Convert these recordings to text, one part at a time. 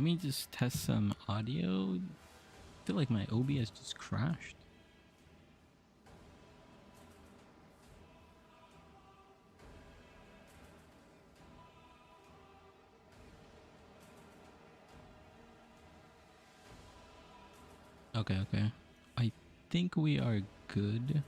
let me just test some audio. I feel like my OBS just crashed. Okay. I think we are good.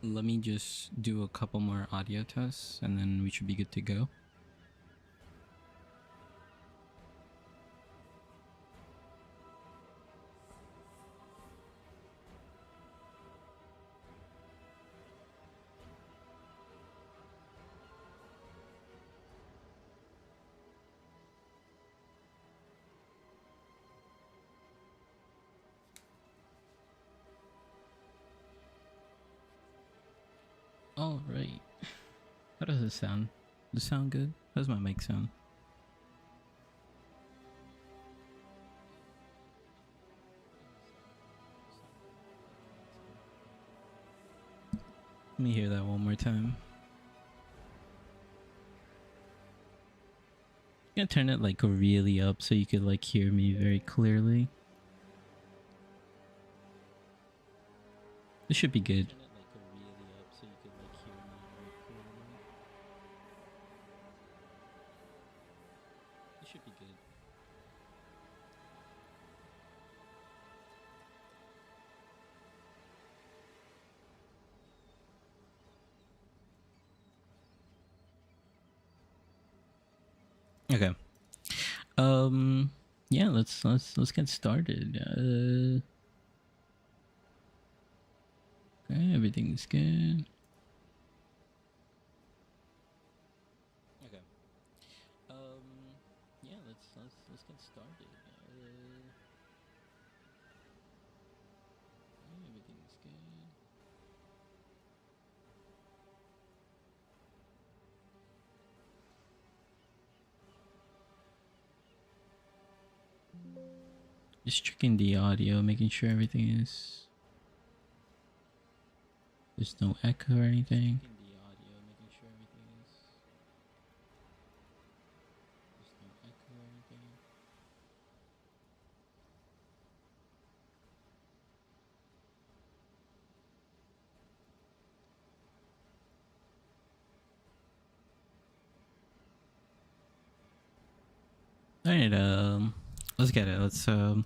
Let me just do a couple more audio tests and then we should be good to go. All right. How does it sound? Does it sound good? How does my mic sound? Let me hear that one more time. I'm gonna turn it like really up so you could like hear me very clearly. This should be good. Okay. Yeah, let's get started. Okay, everything's good. Okay. Yeah, let's get started. Everything's good. Just checking the audio, making sure everything is... There's no echo or anything. Alright, let's get it. Let's go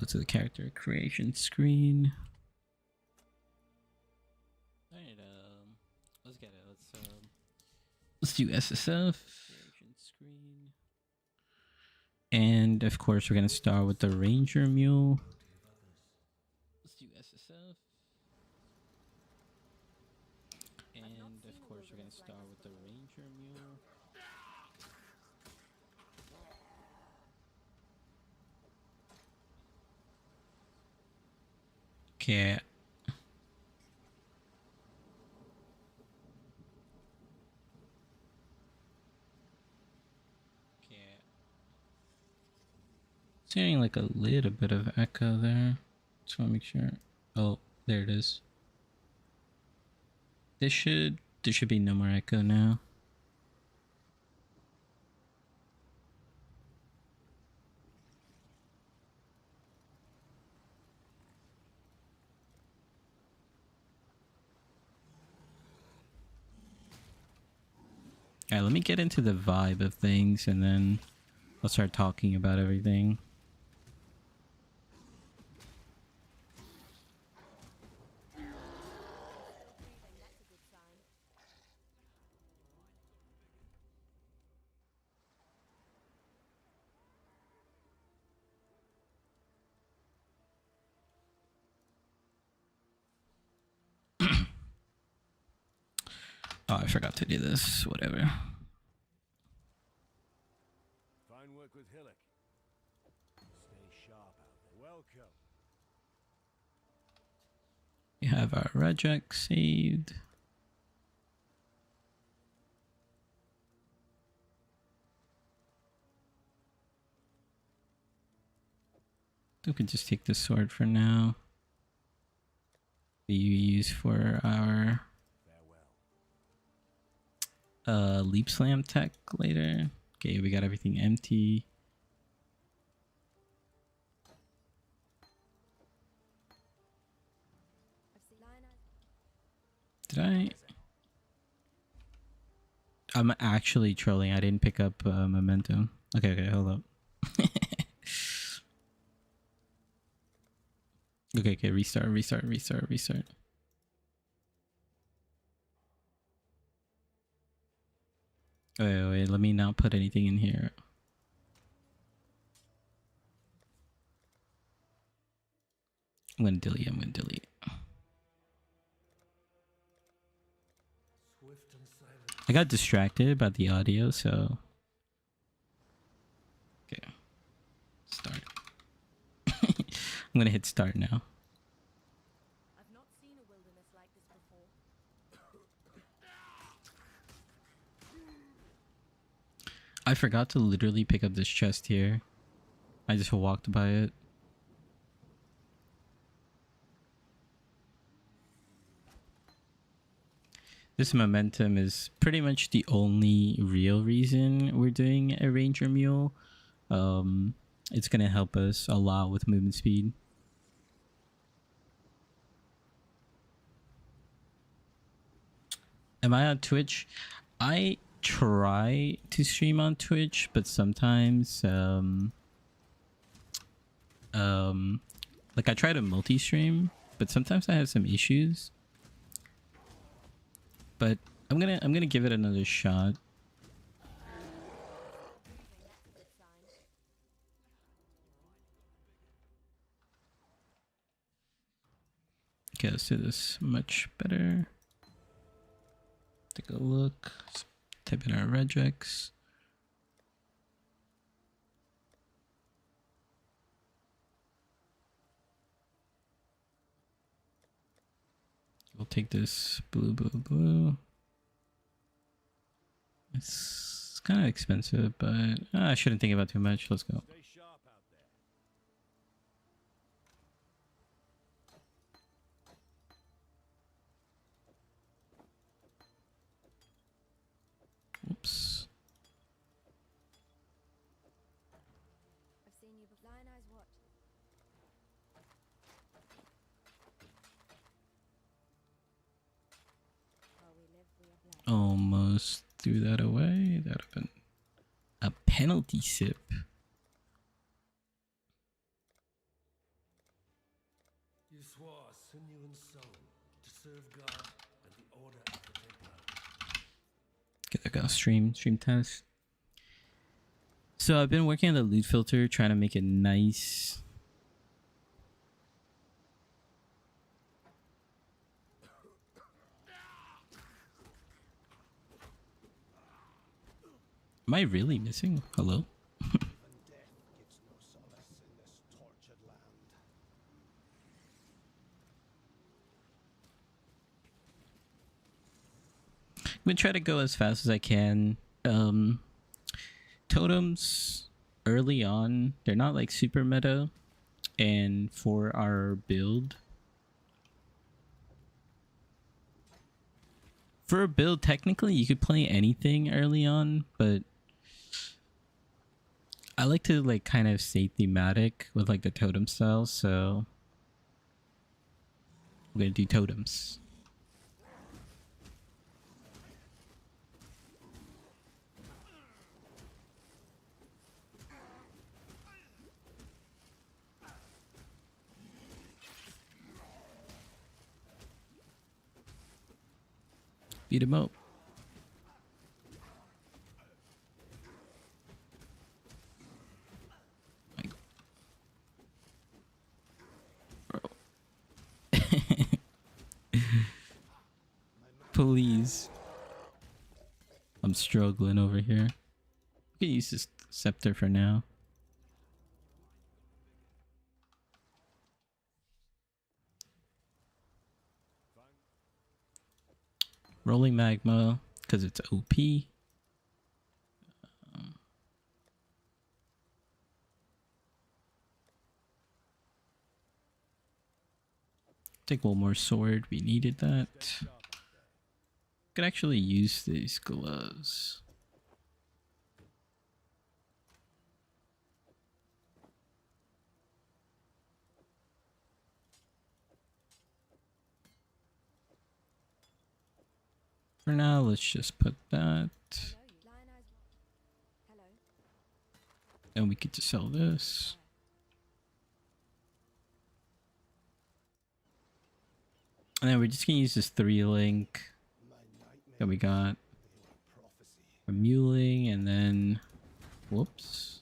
to the character creation screen. Alright, let's get it. Let's do SSF. Creation screen. And of course we're gonna start with the Ranger Mule. Let's do SSF. And of course we're gonna start with the Ranger Mule. Okay. Hearing like a little bit of echo there. Just want to make sure. Oh, there it is. There should be no more echo now. Alright, let me get into the vibe of things and then I'll start talking about everything. Oh, I forgot to do this. Whatever. work with Hillock. Stay sharp out there. Welcome. We have our reject saved. We can just take the sword for now. We use for our leap slam tech later. Okay, we got everything empty. Did I? I'm actually trolling. I didn't pick up momentum. Okay, hold up. Okay, restart. Wait, let me not put anything in here. I'm gonna delete. I got distracted by the audio, so... Okay. Start. I'm gonna hit start now. I've not seen a wilderness like this before. I forgot to literally pick up this chest here. I just walked by it. This momentum is pretty much the only real reason we're doing a ranger mule. It's gonna help us a lot with movement speed. Am I on Twitch? I try to stream on Twitch, but sometimes like I try to multi-stream, but sometimes I have some issues. But I'm gonna give it another shot. Okay, let's do this much better. Take a look. Let's type in our regex. We'll take this blue. It's kind of expensive, but I shouldn't think about too much. Let's go. Stay sharp out there. Oops. I've seen you before. Lion eyes what? While we live, we have life. Almost threw that away. That would have been a penalty sip. You swore sinew and soul to serve God and the order of the Templar. Okay, there go. Stream test. So I've been working on the loot filter, trying to make it nice. Am I really missing? Hello? Even death gives no solace in this tortured land. I'm gonna try to go as fast as I can. Totems early on, they're not like super meta, and for our build, technically you could play anything early on, but I like to like kind of stay thematic with like the totem style, so I'm gonna do totems. Beat him up. Bro. Please. I'm struggling over here. We can use this Scepter for now. Rolling magma because it's OP. Take one more sword. We needed that. Could actually use these gloves. For now, let's just put that. And we get to sell this. And then we're just gonna use this 3-link that we got. We're muling and then whoops.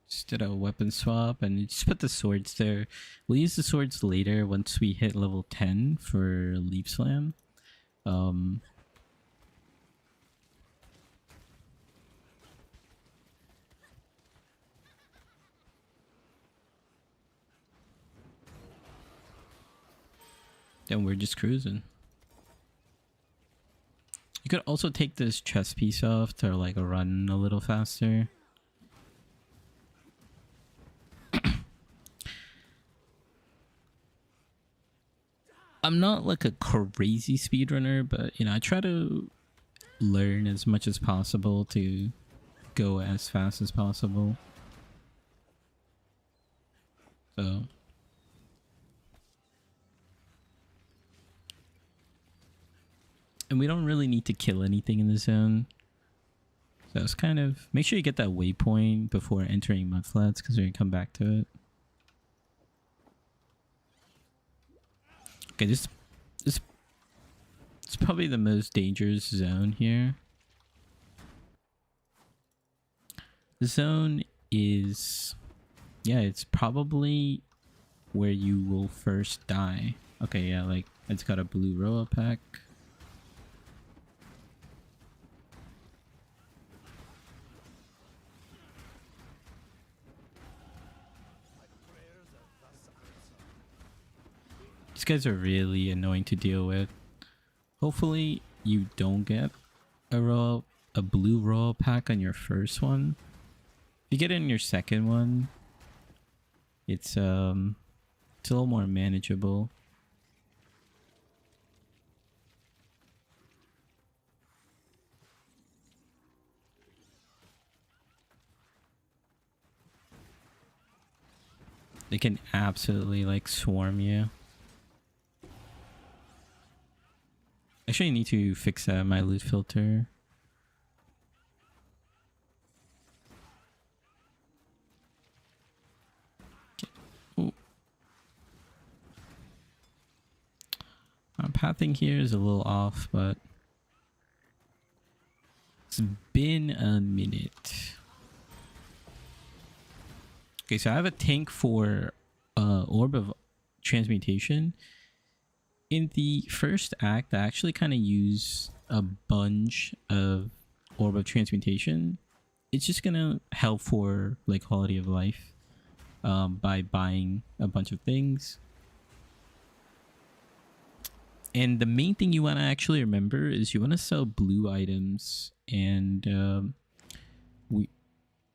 Just did a weapon swap and just put the swords there. We'll use the swords later once we hit level 10 for Leap Slam. Then we're just cruising. You could also take this chest piece off to like run a little faster. I'm not like a crazy speedrunner, but you know, I try to learn as much as possible to go as fast as possible. So and we don't really need to kill anything in the zone. So it's kind of... Make sure you get that waypoint before entering mudflats because we're going to come back to it. Okay, this is probably the most dangerous zone here. The zone is... Yeah, it's probably where you will first die. Okay, yeah, like it's got a blue Roa pack. These guys are really annoying to deal with. Hopefully you don't get a blue Roa pack on your first one. If you get it in your second one, it's a little more manageable. They can absolutely like swarm you. Actually, I need to fix my loot filter. Okay. Pathing here is a little off, but it's been a minute. Okay, so I have a tank for Orb of Transmutation. In the first act, I actually kind of use a bunch of Orb of Transmutation. It's just gonna help for like quality of life by buying a bunch of things. And the main thing you want to actually remember is you want to sell blue items, and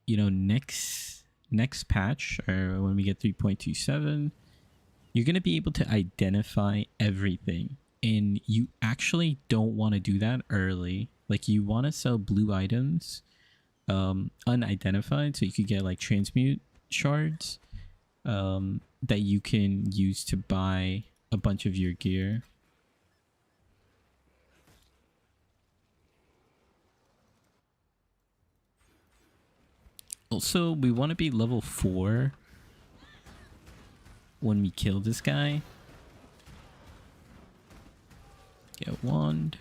next patch, or when we get 3.27, you're going to be able to identify everything, and you actually don't want to do that early. Like, you want to sell blue items unidentified, so you could get like transmute shards that you can use to buy a bunch of your gear. Also, we want to be level 4 when we kill this guy. Get wand.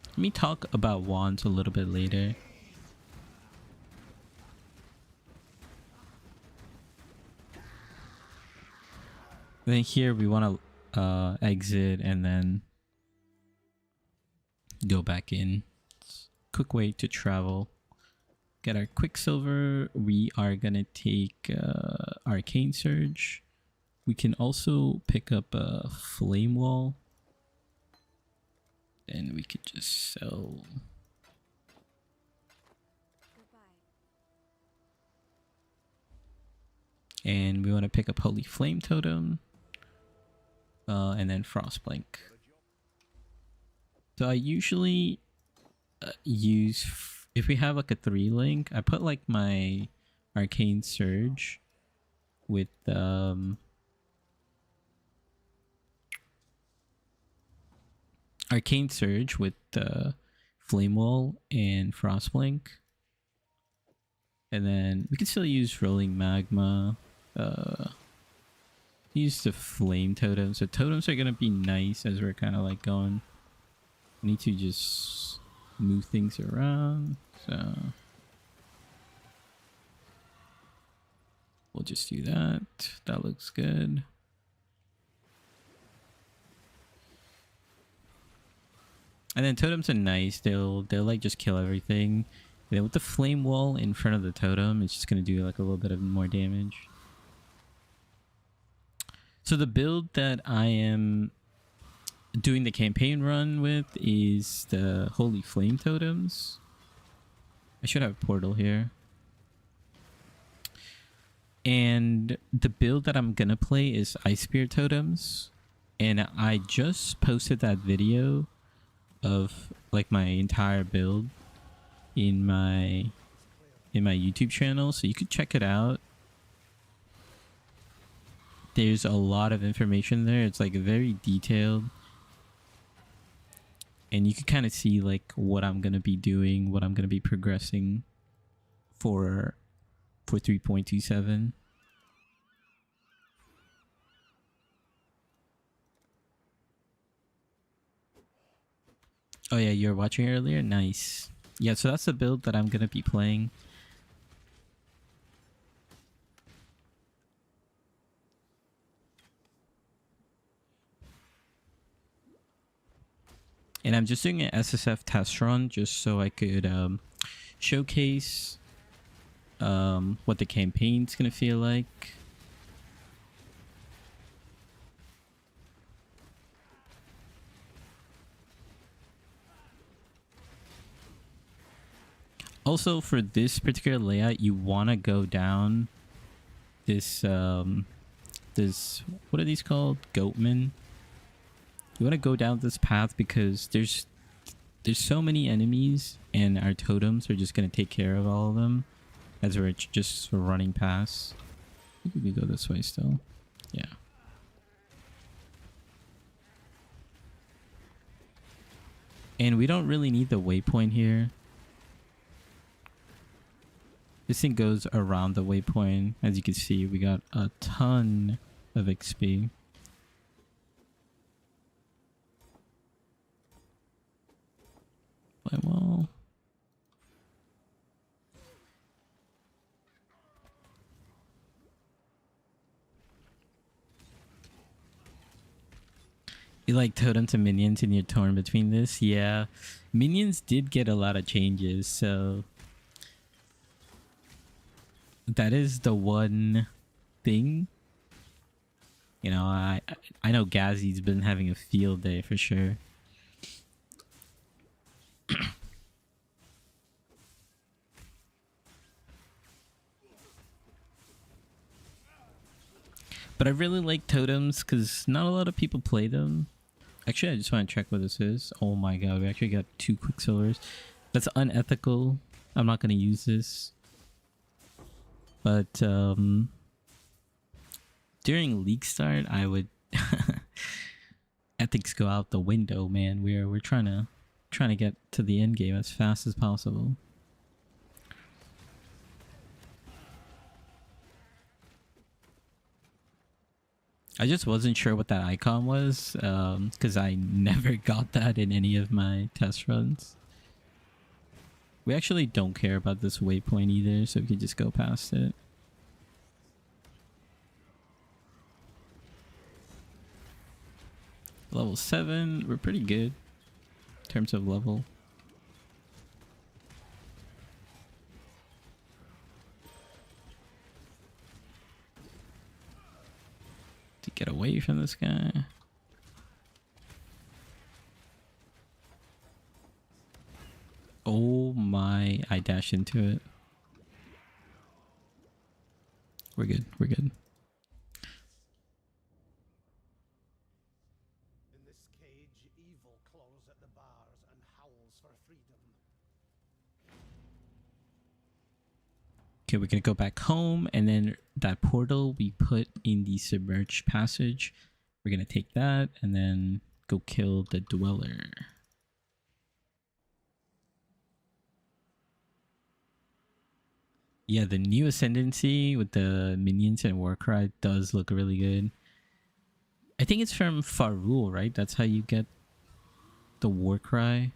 Let me talk about wands a little bit later. Then here we want to exit and then go back in. It's a quick way to travel. get our Quicksilver. We are gonna take Arcane Surge. We can also pick up a Flame Wall. And we could just sell. Goodbye. And we want to pick up Holy Flame Totem. And then Frostblink. So I usually use, if we have like a 3-link, I put like my Arcane Surge with Arcane Surge with Flame Wall and Frostblink. And then we can still use Rolling Magma. Use the Flame Totems. So totems are gonna be nice as we're kind of like going. We need to just move things around. So we'll just do that. That looks good. And then totems are nice. They'll like just kill everything. And then with the flame wall in front of the totem, it's just gonna do like a little bit of more damage. So the build that I am doing the campaign run with is the Holy Flame Totems. I should have a portal here. And the build that I'm gonna play is Ice Spear Totems. And I just posted that video of like my entire build in my YouTube channel, so you could check it out. There's a lot of information there. It's like very detailed. And you can kind of see like what I'm going to be doing, what I'm going to be progressing for 3.27. Oh yeah, you were watching earlier? Nice. Yeah, so that's the build that I'm going to be playing. And I'm just doing an SSF test run just so I could showcase what the campaign's gonna feel like. Also, for this particular layout, you want to go down this this, what are these called? Goatmen. You want to go down this path because there's so many enemies and our totems are just going to take care of all of them as we're just running past. I think we can go this way still. Yeah. And we don't really need the waypoint here. This thing goes around the waypoint. As you can see, we got a ton of XP. Well, you like totems and minions and you're torn between this? Yeah, minions did get a lot of changes, so that is the one thing. You know, I know Gazzy's been having a field day for sure. But I really like totems because not a lot of people play them. Actually, I just want to check what this is. Oh my god, we actually got 2 Quicksilvers. That's unethical. I'm not going to use this. But during league start, I would ethics go out the window, man. We're trying to get to the end game as fast as possible. I just wasn't sure what that icon was, because I never got that in any of my test runs. We actually don't care about this waypoint either, so we can just go past it. Level 7, we're pretty good in terms of level. to get away from this guy. Oh my, I dashed into it. We're good, we're good. In this cage, evil claws at the bars and howls for freedom. Okay, we're gonna go back home, and then that portal we put in the submerged passage. We're gonna take that and then go kill the dweller. Yeah, the new ascendancy with the minions and Warcry does look really good. I think it's from Farul, right? That's how you get the Warcry.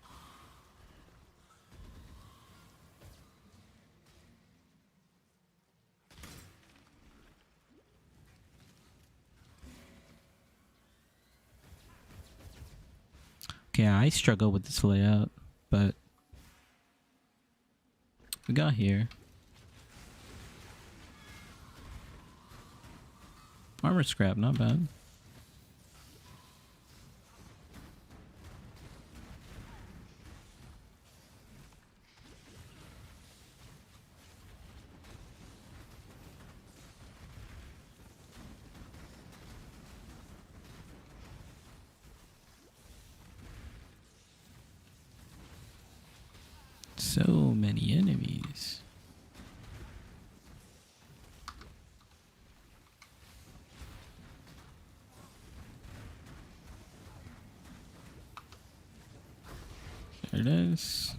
Okay, I struggle with this layout, but we got here. Armor scrap, not bad. So many enemies. There it is.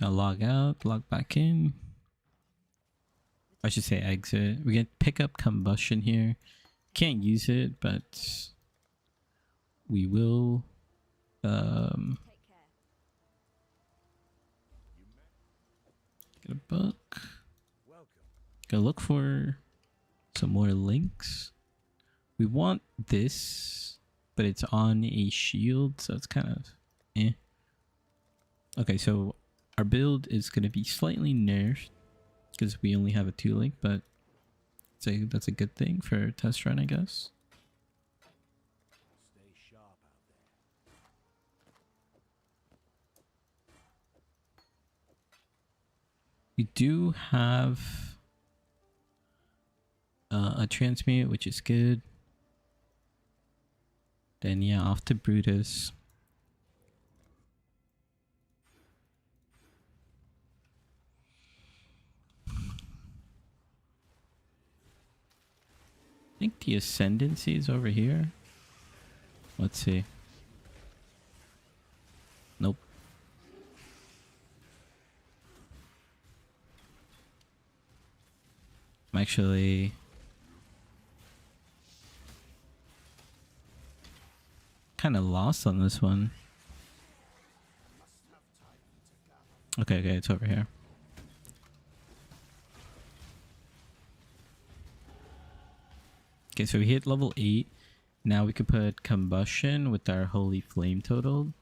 Gotta log out, log back in. I should say exit. We can pick up combustion here. Can't use it, but we will. Take care. Get a book. Go look for some more links. We want this, but it's on a shield, so it's kind of eh. Okay, so our build is going to be slightly nerfed because we only have a 2 link, but that's a good thing for a test run, I guess. Stay sharp out there. We do have a transmute, which is good. Then yeah, off to Brutus. I think the ascendancy is over here. Let's see. Nope. I'm actually kind of lost on this one. Okay, it's over here. Okay, so we hit level 8. Now we could put combustion with our holy flame totem.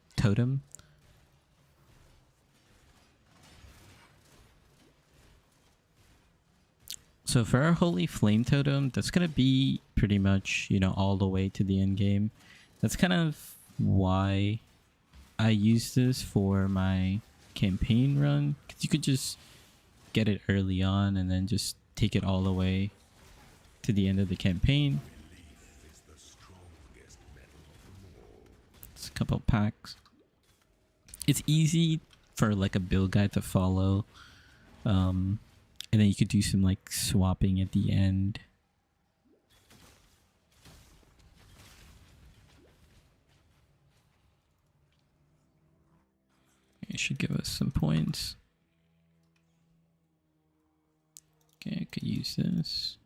So for our holy flame totem, that's gonna be pretty much, you know, all the way to the end game. That's kind of why I use this for my campaign run, because you could just get it early on and then just take it all the way to the end of the campaign. It's a couple packs. It's easy for like a build guide to follow, and then you could do some like swapping at the end. It should give us some points. Okay, I could use this.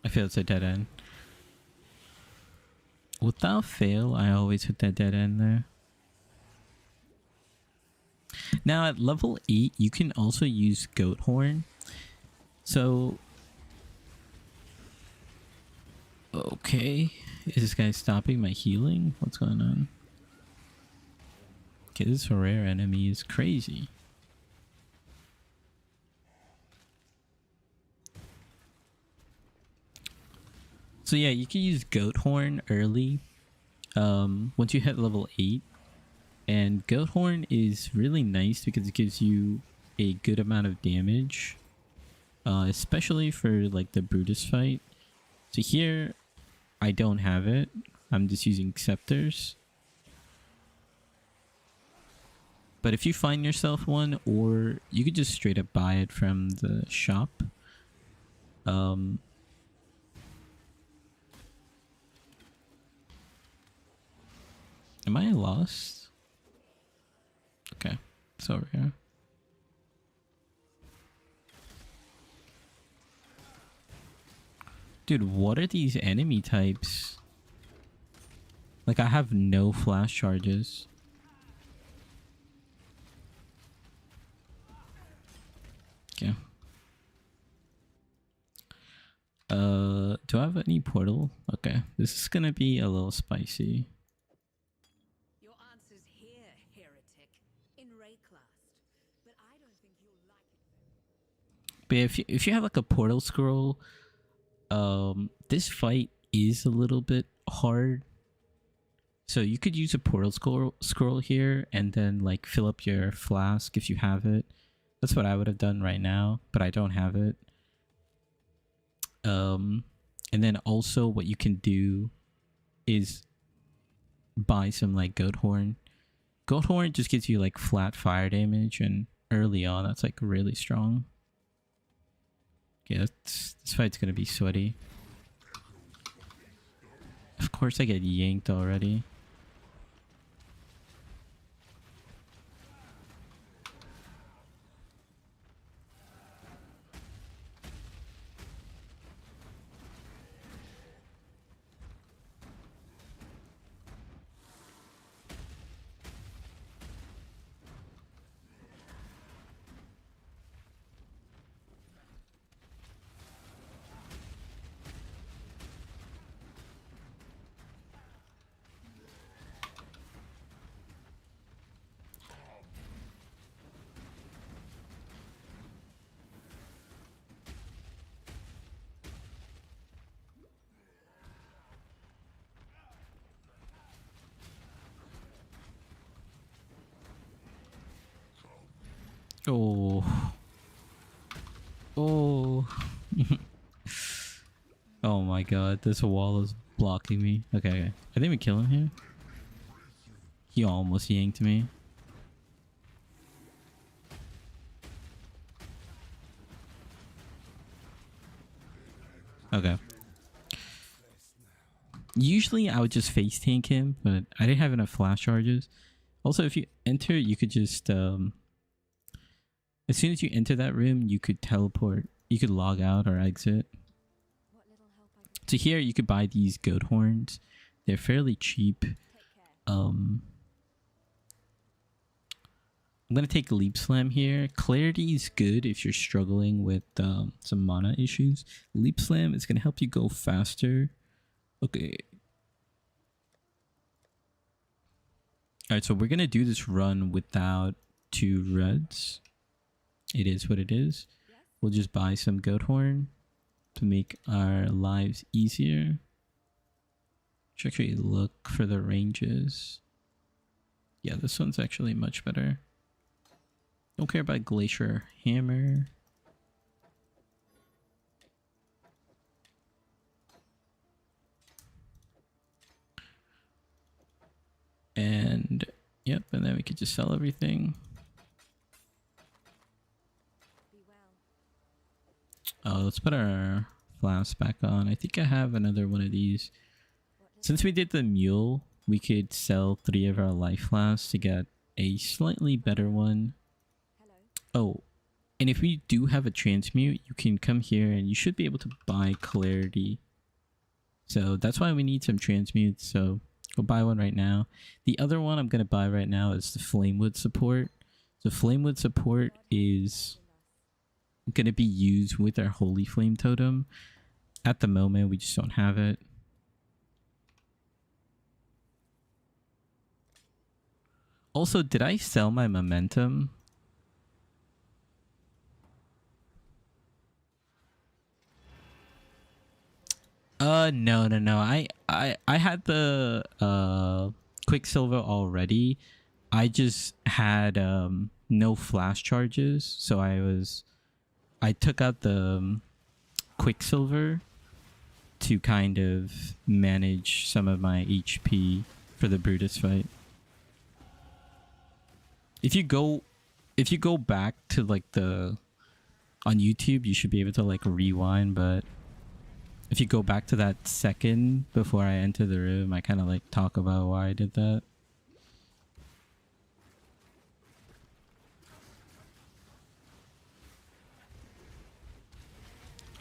I feel it's a dead end. Without fail, I always hit that dead end there. Now at level 8, you can also use goat horn. So, okay, is this guy stopping my healing? What's going on? Okay, this rare enemy is crazy. So yeah, you can use Goat Horn early. Once you hit level 8. And Goat Horn is really nice because it gives you a good amount of damage. Especially for like the Brutus fight. So here, I don't have it. I'm just using Scepters. But if you find yourself one, or you could just straight up buy it from the shop. Am I lost? Okay, it's over here. Dude, what are these enemy types? Like, I have no flash charges. Okay. Do I have any portal? Okay, this is gonna be a little spicy. Your answer's here, heretic. In Rayclast. But I don't think you'll like it. But if you have like a portal scroll, this fight is a little bit hard. So you could use a portal scroll here and then like fill up your flask if you have it. That's what I would have done right now, but I don't have it. And then also what you can do is buy some like Goat Horn. Goat Horn just gives you like flat fire damage, and early on that's like really strong. Yeah, this fight's gonna be sweaty. Of course I get yanked already. Oh. Oh. Oh my god, this wall is blocking me. Okay. I think we kill him here. He almost yanked me. Okay. Usually I would just face tank him, but I didn't have enough flash charges. Also, if you enter, you could just as soon as you enter that room, you could teleport. You could log out or exit. So here you could buy these goat horns. They're fairly cheap. I'm gonna take Leap Slam here. Clarity is good if you're struggling with some mana issues. Leap Slam is gonna help you go faster. Okay. Alright, so we're gonna do this run without 2 reds. It is what it is. We'll just buy some goat horn to make our lives easier. Should actually look for the ranges. Yeah, this one's actually much better. Don't care about Glacier Hammer. And yep, and then we could just sell everything. Oh, let's put our flask back on. I think I have another one of these. Since we did the mule, we could sell 3 of our life flasks to get a slightly better one. Oh, and if we do have a transmute, you can come here and you should be able to buy clarity. So that's why we need some transmutes. So we'll buy one right now. The other one I'm going to buy right now is the Flamewood support. So Flamewood support is going to be used with our Holy Flame totem. At the moment, we just don't have it. Also, did I sell my momentum? No. I had the Quicksilver already. I just had no flash charges, so I took out the Quicksilver to kind of manage some of my HP for the Brutus fight. If you go back to like the on YouTube, you should be able to like rewind, but if you go back to that second before I enter the room, I kind of like talk about why I did that.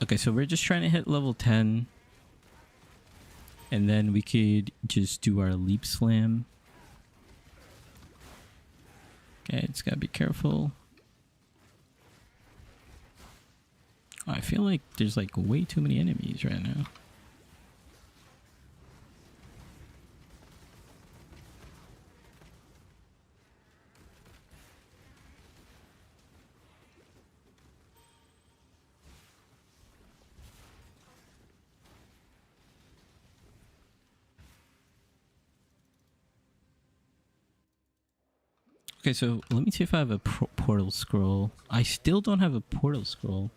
Okay, so we're just trying to hit level 10. And then we could just do our leap slam. Okay, just gotta be careful. Oh, I feel like there's like way too many enemies right now. Okay, so let me see if I have a portal scroll. I still don't have a portal scroll.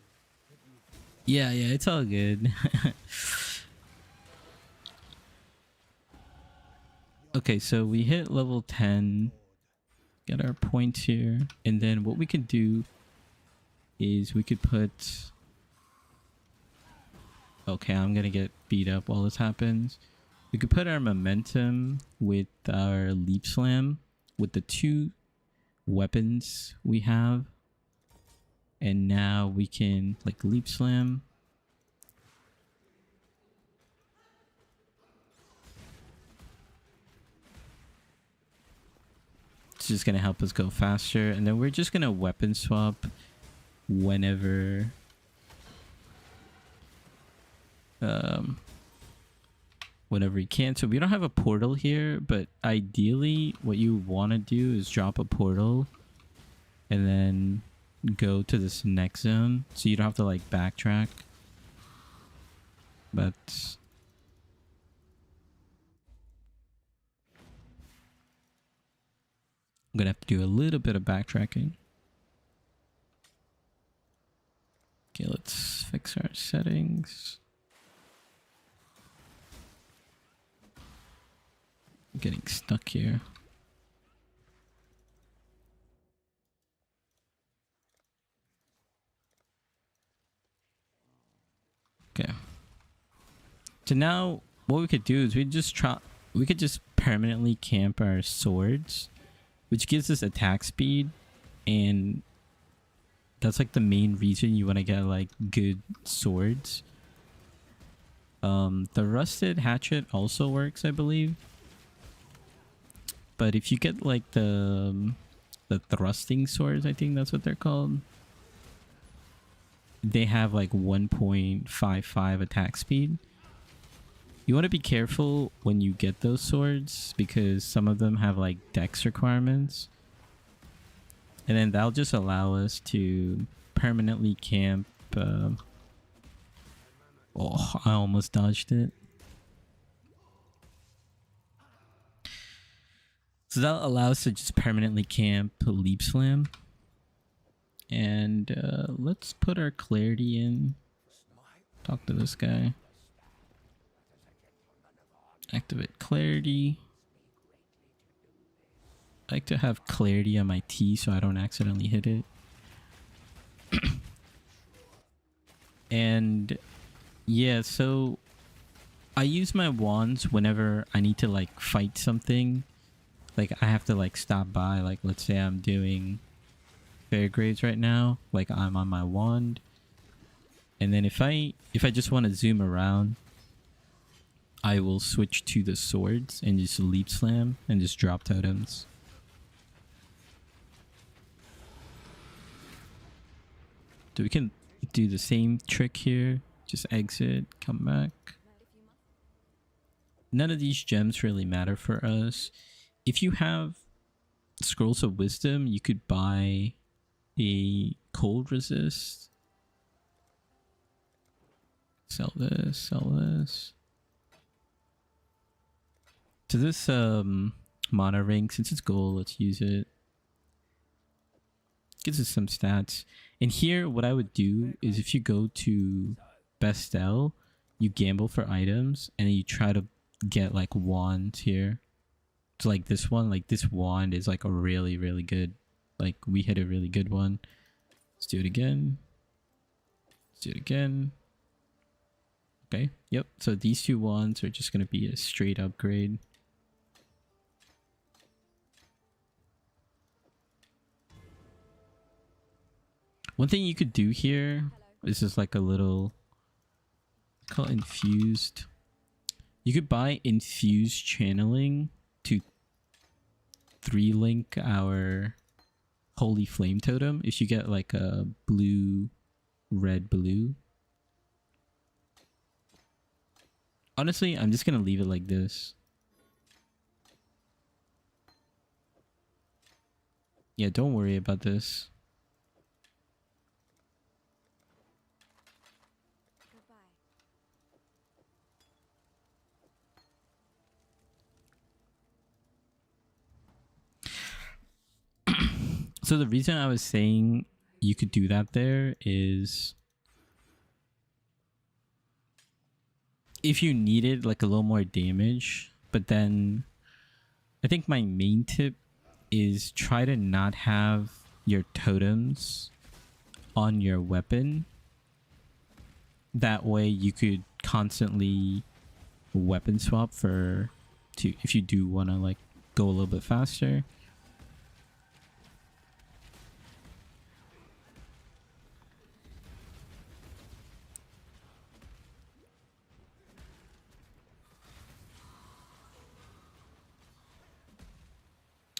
Yeah, it's all good. Okay, so we hit level 10. Get our points here. And then what we could do is we could put... Okay, I'm gonna get beat up while this happens. We could put our momentum with our leap slam with the 2 weapons we have, and now we can like leap slam. It's just gonna help us go faster, and then we're just gonna weapon swap whenever whenever you can. So we don't have a portal here, but ideally what you want to do is drop a portal and then go to this next zone, so you don't have to like backtrack. But I'm gonna have to do a little bit of backtracking. Okay, let's fix our settings. I'm getting stuck here. Okay. So now what we could do is we could just permanently camp our swords, which gives us attack speed, and that's like the main reason you want to get like good swords. The rusted hatchet also works, I believe. But if you get like the thrusting swords, I think that's what they're called, they have like 1.55 attack speed. You want to be careful when you get those swords because some of them have like dex requirements. And then that'll just allow us to permanently camp. Oh, I almost dodged it. So that'll allow us to just permanently camp leap slam. And let's put our clarity in. Talk to this guy. Activate clarity. I like to have clarity on my T so I don't accidentally hit it. And yeah, so I use my wands whenever I need to like fight something. Like I have to like stop by, like let's say I'm doing Fairgraves right now, like I'm on my wand. And then if I just want to zoom around, I will switch to the swords and just leap slam and just drop totems. So we can do the same trick here. Just exit, come back. None of these gems really matter for us. If you have Scrolls of Wisdom, you could buy a cold resist. Sell this, sell this. To this mana ring, since it's gold, let's use it. Gives us some stats. And here, what I would do is if you go to Bestel, you gamble for items, and then you try to get like wands here. So like this one, like this wand is like a really, really good, like we hit a really good one. Let's do it again. Let's do it again. Okay, yep. So these two wands are just going to be a straight upgrade. One thing you could do here, this is like a little, call it infused. You could buy infused channeling to 3-link our Holy Flame Totem if you get like a blue, red, blue. Honestly, I'm just going to leave it like this. Yeah, don't worry about this. So the reason I was saying you could do that there is if you needed like a little more damage, but then I think my main tip is try to not have your totems on your weapon. That way you could constantly weapon swap for if you do want to like go a little bit faster.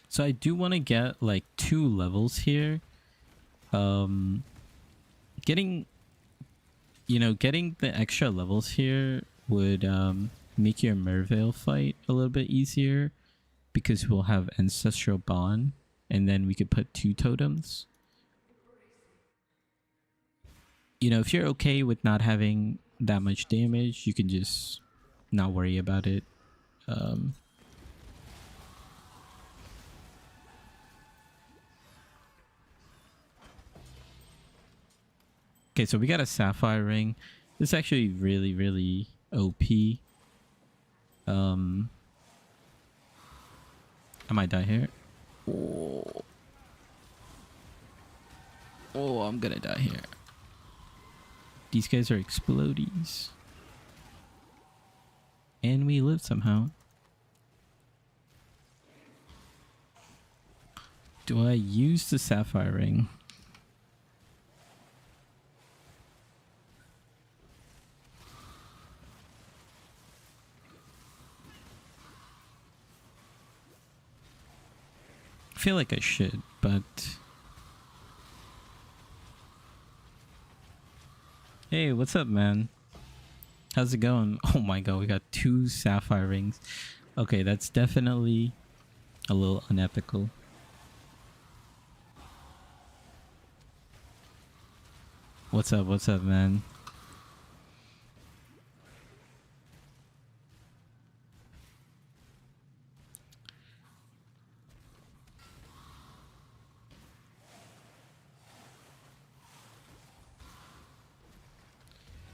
So I do want to get like 2 levels here. Getting the extra levels here would make your Merveil fight a little bit easier because we'll have Ancestral Bond and then we could put 2 totems. You know, if you're okay with not having that much damage, you can just not worry about it. Okay, so we got a Sapphire Ring. This is actually really, really OP. I might die here. Oh, I'm gonna die here. These guys are explodies. And we live somehow. Do I use the Sapphire Ring? I feel like I should, but... Hey, what's up, man? How's it going? Oh my god, we got 2 Sapphire Rings. Okay, that's definitely a little unethical. What's up, man?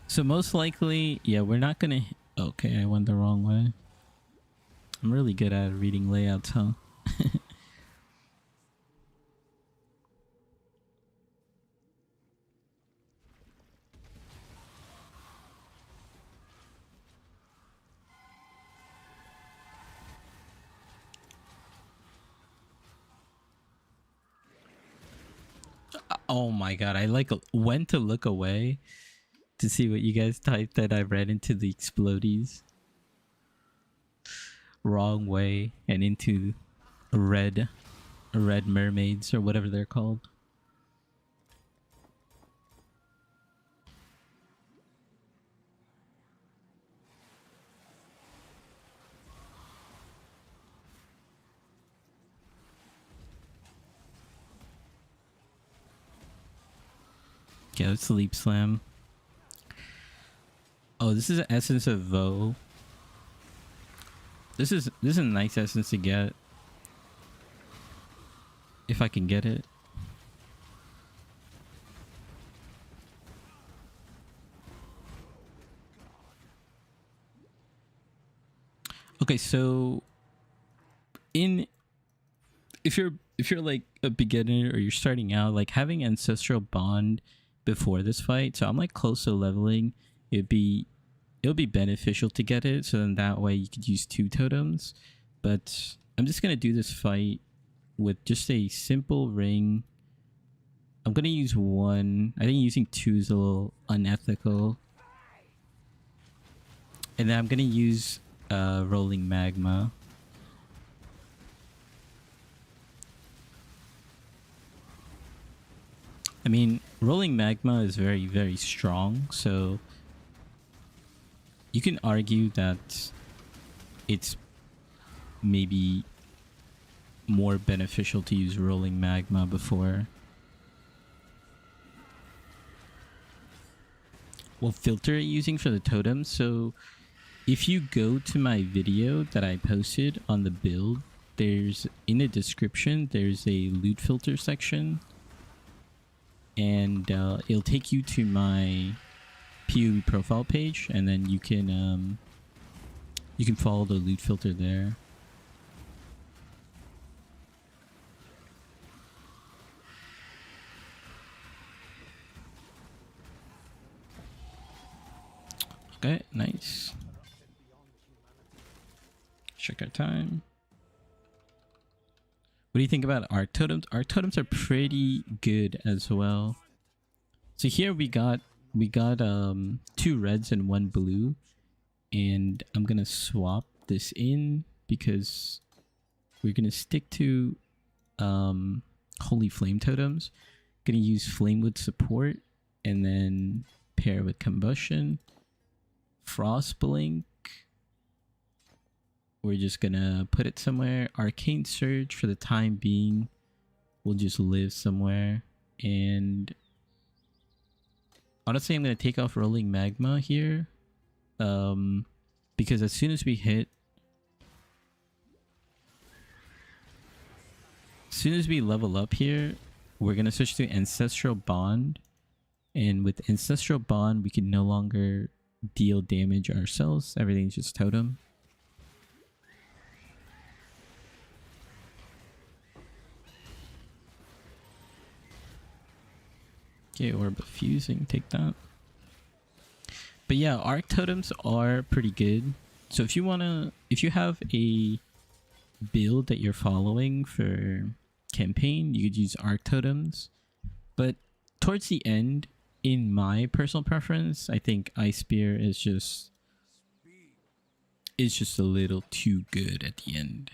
So most likely, yeah, we're not gonna... Okay, I went the wrong way. I'm really good at reading layouts, huh? Oh my god, I like went to look away to see what you guys typed that I read into the explodies. Wrong way and into red mermaids or whatever they're called. Okay, let's Leap Slam. Oh, this is an Essence of Vo. This is a nice essence to get. If I can get it. Okay, so if you're like a beginner or you're starting out, like having Ancestral Bond before this fight, so I'm like close to leveling, it'll be beneficial to get it, so then that way you could use 2 totems. But I'm just gonna do this fight with just a simple ring. I'm gonna use 1. I think using 2 is a little unethical. And then I'm gonna use Rolling Magma. I mean, Rolling Magma is very, very strong, so you can argue that it's maybe more beneficial to use Rolling Magma before. What filter are you using for the totems? So if you go to my video that I posted on the build, there's in the description, there's a loot filter section, and it'll take you to my PoE profile page, and then you can follow the loot filter there. Okay, nice. Check our time. What do you think about Arc Totems? Arc Totems are pretty good as well. So here we got 2 reds and 1 blue, and I'm gonna swap this in because we're gonna stick to Holy Flame Totems. Gonna use Flamewood support and then pair with Combustion. Frostblink, we're just gonna put it somewhere. Arcane Surge for the time being will just live somewhere. And honestly, I'm gonna take off Rolling Magma here, because as soon as we level up here, we're gonna switch to Ancestral Bond, and with Ancestral Bond we can no longer deal damage ourselves. Everything's just totem. Okay, Orb of Fusing, take that. But yeah, Arc Totems are pretty good. So if you have a build that you're following for campaign, you could use Arc Totems. But towards the end, in my personal preference, I think Ice Spear is just a little too good at the end.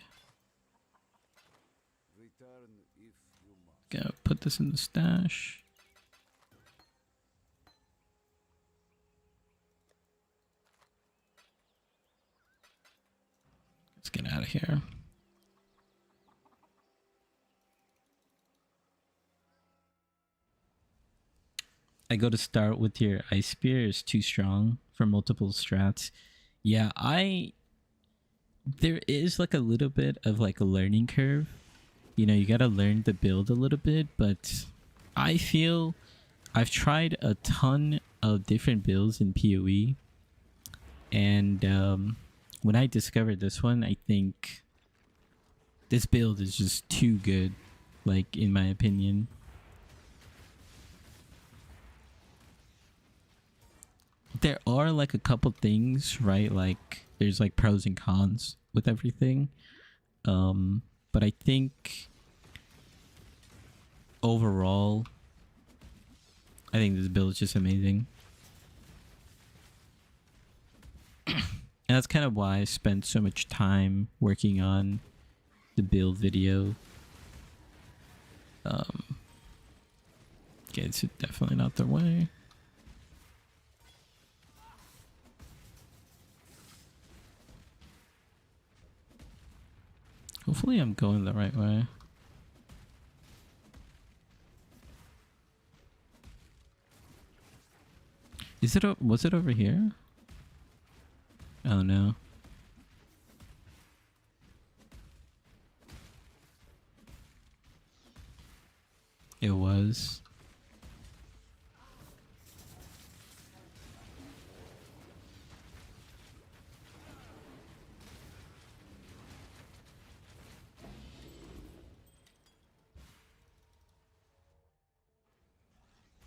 Gotta put this in the stash. Let's get out of here. I go to start with your Ice Spear is too strong for multiple strats. Yeah, there is like a little bit of like a learning curve. You know, you gotta learn the build a little bit, but I feel I've tried a ton of different builds in PoE, and when I discovered this one, I think this build is just too good, like in my opinion. There are like a couple things, right? Like there's like pros and cons with everything. But I think overall, I think this build is just amazing. And that's kind of why I spent so much time working on the build video. Okay, it's definitely not the way. Hopefully I'm going the right way. Is it? Was it over here? Oh no. It was.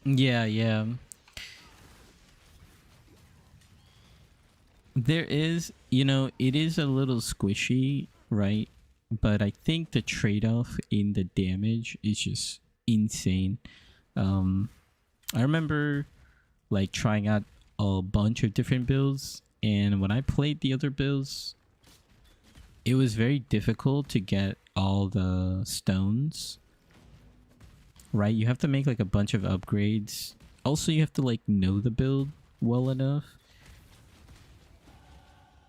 Yeah, yeah. There is, you know, it is a little squishy, right? But I think the trade-off in the damage is just insane. I remember like trying out a bunch of different builds, and when I played the other builds, it was very difficult to get all the stones. Right? You have to make like a bunch of upgrades. Also, you have to like know the build well enough.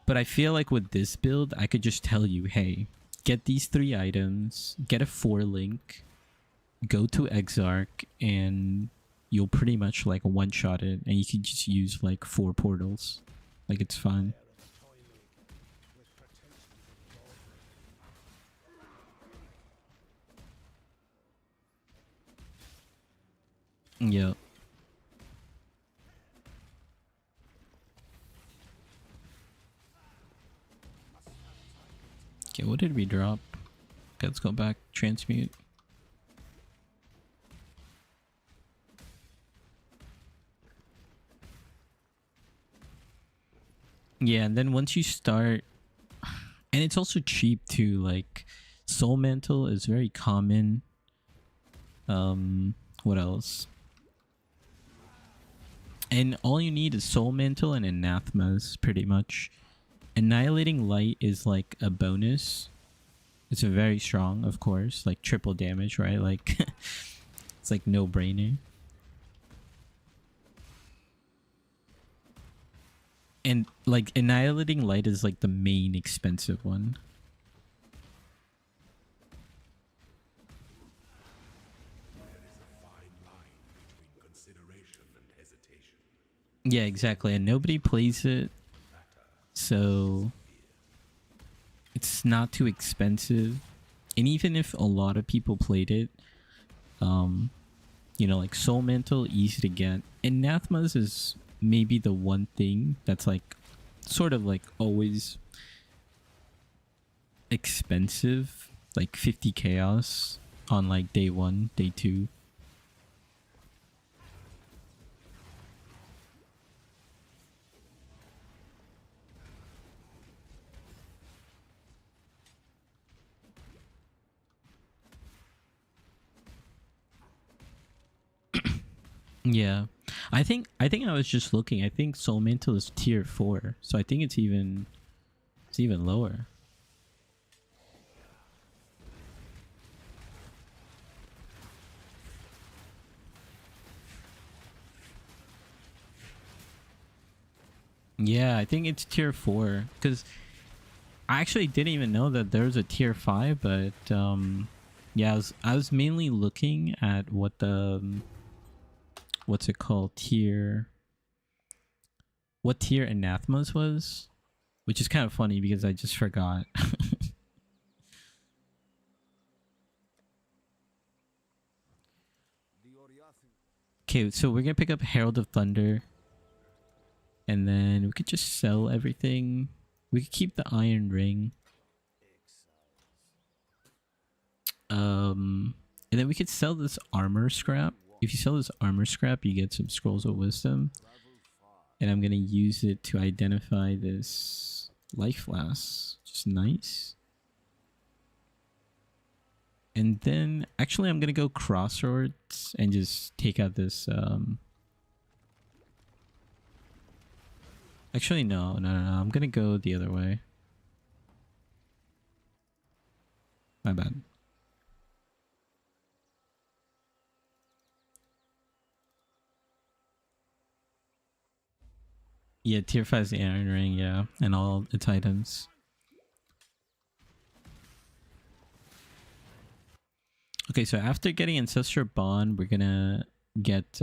But I feel like with this build, I could just tell you, hey, get these 3 items, get a 4 link, go to Exarch, and you'll pretty much like one-shot it, and you can just use like 4 portals. Like, it's fine. Yeah. Okay, what did we drop? Okay, let's go back. Transmute. Yeah, and then once you start... And it's also cheap too, like... Soul Mantle is very common. What else? And all you need is Soul Mantle and Anathemas, pretty much. Annihilating Light is like a bonus. It's very strong, of course. Like triple damage, right? Like, it's like no-brainer. And like Annihilating Light is like the main expensive one. Yeah, exactly. And nobody plays it, so it's not too expensive. And even if a lot of people played it, you know, like Soul Mantle, easy to get. Anathemas is maybe the one thing that's like sort of like always expensive, like 50 chaos on like day 1, day 2. Yeah, I think I was just looking. I think Soul Mantle is tier 4, so I think it's even lower. Yeah, I think it's tier 4 because I actually didn't even know that there's a tier 5, but yeah, I was mainly looking at what the what's it called, what tier Anathemas was, which is kind of funny because I just forgot. Okay, so we're gonna pick up Herald of Thunder, and then we could just sell everything. We could keep the Iron Ring. And then we could sell this armor scrap. If you sell this armor scrap, you get some Scrolls of Wisdom. And I'm gonna use it to identify this life flask. Just nice. And then actually I'm gonna go Crossroads and just take out this actually no, I'm gonna go the other way. My bad. Yeah, tier 5 is the Iron Ring, yeah, and all its items. Okay, so after getting Ancestral Bond, we're gonna get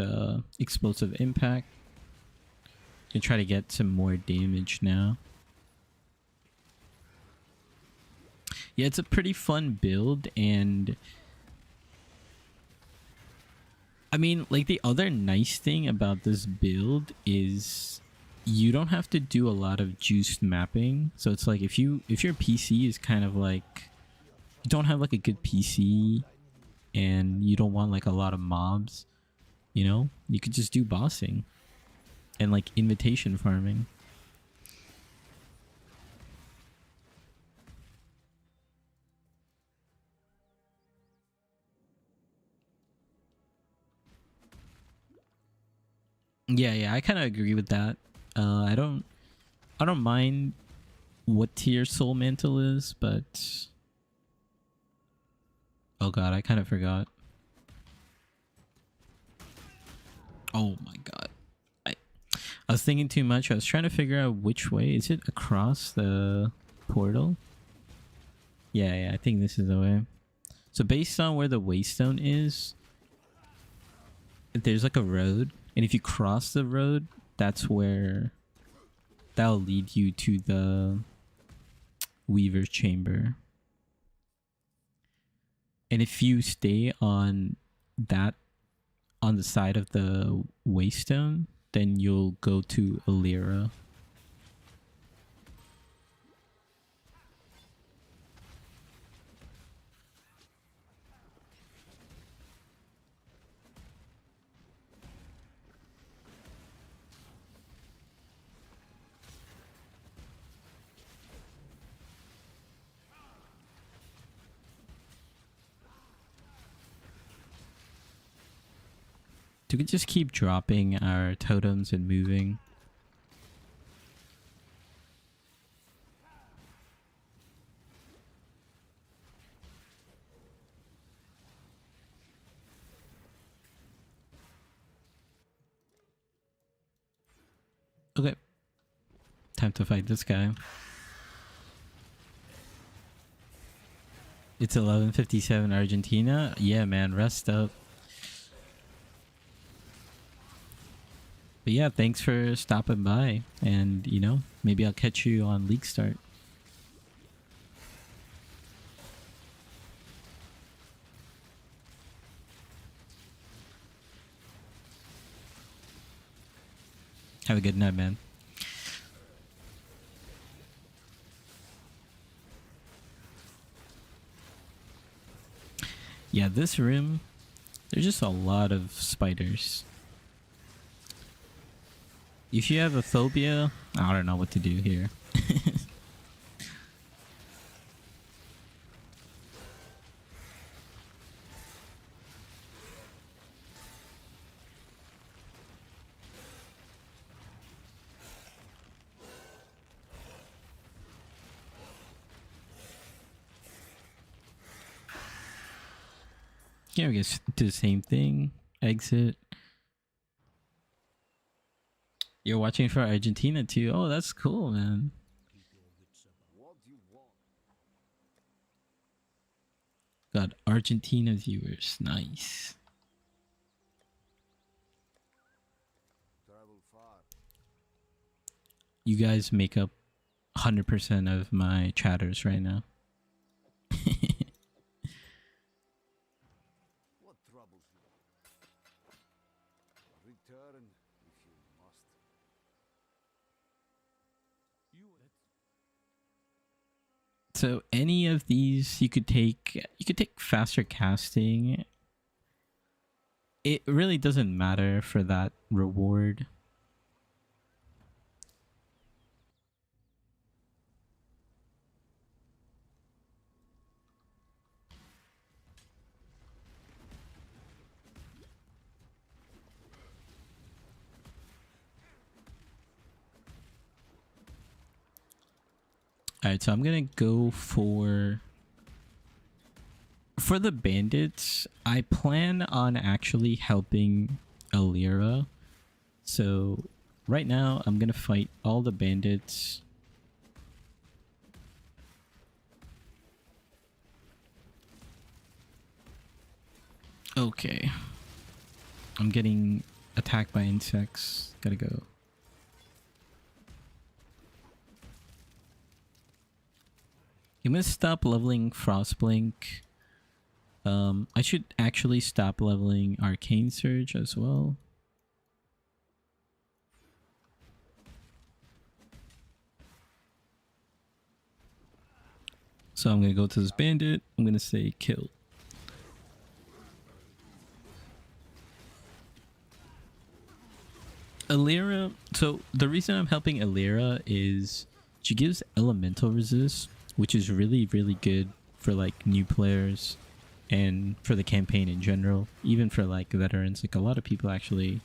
Explosive Impact. Gonna try to get some more damage now. Yeah, it's a pretty fun build, and I mean, like, the other nice thing about this build is you don't have to do a lot of juiced mapping. So it's like if your PC is kind of like, you don't have like a good PC and you don't want like a lot of mobs, you know, you could just do bossing and like invitation farming. Yeah, I kind of agree with that. I don't mind what tier Soul Mantle is, but oh god, I kind of forgot. Oh my god, I was thinking too much. I was trying to figure out which way. Is it across the portal? Yeah, I think this is the way. So based on where the Waystone is, there's like a road, and if you cross the road, that's where that'll lead you to the Weaver's Chamber. And if you stay on that, on the side of the Waystone, then you'll go to Alira. Do we just keep dropping our totems and moving? Okay. Time to fight this guy. It's 11:57 Argentina. Yeah, man, rest up. But yeah, thanks for stopping by, and you know, maybe I'll catch you on League Start. Have a good night, man. Yeah, this room, there's just a lot of spiders. If you have a phobia, I don't know what to do here. Yeah, I guess do the same thing. Exit. You're watching for Argentina too. Oh, that's cool, man. Got Argentina viewers. Nice. You guys make up 100% of my chatters right now. What troubles you? Return if you must. So any of these you could take faster casting. It really doesn't matter for that reward. Alright, so I'm gonna go for the bandits. I plan on actually helping Alira. So right now I'm gonna fight all the bandits. Okay. I'm getting attacked by insects. Gotta go. I'm gonna stop leveling Frostblink. I should actually stop leveling Arcane Surge as well. So I'm gonna go to this bandit. I'm gonna say kill. Alira. So the reason I'm helping Alira is she gives elemental resist, which is really, really good for like new players and for the campaign in general. Even for like veterans, like a lot of people actually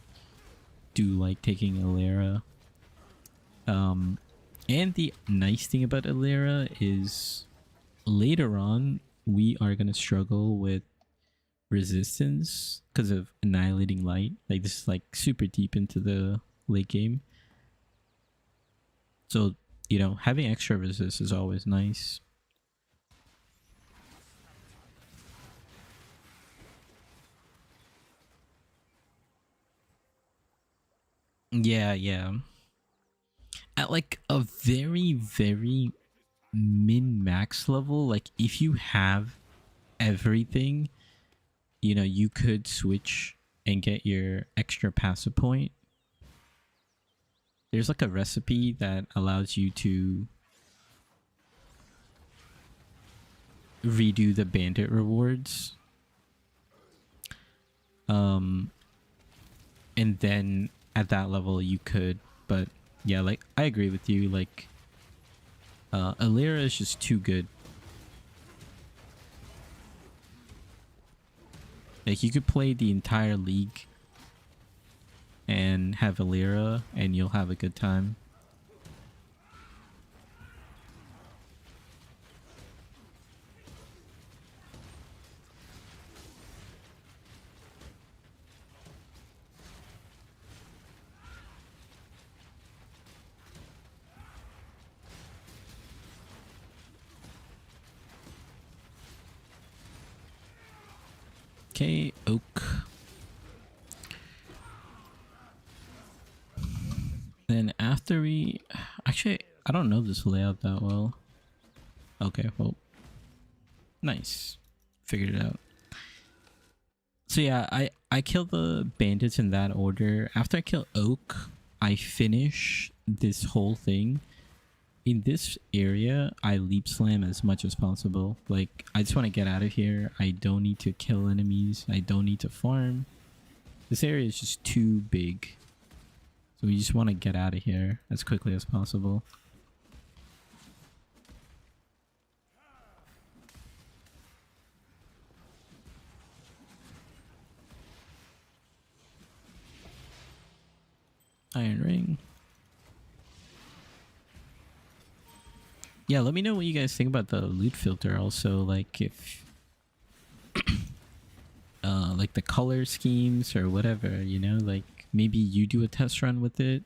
do like taking Alira. And the nice thing about Alira is later on we are gonna struggle with resistance because of annihilating light. Like this is like super deep into the late game, so you know having extra resist is always nice. Yeah, at like a very, very min max level, like if you have everything, you know, you could switch and get your extra passive point. There's like a recipe that allows you to redo the bandit rewards. And then at that level you could, but yeah, like I agree with you, like Alira is just too good. Like you could play the entire league and have Alira and you'll have a good time. Okay, oak. Then after we... Actually, I don't know this layout that well. Okay, well. Nice. Figured it out. So yeah, I kill the bandits in that order. After I kill oak, I finish this whole thing. In this area, I leap slam as much as possible. Like, I just want to get out of here. I don't need to kill enemies. I don't need to farm. This area is just too big. So we just want to get out of here as quickly as possible. Iron ring. Yeah, let me know what you guys think about the loot filter also, like if like the color schemes or whatever, you know, like maybe you do a test run with it.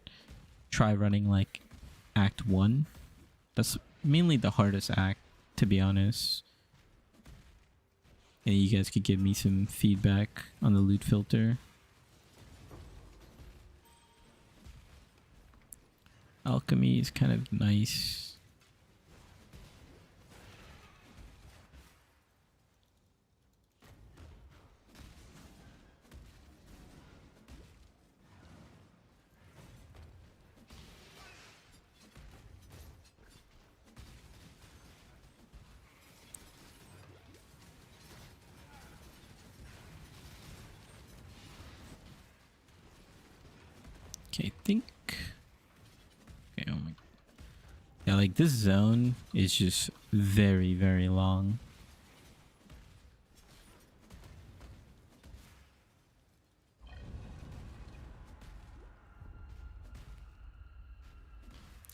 Try running like Act 1. That's mainly the hardest act, to be honest. And you guys could give me some feedback on the loot filter. Alchemy is kind of nice. Okay, I think... Okay, oh my... Yeah, like this zone is just very, very long.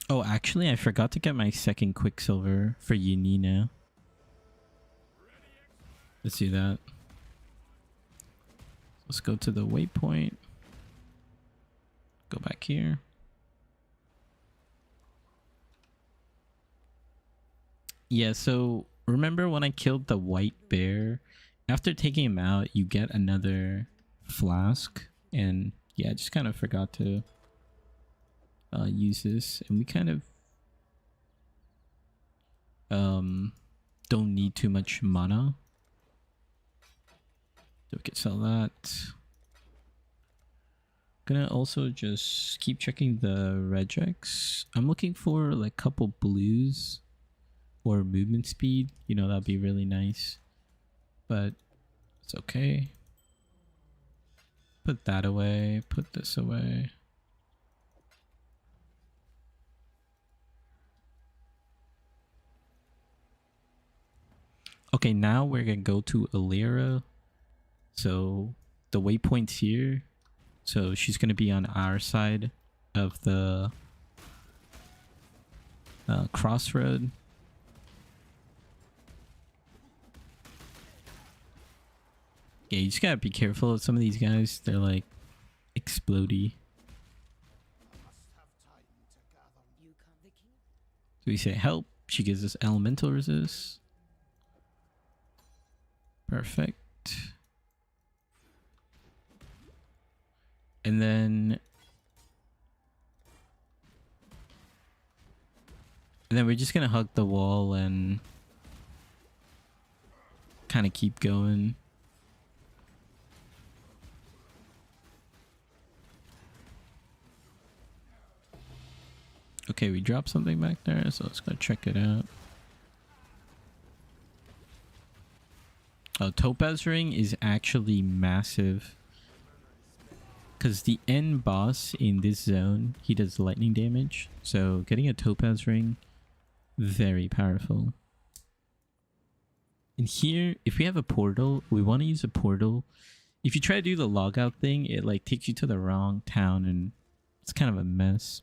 Oh, actually, I forgot to get my second Quicksilver for Yanina. Let's do that. Let's go to the waypoint. Go back here. Yeah, so remember when I killed the white bear? After taking him out, you get another flask. And yeah, I just kind of forgot to use this. And we kind of don't need too much mana. So we can sell that. Gonna also just keep checking the regex. I'm looking for like a couple blues or movement speed. You know, that'd be really nice. But it's okay. Put that away. Put this away. Okay, now we're gonna go to Alira. So the waypoint's here. So she's gonna be on our side of the crossroad. Yeah, you just gotta be careful of some of these guys. They're like explodey. So we say help. She gives us elemental resist. Perfect. And then we're just gonna hug the wall and kind of keep going. Okay, we dropped something back there, so let's go check it out. Oh, Topaz Ring is actually massive. Because the end boss in this zone, he does lightning damage. So getting a Topaz Ring, very powerful. And here, if we have a portal, we want to use a portal. If you try to do the logout thing, it like takes you to the wrong town and it's kind of a mess.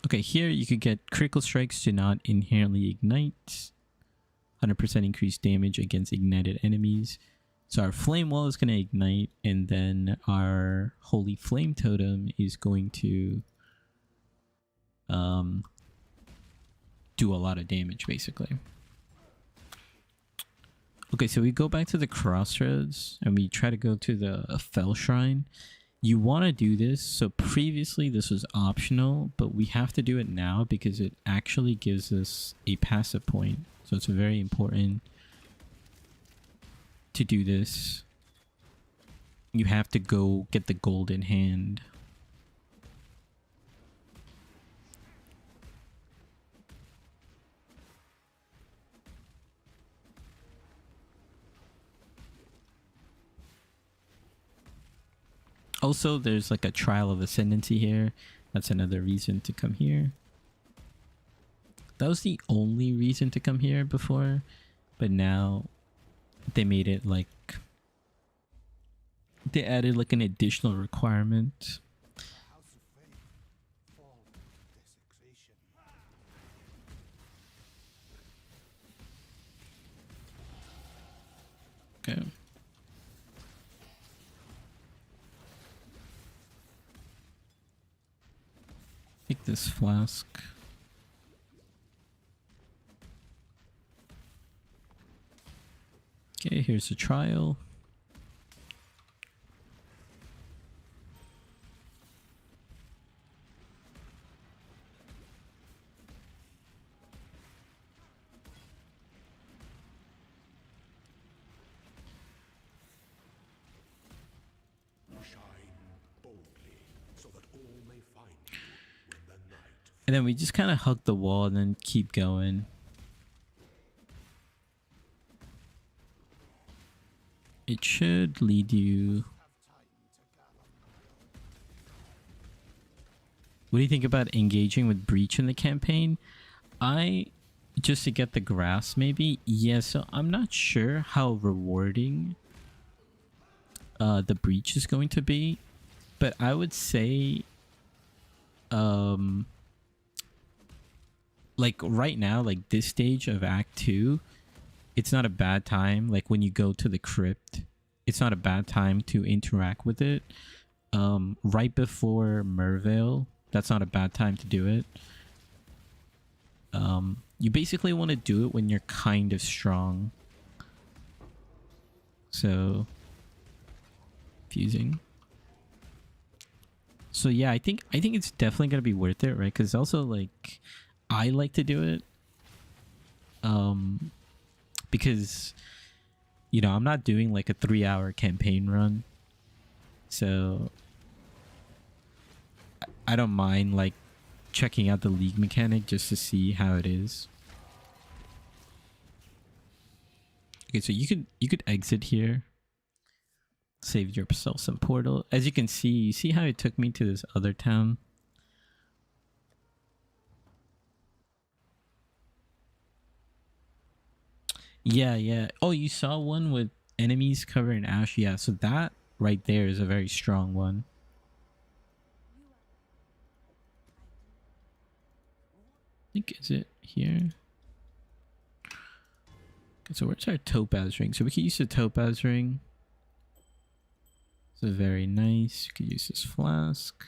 Okay, here you could get critical strikes do not inherently ignite. 100% increased damage against ignited enemies. So our flame wall is going to ignite, and then our holy flame totem is going to do a lot of damage, basically. Okay, so we go back to the crossroads, and we try to go to the Fell Shrine. You want to do this, so previously this was optional, but we have to do it now because it actually gives us a passive point. So it's very important to do this. You have to go get the golden hand. Also, there's like a trial of ascendancy here. That's another reason to come here. That was the only reason to come here before, but now they made it like they added like an additional requirement. Okay. Take this flask. Okay, here's the trial. And then we just kind of hug the wall and then keep going. It should lead you. What do you think about engaging with Breach in the campaign? Just to get the grass maybe? Yeah, so I'm not sure how rewarding the Breach is going to be. But I would say like right now, like this stage of Act 2, it's not a bad time. Like when you go to the crypt, it's not a bad time to interact with it. Right before Mervale, that's not a bad time to do it. You basically want to do it when you're kind of strong. So, fusing. So yeah, I think it's definitely gonna be worth it, right? Because also like I like to do it, because you know I'm not doing like a 3-hour campaign run, so I don't mind like checking out the league mechanic just to see how it is. Okay, so you could exit here. Save yourself some portal. As you can see, you see how it took me to this other town? Yeah, yeah. Oh, you saw one with enemies covered in ash? Yeah, so that right there is a very strong one. I think, is it here? Okay, so where's our topaz ring? So we could use the topaz ring. So very nice. You could use this flask.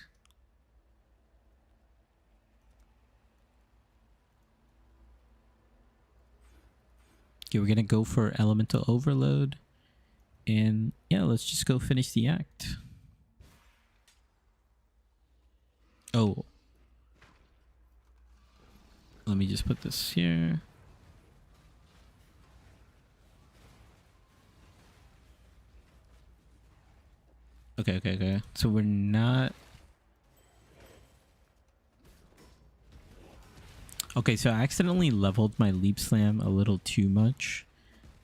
Okay, we're gonna go for elemental overload. And yeah, let's just go finish the act. Oh. Let me just put this here. Okay, okay, okay. So we're not... Okay, so I accidentally leveled my leap slam a little too much.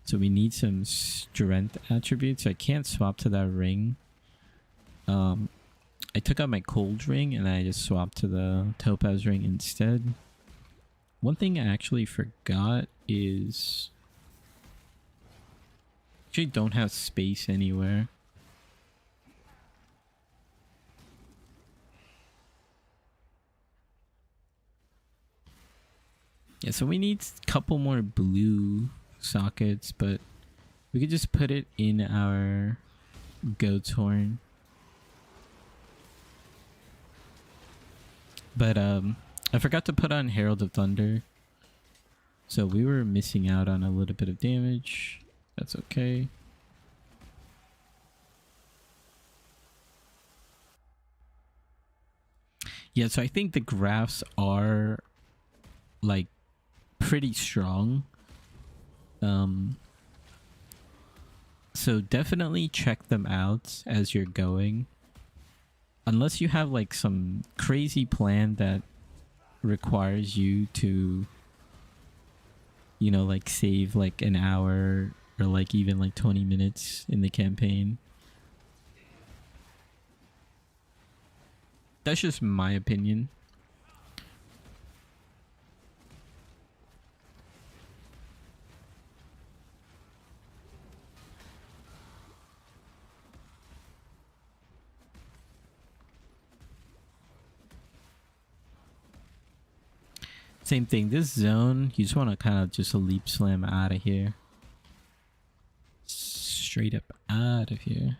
So we need some strength attributes. I can't swap to that ring. I took out my cold ring and I just swapped to the topaz ring instead. One thing I actually forgot is... Actually don't have space anywhere. Yeah, so we need a couple more blue sockets, but we could just put it in our goat's horn. But I forgot to put on Herald of Thunder. So we were missing out on a little bit of damage. That's okay. Yeah, so I think the graphs are like pretty strong. So definitely check them out as you're going. Unless you have like some crazy plan that requires you to, you know, like save like an hour or like even like 20 minutes in the campaign. That's just my opinion. Same thing, this zone, you just want to kind of just leap slam out of here. Straight up out of here.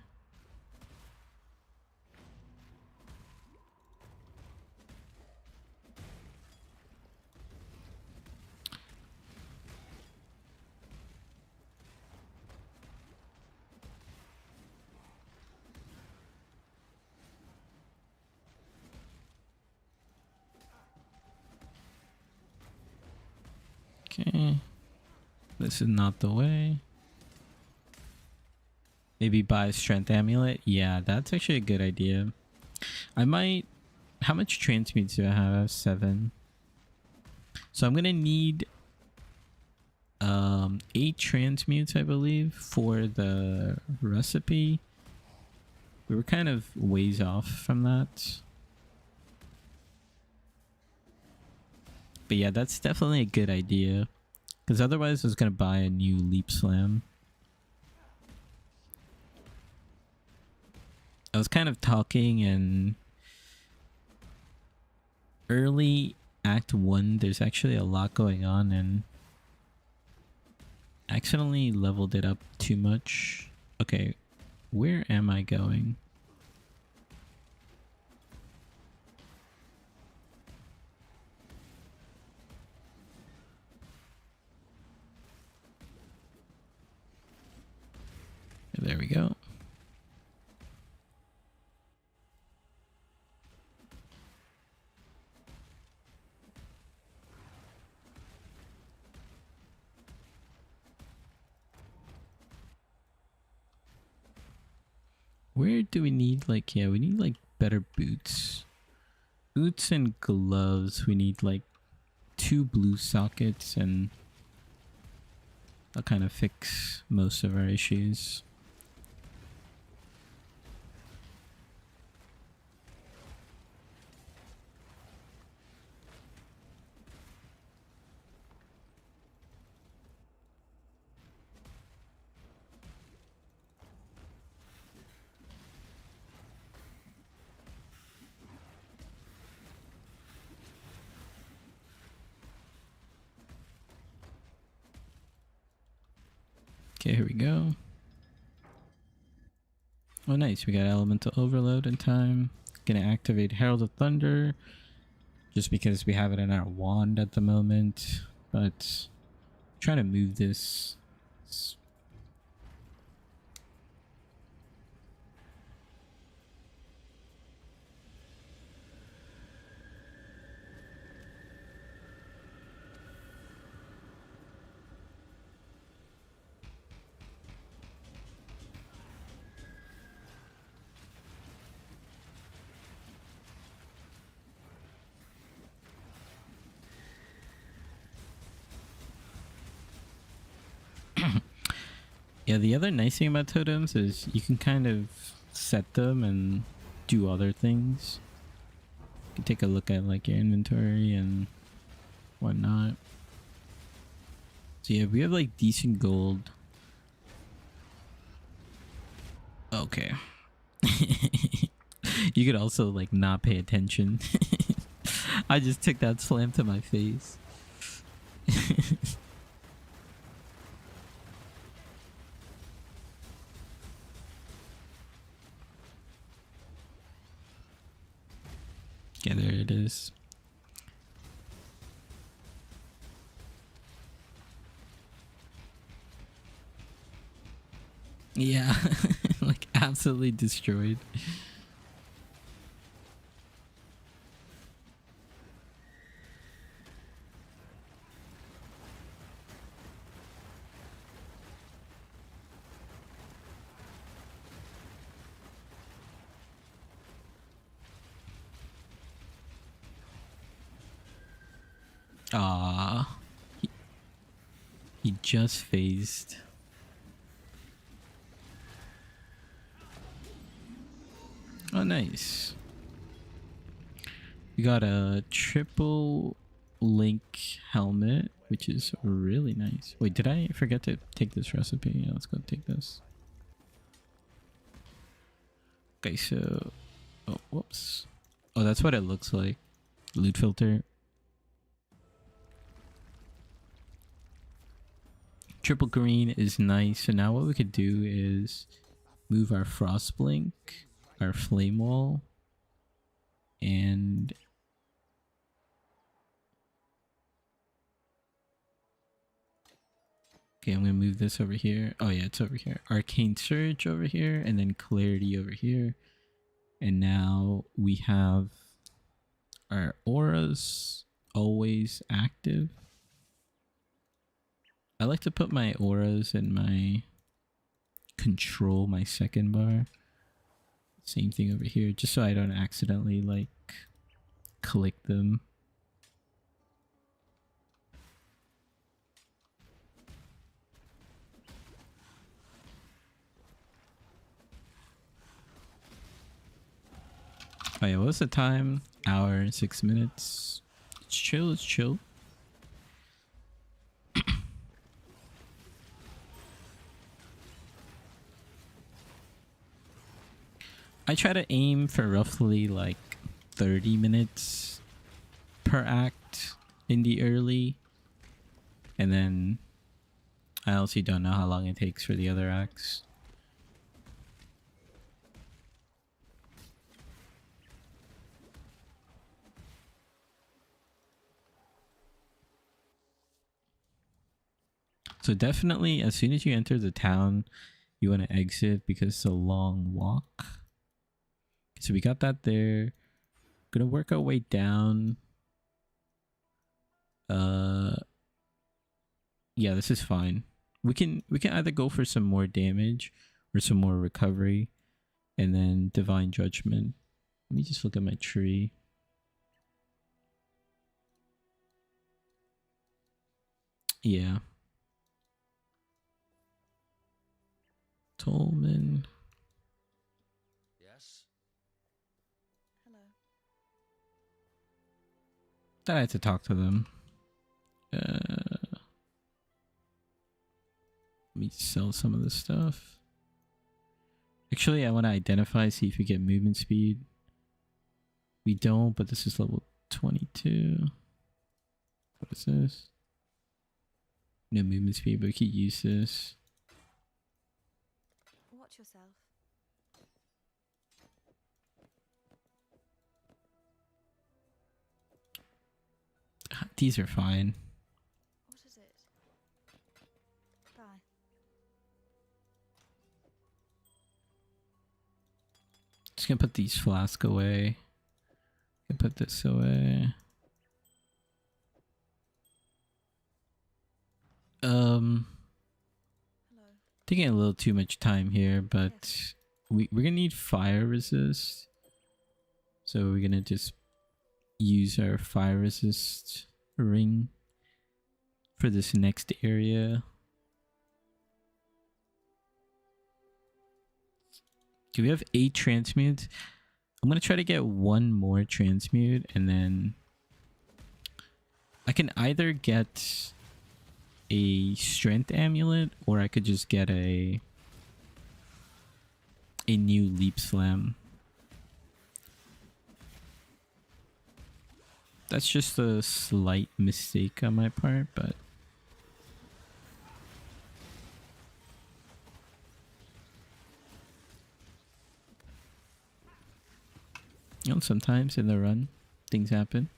Okay, this is not the way. Maybe buy a strength amulet. Yeah, that's actually a good idea. I might... How much transmutes do I have? I have 7. So I'm gonna need 8 transmutes, I believe, for the recipe. We were kind of ways off from that. But yeah, that's definitely a good idea. Because otherwise I was going to buy a new leap slam. I was kind of talking and... Early Act 1, there's actually a lot going on and... accidentally leveled it up too much. Okay, where am I going? There we go. Where do we need like, yeah, we need like better boots. Boots and gloves. We need like 2 blue sockets, and I'll kind of fix most of our issues. Okay, here we go. Oh, nice. We got Elemental Overload in time. Gonna activate Herald of Thunder just because we have it in our wand at the moment. But trying to move this. Yeah, the other nice thing about totems is you can kind of set them and do other things. You can take a look at like your inventory and whatnot. So yeah, we have like decent gold. Okay. You could also like not pay attention. I just took that slam to my face. Yeah, there it is. Yeah, like absolutely destroyed. Ah, he just phased. Oh, nice. We got a triple link helmet, which is really nice. Wait, did I forget to take this recipe? Yeah, let's go take this. Okay, so... Oh, whoops. Oh, that's what it looks like. Loot filter. Triple green is nice. So now what we could do is move our frost blink, our flame wall, and okay, I'm gonna move this over here. Oh yeah, it's over here. Arcane Surge over here, and then Clarity over here. And now we have our auras always active. I like to put my auras in my control, my second bar. Same thing over here, just so I don't accidentally like click them. Oh yeah, what's the time? Hour and 6 minutes. It's chill, it's chill. I try to aim for roughly like 30 minutes per act in the early, and then I honestly don't know how long it takes for the other acts. So definitely as soon as you enter the town, you want to exit because it's a long walk. So we got that there. Gonna work our way down. Yeah, this is fine. We can either go for some more damage or some more recovery. and then Divine Judgment. Let me just look at my tree. Yeah. Tolman. Yes? Hello. Thought I had to talk to them. Let me sell some of this stuff. Actually, I want to identify, see if we get movement speed. We don't, but this is level 22. What is this? No movement speed, but we could use this. Watch yourself. These are fine. What is it? Bye. Just gonna put these flasks away. Gonna put this away. Hello. Taking a little too much time here, but we're gonna need fire resist. So we're gonna just use our fire resist ring for this next area. Do we have 8 transmutes? I'm gonna try to get 1 more transmute, and then I can either get a strength amulet, or I could just get a new leap slam. That's just a slight mistake on my part, but you know, sometimes in the run things happen.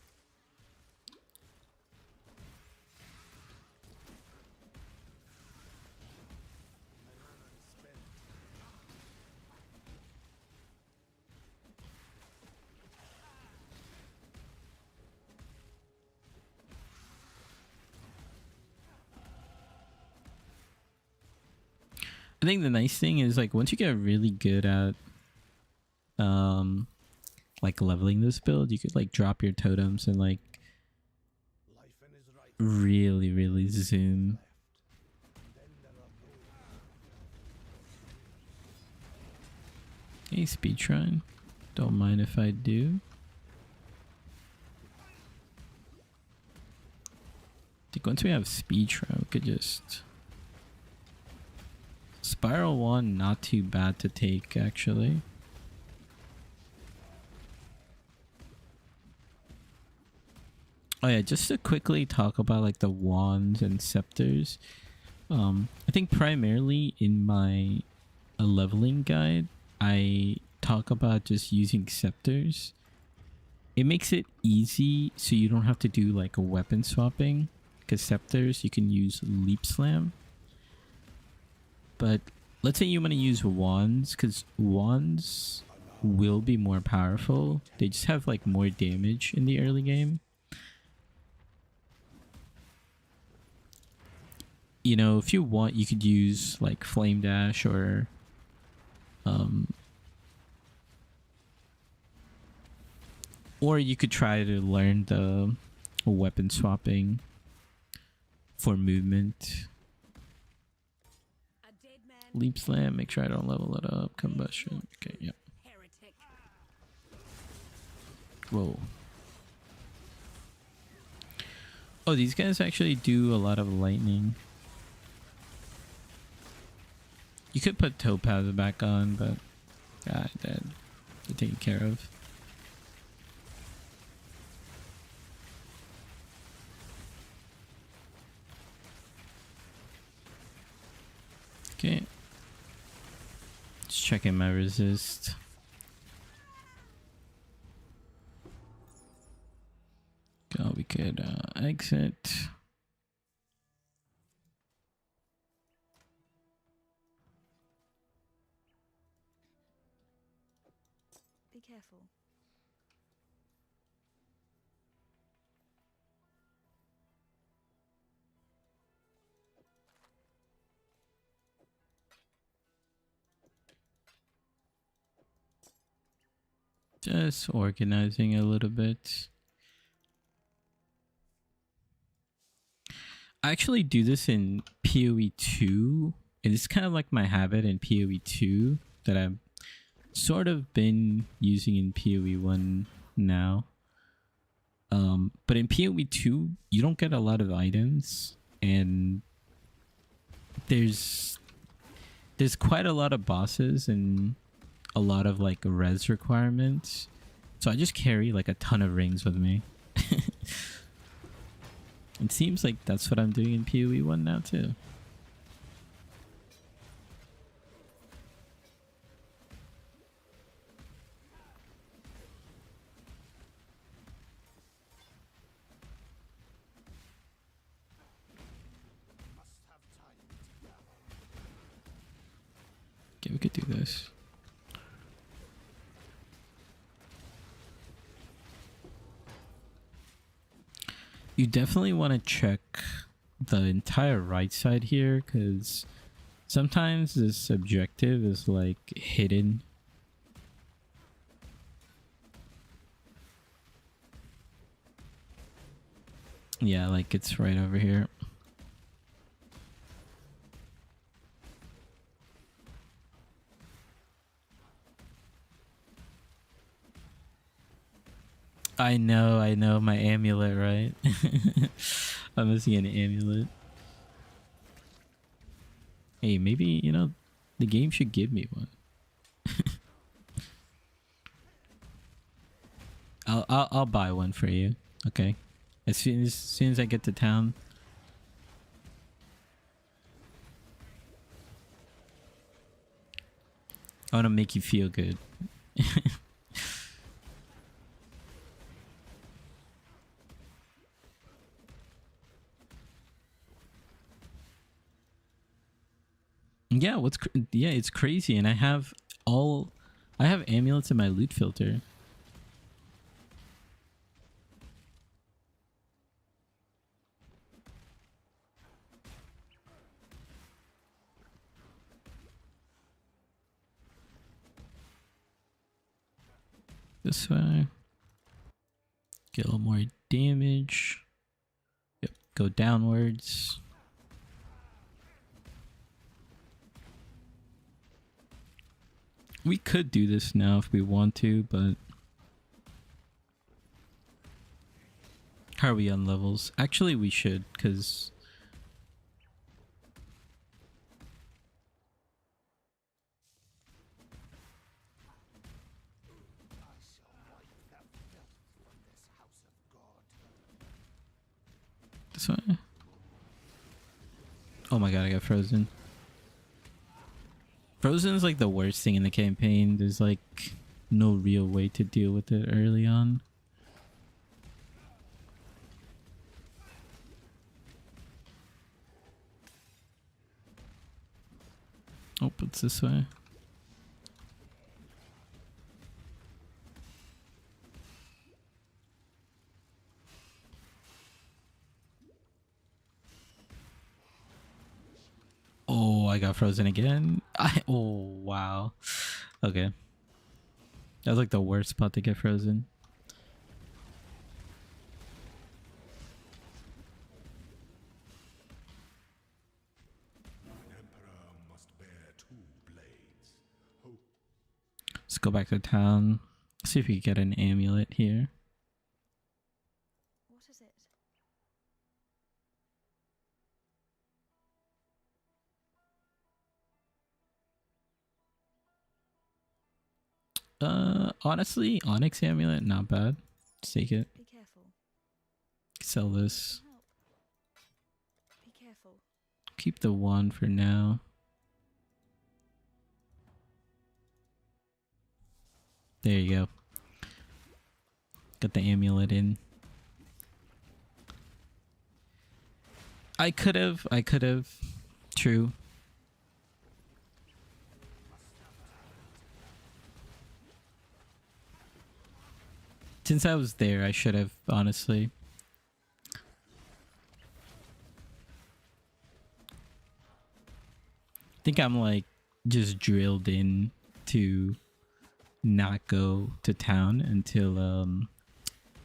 I think the nice thing is, like, once you get really good at like leveling this build, you could like drop your totems and like Life in his right. really zoom. Then there are those. Okay, speed shrine. Don't mind if I do. I think once we have speed shrine, we could just spiral 1, not too bad to take actually. Oh yeah, just to quickly talk about like the wands and scepters. I think primarily in my leveling guide, I talk about just using scepters. It makes it easy so you don't have to do like a weapon swapping, because scepters you can use leap slam. But let's say you want to use wands, because wands will be more powerful. They just have like more damage in the early game. You know, if you want, you could use like flame dash or you could try to learn the weapon swapping for movement. A dead man. Leap slam, make sure I don't level it up. Combustion. Okay, yep. Heretic. Whoa. Oh, these guys actually do a lot of lightning. You could put Topaz back on, but God, they're taken care of. Okay. Just checking my resist. Oh, we could exit. Be careful. Just organizing a little bit. I actually do this in PoE 2. It's kind of like my habit in PoE 2 that I've sort of been using in PoE 1 now. But in PoE 2, you don't get a lot of items, and there's quite a lot of bosses and a lot of like res requirements. So I just carry like a ton of rings with me. It seems like that's what I'm doing in PoE 1 now too. Okay, we could do this. You definitely want to check the entire right side here, because sometimes this objective is like hidden. Yeah, like it's right over here. I know, my amulet, right? I'm missing an amulet. Hey, maybe, you know, the game should give me one. I'll buy one for you. Okay. As soon as I get to town. I want to make you feel good. Yeah, yeah, it's crazy, and I have amulets in my loot filter. This way. Get a little more damage. Yep, go downwards. We could do this now if we want to, but how are we on levels? Actually, we should, because this way. Oh my god, I got frozen. Frozen is like the worst thing in the campaign. There's like no real way to deal with it early on. Oh, it's this way. Oh, I got frozen again. Oh, wow. Okay. That was like the worst spot to get frozen. An emperor must bear two blades. Hope Let's go back to town. See if we can get an amulet here. What is it? Honestly, Onyx amulet, not bad. Let's take it. Be careful. Sell this. Help. Be careful. Keep the one for now. There you go. Got the amulet in. I could have. True. Since I was there, I should have, honestly. I think I'm like just drilled in to not go to town until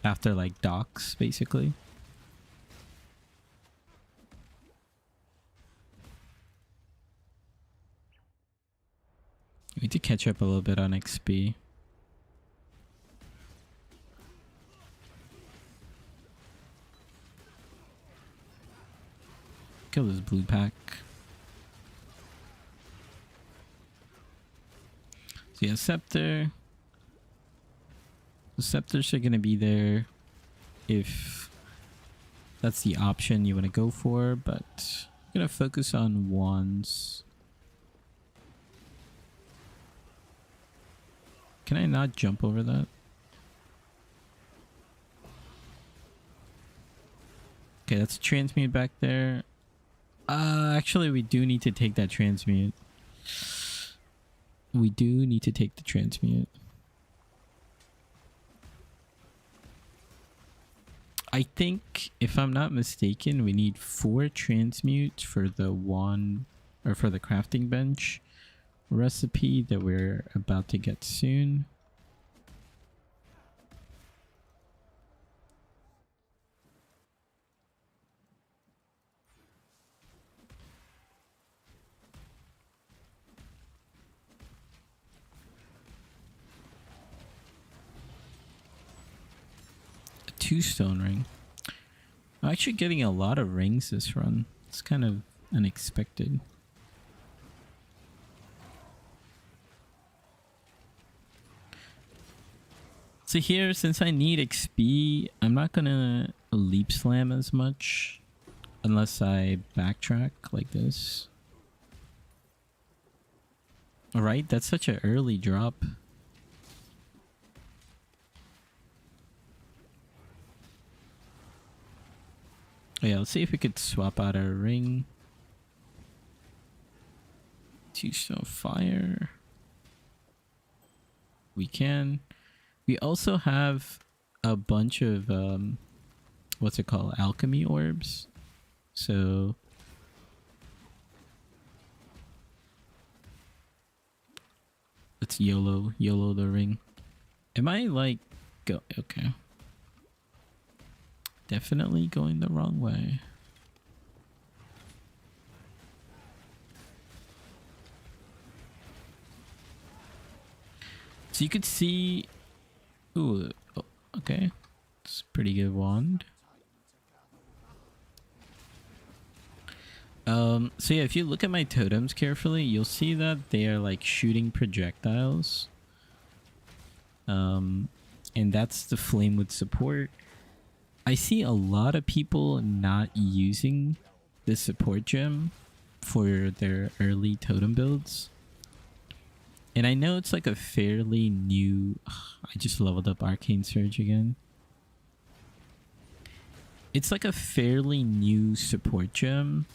after like docks, basically. We need to catch up a little bit on XP. Kill this blue pack. So yeah, Scepter. The Scepters are gonna be there if that's the option you want to go for, but I'm gonna focus on wands. Can I not jump over that? Okay, that's a transmute back there. Actually, we do need to take that transmute. We do need to take the transmute. I think, if I'm not mistaken, we need 4 transmutes for the wand, or for the crafting bench recipe that we're about to get soon. A 2-stone ring. I'm actually getting a lot of rings this run. It's kind of unexpected. So here, since I need XP, I'm not gonna leap slam as much unless I backtrack like this. Alright, that's such an early drop. Oh yeah, let's see if we could swap out our ring. 2-stone fire. We can. We also have a bunch of what's it called? Alchemy orbs. So let's YOLO the ring. Am I like go okay. Definitely going the wrong way. So you could see. Ooh, oh, okay. It's a pretty good wand. So yeah, if you look at my totems carefully, you'll see that they are like shooting projectiles. And that's the Flamewood support. I see a lot of people not using the support gem for their early totem builds. And I know it's like a fairly new... I just leveled up Arcane Surge again. It's like a fairly new support gem.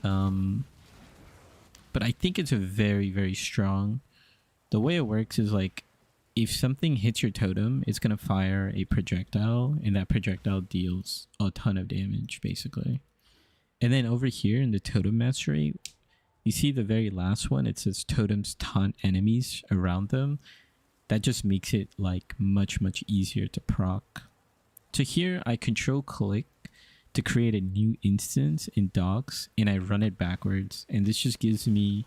But I think it's a very, very strong. The way it works is like, if something hits your totem, it's going to fire a projectile, and that projectile deals a ton of damage, basically. And then over here in the totem mastery, you see the very last one, it says totems taunt enemies around them. That just makes it like much, much easier to proc. So here I control click to create a new instance in docs, and I run it backwards. And this just gives me,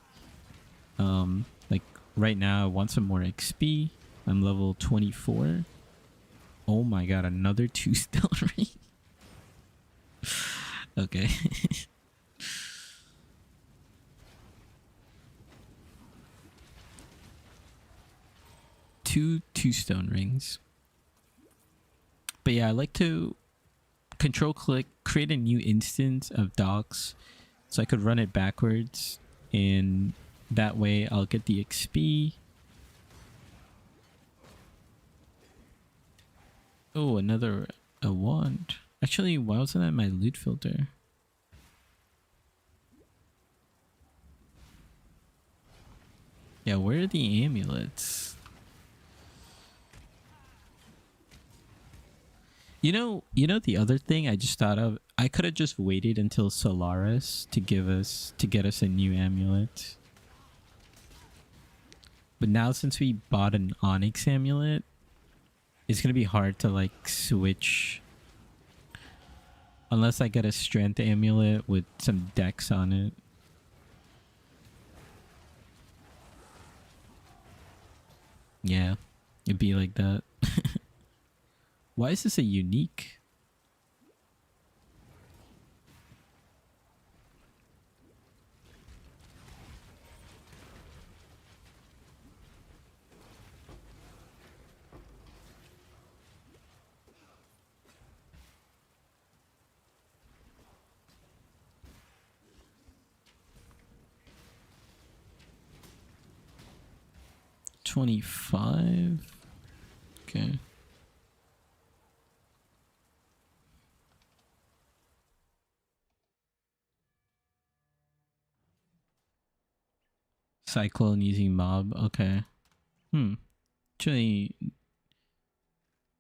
like right now I want some more XP. I'm level 24. Oh my god, another 2-stone ring. Okay. Two 2-stone rings. But yeah, I like to control click, create a new instance of docs so I could run it backwards, and that way I'll get the XP. Oh, another a wand. Actually, why wasn't that my loot filter? Yeah, where are the amulets? You know the other thing I just thought of? I could have just waited until Solaris to get us a new amulet. But now since we bought an Onyx amulet, it's gonna be hard to like switch. Unless I get a strength amulet with some dex on it. Yeah, it'd be like that. Why is this a unique? $25. Okay. Cyclone using mob. Okay. Actually,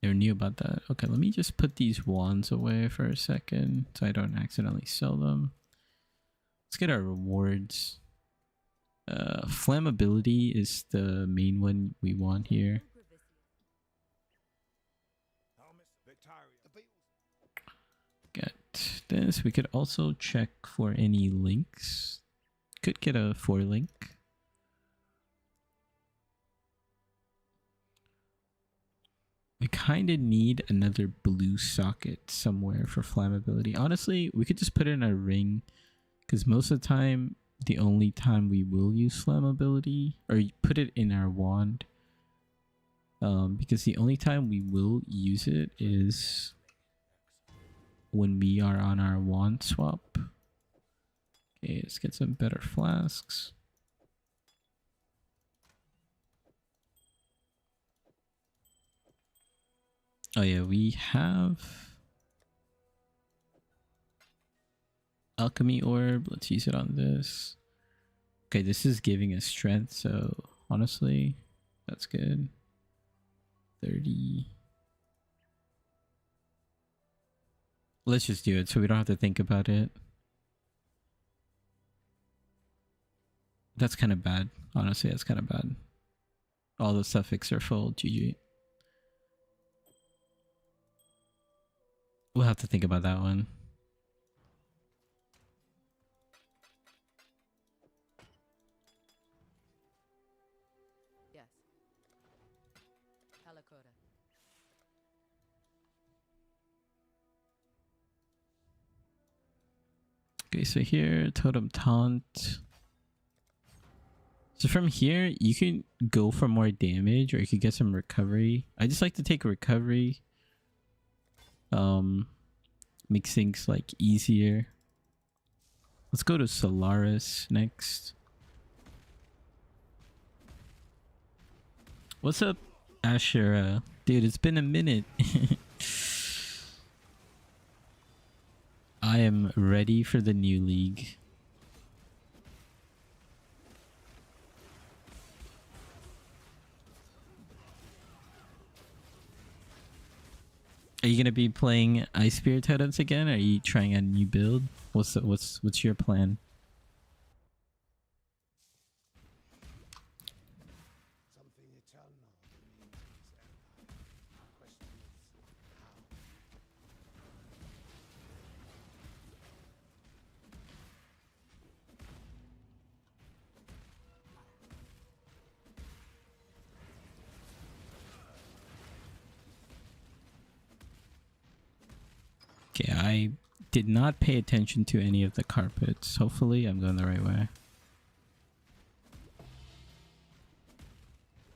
never knew about that. Okay, let me just put these wands away for a second so I don't accidentally sell them. Let's get our rewards. Flammability is the main one we want here. Get this. We could also check for any links. Could get a 4 link. We kind of need another blue socket somewhere for flammability. Honestly, we could just put it in a ring because most of the time, the only time we will use flammability, or put it in our wand, because the only time we will use it is when we are on our wand swap. Okay, let's get some better flasks. Oh yeah, we have alchemy orb. Let's use it on this. Okay, this is giving us strength, so honestly, that's good. 30. Let's just do it so we don't have to think about it. That's kind of bad. Honestly, that's kind of bad. All the suffix are full. GG. We'll have to think about that one. Yes. Halakoda. Okay, so here, Totem Taunt. So from here, you can go for more damage or you could get some recovery. I just like to take recovery. Makes things like easier. Let's go to Solaris next. What's up, Ashura? Dude, it's been a minute. I am ready for the new league. Are you gonna be playing Ice Spear Totems again? Or are you trying a new build? What's your plan? Something eternal remains empire. Question is how. Okay, I did not pay attention to any of the carpets. Hopefully I'm going the right way.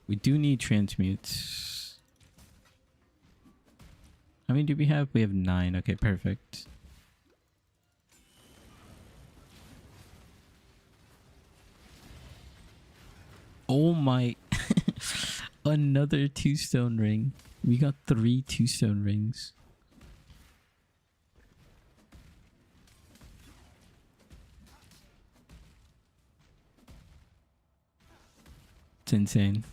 We do need transmutes. How many do we have? We have 9. Okay, perfect. Oh my. Another 2-stone ring. We got 3 2-stone rings. It's insane.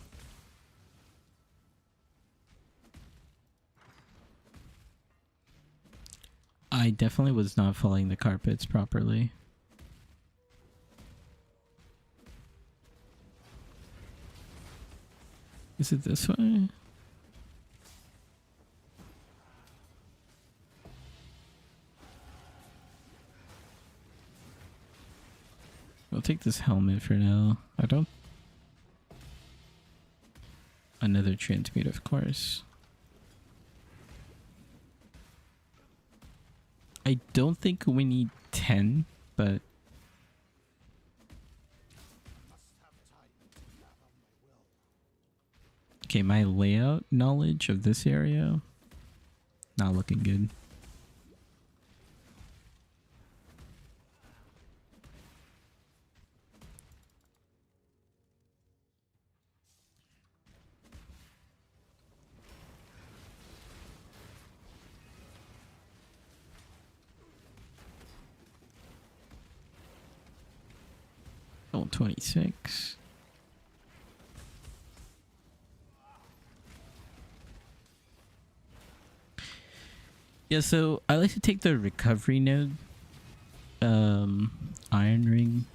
I definitely was not following the carpets properly. Is it this way? I'll take this helmet for now. I don't... Another transmute, of course. I don't think we need 10, but... Okay, my layout knowledge of this area, not looking good. Oh, 26. Yeah, so I like to take the recovery node. Iron ring.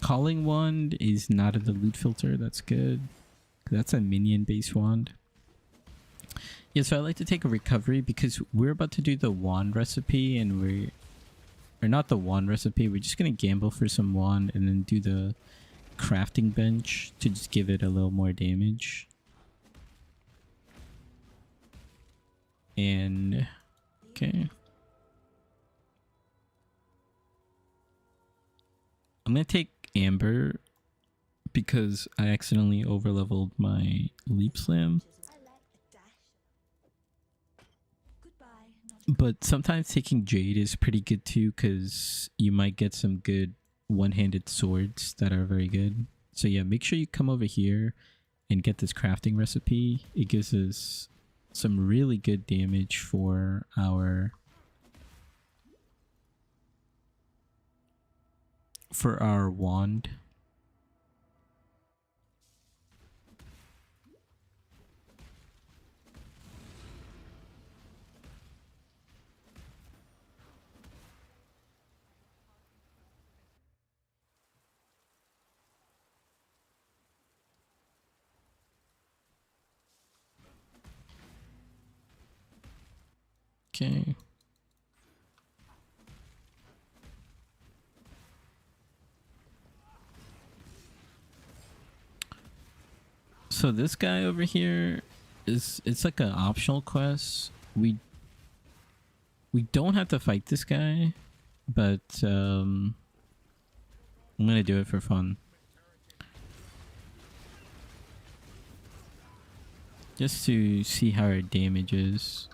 Calling wand is not in the loot filter. That's good. That's a minion base wand. Yeah, so I like to take a recovery because we're about to do the wand recipe and or not the wand recipe. We're just going to gamble for some wand and then do the crafting bench to just give it a little more damage. And okay, I'm gonna take Amber because I accidentally overleveled my leap slam. But sometimes taking Jade is pretty good too because you might get some good one-handed swords that are very good. So yeah, make sure you come over here and get this crafting recipe. It gives us some really good damage for our wand. Okay. So this guy over here it's like an optional quest. We don't have to fight this guy, but I'm gonna do it for fun. Just to see how our damage is.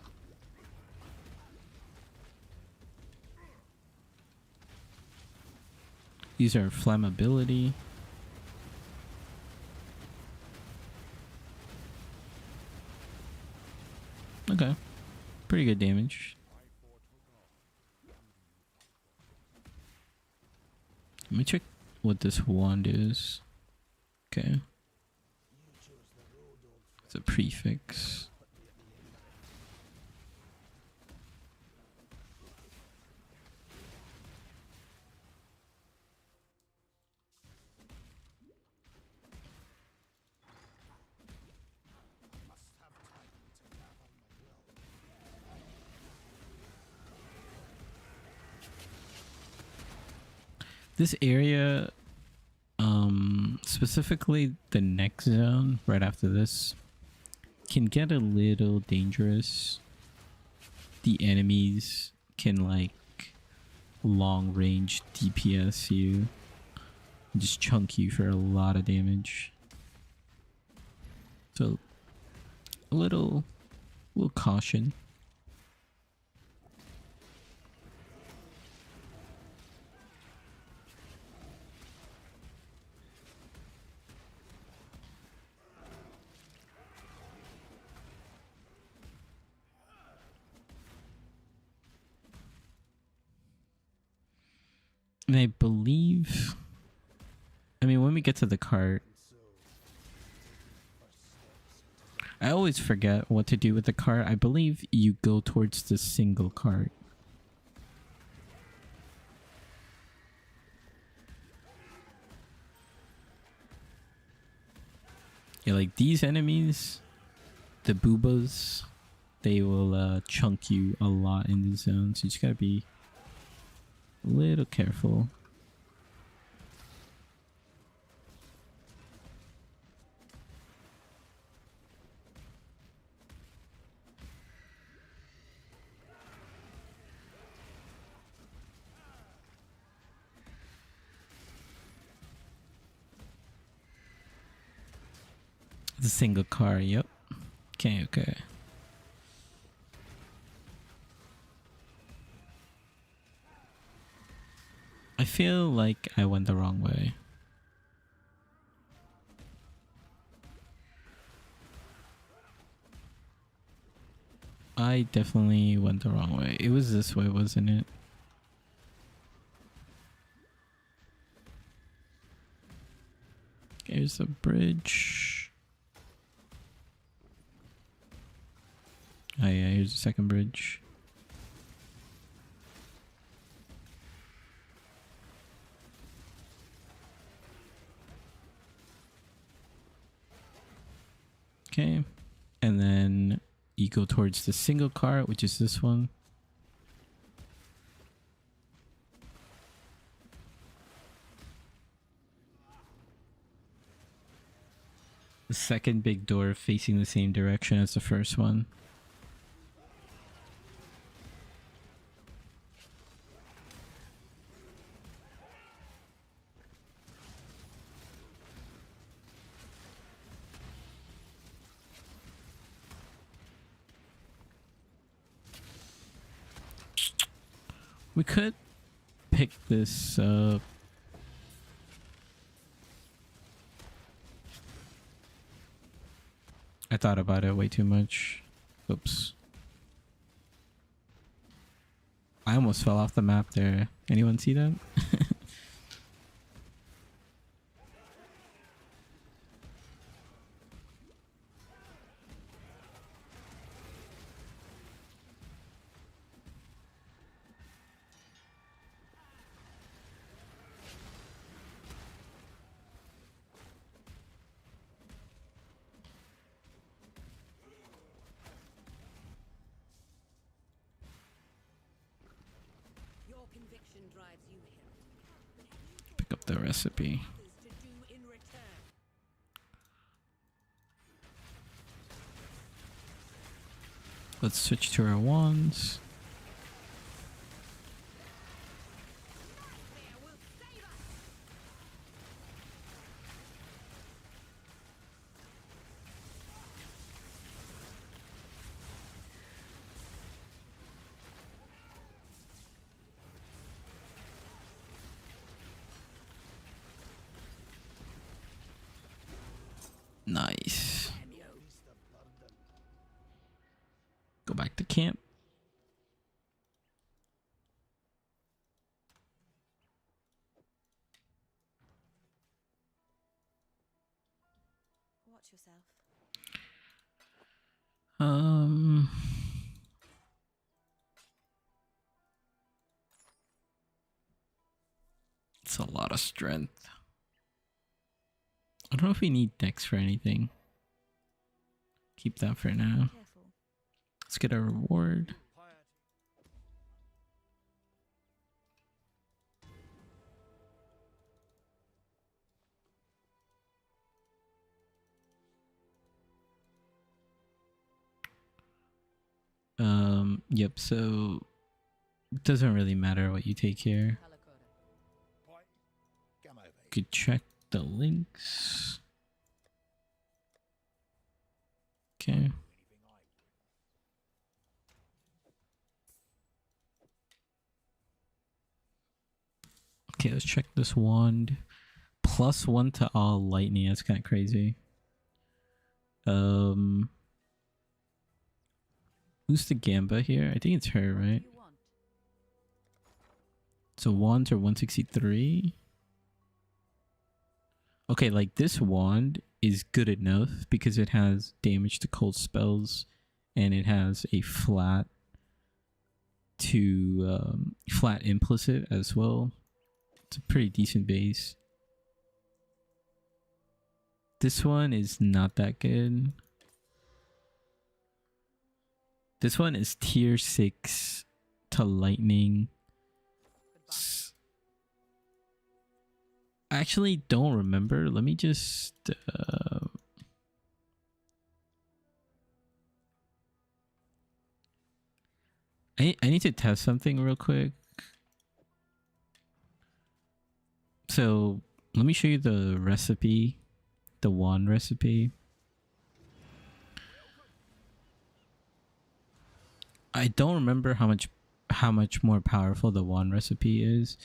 Use our flammability. Okay. Pretty good damage. Let me check what this wand is. Okay. It's a prefix. This area, specifically the next zone right after this, can get a little dangerous. The enemies can like long range DPS you, just chunk you for a lot of damage. So a little caution. And I believe, I mean, when we get to the cart, I always forget what to do with the cart. I believe you go towards the single cart. Yeah, like these enemies, the boobas, they will chunk you a lot in the zone, so you just gotta be a little careful. It's a single car, yep. Okay, okay. I feel like I went the wrong way. I definitely went the wrong way. It was this way, wasn't it? Here's a bridge. Oh yeah, here's the second bridge. Okay, and then you go towards the single cart, which is this one. The second big door facing the same direction as the first one. We could pick this up. I thought about it way too much. Oops. I almost fell off the map there. Anyone see that? Your conviction drives you here. Pick up the recipe. To do in return. Let's switch to our wands. There will save us. Nice. Go back to camp. Watch yourself. It's a lot of strength. I don't know if we need dex for anything. Keep that for now. Careful. Let's get a reward. Yep, so it doesn't really matter what you take here. Could check the links. Okay. Okay, let's check this wand. +1 to all lightning. That's kind of crazy. Who's the Gamba here? I think it's her, right? So wands are 163. Okay, like this wand is good enough because it has damage to cold spells and it has a flat to flat implicit as well. It's a pretty decent base. This one is not that good. This one is tier 6 to lightning. I actually don't remember. Let me just I need to test something real quick. So let me show you the recipe, the wand recipe. I don't remember how much more powerful the wand recipe is.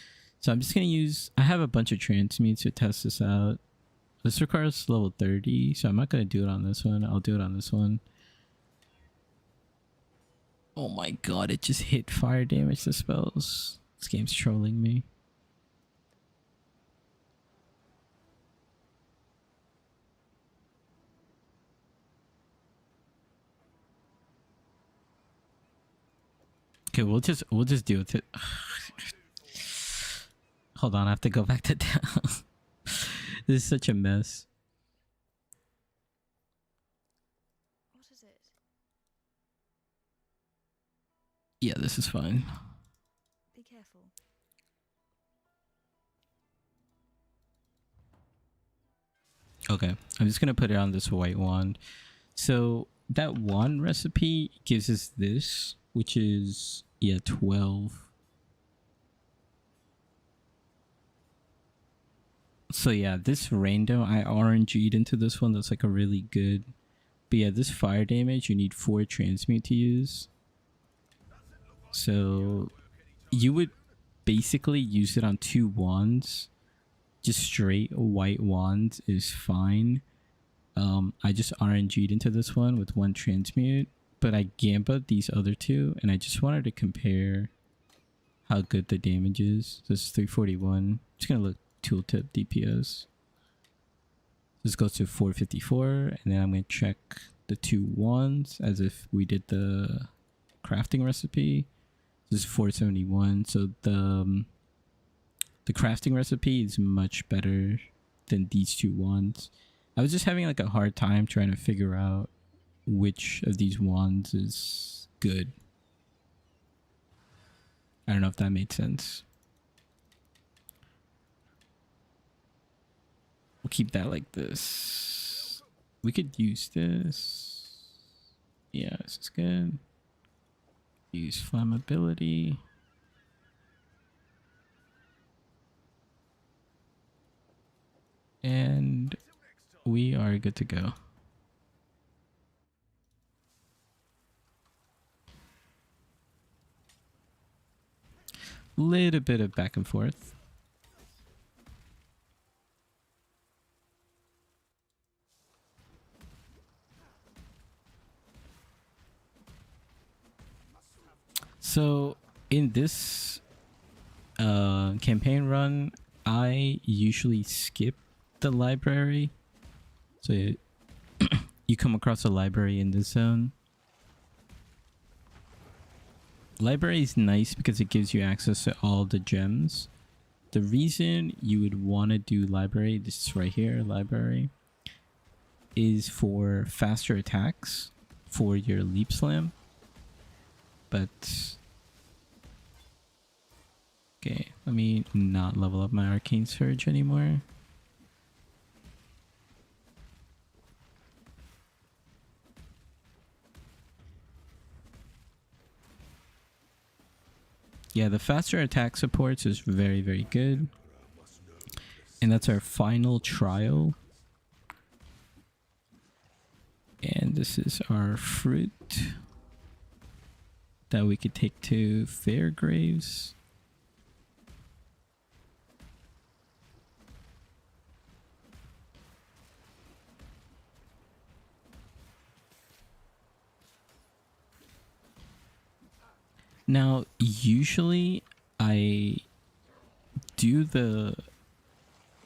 So I'm just gonna use, I have a bunch of transmutes to test this out. This requires level 30, so I'm not gonna do it on this one. I'll do it on this one. Oh my god, it just hit fire damage to spells. This game's trolling me. Okay, we'll just deal with it. Hold on, I have to go back to down. This is such a mess. What is it? Yeah, this is fine. Be careful. Okay, I'm just gonna put it on this white wand. So that wand recipe gives us this, which is 12. So yeah, this random I RNG'd into this one. That's like a really good. But yeah, this fire damage you need 4 transmute to use. So you would basically use it on 2 wands. Just straight white wands is fine. I just RNG'd into this one with 1 transmute, but I gamba'd these other 2, and I just wanted to compare how good the damage is. This is 341. Just gonna look tooltip DPS. This goes to 454, and then I'm gonna check the 2 wands as if we did the crafting recipe. This is 471. So the crafting recipe is much better than these 2 wands. I was just having like a hard time trying to figure out which of these wands is good. I don't know if that made sense. We'll keep that like this. We could use this. Yeah, this is good. Use flammability. And we are good to go. Little bit of back and forth. So in this campaign run, I usually skip the library. So you come across a library in this zone. Library is nice because it gives you access to all the gems. The reason you would want to do library, this is right here, library, is for faster attacks for your leap slam. But okay, let me not level up my arcane surge anymore. Yeah, the faster attack supports is very, very good. And that's our final trial. And this is our fruit that we could take to Fairgraves. Now, usually I do the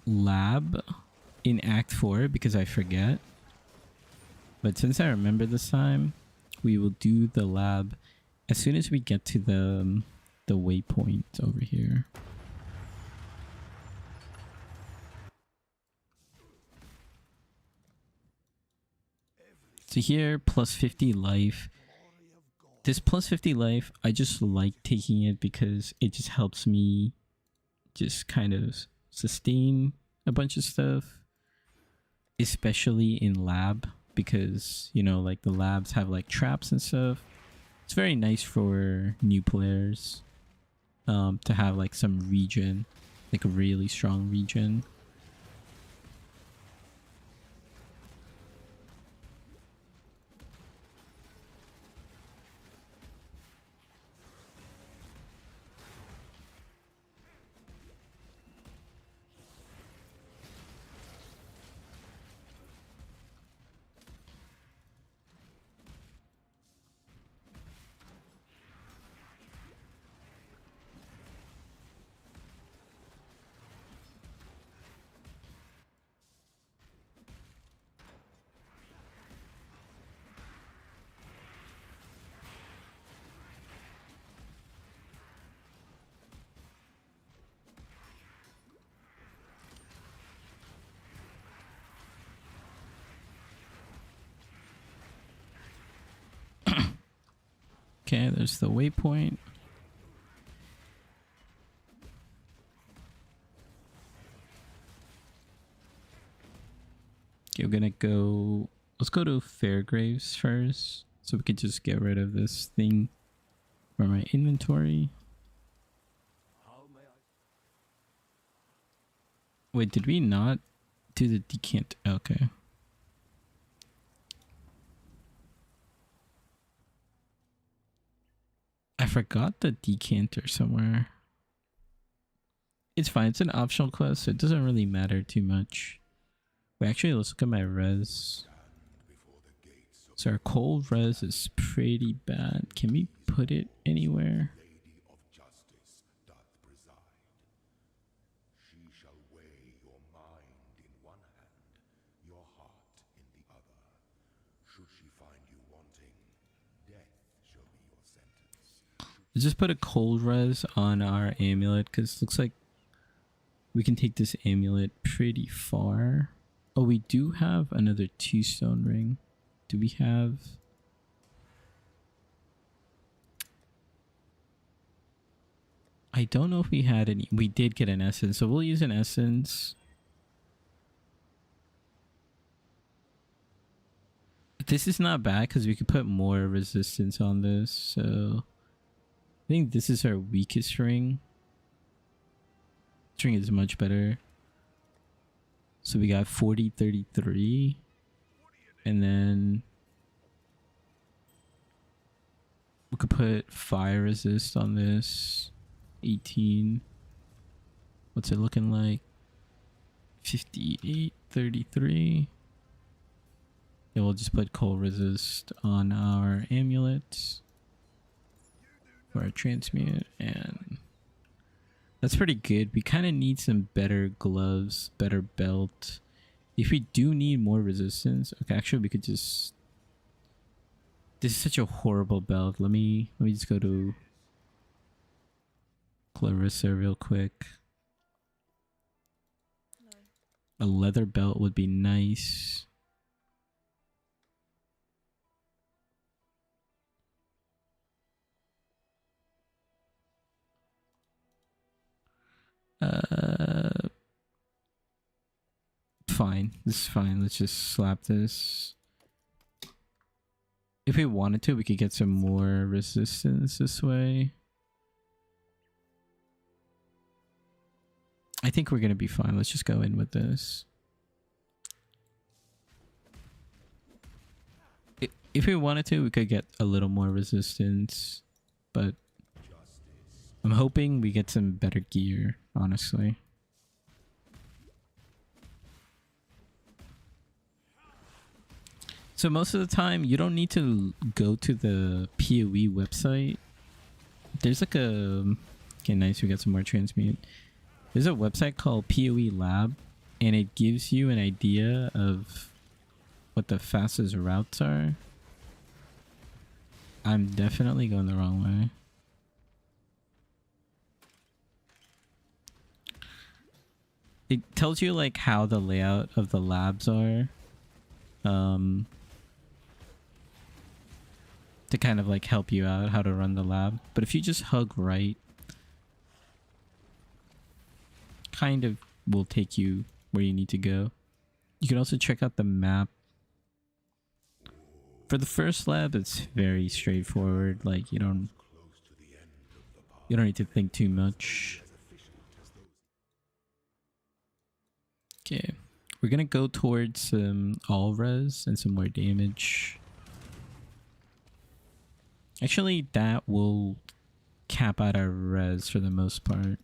lab in Act 4 because I forget. But since I remember this time, we will do the lab as soon as we get to the waypoint over here. So here, plus 50 life. This plus 50 life, I just like taking it because it just helps me just kind of sustain a bunch of stuff. Especially in lab, because, you know, like the labs have like traps and stuff. It's very nice for new players to have like some regen, like a really strong regen. Okay, there's the waypoint. Okay, we're gonna go... Let's go to Fairgraves first, so we can just get rid of this thing from my inventory. How may I? Wait, did we not do the decant? Okay. I forgot the decanter somewhere. It's fine. It's an optional quest, so it doesn't really matter too much. Wait, actually, let's look at my res. So our cold res is pretty bad. Can we put it anywhere? Lady of justice doth preside. She shall weigh your mind in one hand, your heart in the other. Should she find you wanting, death shall be your sentence. Let's just put a cold res on our amulet, because it looks like we can take this amulet pretty far. Oh, we do have another 2-stone ring. Do we have... I don't know if we had any. We did get an essence, so we'll use an essence. This is not bad because we could put more resistance on this, so I think this is our weakest ring. This ring is much better. So we got 40, 33. And then we could put fire resist on this. 18. What's it looking like? 58, 33. And we'll just put cold resist on our amulets for our transmute, and that's pretty good. We kind of need some better gloves, better belt. If we do need more resistance, okay, actually we could just... This is such a horrible belt. Let me just go to Clarissa real quick. No. A leather belt would be nice. Fine. This is fine. Let's just slap this. If we wanted to, we could get some more resistance this way. I think we're gonna be fine. Let's just go in with this. If we wanted to, we could get a little more resistance, but I'm hoping we get some better gear, honestly. So most of the time, you don't need to go to the PoE website. There's like a... Okay, nice, we got some more transmute. There's a website called PoE Lab, and it gives you an idea of what the fastest routes are. I'm definitely going the wrong way. It tells you like how the layout of the labs are. to kind of like help you out how to run the lab. But if you just hug right, kind of will take you where you need to go. You can also check out the map. For the first lab, it's very straightforward. Like you don't need to think too much. Okay, we're gonna go towards all res and some more damage. Actually, that will cap out our res for the most part.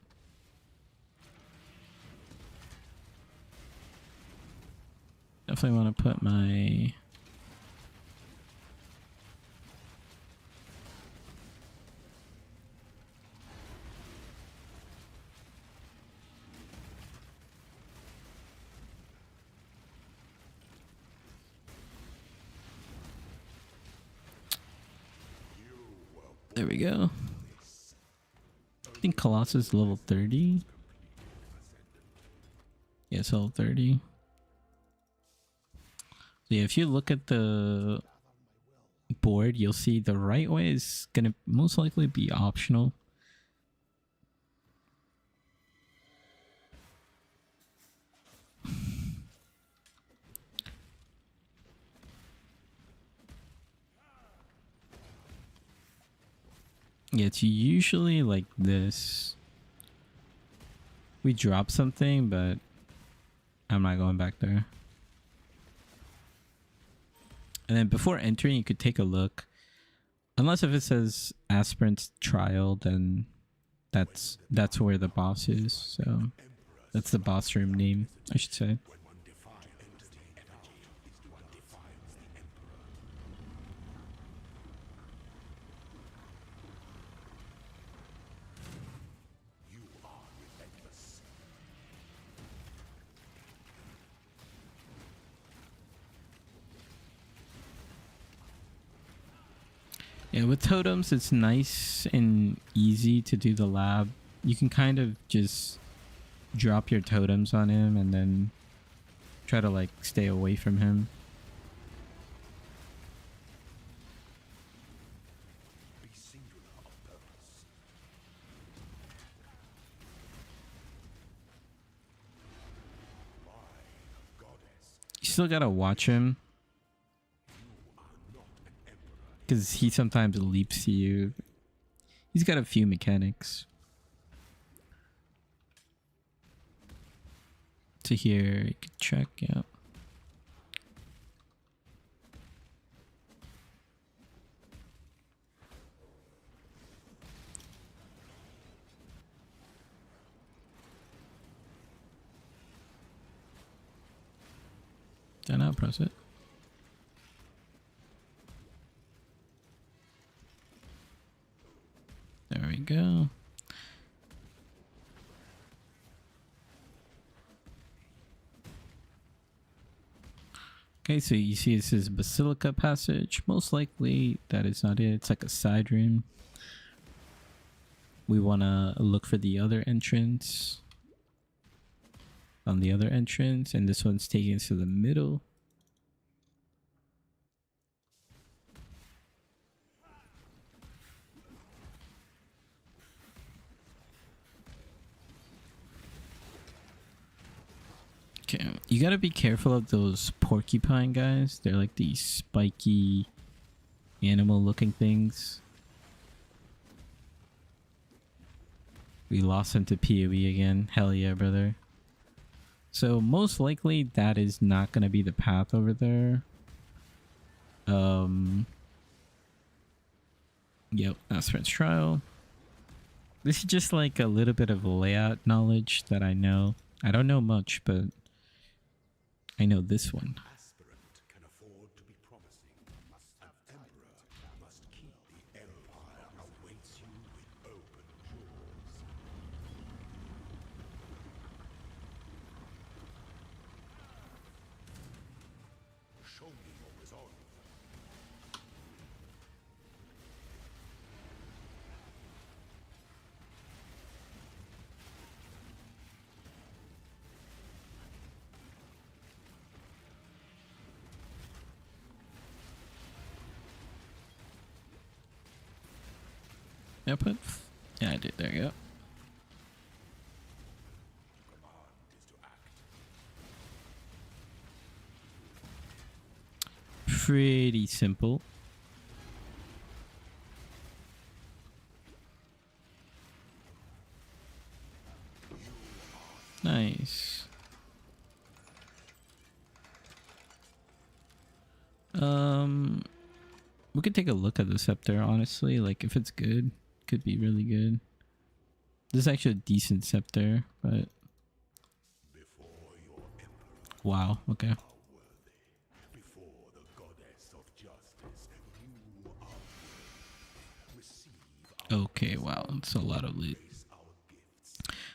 Definitely want to put my... There we go. I think Colossus is level 30. Yes, level 30. So yeah, if you look at the board, you'll see the right way is gonna most likely be optional. Yeah, it's usually like this. We drop something, but I'm not going back there. And then before entering, you could take a look. Unless if it says Aspirant's Trial, then that's where the boss is. So that's the boss room name, I should say. Yeah, with totems, it's nice and easy to do the lab. You can kind of just drop your totems on him and then try to like stay away from him. You still gotta watch him, because he sometimes leaps to you. He's got a few mechanics. To here, you can check, yeah. Then I'll press it. There we go. Okay, so you see this is Basilica Passage. Most likely that is not it. It's like a side room. We want to look for the other entrance. On the other entrance, and this one's taking us to the middle. Okay, you gotta be careful of those porcupine guys. They're like these spiky animal looking things. We lost him to PoE again. Hell yeah, brother. So most likely that is not gonna be the path over there. Yep, Aspirant's Trial. This is just like a little bit of layout knowledge that I know. I don't know much, but I know this one. Aspirant can afford to be promising. Emperor must keep the empire awaits you with open jaws. Show me your resolve. Yeah, put. Yeah, I did. There you go. Pretty simple. Nice. We could take a look at the scepter, honestly. Like, if it's good, could be really good. This is actually a decent scepter, but... Wow, okay. Okay, wow, that's a lot of loot.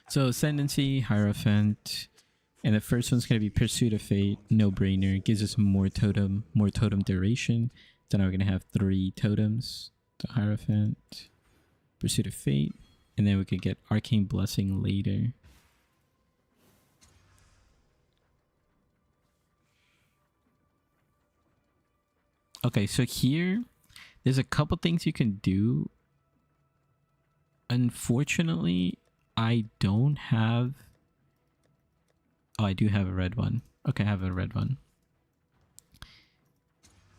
So, Ascendancy, Hierophant, and the first one's going to be Pursuit of Fate, no-brainer. Gives us more totem duration. So now we're going to have 3 totems. The Hierophant, Pursuit of Fate, and then we could get Arcane Blessing later. Okay, so here, there's a couple things you can do. Unfortunately, I don't have... Oh, I do have a red one. Okay, I have a red one.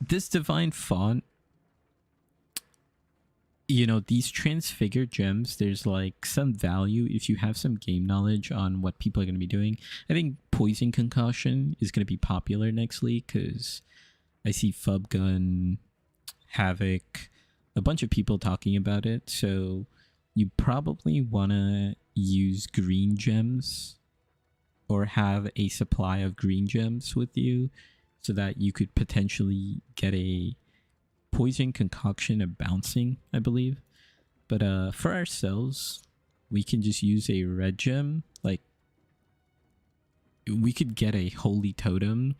This Divine Font, you know, these transfigured gems, there's like some value if you have some game knowledge on what people are going to be doing. I think Poison Concussion is going to be popular next week because I see Fubgun, Havoc, a bunch of people talking about it. So you probably want to use green gems or have a supply of green gems with you so that you could potentially get a Poison Concoction of Bouncing, I believe. But for ourselves, we can just use a red gem. Like, we could get a Holy Totem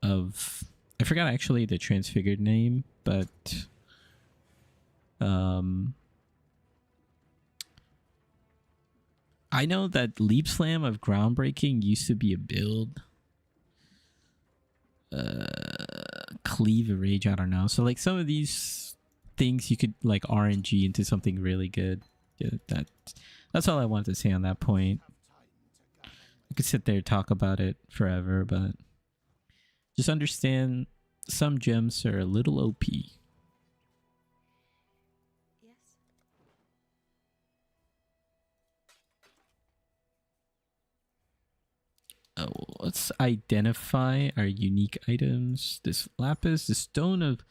of... I forgot actually the transfigured name, but... I know that Leap Slam of Groundbreaking used to be a build. Cleave a Rage, I don't know. So like some of these things you could like RNG into something really good. Yeah, that's all I wanted to say on that point. I could sit there and talk about it forever, but just understand some gems are a little OP. Yes. Oh, let's identify our unique items. This lapis, the stone of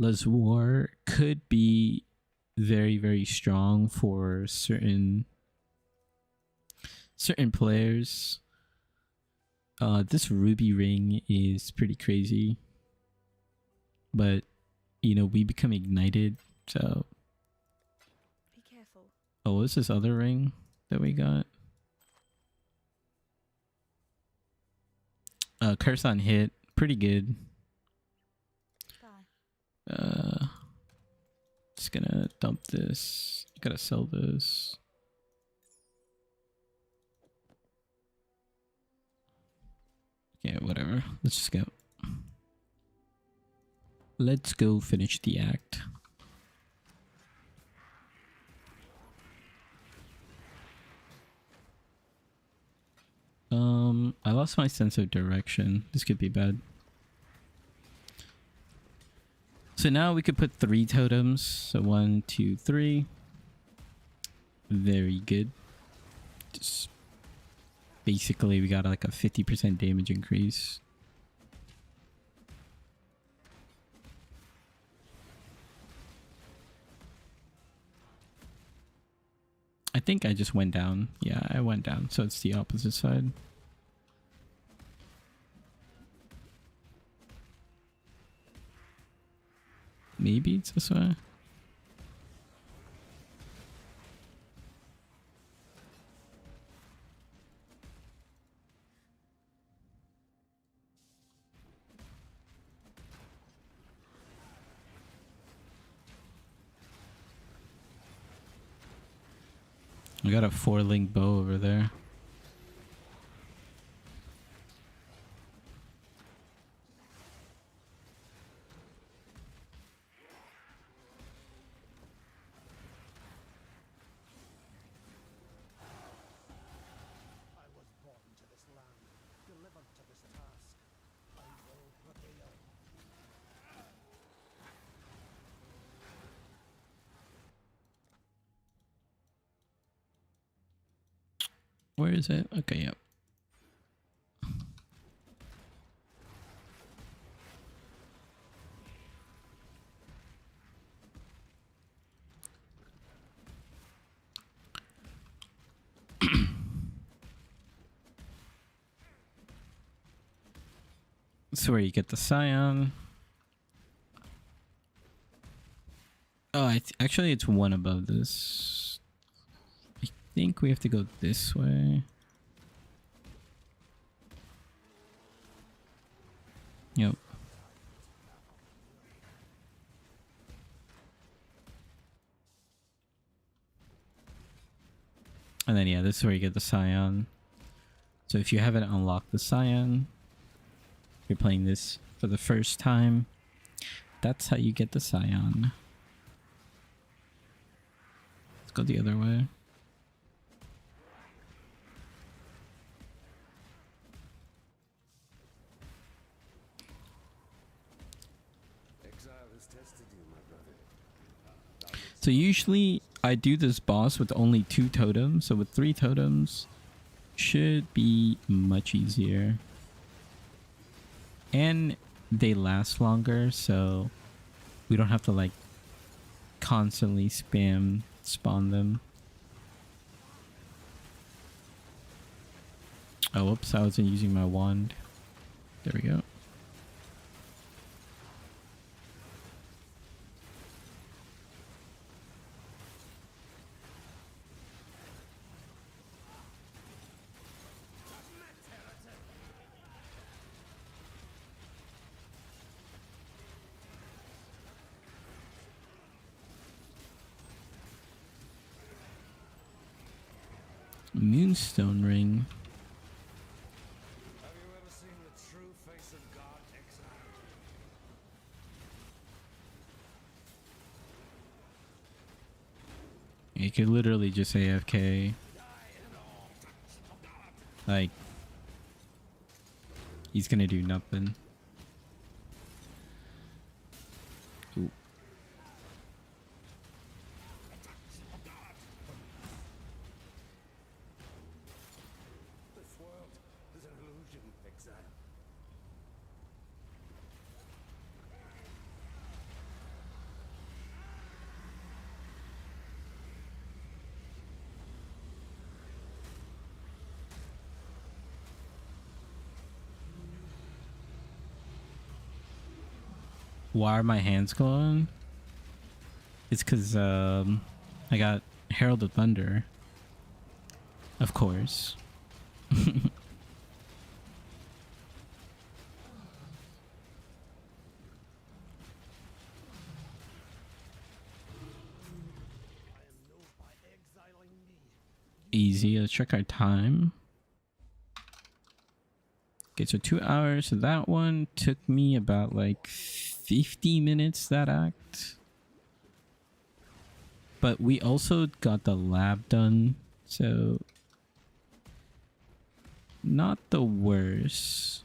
Lazoir, could be very, very strong for certain players. This ruby ring is pretty crazy, but you know, we become ignited, so... Be careful. Oh, what's this other ring that we got? Curse on Hit, pretty good. Bye. Just gonna dump this. Gotta sell this. Yeah, whatever. Let's just go. Let's go finish the act. I lost my sense of direction. This could be bad. So now we could put 3 totems. So 1, 2, 3. Very good. Just basically we got like a 50% damage increase. I think I just went down. Yeah, I went down. So it's the opposite side. Maybe it's this way. I got a 4-link bow over there. Where is it? Okay, yep. This is where you get the Scion. Oh, actually it's one above this. I think we have to go this way. Yep. And then yeah, this is where you get the Scion. So if you haven't unlocked the Scion, you're playing this for the first time, that's how you get the Scion. Let's go the other way. Exile has tested you, my brother. So usually I do this boss with only 2 totems, so with 3 totems should be much easier. And they last longer, so we don't have to like constantly spawn them. Oh, whoops, I wasn't using my wand. There we go. Moonstone ring. Have you ever seen the true face of God, Exile? You could literally just AFK. Like, he's gonna do nothing. Ooh. This world is an illusion, Exile. Why are my hands glowing? It's because I got Herald of Thunder. Of course. Easy. Let's check our time. Okay, so 2 hours. So that one took me about like 50 minutes, that act. But we also got the lab done, so not the worst.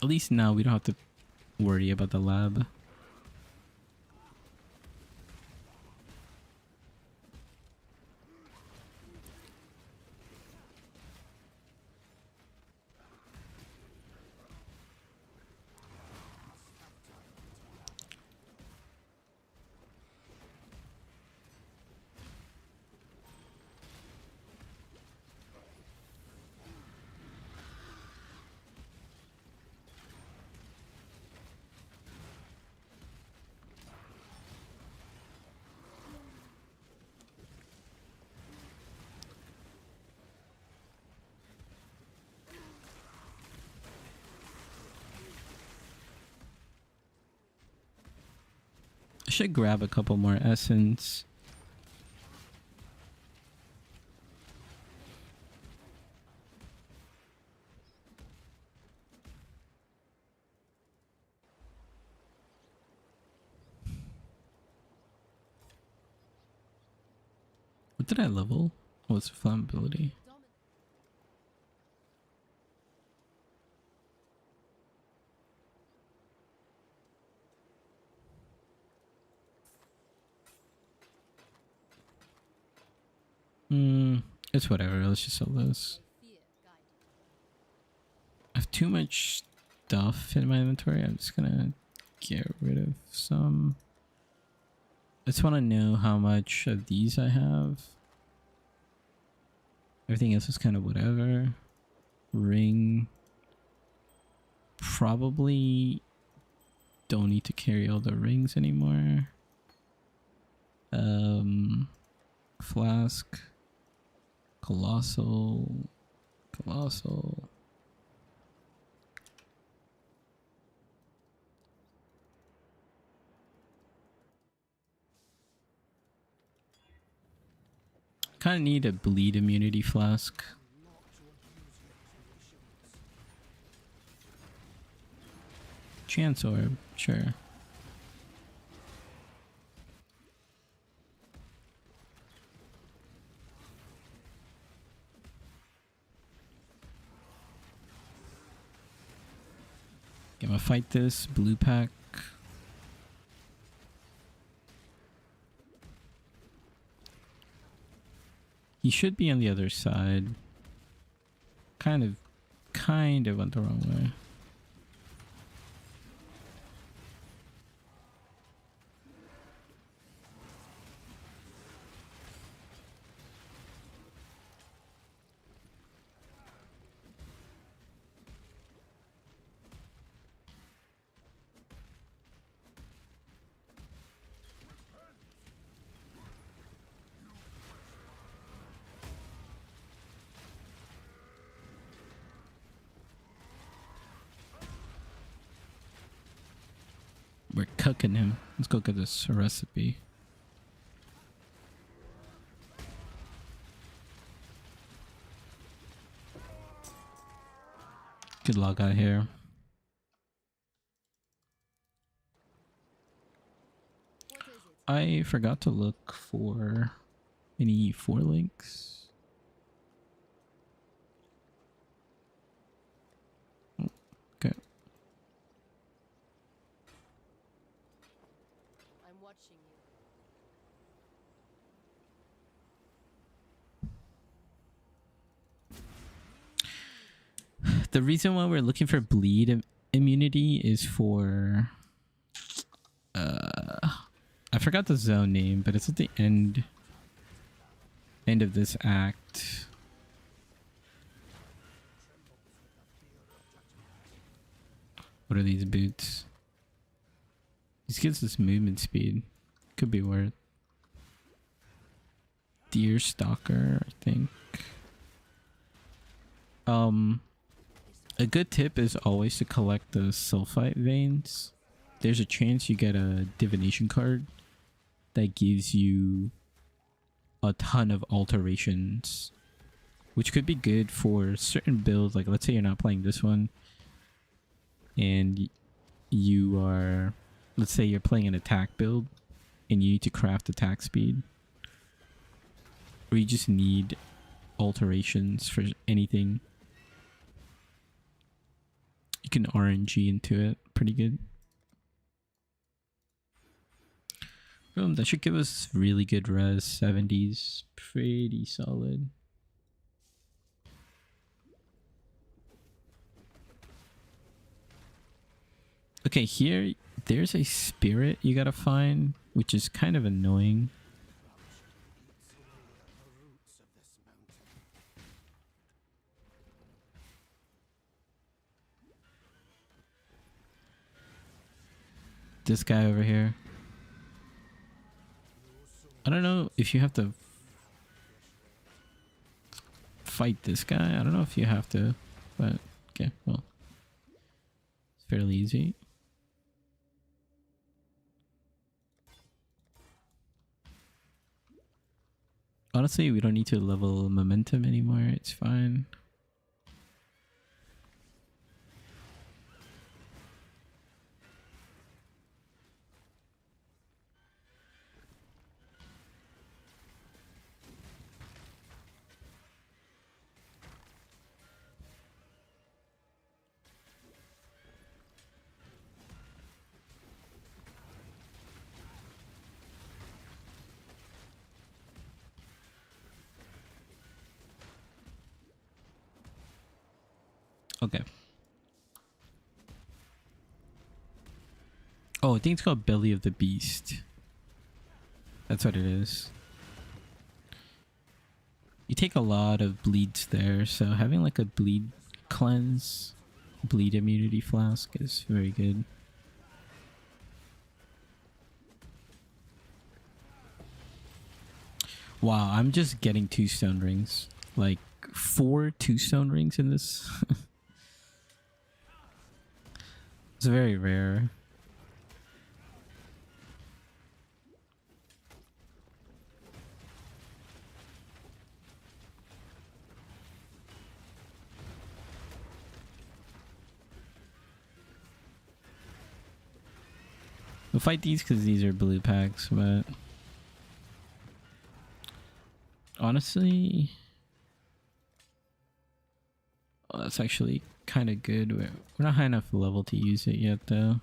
At least now we don't have to worry about the lab. I should grab a couple more essence. What did I level? Oh, it's flammability. It's whatever. Let's just sell this. I have too much stuff in my inventory. I'm just gonna get rid of some. I just want to know how much of these I have. Everything else is kind of whatever. Ring. Probably don't need to carry all the rings anymore. Flask. Colossal. Kind of need a bleed immunity flask. Chance orb, sure. Okay, I'm gonna fight this blue pack. He should be on the other side. Kind of went the wrong way. We're cooking him. Let's go get this recipe. Good luck out here. I forgot to look for any 4 links. Okay. I'm watching you. The reason why we're looking for bleed immunity is for I forgot the zone name, but it's at the end of this act. What are these boots? This gives us movement speed. Could be worth. Deer Stalker, I think. A good tip is always to collect the sulfite veins. There's a chance you get a divination card that gives you a ton of alterations, which could be good for certain builds. Like, let's say you're not playing this one and you are, let's say you're playing an attack build and you need to craft attack speed, or you just need alterations for anything. You can RNG into it pretty good. Boom, that should give us really good res. 70s, pretty solid. Okay, here, there's a spirit you gotta find, which is kind of annoying. This guy over here. I don't know if you have to fight this guy. I don't know if you have to, but okay, well, it's fairly easy. Honestly, we don't need to level momentum anymore. It's fine. Okay. Oh, I think it's called Belly of the Beast. That's what it is. You take a lot of bleeds there, so having like a bleed cleanse, bleed immunity flask is very good. Wow, I'm just getting 2 stone rings. Like 4 2-stone rings in this. It's very rare. We'll fight these because these are blue packs, but honestly, oh, that's actually kind of good. We're not high enough level to use it yet, though.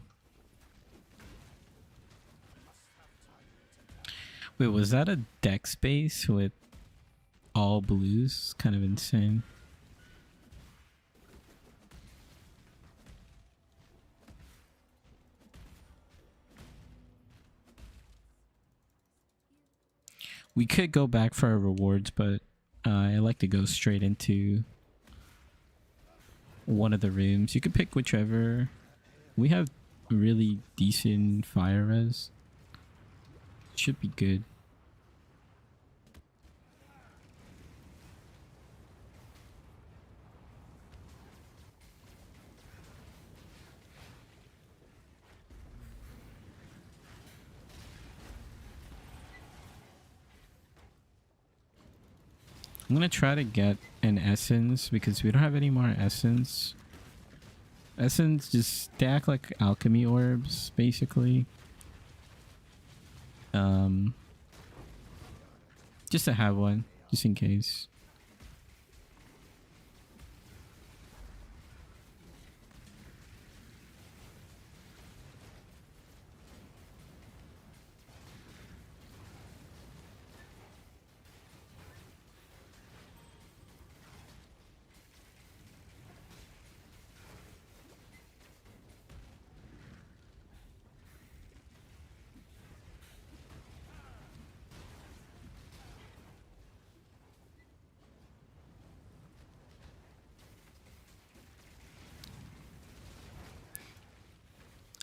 Wait, was that a deck space with all blues? Kind of insane. We could go back for our rewards, but I like to go straight into one of the rooms. You could pick whichever. We have really decent fire res. Should be good. I'm gonna try to get an essence because we don't have any more essence. Essence just stack like alchemy orbs, basically. Just to have one, just in case.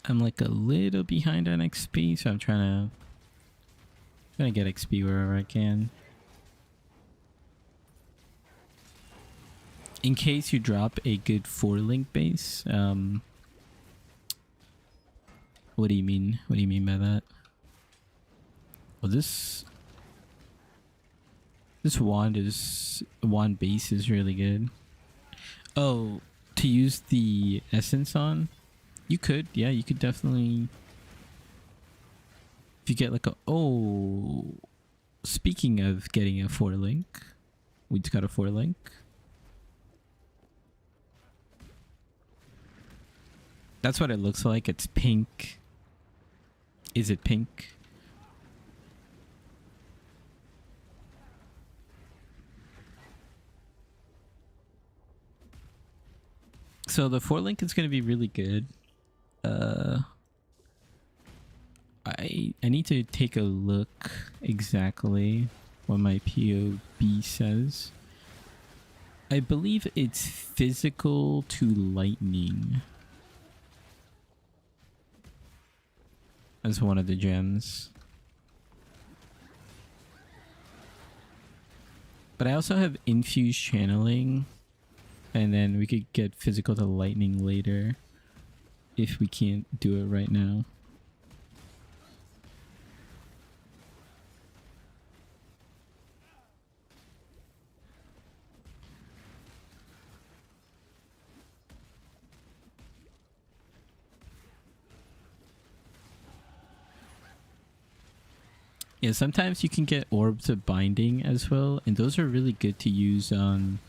I'm like a little behind on XP, so I'm trying to get XP wherever I can. In case you drop a good 4-link base, what do you mean? What do you mean by that? Well, this wand base is really good. Oh, to use the essence on? You could, yeah, you could definitely. If you get like a, oh, speaking of getting a 4-link, we just got a 4-link. That's what it looks like. It's pink. Is it pink? So the 4-link is going to be really good. I need to take a look exactly what my POB says. I believe it's physical to lightning as one of the gems. But I also have infused channeling, and then we could get physical to lightning later if we can't do it right now. Yeah, sometimes you can get orbs of binding as well, and those are really good to use on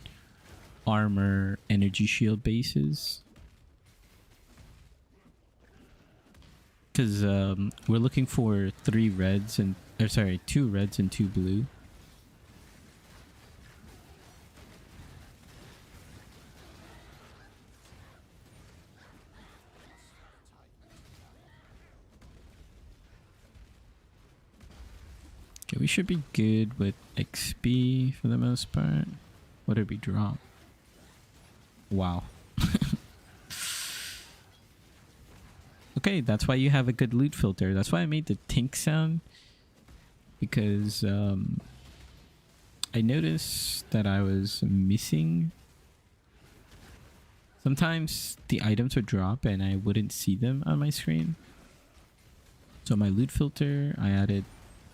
armor energy shield bases. Because we're looking for 2 reds and 2 blue. Okay, we should be good with XP for the most part. What did we drop? Wow. Okay, that's why you have a good loot filter. That's why I made the tink sound. Because I noticed that I was missing. Sometimes the items would drop and I wouldn't see them on my screen. So my loot filter, I added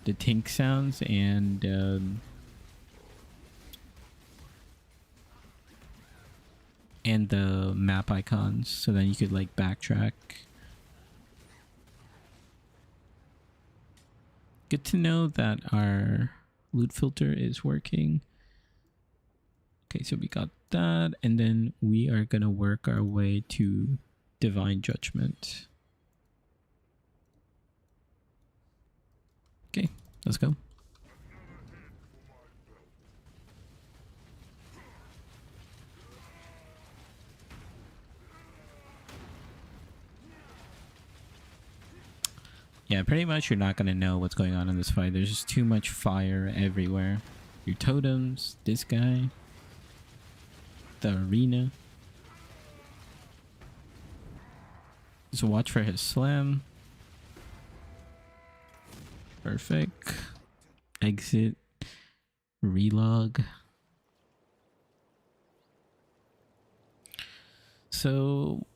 the tink sounds and the map icons, so then you could like backtrack. Good to know that our loot filter is working. Okay, so we got that, and then we are gonna work our way to Divine Judgment. Okay, let's go. Yeah, pretty much you're not gonna know what's going on in this fight. There's just too much fire everywhere. Your totems, this guy, the arena. Just watch for his slam. Perfect. Exit. Relog. So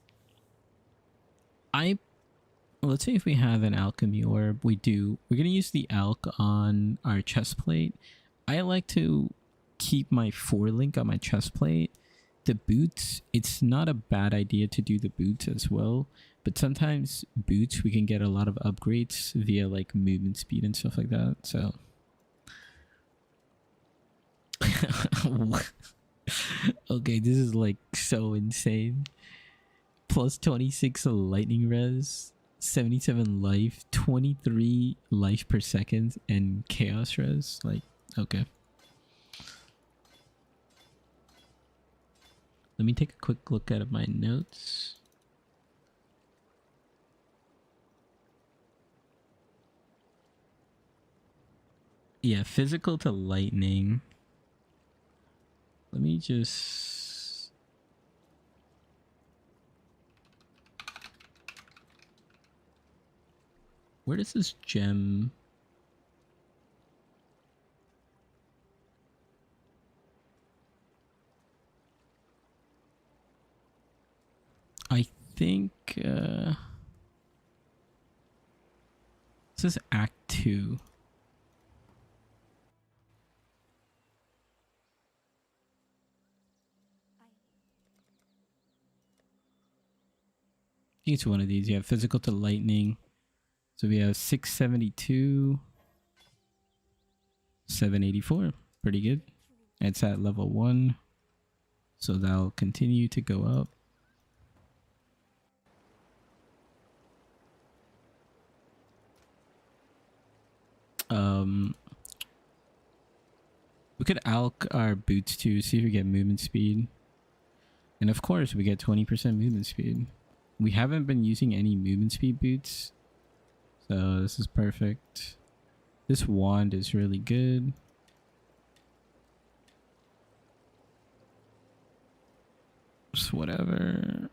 let's say if we have an alchemy orb, we're gonna use the alch on our chest plate. I like to keep my 4-link on my chest plate. The boots, it's not a bad idea to do the boots as well, but sometimes boots we can get a lot of upgrades via like movement speed and stuff like that. So okay, this is like so insane. Plus 26 lightning res, 77 life, 23 life per second, and chaos res. Like, okay. Let me take a quick look at my notes. Yeah, physical to lightning. Let me just... Where does this gem... I think this is Act 2. I think it's one of these. You have physical to lightning. So we have 672, 784. Pretty good. It's at level 1. So that'll continue to go up. We could alch our boots to see if we get movement speed. And of course we get 20% movement speed. We haven't been using any movement speed boots. So this is perfect. This wand is really good. Just whatever.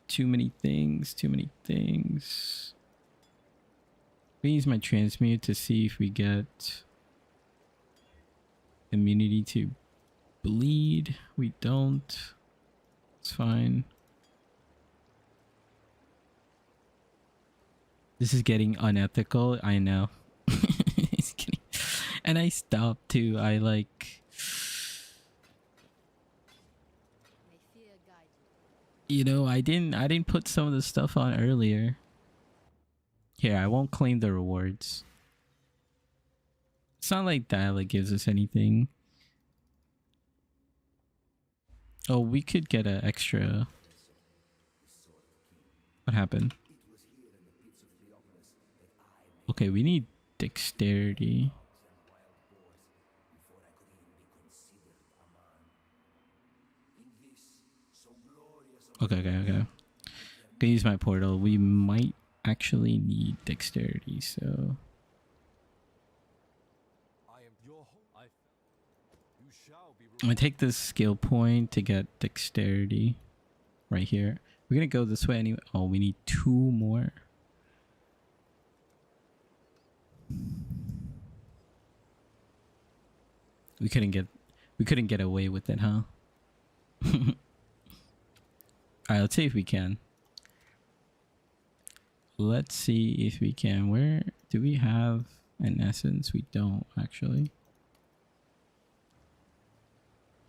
Too many things. I use my transmute to see if we get immunity to bleed. We don't. It's fine. This is getting unethical. I know. It's getting... And I stopped too. I like... You know, I didn't put some of the stuff on earlier. Here, I won't claim the rewards. It's not like Dialect gives us anything. Oh, we could get an extra... What happened? Okay, we need dexterity. Okay. Gonna use my portal. We might actually need dexterity, so I am your you shall be I'm gonna take this skill point to get dexterity right here. We're gonna go this way anyway. Oh, we need 2 more. We couldn't get away with it, huh? Alright, let's see if we can. Let's see if we can. Where do we have an essence? We don't actually.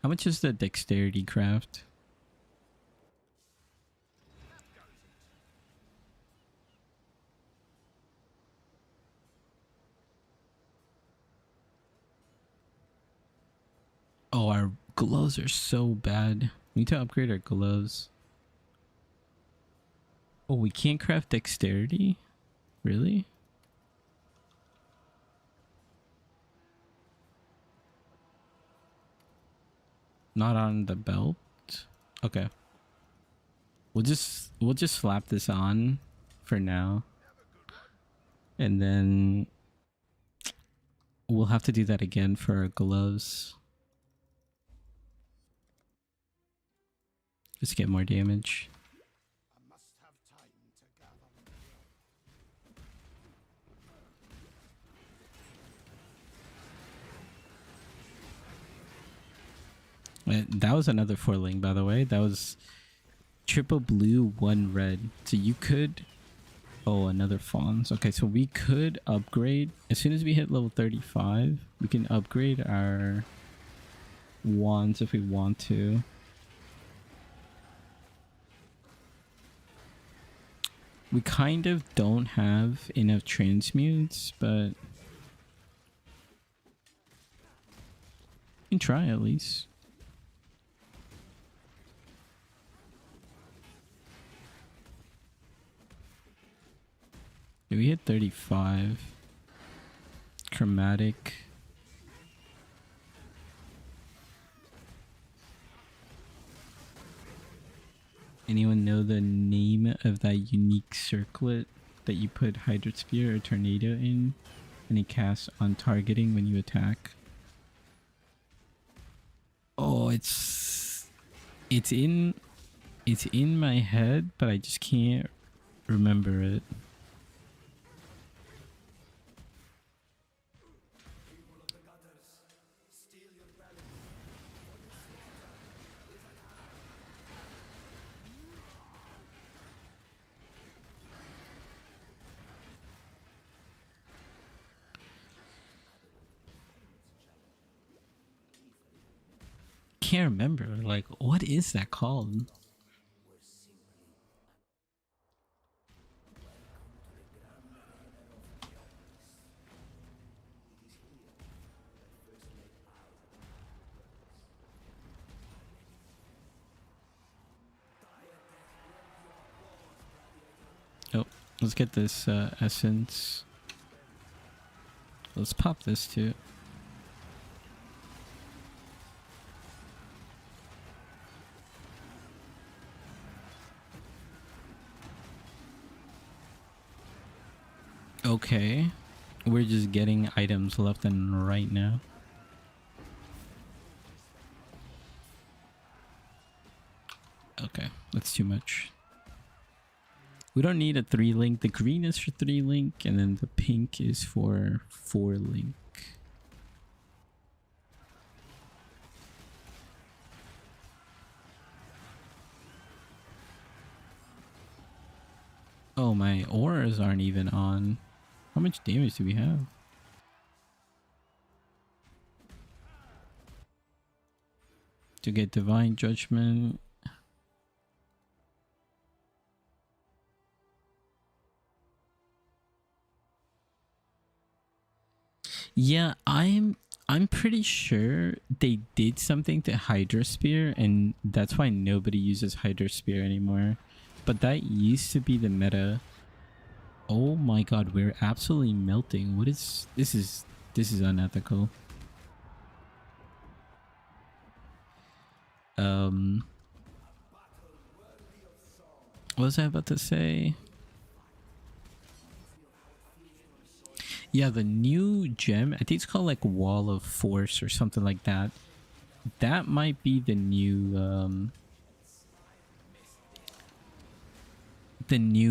How much is the dexterity craft? Oh, our gloves are so bad. We need to upgrade our gloves. Oh, we can't craft dexterity? Really? Not on the belt? Okay. We'll just slap this on for now. And then we'll have to do that again for our gloves. Just get more damage. I must have time to gather material. That was another 4-link, by the way. That was triple blue, 1 red. So you could... Oh, another fawns. Okay, so we could upgrade. As soon as we hit level 35, we can upgrade our wands if we want to. We kind of don't have enough transmutes, but... we can try at least. Yeah, we hit 35. Chromatic. Anyone know the name of that unique circlet that you put Hydra Spear or Tornado in and it casts on targeting when you attack? Oh, it's in my head, but I just can't remember it. Can't remember. Like, what is that called? Oh, let's get this essence. Let's pop this too. Okay, we're just getting items left and right now. Okay, that's too much. We don't need a 3-link. The green is for 3-link, and then the pink is for 4-link. Oh, my auras aren't even on. How much damage do we have? To get Divine Judgment. Yeah, I'm pretty sure they did something to Hydra Spear, and that's why nobody uses Hydra Spear anymore. But that used to be the meta. Oh my god, we're absolutely melting. What is this? This is unethical. What was I about to say? Yeah, the new gem, I think it's called like Wall of Force or something like that. That might be the new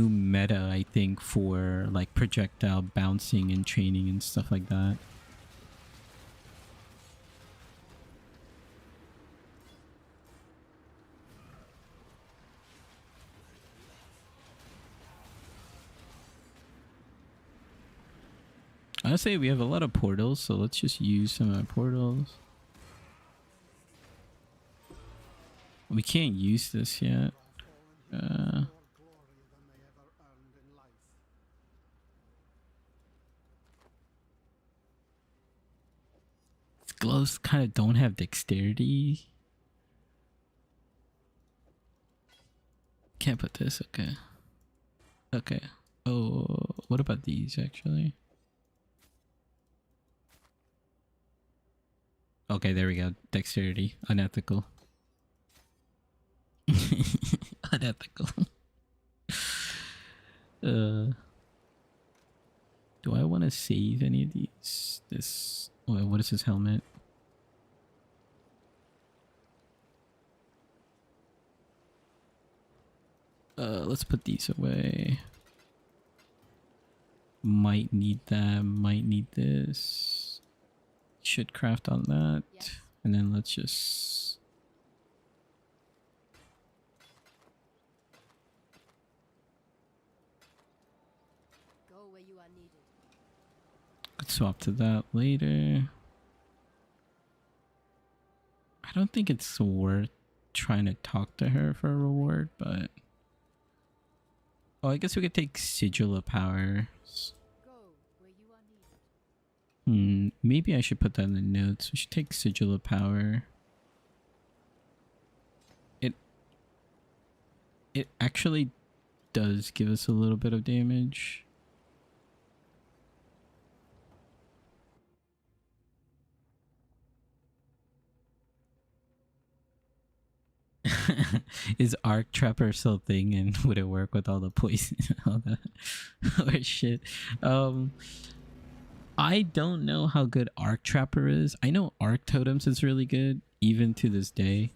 meta, I think, for like projectile bouncing and training and stuff like that. I say we have a lot of portals, so let's just use some of our portals. We can't use this yet. More glory than they ever earned in life. Gloves kind of don't have dexterity. Can't put this. Okay. Okay. Oh, what about these actually? Okay, there we go. Dexterity. Unethical. Unethical. Do I want to save any of these? This. Oh, what is his helmet? Let's put these away. Might need that. Might need this. Should craft on that. Yes. And then let's just... Go where you are needed. Could swap to that later. I don't think it's worth trying to talk to her for a reward, but... Oh, I guess we could take Sigil of Powers. Go where you are needed. Maybe I should put that in the notes. We should take Sigil of Power. It actually does give us a little bit of damage. Is Arc Trapper still a thing, and would it work with all the poison and all that or shit? I don't know how good Arc Trapper is. I know Arc Totems is really good, even to this day.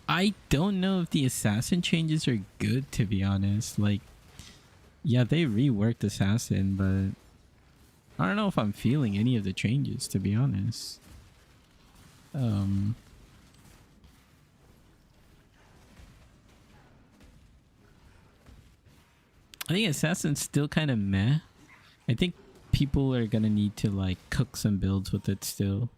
I don't know if the assassin changes are good, to be honest. Like, yeah, they reworked assassin, but I don't know if I'm feeling any of the changes, to be honest. I think assassin's still kind of meh. I think people are gonna need to like cook some builds with it still.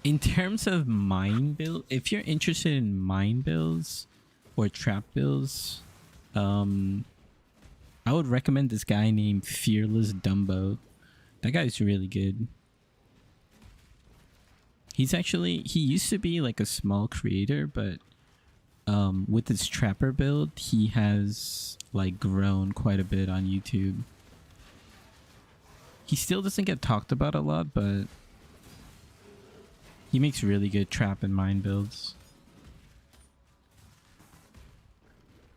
In terms of mine build, if you're interested in mine builds or trap builds, I would recommend this guy named Fearless Dumbo. That guy's really good. He used to be like a small creator, but with his trapper build, he has like grown quite a bit on YouTube. He still doesn't get talked about a lot, but he makes really good trap and mine builds.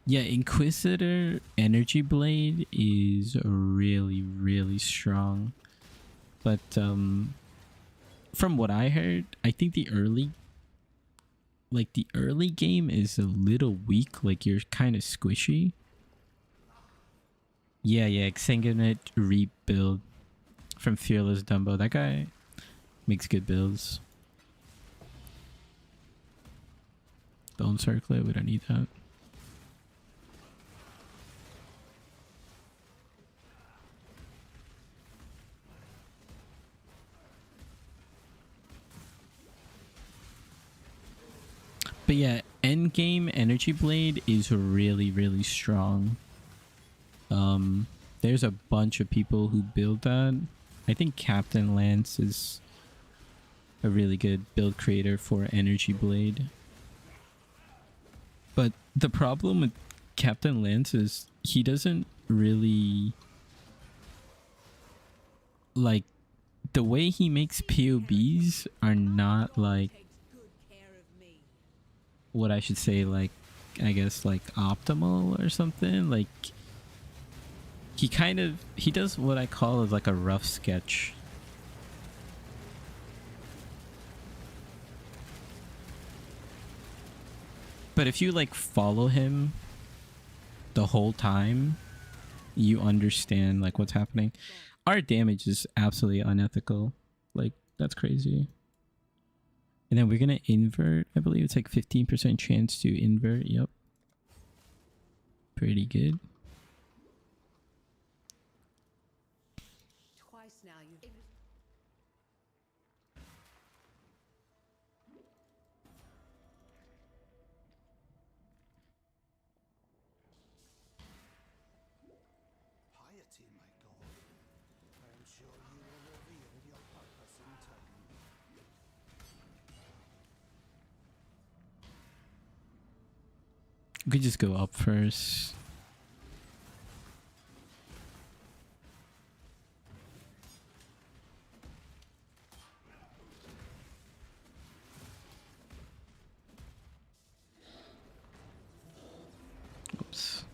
Yeah, Inquisitor Energy Blade is really, really strong. But from what I heard, I think the early game is a little weak. Like, you're kind of squishy. Yeah, Exsanguinate Reap build from Fearless Dumbo. That guy makes good builds. Bone Circlet, we don't need that. But yeah, Endgame Energy Blade is really, really strong. There's a bunch of people who build that. I think Captain Lance is a really good build creator for Energy Blade. But the problem with Captain Lance is he doesn't really like the way he makes POBs are not like Takes good care of me. what I should say, like I guess like optimal or something. Like he does what I call as like a rough sketch. But if you like follow him the whole time, you understand like what's happening. Our damage is absolutely unethical. Like that's crazy. And then we're gonna invert. I believe it's like 15% chance to invert. Yep. Pretty good. Twice now you've Piety, my god. I am sure you will reveal your purpose in time. We could just go up first. Oops.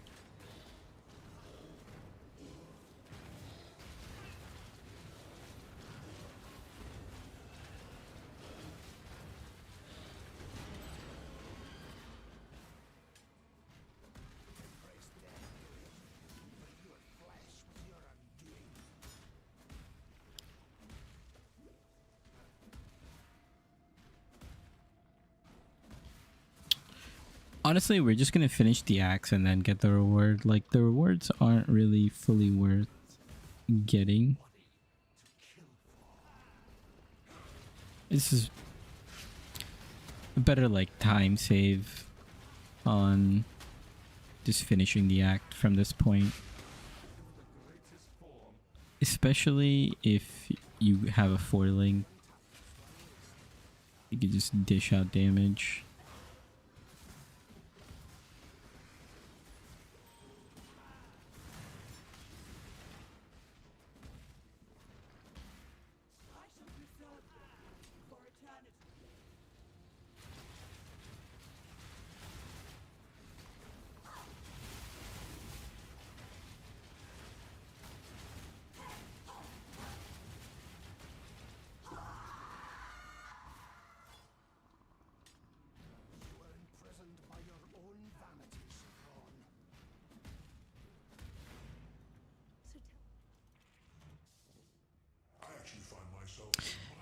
Honestly, we're just gonna finish the axe and then get the reward. Like, the rewards aren't really fully worth getting. This is a better, like, time save on just finishing the act from this point. Especially if you have a foiling. You can just dish out damage.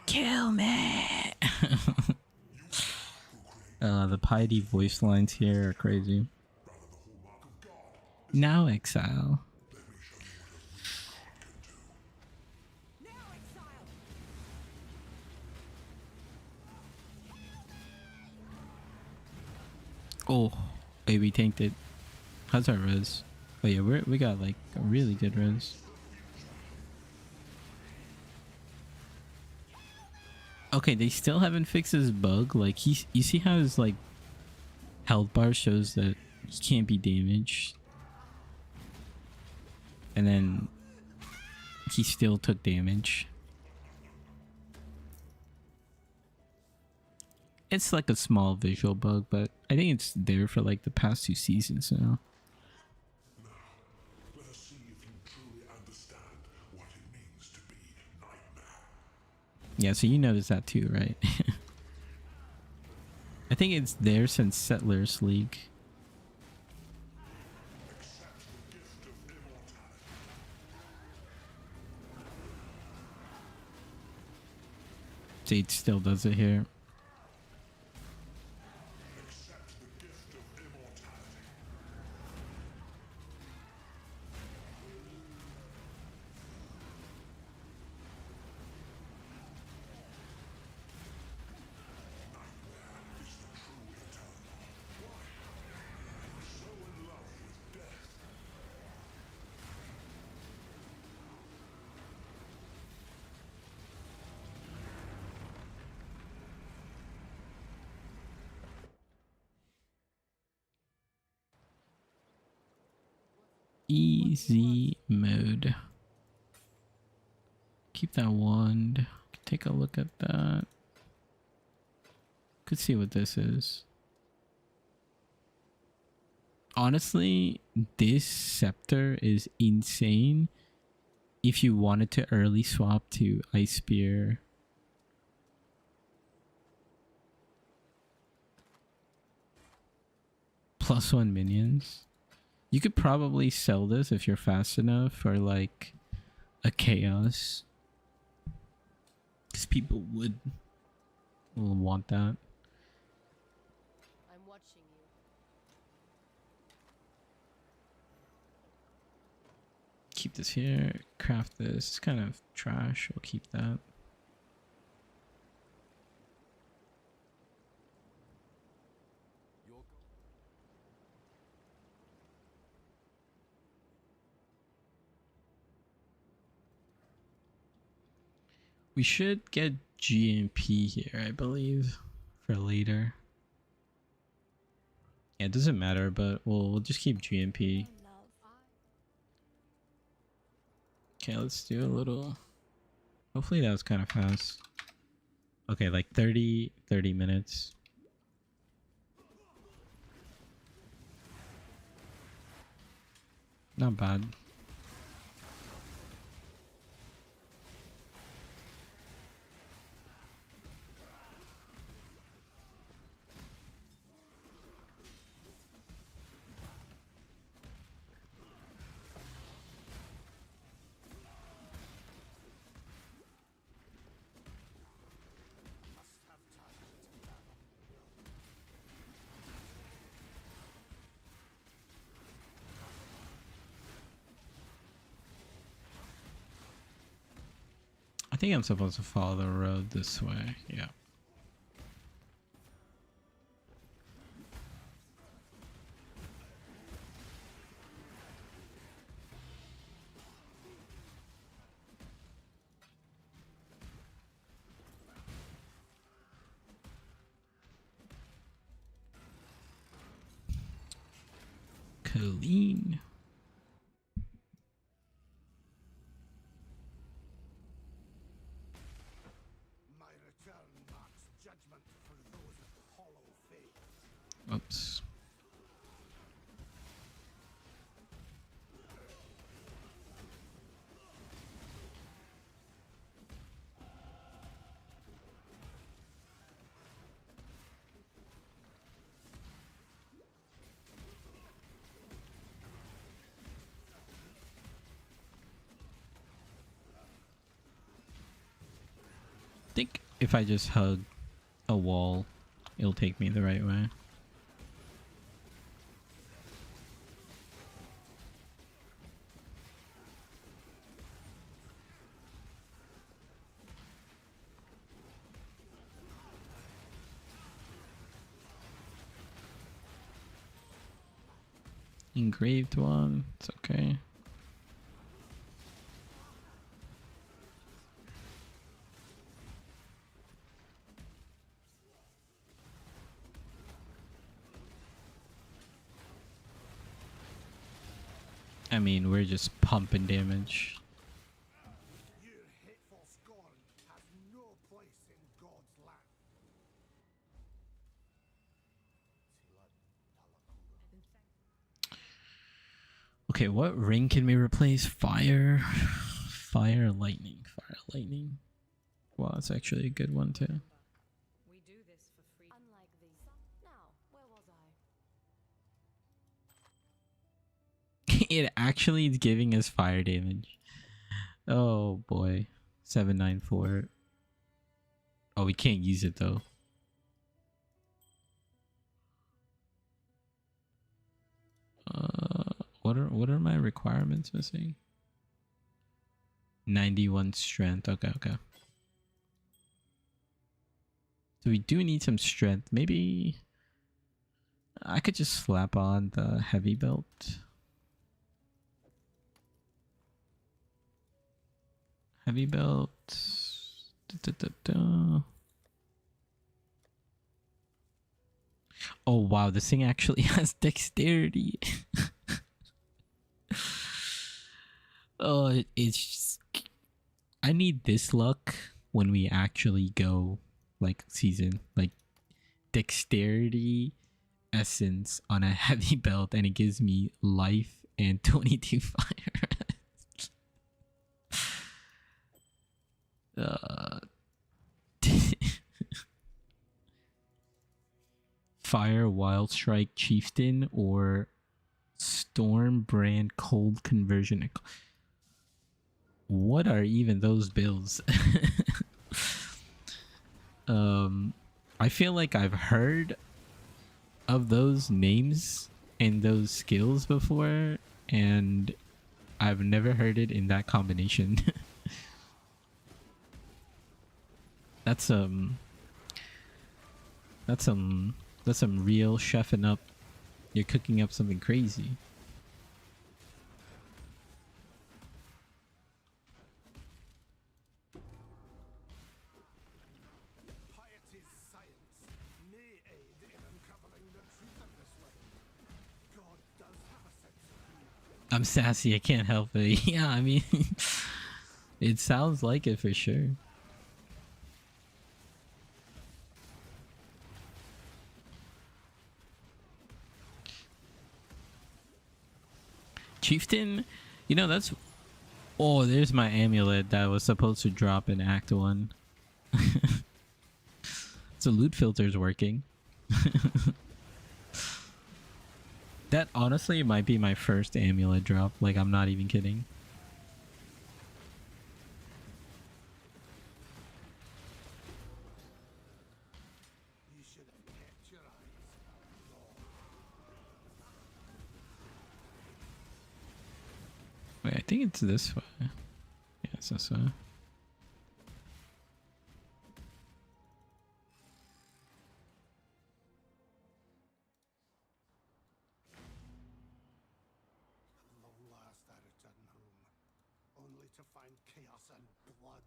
Kill me! The piety voice lines here are crazy. Now exile. Oh, hey, we tanked it. How's our res? Oh yeah, we got like a really good res. Okay, they still haven't fixed his bug. Like you see how his like health bar shows that he can't be damaged, and then he still took damage. It's like a small visual bug, but I think it's there for like the past 2 seasons now. Let us see if you truly understand what it means to be Nightmare. Yeah, so you noticed that too, right? I think it's there since Settlers League. Jade still does it here. easy mode. Keep that wand. Take a look at that. Could see what this is. Honestly, this scepter is insane if you wanted to early swap to Ice Spear. +1 minions. You could probably sell this if you're fast enough for like a chaos. Because people will want that. I'm watching you. Keep this here. Craft this. It's kind of trash. We'll keep that. We should get GMP here, I believe, for later. Yeah, it doesn't matter, but we'll just keep GMP. Okay, let's do a little. Hopefully that was kind of fast. Okay, like 30 minutes. Not bad. I think I'm supposed to follow the road this way. Yeah. Colleen. My return marks judgment for those of hollow faith. Oops. I think if I just hug a wall, it'll take me the right way. Engraved one, it's okay. I mean, we're just pumping damage. Your hateful scorn has no place in God's land. Okay, what ring can we replace? Fire, fire, lightning, fire, lightning. Wow, that's actually a good one too. We do this for free. Unlike these. Now, where was I? It actually is giving us fire damage. Oh boy. 794. Oh, we can't use it though. What are my requirements missing? 91 strength. Okay, okay. So we do need some strength. Maybe I could just slap on the heavy belt. Heavy belt. Oh wow, this thing actually has dexterity. Oh, it's just, I need this luck when we actually go like season, like dexterity essence on a heavy belt, and it gives me life and 22 fire. Fire Wild Strike Chieftain or Storm Brand Cold Conversion. What are even those builds? I feel like I've heard of those names and those skills before, and I've never heard it in that combination. That's some real chefing up. You're cooking up something crazy. Piety's science may aid in uncovering the truth of this letter. God does have a sense of humor. I'm sassy, I can't help it. Yeah, I mean, it sounds like it for sure. Chieftain, you know, that's... Oh, there's my amulet that was supposed to drop in Act 1. So loot filter's working. That honestly might be my first amulet drop. Like, I'm not even kidding. You should have kept your eyes long. Wait, I think it's this way. Yeah, it's this way. At long last I return home, only to find chaos and blood.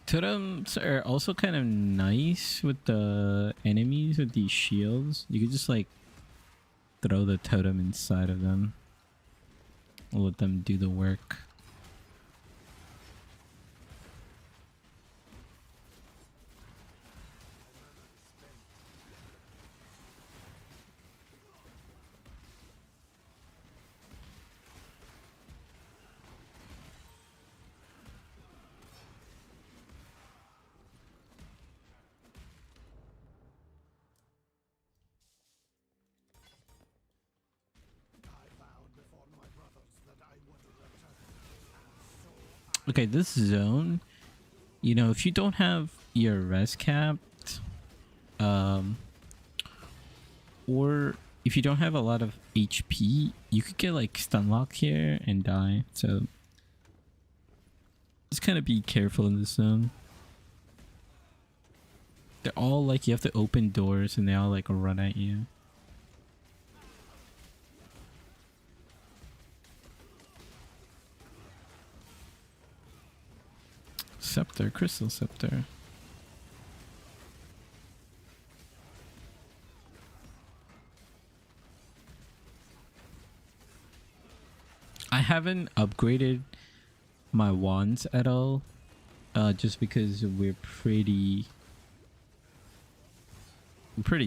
Totems are also kind of nice with the enemies with these shields. You could just like throw the totem inside of them. Let them do the work. Okay, this zone, you know, if you don't have your res capped, or if you don't have a lot of HP, you could get like stun locked here and die. So just kind of be careful in this zone. They're all like, you have to open doors and they all like run at you. Scepter, crystal scepter. I haven't upgraded my wands at all, just because we're pretty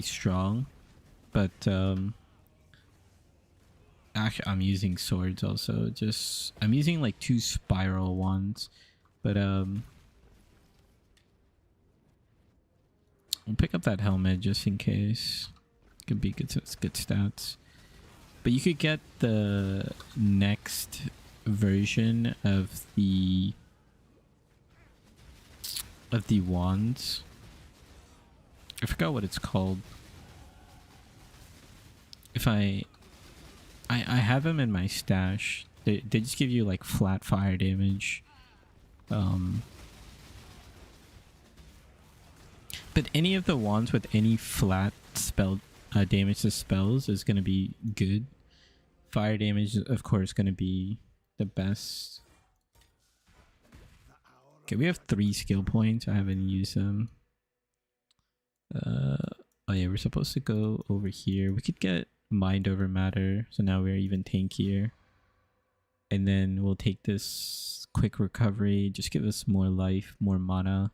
strong, but actually I'm using swords also. Just I'm using like 2 spiral wands, but I'll pick up that helmet just in case. Could be good stats. But you could get the next version of the wands. I forgot what it's called. If I have them in my stash. They just give you like flat fire damage. But any of the wands with any flat spell damage to spells is going to be good. Fire damage, of course, going to be the best. The Okay, we have 3 skill points. I haven't used them. Oh yeah, we're supposed to go over here. We could get mind over matter, so now we're even tankier. And then we'll take this quick recovery, just give us more life, more mana,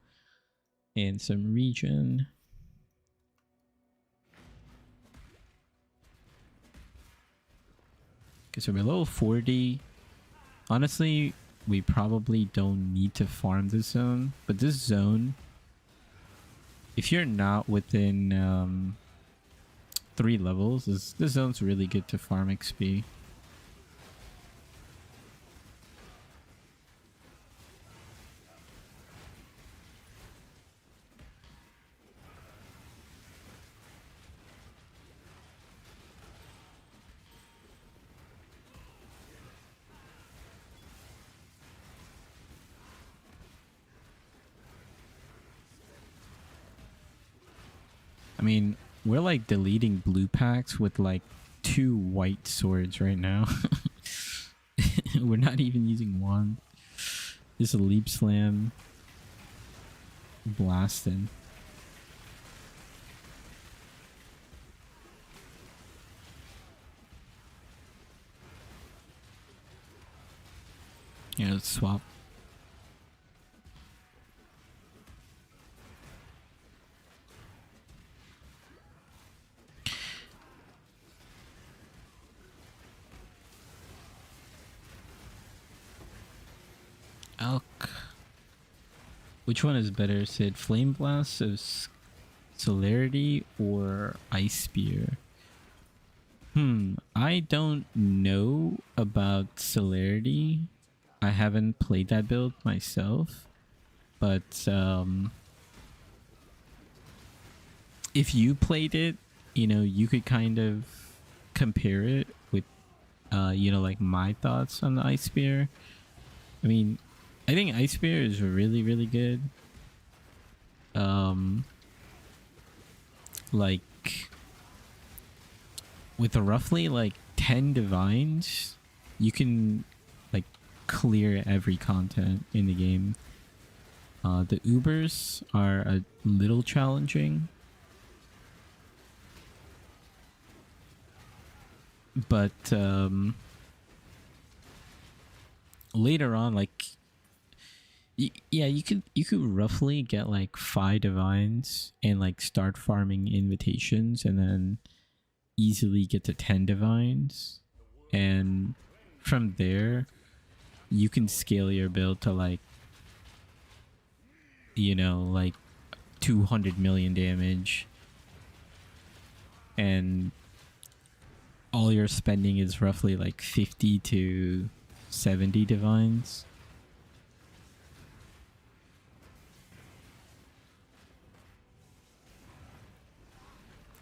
and some regen. Okay, so we're level 40. Honestly, we probably don't need to farm this zone, but this zone, if you're not within 3 levels, this zone's really good to farm XP. I mean, we're like deleting blue packs with like 2 white swords right now. We're not even using one. Just a leap slam. Blasting. Yeah, let's swap. Elk. Which one is better, Sid? Flame Blast of Celerity or Ice Spear? I don't know about Celerity. I haven't played that build myself. But if you played it, you know, you could kind of compare it with you know, like my thoughts on the Ice Spear. I mean, I think Ice Spear is really, really good. Like, with roughly like 10 divines, you can like clear every content in the game. The Ubers are a little challenging, but later on, like, yeah, you could roughly get like 5 divines and like start farming invitations, and then easily get to 10 divines, and from there you can scale your build to like, you know, like 200 million damage, and all you're spending is roughly like 50 to 70 divines.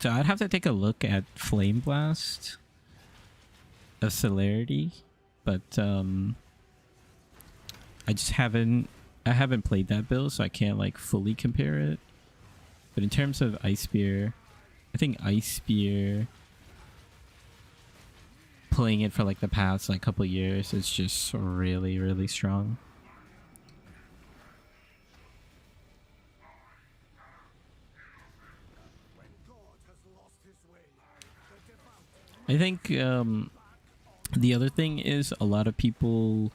So I'd have to take a look at Flame Blast of Celerity, but I haven't played that build, so I can't like fully compare it. But in terms of Ice Spear, I think Ice Spear, playing it for like the past like couple years, is just really, really strong. I think the other thing is a lot of people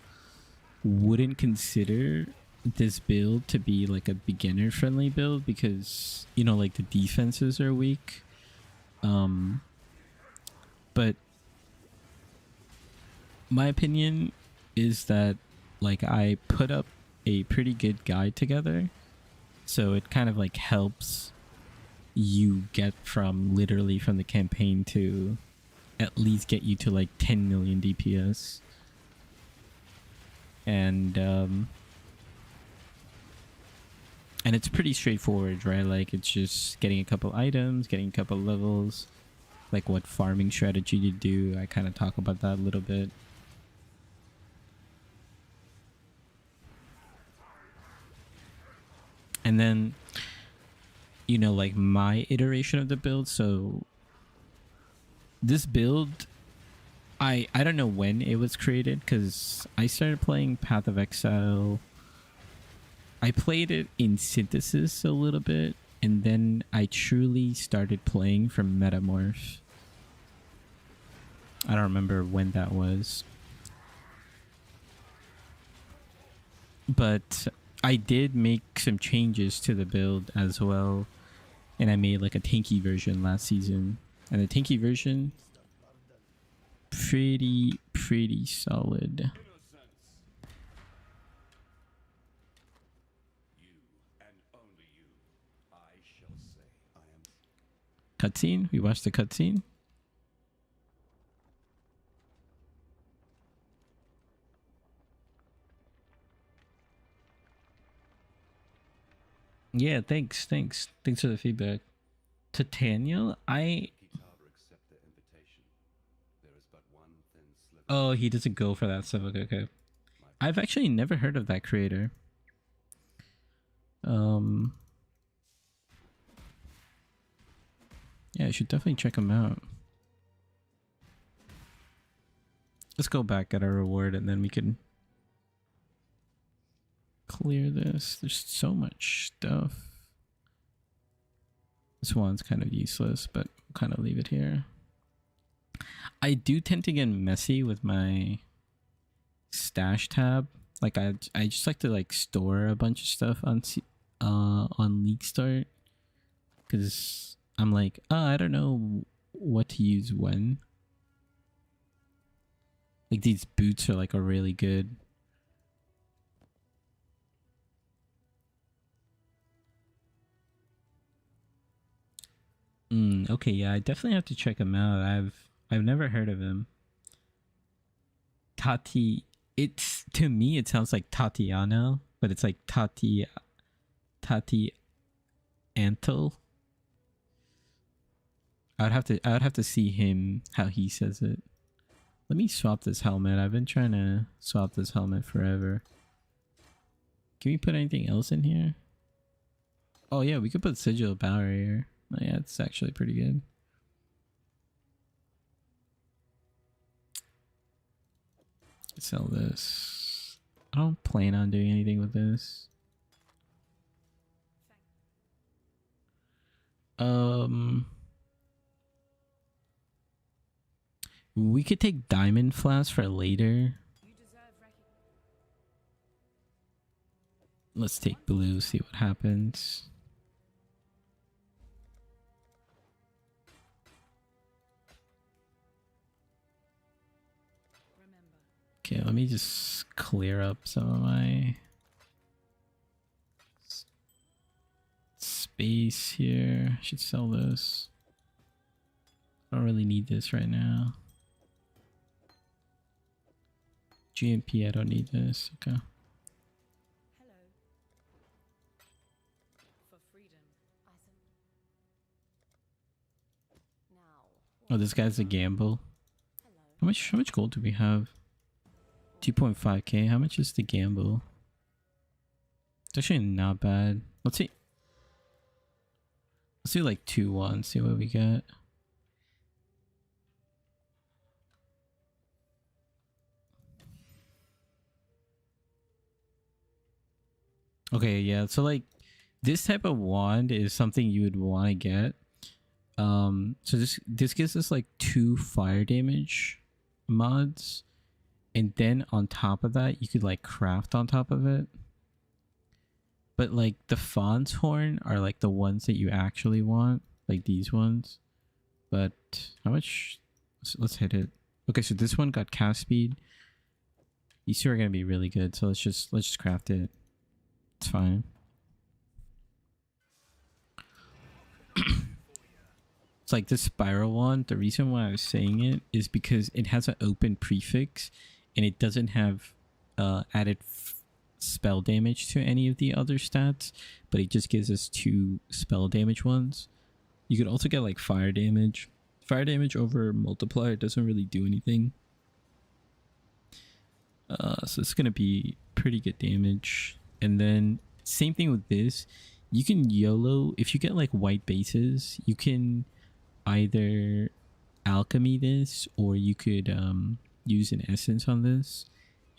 wouldn't consider this build to be like a beginner friendly build because, you know, like the defenses are weak. But my opinion is that like I put up a pretty good guide together, so it kind of like helps you get from literally from the campaign to at least get you to like 10 million DPS. And it's pretty straightforward, right? Like, it's just getting a couple items, getting a couple levels, like what farming strategy to do. I kind of talk about that a little bit. And then, you know, like my iteration of the build. So this build, I don't know when it was created, because I started playing Path of Exile I played it in Synthesis a little bit, and then I truly started playing from Metamorph. I don't remember when that was. But I did make some changes to the build as well. And I made like a tanky version last season. And the tanky version, pretty solid. Cutscene? We watched the cutscene? Yeah, thanks for the feedback. Titania, oh, he doesn't go for that stuff. Okay. I've actually never heard of that creator. Yeah, I should definitely check him out. Let's go back at our reward and then we can clear this. There's so much stuff. This one's kind of useless, but we'll kind of leave it here. I do tend to get messy with my stash tab. Like I just like to like store a bunch of stuff on League Start, because I'm like, oh, I don't know what to use when. Like these boots are like a really good. Okay, yeah, I definitely have to check him out. I've never heard of him. Tati, it's, to me it sounds like Tatiana, but it's like Tati Antle. I would have to see him how he says it. Let me swap this helmet. I've been trying to swap this helmet forever. Can we put anything else in here? Oh yeah, we could put Sigil Barrier. Oh, yeah, it's actually pretty good. Sell this. I don't plan on doing anything with this. We could take Diamond Flask for later. Let's take blue, see what happens. Okay, let me just clear up some of my space here. I should sell this. I don't really need this right now. GMP, I don't need this. Okay. Hello. For freedom. Oh, this guy's a gamble. How much gold do we have? 2.5k. How much is the gamble? It's actually not bad. Let's see. Let's do like 2-1. See what we get. Okay, yeah. So like this type of wand is something you would want to get. So this gives us like 2 fire damage mods. And then on top of that, you could like craft on top of it. But like the Fawn's Horn are like the ones that you actually want, like these ones. But how much? Let's hit it. Okay, so this one got cast speed. These two are gonna be really good, so let's just craft it. It's fine. It's like this spiral one. The reason why I was saying it is because it has an open prefix. And it doesn't have added spell damage to any of the other stats, but it just gives us 2 spell damage ones. You could also get like fire damage. Fire damage over multiplier doesn't really do anything. So it's gonna be pretty good damage. And then same thing with this. You can YOLO, if you get like white bases, you can either alchemy this, or you could use an essence on this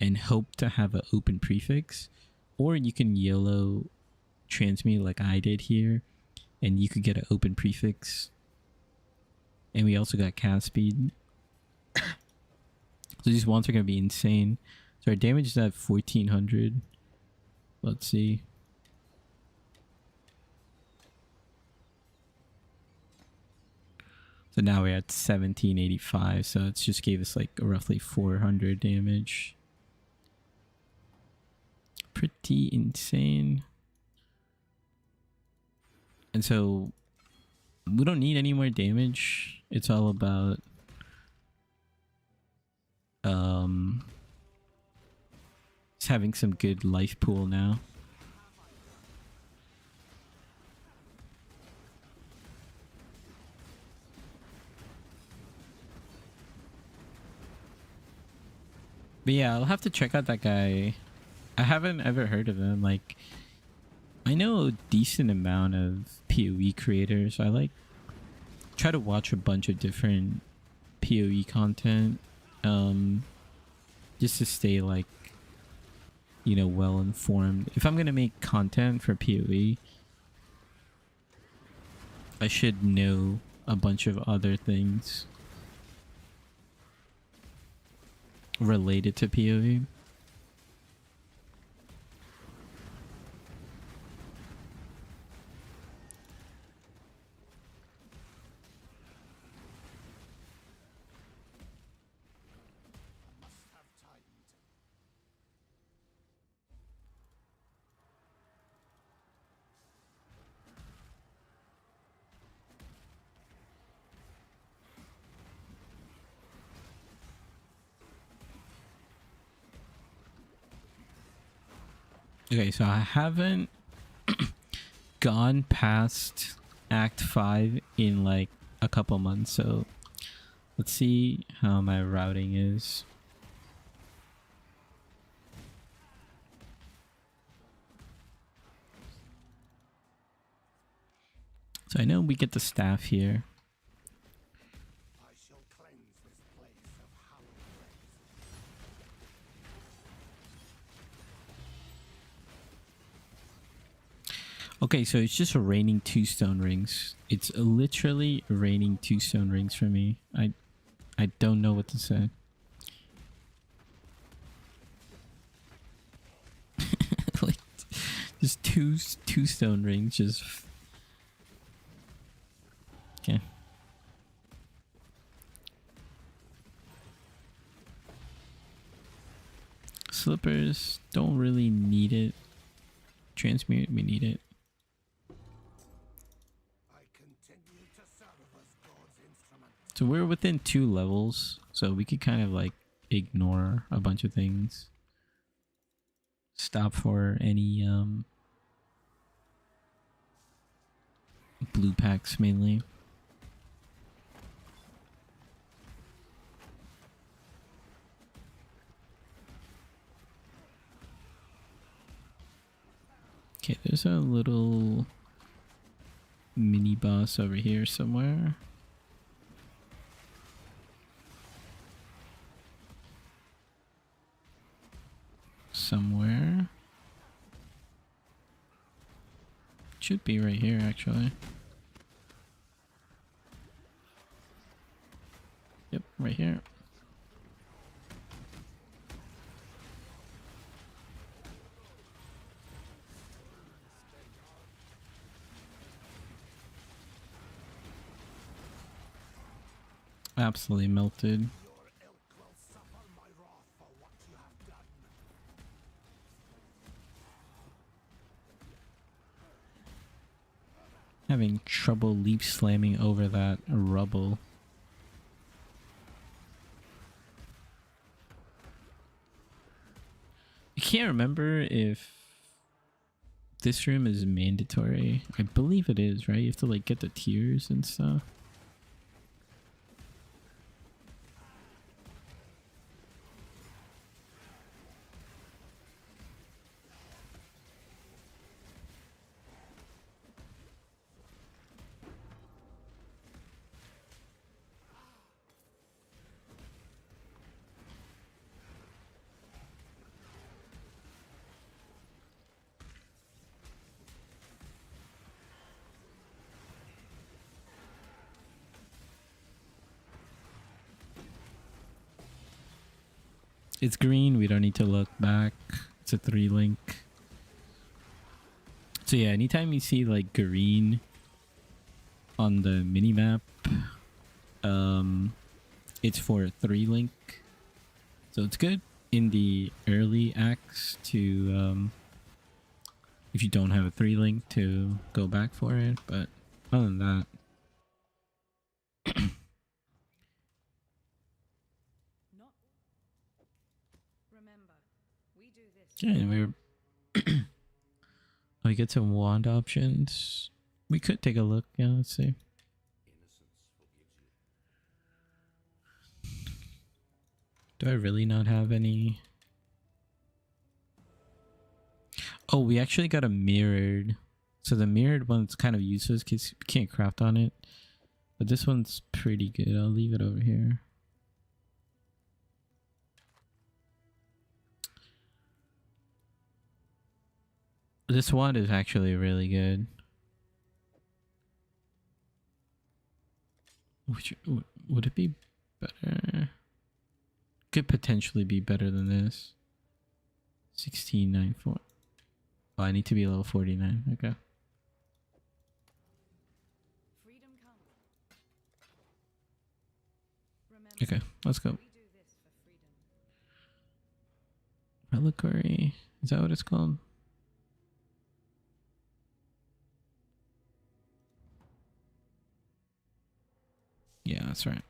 and hope to have an open prefix, or you can YOLO transmute like I did here, and you could get an open prefix. And we also got cast speed. So these wands are going to be insane. So our damage is at 1400. Let's see. So now we're at 1785. So it's just gave us like roughly 400 damage. Pretty insane. And so we don't need any more damage. It's all about just having some good life pool now. But yeah, I'll have to check out that guy. I haven't ever heard of him. Like, I know a decent amount of PoE creators. I like try to watch a bunch of different PoE content, just to stay like, you know, well informed. If I'm gonna make content for PoE, I should know a bunch of other things related to PoE. Okay, so I haven't gone past Act 5 in like a couple months, so let's see how my routing is. So I know we get the staff here. I shall cleanse this place of hallowed ways. Okay, so it's just raining 2 stone rings. It's literally raining 2 stone rings for me. I don't know what to say. Like, just two stone rings just... Okay. Slippers, don't really need it. Transmute, we need it. I continue to serve as God's instrument. So we're within 2 levels, so we could kind of like ignore a bunch of things. Stop for any blue packs mainly. Okay, there's a little mini boss over here somewhere. Should be right here, actually. Yep, right here. Absolutely melted. Your ilk will suffer my wrath for what you have done. Having trouble leap slamming over that rubble. I can't remember if this room is mandatory. I believe it is, right? You have to like get the tiers and stuff. It's green. We don't need to look back. It's a 3-link. So yeah, anytime you see like green on the minimap, it's for a 3-link. So it's good in the early acts to, if you don't have a 3-link, to go back for it. But other than that, Not. Remember, we do this. yeah, and we're we get some wand options. We could take a look. Yeah, let's see. Do I really not have any? Oh, we actually got a mirrored. So the mirrored one's kind of useless because we can't craft on it. But this one's pretty good. I'll leave it over here. This wand is actually really good. Would it be better? Could potentially be better than this. 1694. Oh, I need to be level 49. Okay. Freedom comes. Remember, Okay, let's go. we do this for freedom. Reliquary. Is that what it's called? Yeah, that's right.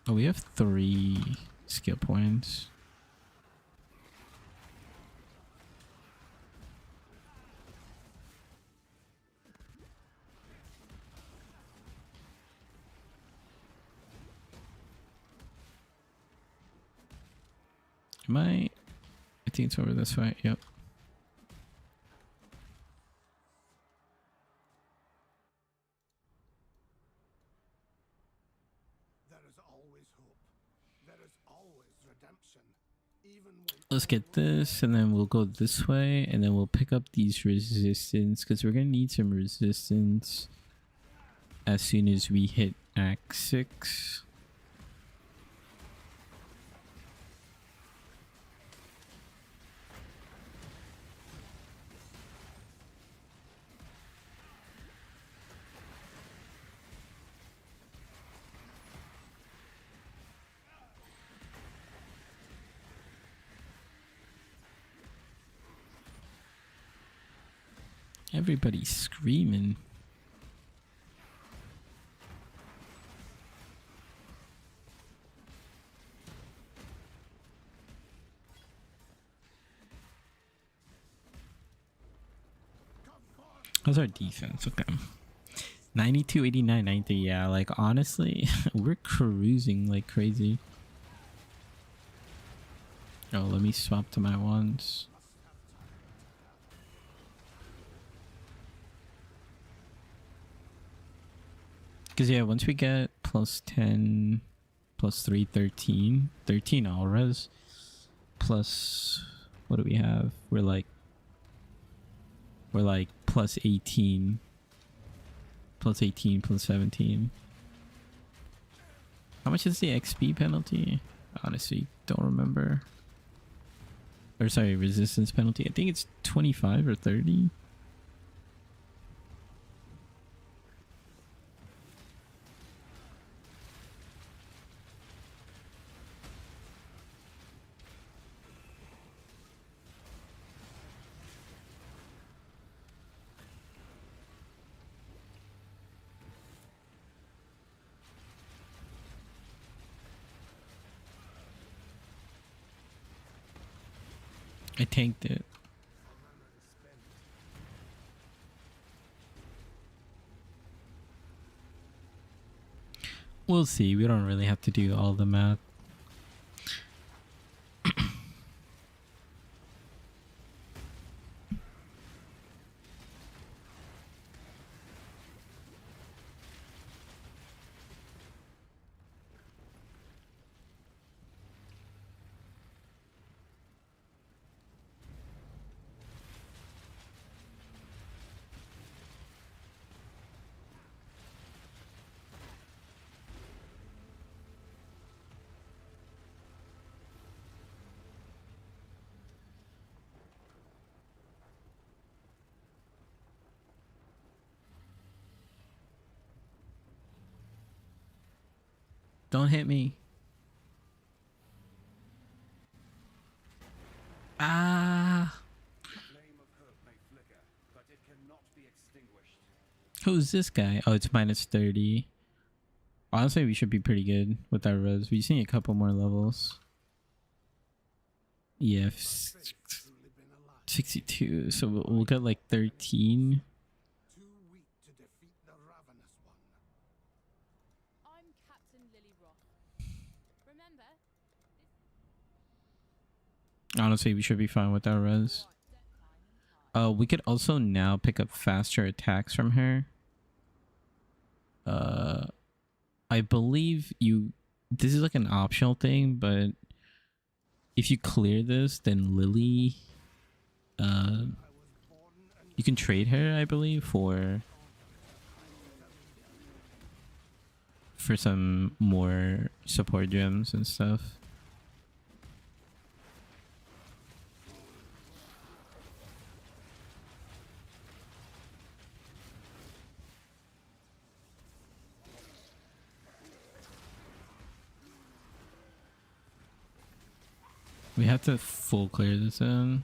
Oh, we have 3 skill points. Am I think it's over this way. Yep. There is always hope. There is always redemption. Even when Let's get this, and then we'll go this way, and then we'll pick up these resistance, because we're going to need some resistance as soon as we hit Act 6. Everybody's screaming. How's our defense? Okay. 92, 89, 93. Yeah, like honestly, we're cruising like crazy. Oh, let me swap to my ones. Because yeah, once we get plus 10, plus 3, 13. 13 all res. Plus, what do we have? We're like plus 18. Plus 18, plus 17. How much is the XP penalty? Honestly, don't remember. Or sorry, resistance penalty. I think it's 25 or 30. I tanked it. We'll see. We don't really have to do all the math. Don't hit me. Ah. Flame of hope may flicker, but it cannot be extinguished. Who's this guy? Oh, it's minus 30. Honestly, we should be pretty good with our res. We just need a couple more levels. Yeah, 62. So we'll get like 13. Too weak to defeat the ravenous one. I'm Captain Lily Roth. Remember, Honestly, we should be fine with our res. We could also now pick up faster attacks from her. I believe this is like an optional thing, but if you clear this, then Lily, you can trade her, I believe, for some more support gems and stuff. We have to full clear this in.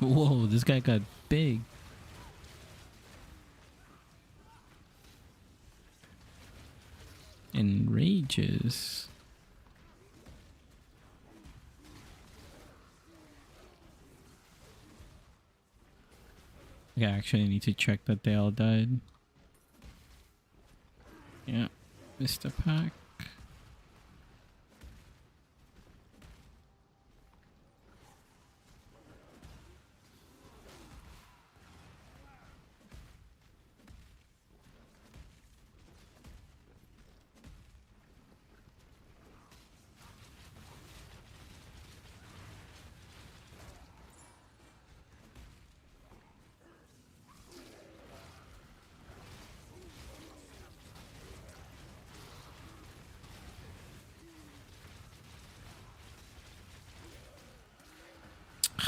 Whoa, this guy got big. And rages. I actually need to check that they all died. Yeah, missed a pack.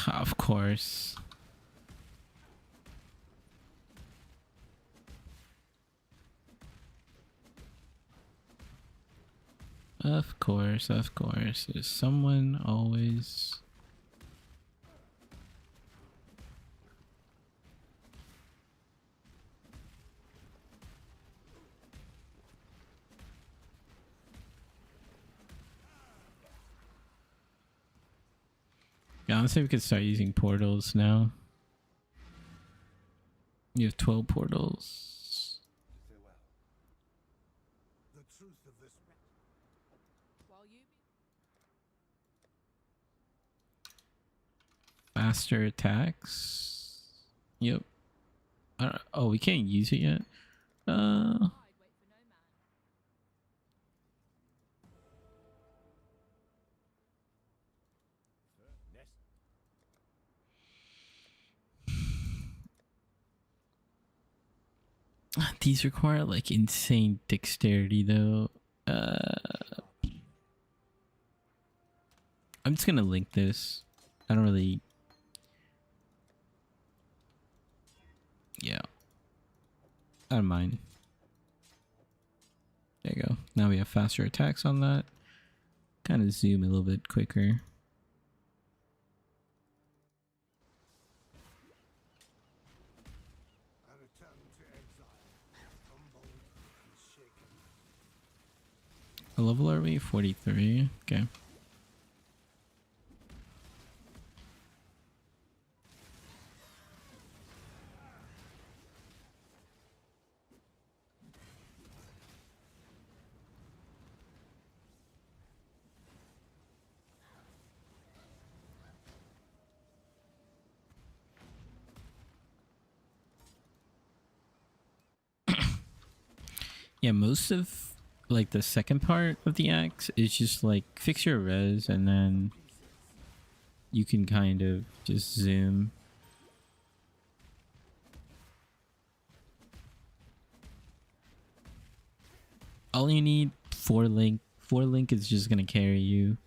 Of course. Of course, of course. There's someone always. Yeah, honestly, we could start using portals now. You have 12 portals. The truth of this while you Faster attacks. Yep. Oh, we can't use it yet. hide, wait for no man. These require like insane dexterity though. I'm just gonna link this. I don't really. Yeah. I don't mind. There you go. Now we have faster attacks on that. Kind of zoom a little bit quicker. a return to exile, humbled and shaken. What level are we? 43. Okay. Yeah, most of like the second part of the axe is just like fix your res and then you can kind of just zoom. All you need 4 link. 4 link is just gonna carry you.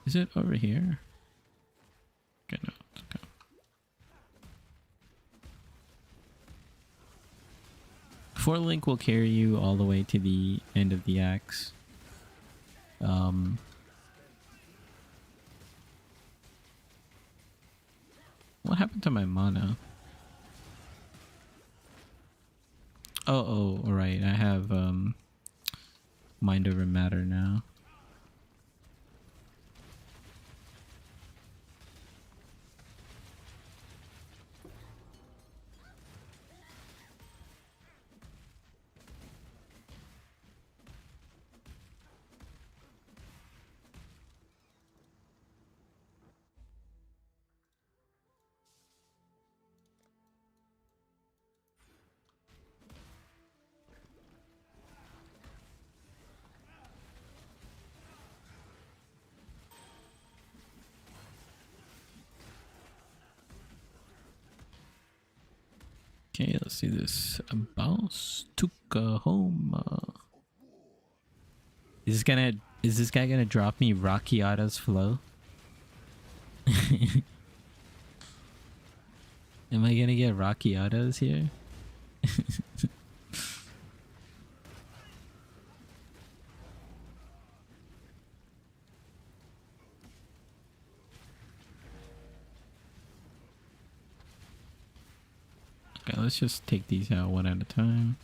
Is it over here? Okay, no. Okay. Fort Link will carry you all the way to the end of the axe. What happened to my mana? Oh, alright. I have mind over matter now. Okay, let's see this. Bounce took home. Is this guy gonna drop me Rockiata's flow? Am I gonna get Rockiatas here? Okay, let's just take these out one at a time.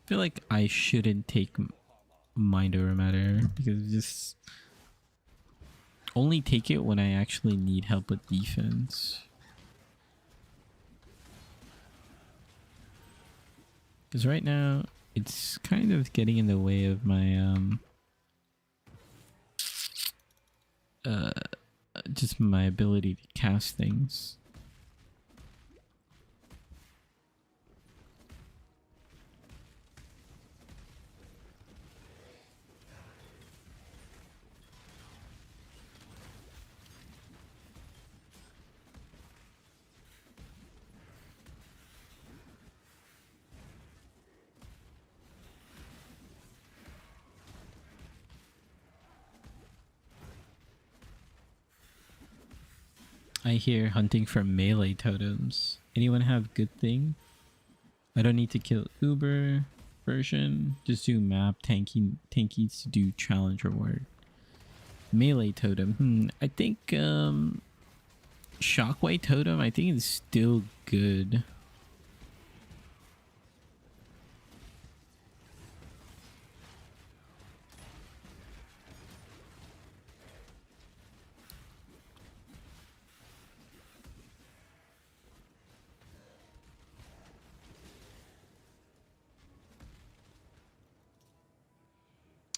I feel like I shouldn't take mind over matter because just only take it when I actually need help with defense. Because right now it's kind of getting in the way of my just my ability to cast things. I hear hunting for melee totems. Anyone have good thing? I don't need to kill Uber version. Just do map tankies to do challenge reward. Melee totem. I think Shockwave totem I think is still good.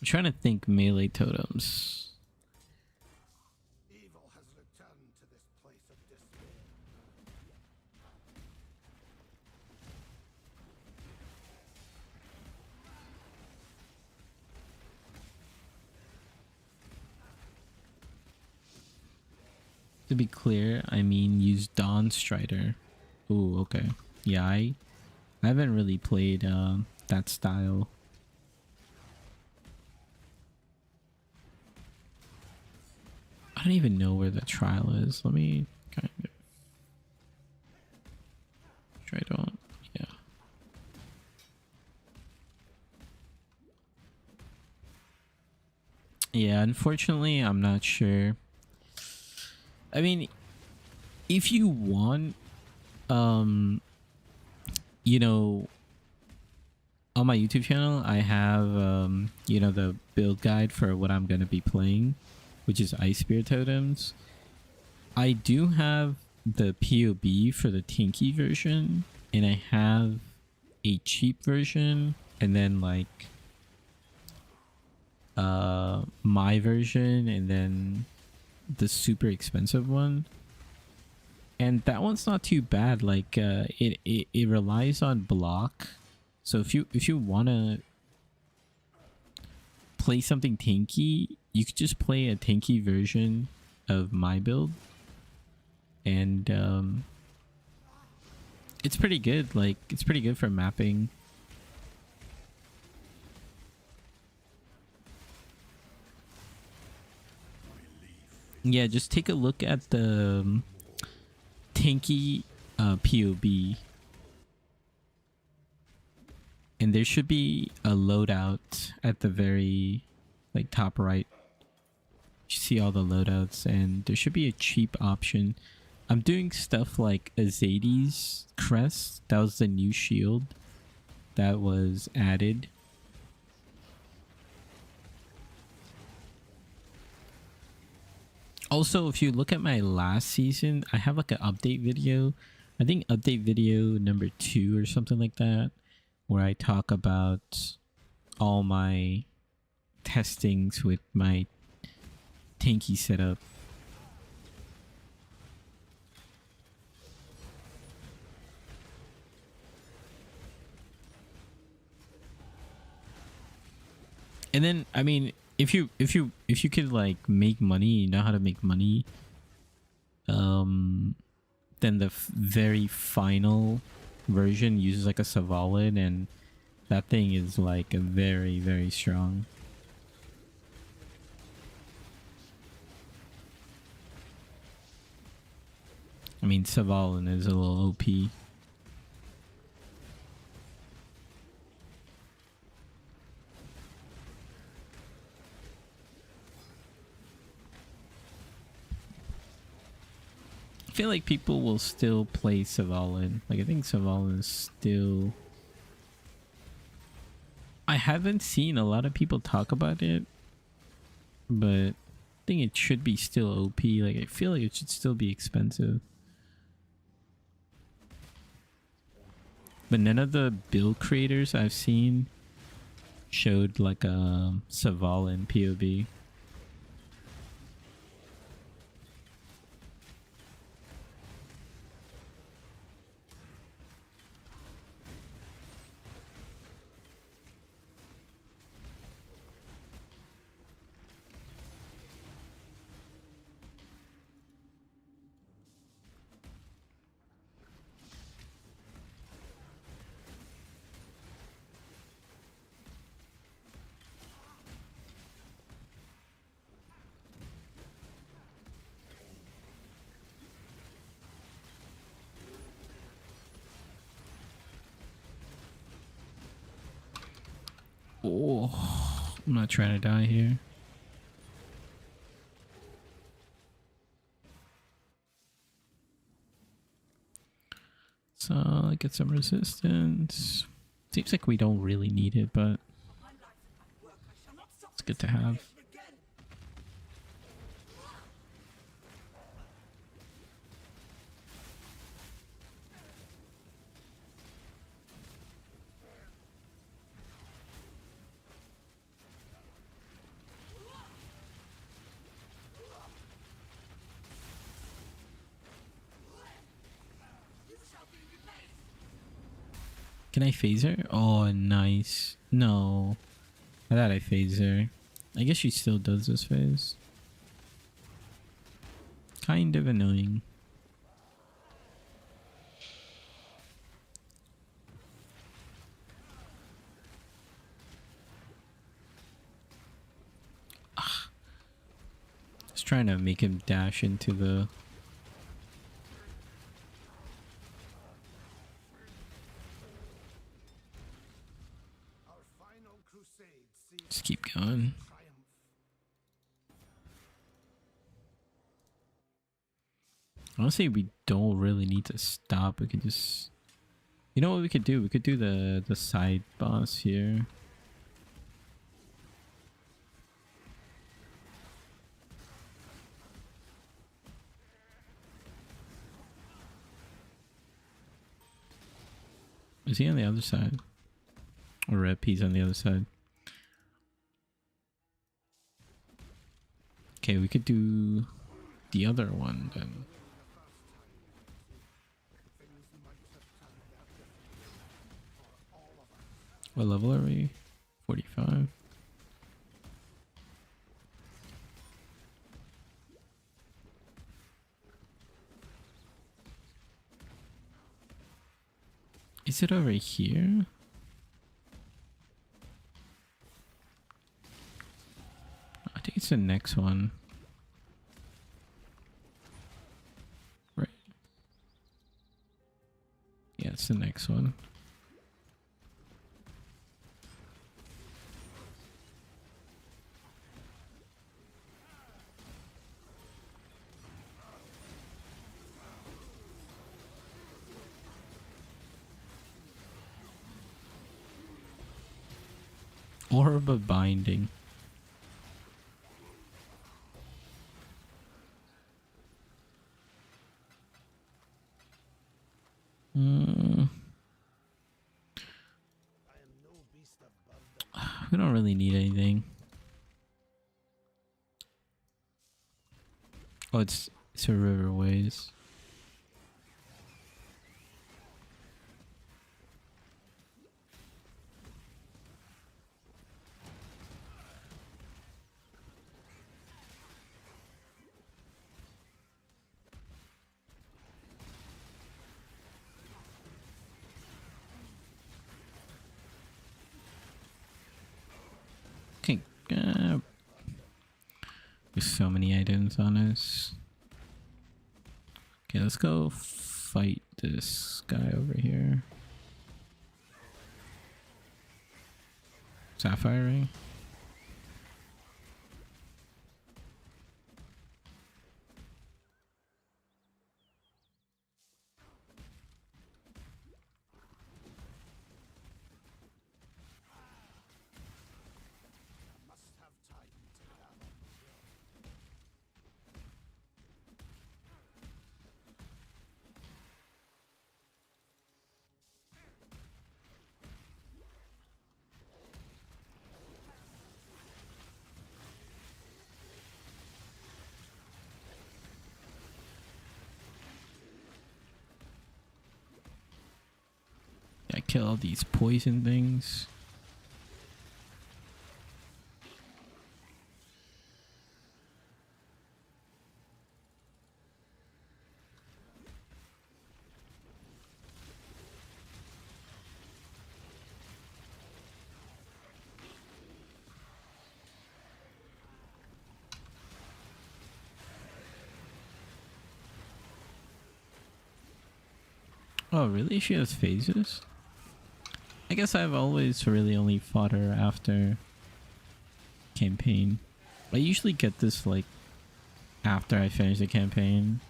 I'm trying to think melee totems. Evil has returned to this place of despair. To be clear, I mean use Dawn Strider. Ooh, okay. Yeah, I haven't really played that style. I don't even know where the trial is. Let me kind of try to, yeah. Yeah, unfortunately, I'm not sure. I mean, if you want, you know, on my YouTube channel, I have, you know, the build guide for what I'm going to be playing, which is Ice Spear Totems. I do have the POB for the Tinky version, and I have a cheap version, and then like my version, and then the super expensive one. And that one's not too bad. Like it relies on block. So if you wanna play something tanky, you could just play a tanky version of my build, and it's pretty good. Like, it's pretty good for mapping. Yeah, just take a look at the tanky POB, and there should be a loadout at the very like top right. You see all the loadouts, and there should be a cheap option. I'm doing stuff like Azades crest. That was the new shield that was added. Also, if you look at my last season, I have like an update video. I think update video number 2 or something like that, where I talk about all my testings with my tanky setup. And then, I mean, if you could like make money, you know how to make money, then the very final version uses like a Savalid, and that thing is like a very, very strong. I mean, Savalin is a little OP. I feel like people will still play Savalin. Like, I think Savalin is still... I haven't seen a lot of people talk about it, but I think it should be still OP. Like, I feel like it should still be expensive. But none of the build creators I've seen showed like a Savalin POV. Oh, I'm not trying to die here. So get some resistance. Seems like we don't really need it, but it's good to have. Can I phase her? Oh, nice. No. I thought I phased her. I guess she still does this phase. Kind of annoying. Ah. Just trying to make him dash into the... Just keep going. Honestly, we don't really need to stop. We could just... You know what we could do? We could do the side boss here. Is he on the other side? Or Rep, he's on the other side. Okay, we could do the other one then. What level are we? 45. Is it over here? I think it's the next one. Right. Yeah, it's the next one. Orb of Binding. We don't really need anything. Oh, it's a riverways. Okay, there's so many items on us. Okay, let's go fight this guy over here. Sapphire ring. I kill all these poison things. Oh, really? She has phases? I guess I've always really only fought her after campaign. I usually get this like after I finish the campaign.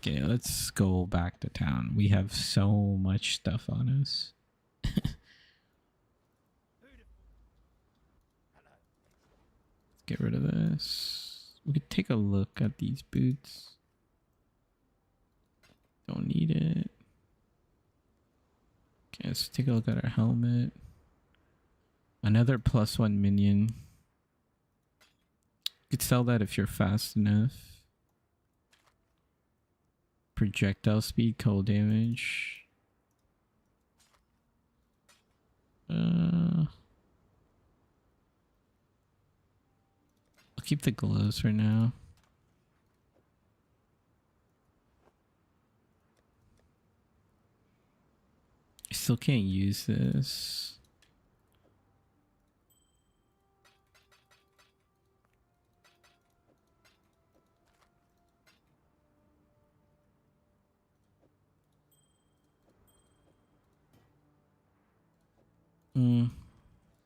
Okay, let's go back to town. We have so much stuff on us. Get rid of this. We could take a look at these boots. Don't need it. Okay, let's take a look at our helmet. Another +1 minion. You could sell that if you're fast enough. Projectile speed, cold damage. I'll keep the gloves for now. I still can't use this.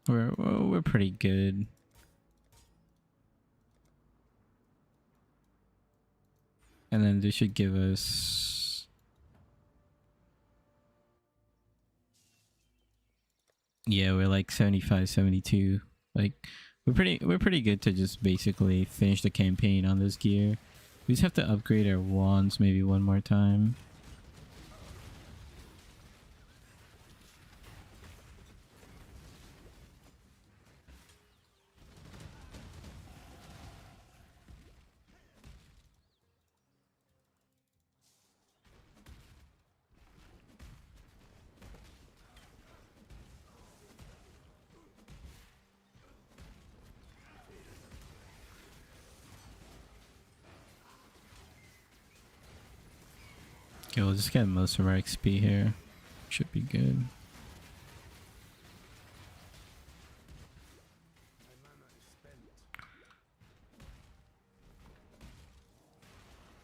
We're pretty good. And then this should give us, yeah, we're like 75, 72. Like we're pretty good to just basically finish the campaign on this gear. We just have to upgrade our wands maybe one more time. Okay, we'll just get most of our XP here. Should be good.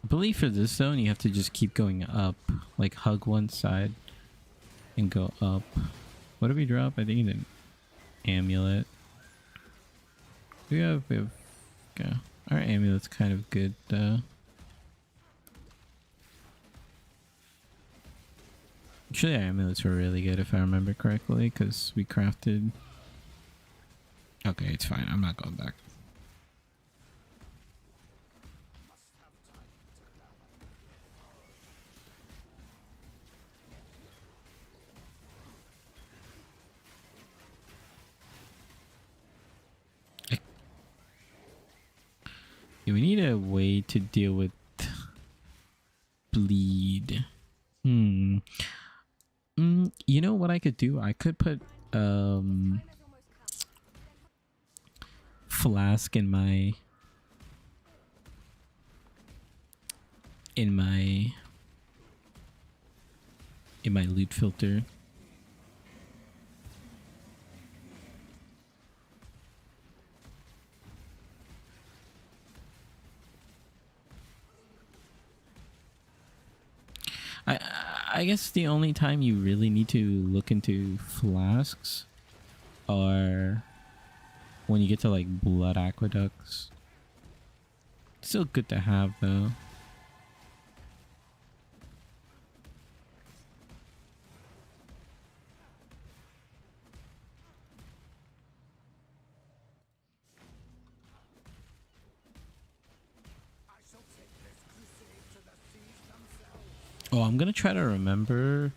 I believe for this zone you have to just keep going up. Like hug one side and go up. What did we drop? I think an amulet. We have okay. Our amulet's kind of good though. Actually, our amulets were really good if I remember correctly, because we crafted. Okay, it's fine. I'm not going back. Yeah, we need a way to deal with bleed. You know what I could do? I could put flask in my loot filter. I guess the only time you really need to look into flasks are when you get to like blood aqueducts. Still good to have though. Oh, I'm gonna try to remember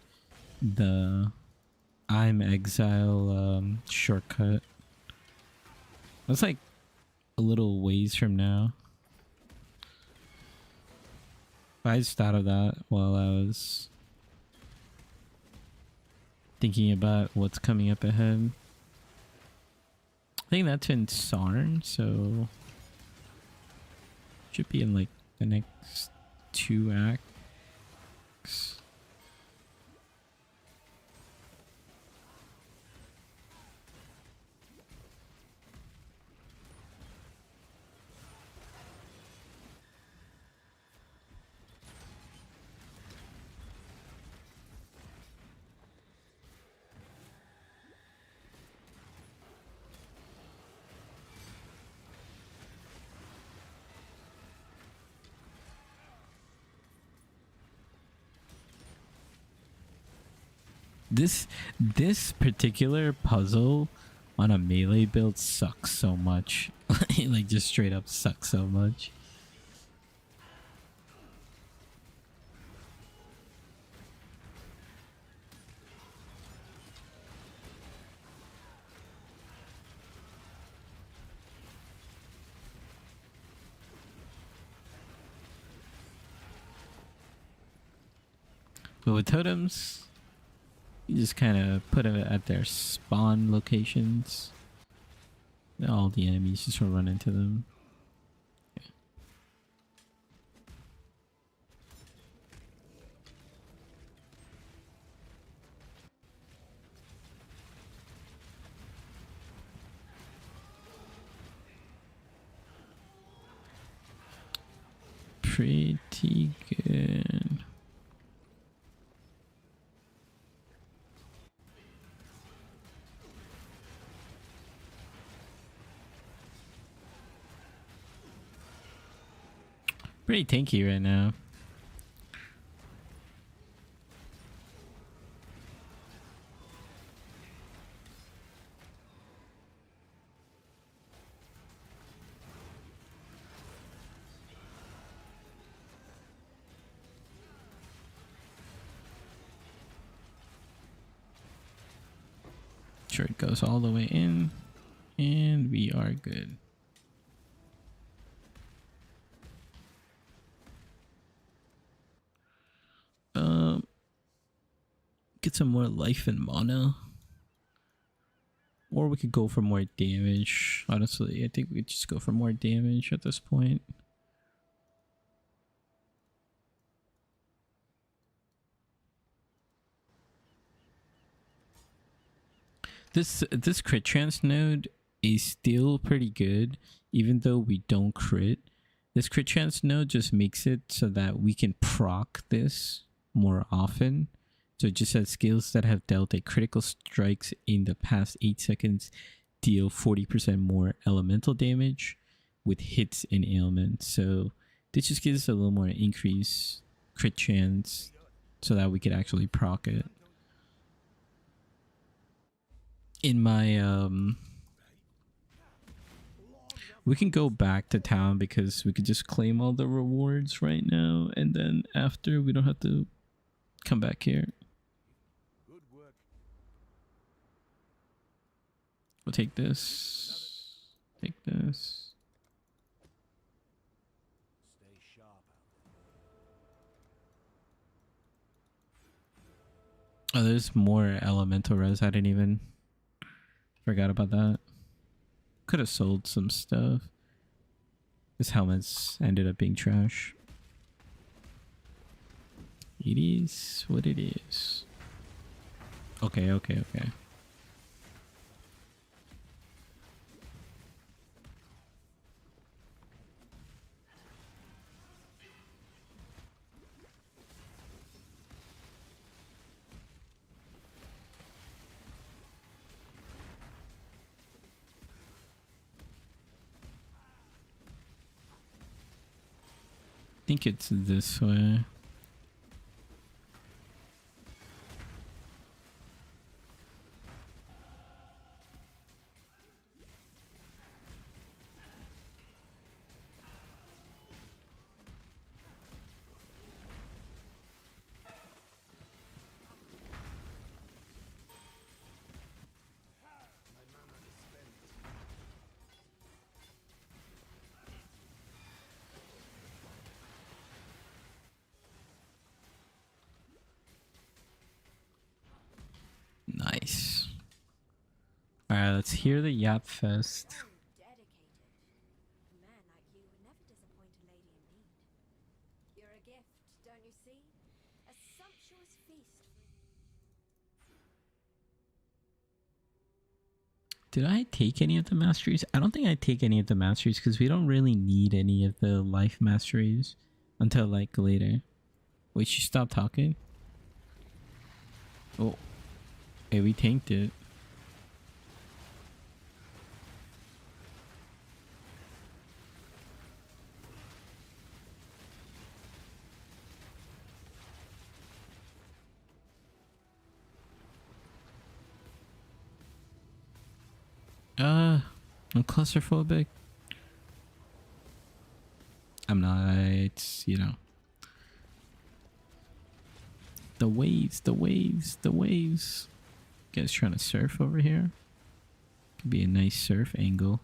the ImExile shortcut. That's like a little ways from now. I just thought of that while I was thinking about what's coming up ahead. I think that's in Sarn, so should be in like the next 2 acts. This particular puzzle on a melee build sucks so much. Like just straight up sucks so much. But with totems, you just kind of put it at their spawn locations. All the enemies just will run into them. Okay. Pretty good. Pretty tanky right now. Sure, it goes all the way in, and we are good. Get some more life and mana. Or we could go for more damage. Honestly, I think we could just go for more damage at this point. This crit chance node is still pretty good, even though we don't crit. This crit chance node just makes it so that we can proc this more often. So it just says skills that have dealt a critical strikes in the past 8 seconds deal 40% more elemental damage with hits and ailments. So this just gives us a little more increase crit chance so that we could actually proc it. In my we can go back to town because we could just claim all the rewards right now, and then after we don't have to come back here. Good work. We'll take this. Take this. Stay sharp. Oh, there's more elemental res. I didn't even forgot about that. Could have sold some stuff. This helmet's ended up being trash. It is what it is. Okay. I think it's this way. Nice. Alright, let's hear the Yap Fest. So dedicated. A man like you would never disappoint a lady in need. You're a gift, don't you see? A sumptuous feast. Did I take any of the masteries? I don't think I take any of the masteries because we don't really need any of the life masteries until like later. Wait, she stopped talking? Oh. Hey, we tanked it. I'm claustrophobic. I'm not, it's, you know. The waves. You guys trying to surf over here? Could be a nice surf angle.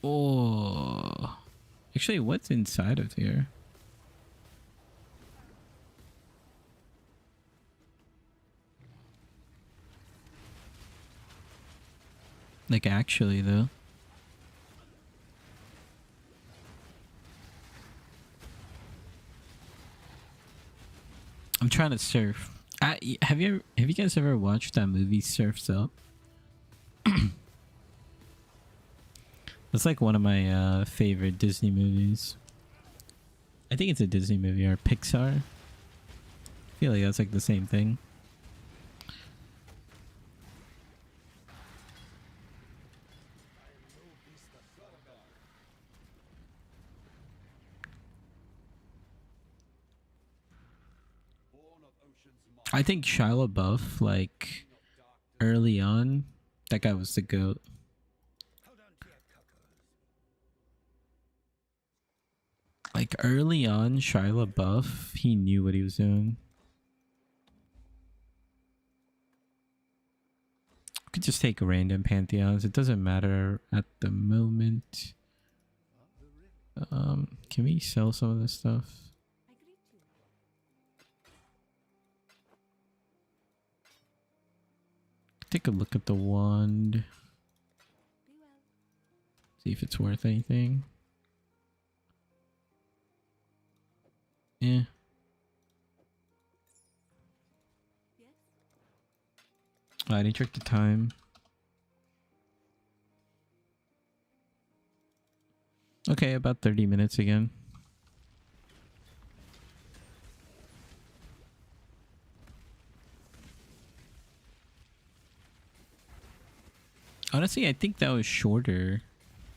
Oh. Actually, what's inside of here? Like, actually, though. I'm trying to surf. Have you guys ever watched that movie Surf's Up? That's like one of my favorite Disney movies. I think it's a Disney movie or Pixar. I feel like that's like the same thing. I think Shia LaBeouf, like, early on, that guy was the GOAT. Like, early on, Shia LaBeouf, he knew what he was doing. We could just take random pantheons. It doesn't matter at the moment. Can we sell some of this stuff? Take a look at the wand. See if it's worth anything. Yeah. I didn't check the time. Okay, about 30 minutes again. Honestly, I think that was shorter.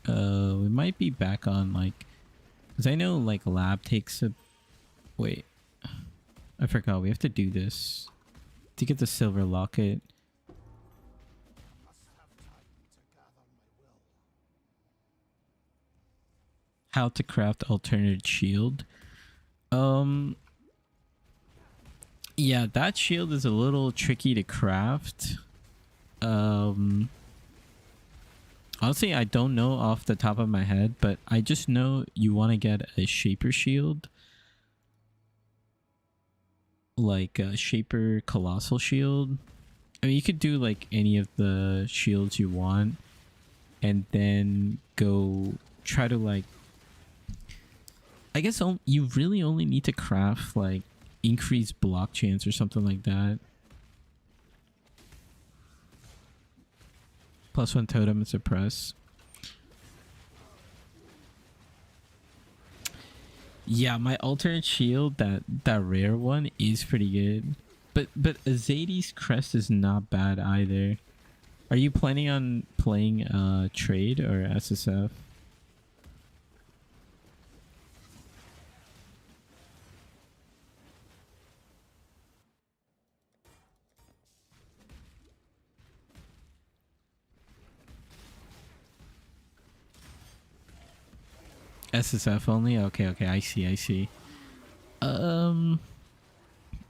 We might be back on like, because I know like lab takes a, wait, I forgot we have to do this to get the silver locket. How to craft alternate shield. Yeah, that shield is a little tricky to craft. Honestly, I don't know off the top of my head, but I just know you want to get a Shaper shield. Like a Shaper Colossal shield. I mean, you could do like any of the shields you want. And then go try to like... I guess you really only need to craft like increased block chance or something like that. +1 totem and suppress. Yeah, my alternate shield, that rare one, is pretty good. But Azadi's crest is not bad either. Are you planning on playing trade or SSF? SSF only? Okay, I see.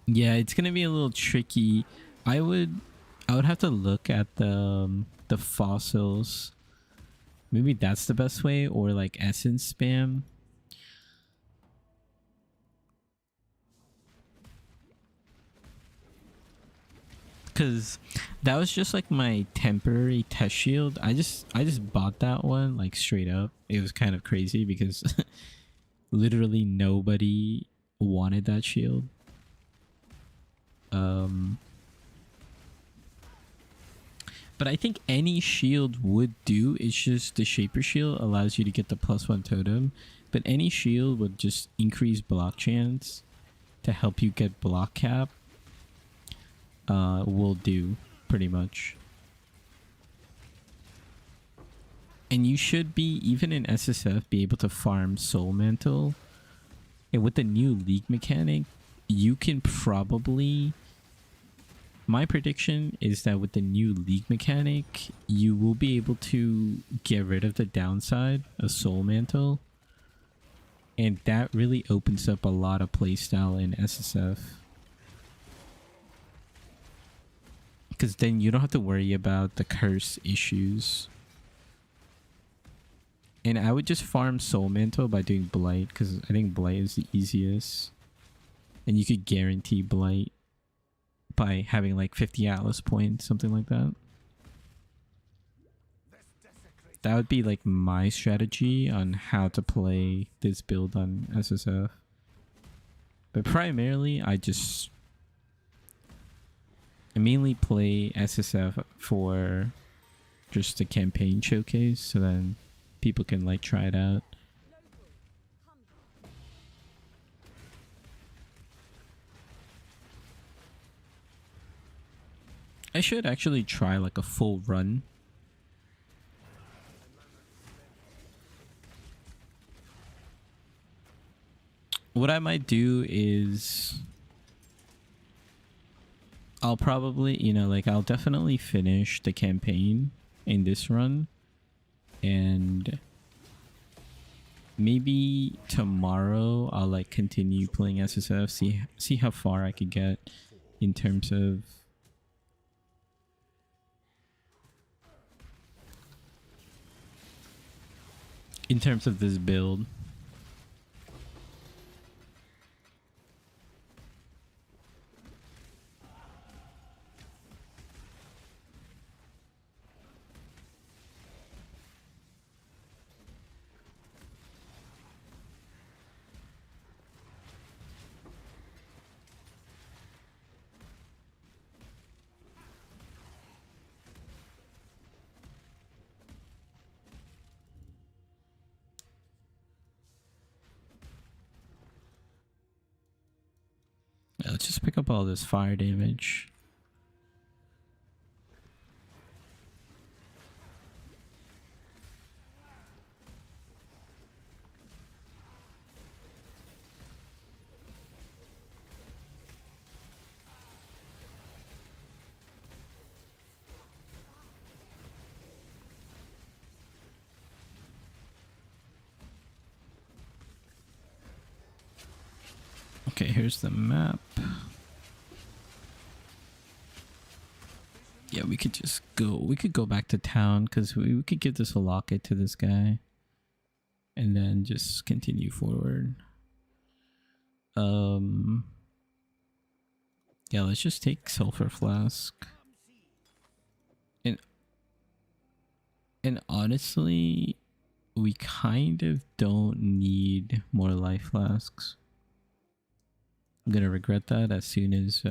Yeah, it's gonna be a little tricky. I would have to look at the fossils. Maybe that's the best way, or like essence spam. Cause that was just like my temporary test shield. I just bought that one like straight up. It was kind of crazy because literally nobody wanted that shield. But I think any shield would do. It's just the Shaper shield allows you to get the +1 totem, but any shield would just increase block chance to help you get block cap. Will do pretty much. And you should be, even in SSF, be able to farm Soul Mantle. And with the new League mechanic, you can probably... My prediction is that with the new League mechanic, you will be able to get rid of the downside of Soul Mantle. And that really opens up a lot of playstyle in SSF. Because then you don't have to worry about the curse issues. And I would just farm Soul Mantle by doing Blight, because I think Blight is the easiest. And you could guarantee Blight by having like 50 Atlas points, something like that. That would be like my strategy on how to play this build on SSF. But primarily, I mainly play SSF for just the campaign showcase, so then people can like try it out. I should actually try like a full run. What I might do is I'll probably, you know, like I'll definitely finish the campaign in this run, and maybe tomorrow I'll like continue playing SSF, see how far I could get in terms of this build. let's just pick up all this fire damage. Okay, here's the map. Yeah, we could just go. We could go back to town because we could give this a locket to this guy, and then just continue forward. Yeah, let's just take sulfur flask. And honestly, we kind of don't need more life flasks. I'm gonna regret that as soon as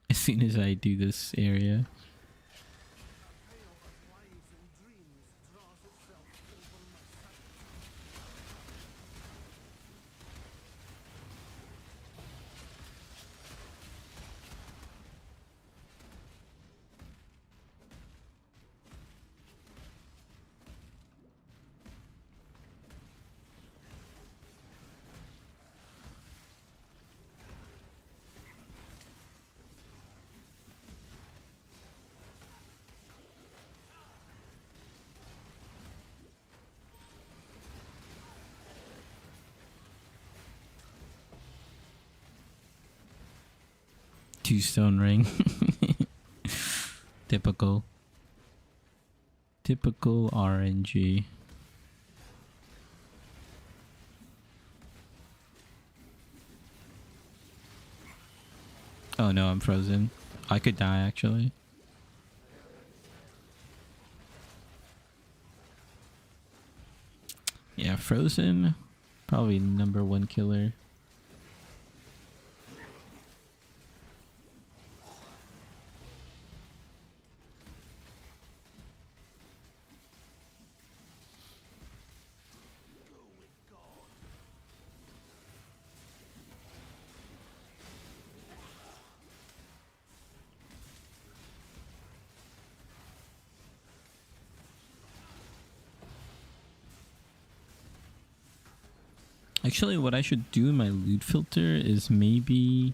as soon as I do this area. Two-stone ring. Typical RNG. Oh no, I'm frozen. I could die actually. Yeah, frozen. Probably #1 killer. Actually, what I should do in my loot filter is maybe...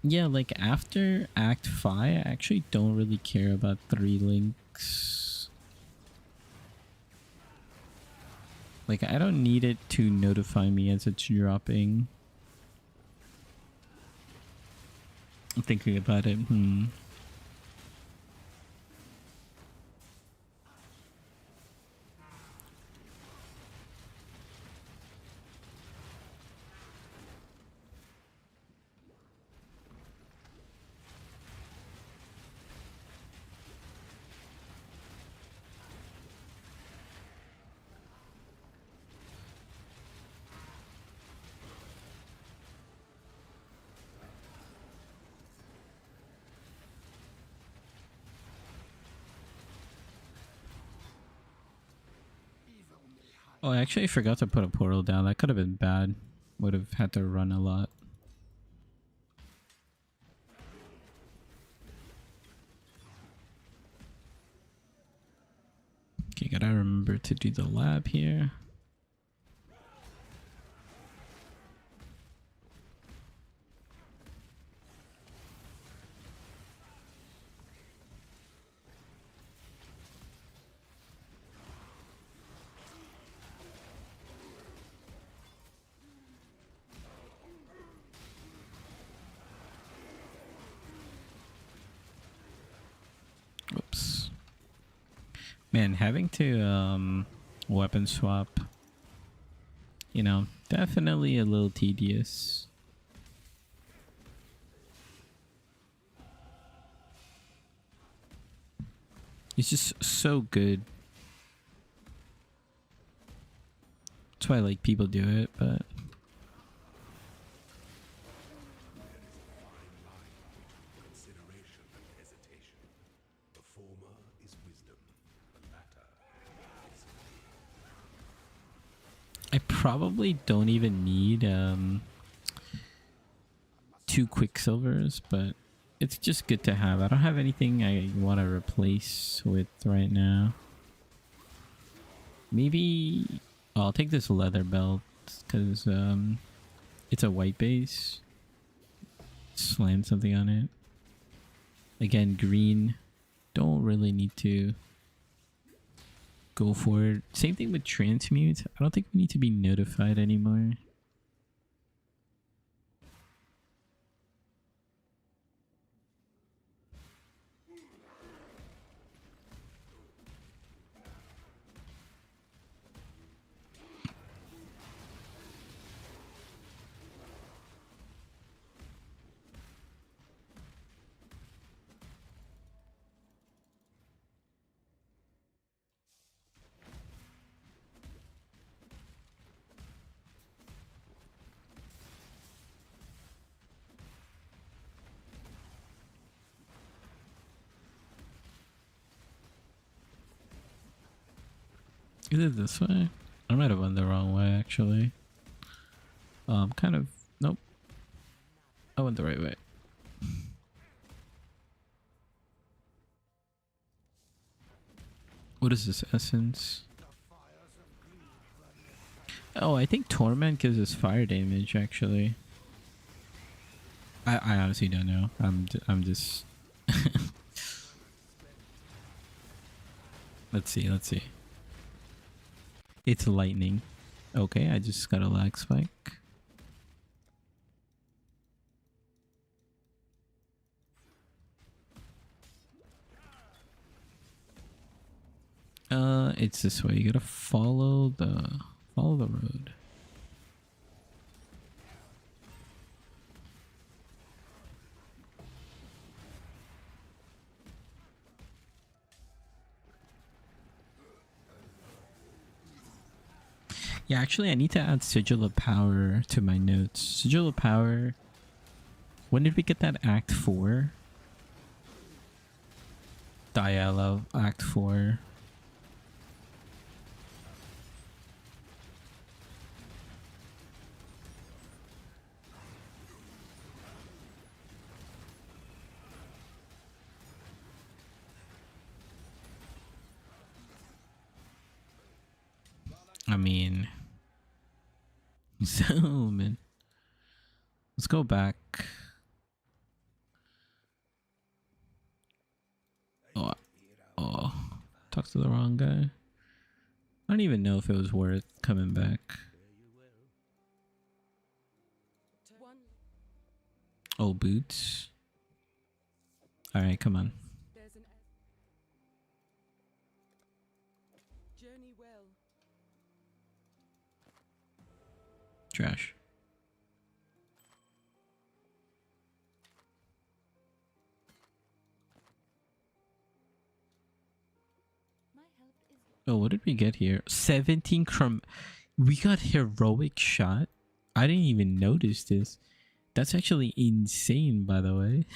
yeah, like after Act 5, I actually don't really care about 3 links. Like, I don't need it to notify me as it's dropping. I'm thinking about it. Oh, I actually forgot to put a portal down. That could have been bad. Would have had to run a lot. Okay, gotta remember to do the lab here. Whoops. Man, having to weapon swap, you know, definitely a little tedious. It's just so good. That's why like people do it, but Consideration and hesitation. The former is wisdom, the latter probably don't even need 2 quicksilvers, but it's just good to have. I don't have anything I want to replace with right now. Maybe I'll take this leather belt because it's a white base. Slam something on it. Again, green. Don't really need to go for it. Same thing with transmute. I don't think we need to be notified anymore. Is it this way? I might have went the wrong way actually. Kind of. Nope. I went the right way. What is this essence? Oh, I think Torment gives us fire damage actually. I honestly don't know. I'm just Let's see. It's lightning. Okay, I just got a lag spike. It's this way. You gotta follow the road. Yeah, actually, I need to add Sigil of Power to my notes. Sigil of Power. When did we get that Act 4? Diallo, Act 4. I mean, so man, let's go back. Oh, talked to the wrong guy. I don't even know if it was worth coming back. Oh, boots. All right, come on. Trash. Oh, what did we get here? 17 we got heroic shot. I didn't even notice this. That's actually insane, by the way.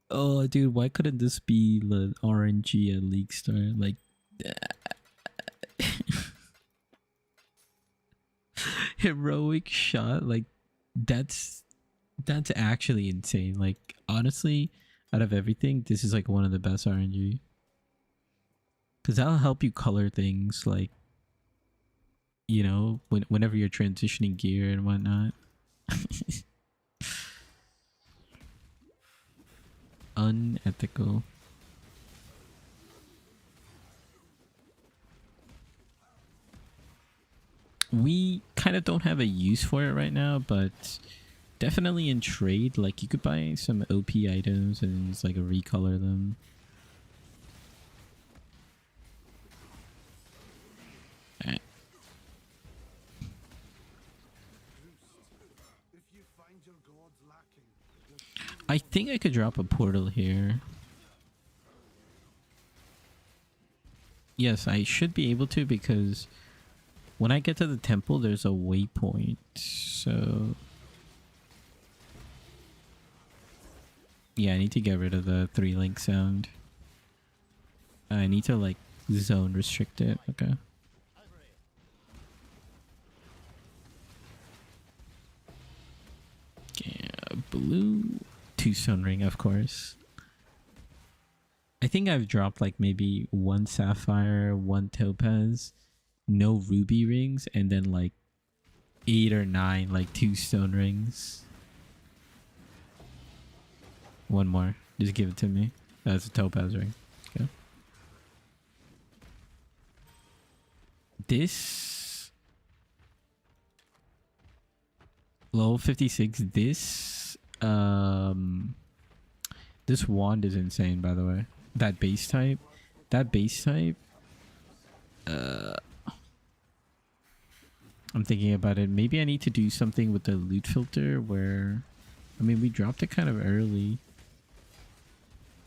Oh, dude, why couldn't this be the RNG at League Star? Like, heroic shot, like that's actually insane. Like, honestly, out of everything, this is like one of the best RNG because that'll help you color things, like, you know, whenever you're transitioning gear and whatnot. Unethical. We kind of don't have a use for it right now, but definitely in trade, like, you could buy some OP items and just like recolor them. Alright. I think I could drop a portal here. Yes, I should be able to, because when I get to the temple, there's a waypoint, so yeah, I need to get rid of the 3-link sound. I need to, like, zone restrict it. Okay. blue. 2 stone ring, of course. I think I've dropped like maybe 1 sapphire, 1 topaz, no ruby rings, and then like 8 or 9 like 2 stone rings. 1 more. Just give it to me. That's a topaz ring. Okay. This level 56. This wand is insane, by the way. That base type. I'm thinking about it. Maybe I need to do something with the loot filter where, I mean, we dropped it kind of early.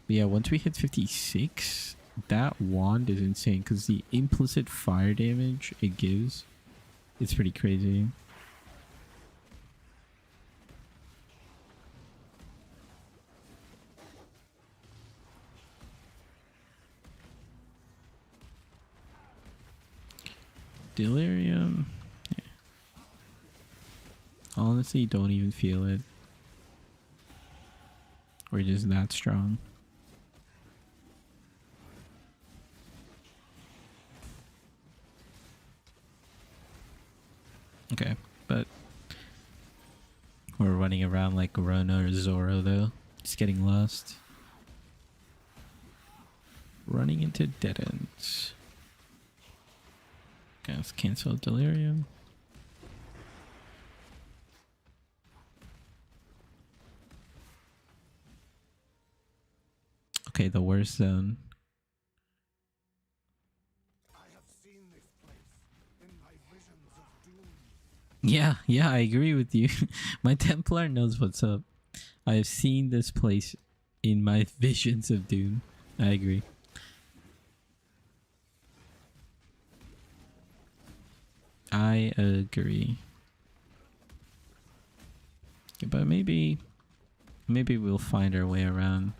But yeah, once we hit 56, that wand is insane because the implicit fire damage it gives, it's pretty crazy. Delirium. Yeah. Honestly, don't even feel it. We're just that strong. Okay, but we're running around like Rona or Zoro though. Just getting lost. Running into dead ends. Okay, let's cancel Delirium. Okay, the worst zone. I have seen this place in my visions of doom. Yeah, I agree with you. My Templar knows what's up. I have seen this place in my visions of doom. I agree. I agree. Okay, but maybe we'll find our way around.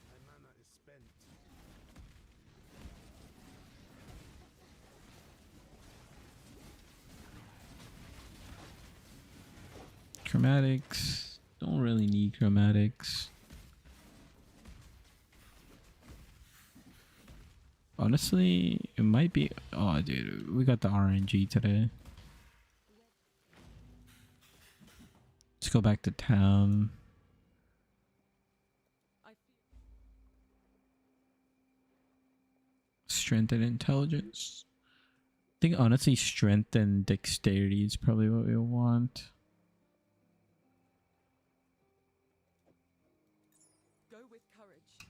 My mana is spent. Chromatics. Don't really need chromatics. Honestly, it might be... Oh, dude. We got the RNG today. Let's go back to town. Strength and intelligence. I think, honestly, strength and dexterity is probably what we want. Go with courage.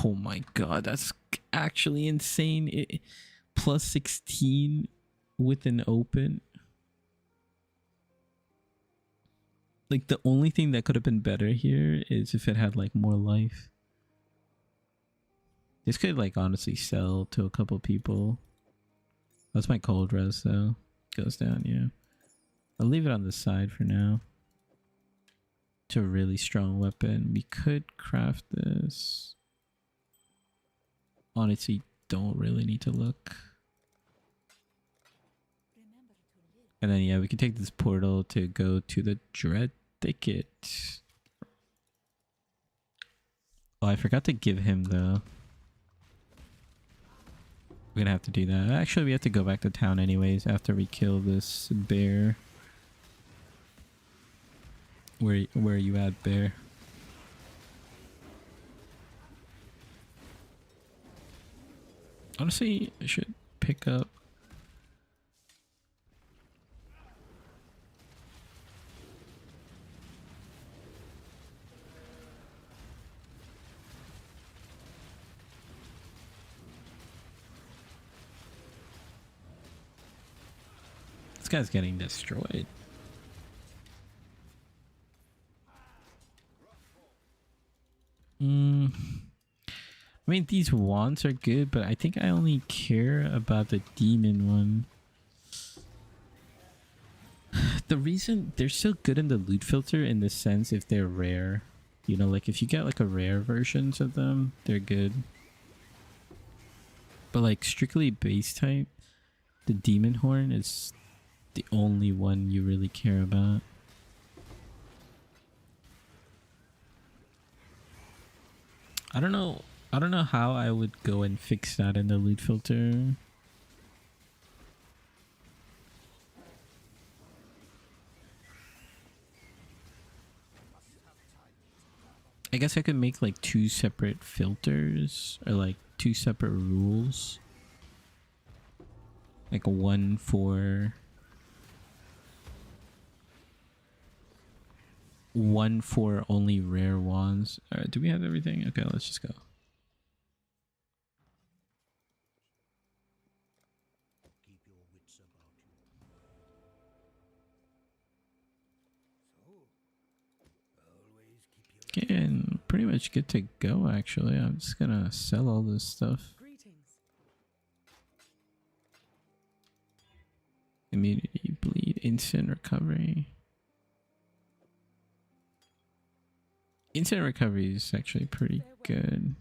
Oh my god, that's actually insane. Plus 16 with an open. Like, the only thing that could have been better here is if it had like more life. This could like honestly sell to a couple people. That's my cold res though. Goes down, yeah. I'll leave it on the side for now. It's a really strong weapon. We could craft this. Honestly, don't really need to look. And then yeah, we can take this portal to go to the Dread Thicket. Oh, I forgot to give him though. We're gonna have to do that. Actually, we have to go back to town anyways after we kill this bear. Where are you at, bear? Honestly, I should pick up. This guy's getting destroyed. I mean, these wands are good, but I think I only care about the demon one. The reason they're so good in the loot filter in the sense if they're rare. You know, like if you get like a rare versions of them, they're good. But like strictly base type, the Demon Horn is the only one you really care about. I don't know how I would go and fix that in the loot filter. I guess I could make like 2 separate filters or like 2 separate rules. Like one for only rare wands. Alright, do we have everything? Okay, let's just go. Keep your wits about you. So, always keep your Okay, and pretty much good to go actually. I'm just gonna sell all this stuff. Greetings. Immunity, bleed, instant recovery. Instant recovery is actually pretty good.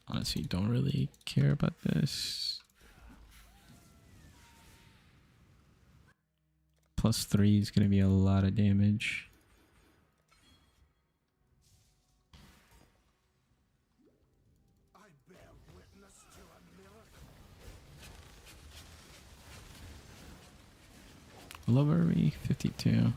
Honestly, don't really care about this. +3 is going to be a lot of damage. I bear witness to a miracle. Low are we? 52.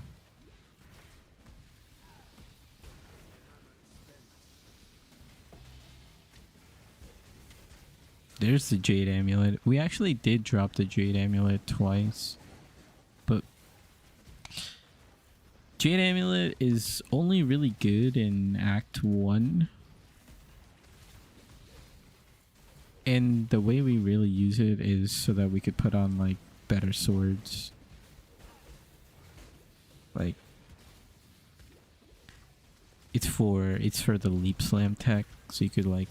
There's the Jade Amulet. We actually did drop the Jade Amulet twice. But Jade Amulet is only really good in Act 1. And the way we really use it is so that we could put on like better swords. Like it's for the leap slam tech, so you could like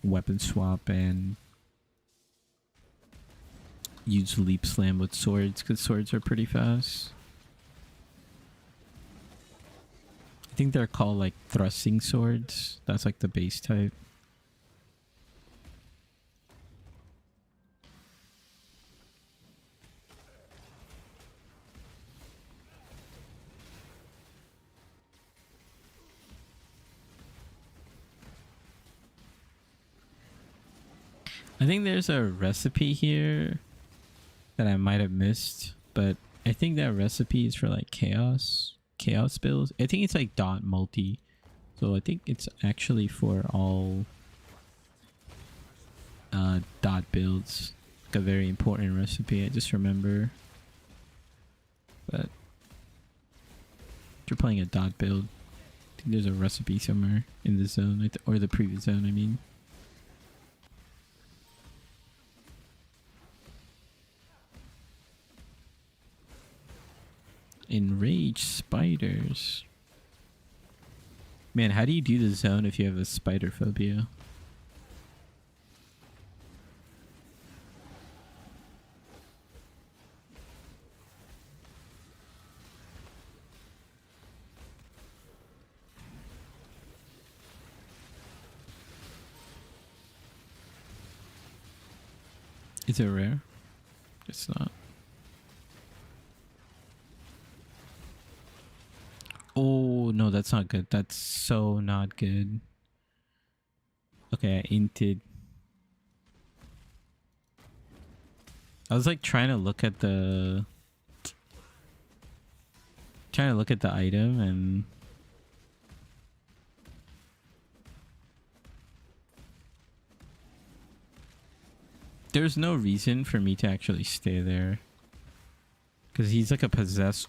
weapon swap and use leap slam with swords because swords are pretty fast. I think they're called like thrusting swords. That's like the base type. I think there's a recipe here that I might have missed, but I think that recipe is for like chaos builds. I think it's like dot multi, so I think it's actually for all dot builds. Like a very important recipe. I just remember, but if you're playing a dot build, I think there's a recipe somewhere in the zone or the previous zone. I mean. Enraged spiders. Man, how do you do the zone if you have a spider phobia? Is it rare? It's not. Oh, no, that's not good. That's so not good. Okay, I inted. I was like trying to look at the item and there's no reason for me to actually stay there. Because he's like a possessed.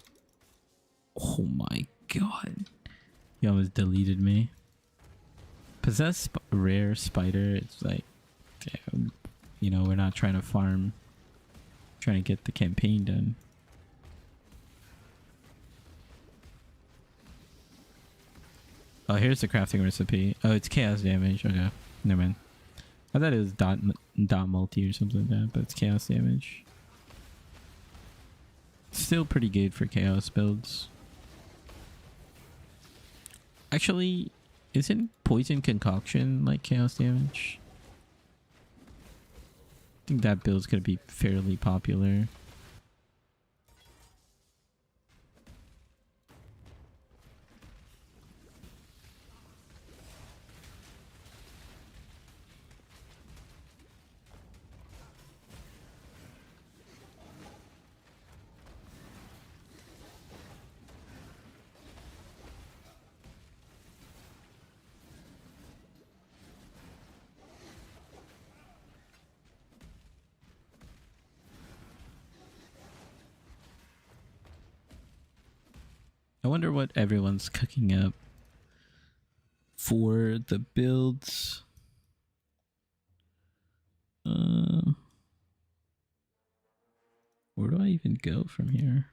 Oh my god. He almost deleted me. Possessed rare spider. It's like, damn, you know, we're not trying to farm. Trying to get the campaign done. Oh, here's the crafting recipe. Oh, it's chaos damage. Okay, never mind. I thought it was dot multi or something like that, but it's chaos damage. Still pretty good for chaos builds. Actually, isn't poison concoction like chaos damage? I think that build's gonna be fairly popular. I wonder what everyone's cooking up for the builds. Where do I even go from here?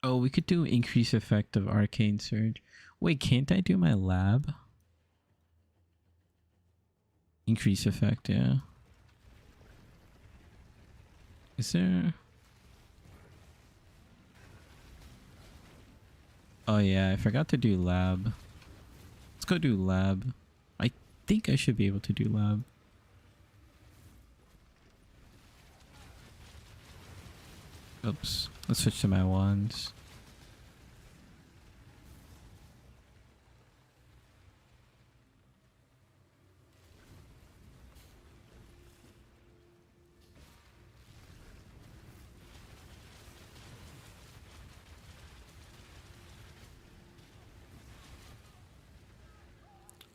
Oh, we could do increase effect of arcane surge. Wait, can't I do my lab? Increase effect, yeah. Is there... Oh yeah, I forgot to do lab. Let's go do lab. I think I should be able to do lab. Oops. Let's switch to my wands.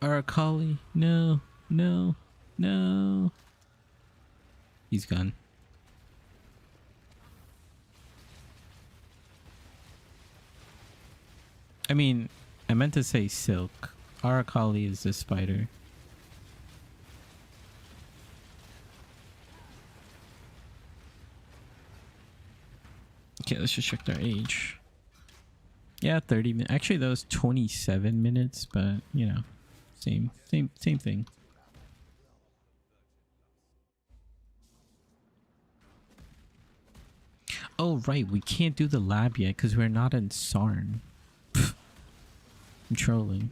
Arakali, no, no, no. He's gone. I mean, I meant to say silk. Arakali is the spider. Okay, let's just check their age. Yeah, 30 minutes. Actually, that was 27 minutes, but you know, same thing. Oh, right. We can't do the lab yet because we're not in Sarn. I'm trolling.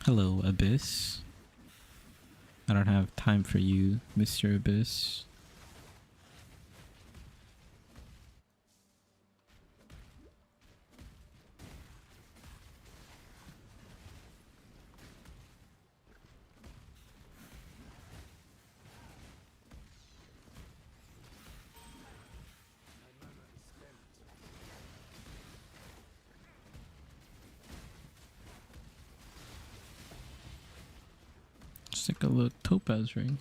Hello, Abyss. I don't have time for you, Mr. Abyss. Just take a look. Topaz ring.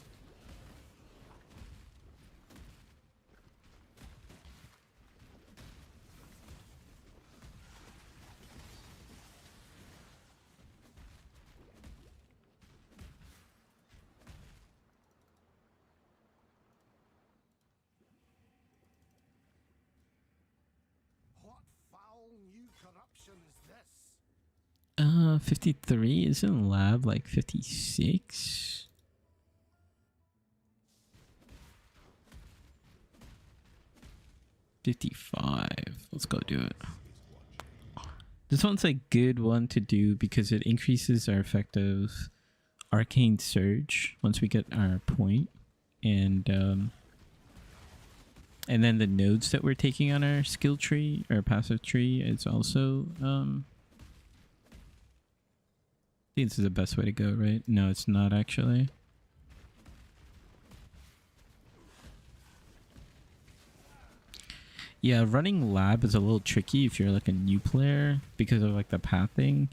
What foul new corruption is this? 53 isn't lab like 56? $55. Let's go do it. This one's a good one to do because it increases our effective arcane surge once we get our point, and then the nodes that we're taking on our skill tree or passive tree is also I think this is the best way to go, right? No, it's not actually. Yeah, running lab is a little tricky if you're like a new player because of like the pathing.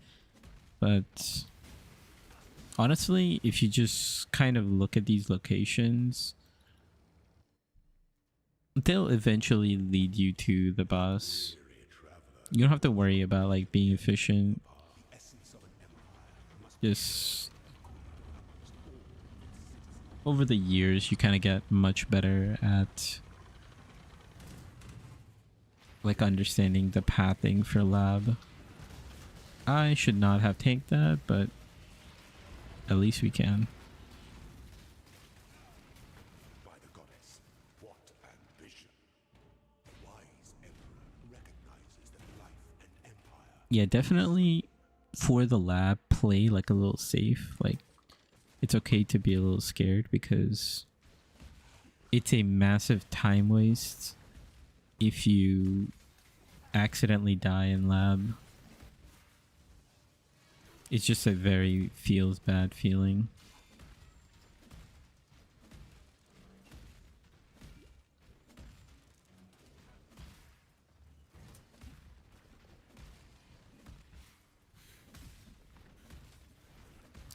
But honestly, if you just kind of look at these locations, they'll eventually lead you to the boss. You don't have to worry about like being efficient. Just over the years you kind of get much better at like understanding the pathing for lab. I should not have tanked that, but at least we can. By the goddess, what ambition! The wise emperor recognizes that life and empire. Yeah, definitely for the lab, play like a little safe. Like, it's okay to be a little scared because it's a massive time waste if you accidentally die in lab. It's just a very feels bad feeling.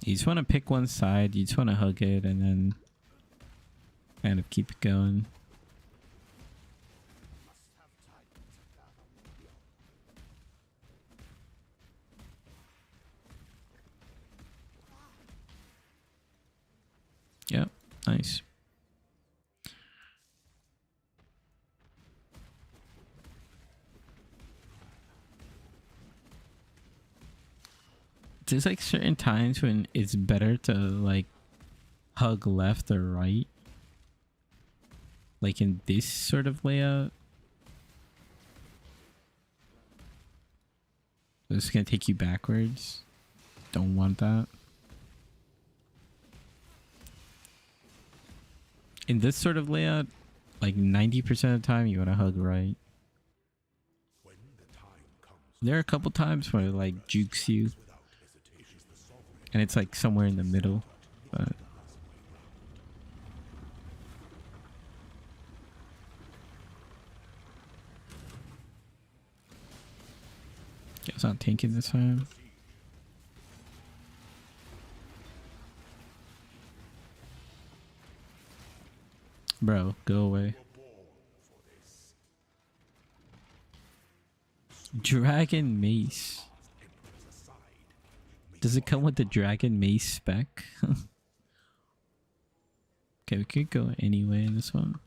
You just want to pick one side, you just want to hug it and then kind of keep it going. Yep, nice. There's like certain times when it's better to like hug left or right. Like in this sort of layout. This is gonna take you backwards. Don't want that. In this sort of layout, like 90% of the time you want to hug right. When the time comes, There are a couple times where it like jukes you. without hesitation, the sovereign And it's like somewhere in the middle. But guess not tanking this time. Bro, go away. Dragon Mace. Does it come with the Dragon Mace spec? Okay, we could go anyway in this one.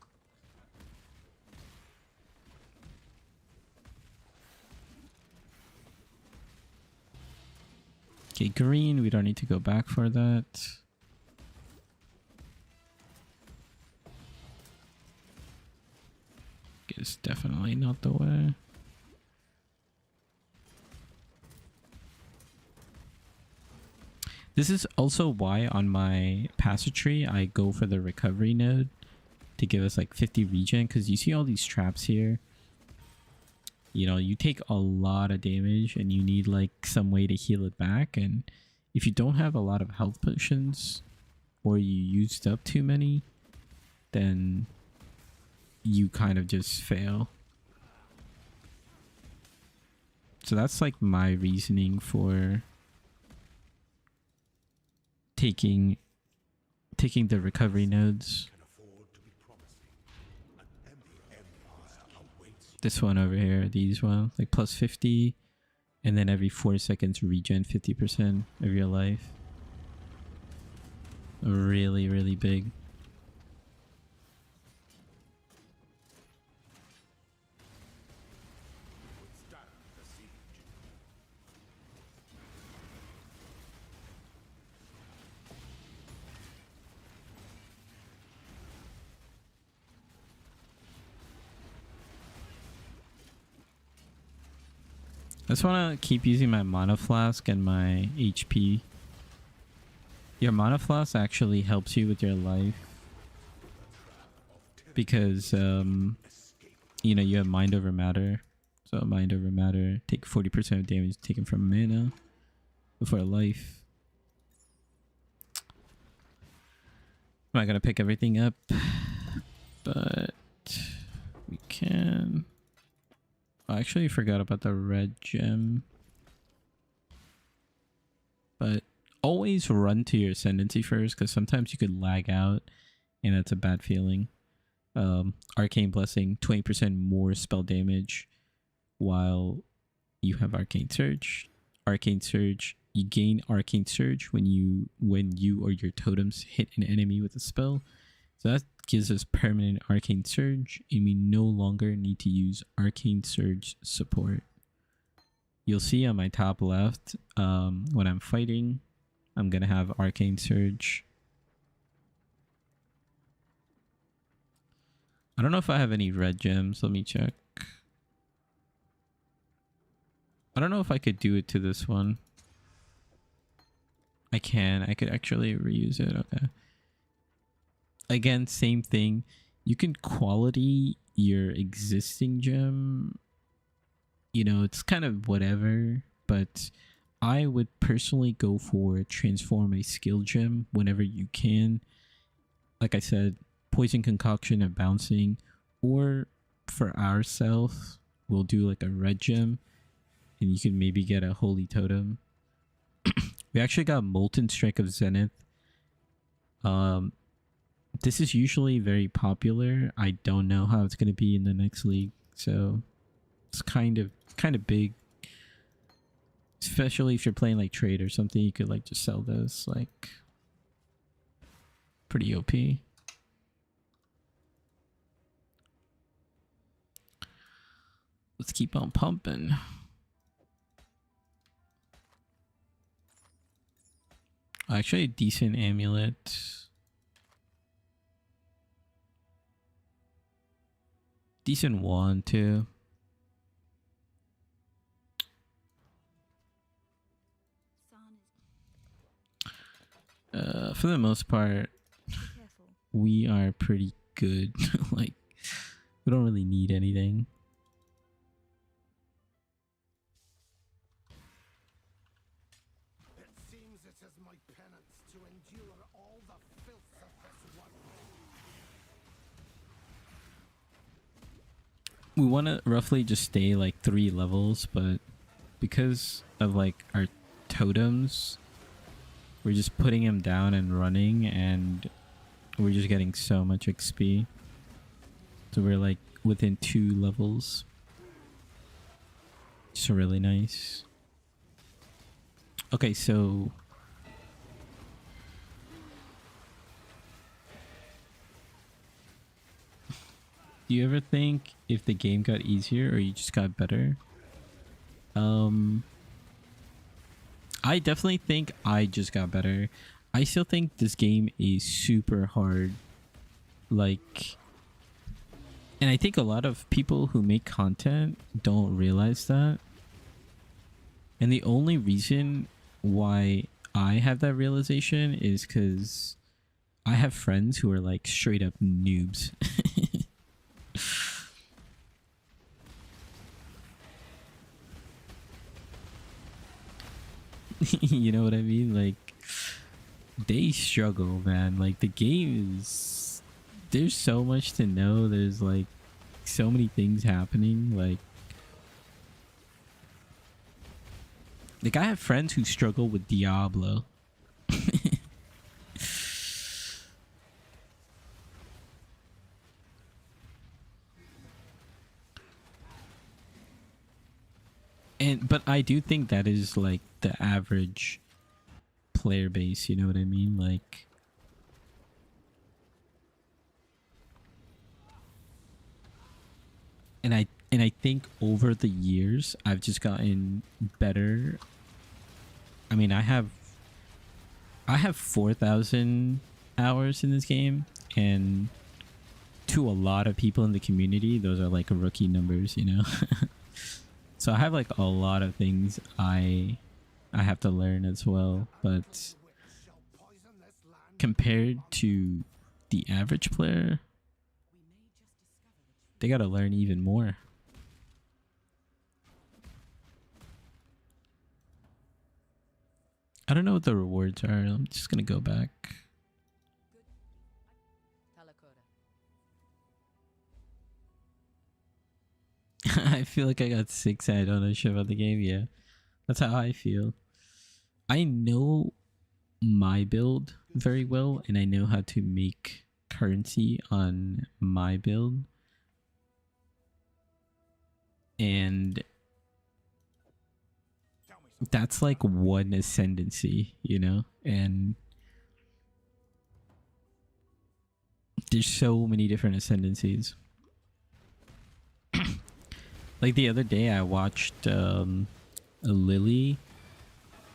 Okay, green, we don't need to go back for that. It's definitely not the way. This is also why on my passive tree I go for the recovery node to give us like 50 regen, because you see all these traps here. You know, you take a lot of damage and you need like some way to heal it back, and if you don't have a lot of health potions or you used up too many, then you kind of just fail. So that's like my reasoning for taking the recovery nodes. This one over here, these one, like plus 50, and then every 4 seconds regen 50% of your life. Really, really big. I just want to keep using my mana flask and my HP. Your mana flask actually helps you with your life because you know, you have mind over matter. So mind over matter, take 40% of damage taken from mana before life. I'm not gonna pick everything up, but we can. I actually forgot about the red gem. But always run to your ascendancy first, because sometimes you could lag out and that's a bad feeling. Arcane Blessing, 20% more spell damage while you have Arcane Surge. Arcane Surge you gain Arcane Surge when you or your totems hit an enemy with a spell. So that gives us permanent Arcane Surge, and we no longer need to use Arcane Surge support. You'll see on my top left, when I'm fighting, I'm gonna have Arcane Surge. I don't know if I have any red gems. Let me check. I don't know if I could do it to this one. I can. I could actually reuse it. Okay. Again, same thing. You can quality your existing gem. You know, it's kind of whatever, but I would personally go for transform a skill gem whenever you can. Like I said, poison concoction and bouncing, or for ourselves, we'll do like a red gem, and you can maybe get a holy totem. We actually got Molten Strike of Zenith. This is usually very popular. I don't know how it's gonna be in the next league, so it's kind of big. Especially if you're playing like trade or something, you could like just sell those, like pretty OP. Let's keep on pumping. Actually, a decent amulet. Decent wand too. For the most part, we are pretty good. Like, we don't really need anything. It seems it is my penance to endure all the filth of this world. We want to roughly just stay like 3 levels, but because of like our totems, we're just putting them down and running, and we're just getting so much XP. So we're like within 2 levels. It's really nice. Okay, so do you ever think if the game got easier or you just got better? I definitely think I just got better. I still think this game is super hard. Like, and I think a lot of people who make content don't realize that. And the only reason why I have that realization is because I have friends who are like straight up noobs. You know what I mean? Like, they struggle, man. Like, the game is, there's so much to know. There's like so many things happening. Like I have friends who struggle with Diablo. But I do think that is like the average player base, you know what I mean? Like, and I think over the years I've just gotten better. I mean, I have 4,000 hours in this game, and to a lot of people in the community, those are like rookie numbers, you know? So I have like a lot of things I have to learn as well, but compared to the average player, they gotta learn even more. I don't know what the rewards are. I'm just gonna go back. I feel like I got 6 and I don't know shit about the game. Yeah, that's how I feel. I know my build very well, and I know how to make currency on my build. And that's like one ascendancy, you know? And there's so many different ascendancies. Like the other day I watched a Lily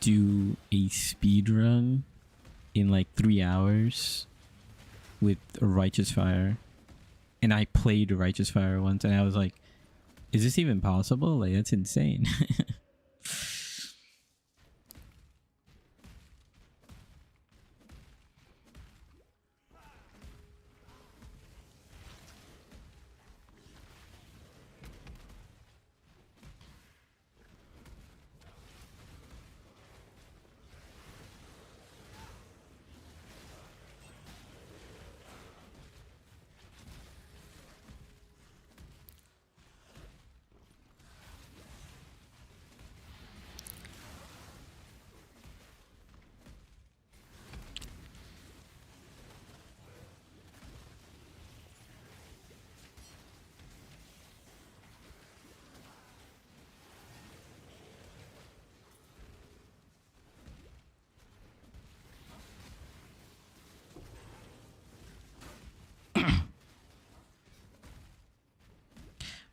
do a speed run in like 3 hours with a Righteous Fire. And I played Righteous Fire once and I was like, is this even possible? Like, that's insane.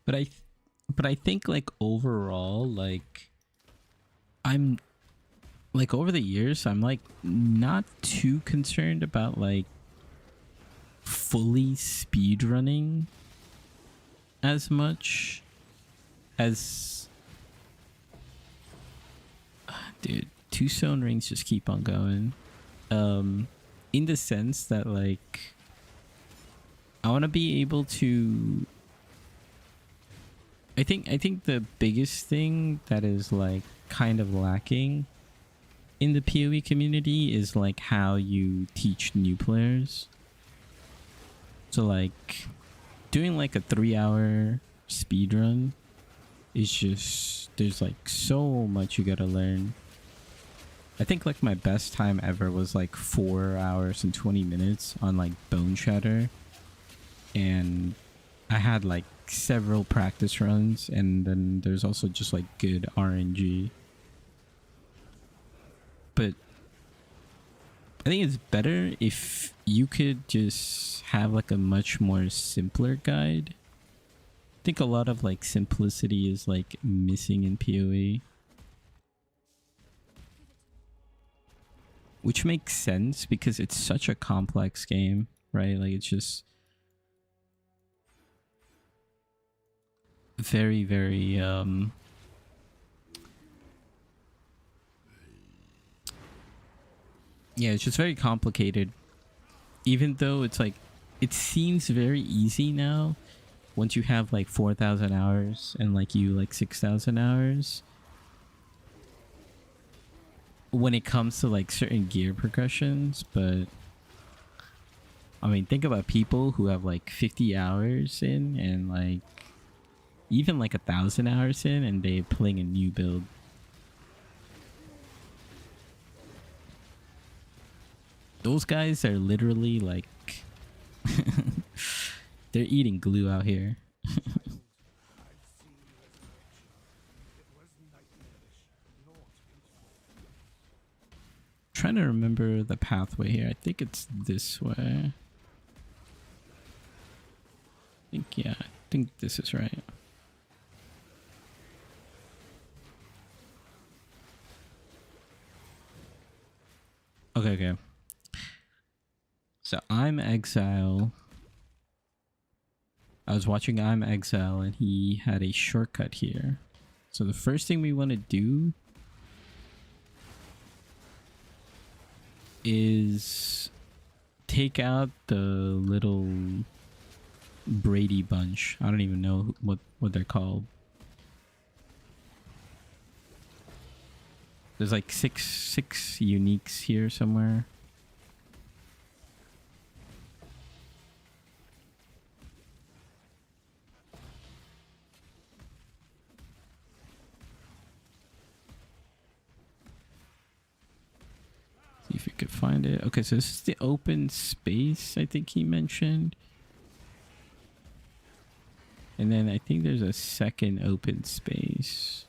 But I think like overall, like I'm like over the years, I'm like not too concerned about like fully speed running as much as dude, two stone rings just keep on going. In the sense that like I want to be able to I think the biggest thing that is like kind of lacking in the PoE community is like how you teach new players. So like doing like a 3-hour speed run is just, there's like so much you gotta learn. I think like my best time ever was like 4 hours and 20 minutes on like Bone Shatter, and I had like several practice runs, and then there's also just like good RNG. But I think it's better if you could just have like a much more simpler guide. I think a lot of like simplicity is like missing in PoE, which makes sense because it's such a complex game, right? Like it's just very, very yeah, it's just very complicated, even though it's like it seems very easy now once you have like 4,000 hours and like you like 6,000 hours when it comes to like certain gear progressions. But I mean, think about people who have like 50 hours in and like even like 1,000 hours in, and they're playing a new build. Those guys are literally like they're eating glue out here. Trying to remember the pathway here. I think it's this way. I think this is right. Okay. So ImExile. I was watching ImExile and he had a shortcut here. So the first thing we want to do is take out the little Brady bunch. I don't even know what they're called. There's like six uniques here somewhere. See if we could find it. Okay, so this is the open space I think he mentioned. And then I think there's a second open space.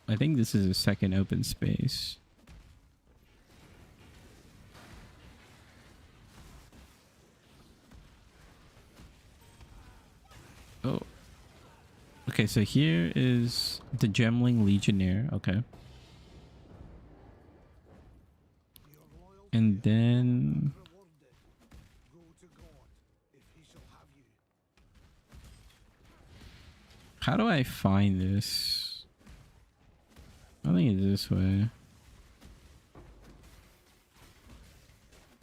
I think this is a second open space. Oh. Okay, so here is the Gemling Legionnaire. Okay. And then... Go to God, if he shall have you. how do I find this? I think it's this way.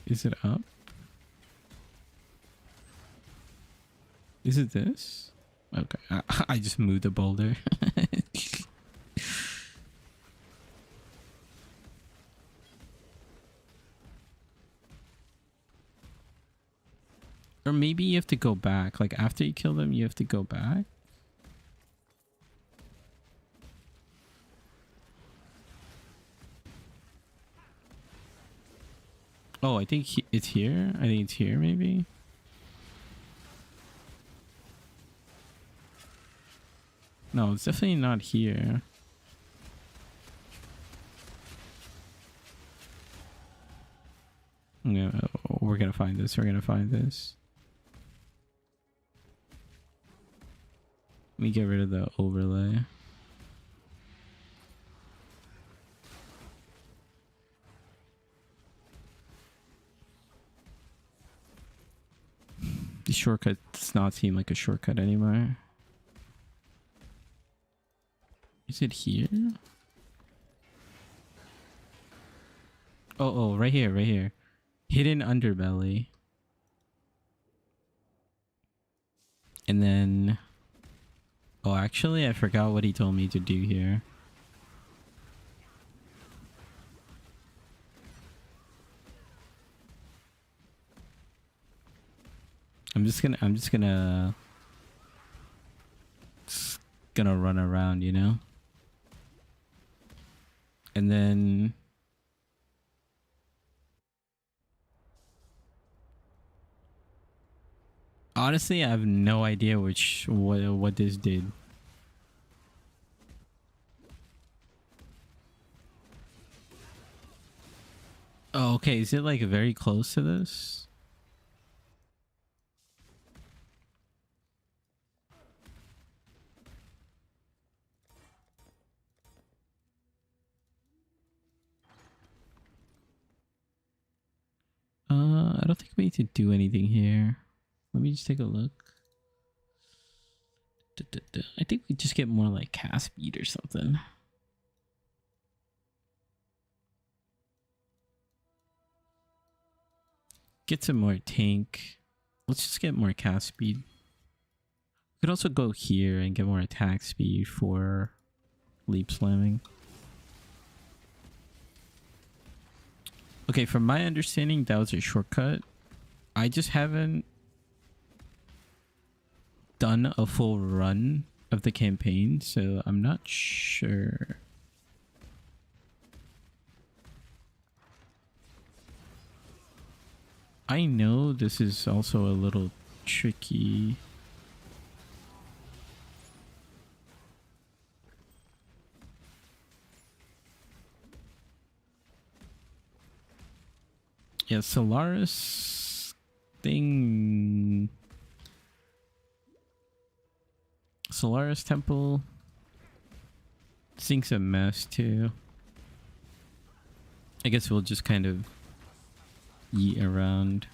Is it up? Is it this? Okay, I just moved the boulder. Or maybe you have to go back. Like after you kill them, you have to go back. Oh, I think it's here. I think it's here maybe. No, it's definitely not here. No, we're gonna find this. We're gonna find this. Let me get rid of the overlay. The shortcut does not seem like a shortcut anymore. Is it here? Oh, right here, right here. Hidden underbelly. And then... oh, actually, I forgot what he told me to do here. I'm just gonna run around, you know? And then... honestly, I have no idea what this did. Oh, okay. Is it like very close to this? I don't think we need to do anything here. Let me just take a look. I think we just get more like cast speed or something. Get some more tank. Let's just get more cast speed. We could also go here and get more attack speed for leap slamming. Okay, from my understanding, that was a shortcut. I just haven't done a full run of the campaign, so I'm not sure. I know this is also a little tricky. Yeah, Solaris thing. Solaris Temple. This thing's a mess too. I guess we'll just kind of yeet around.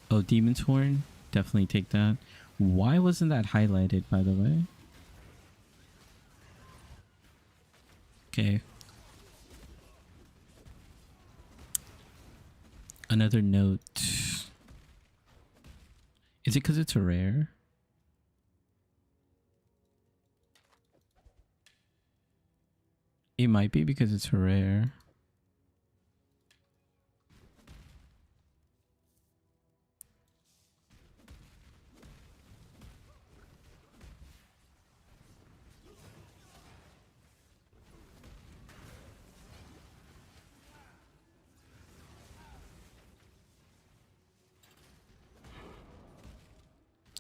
Oh, Demon's Horn. Definitely take that. Why wasn't that highlighted, by the way? Okay. Another note. Is it because it's a rare? It might be because it's a rare.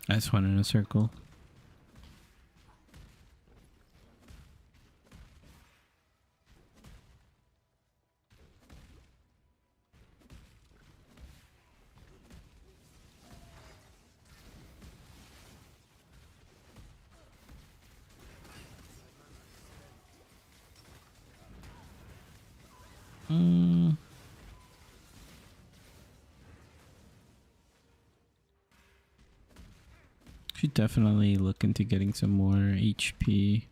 I just went in a circle. Mm. Should definitely look into getting some more HP.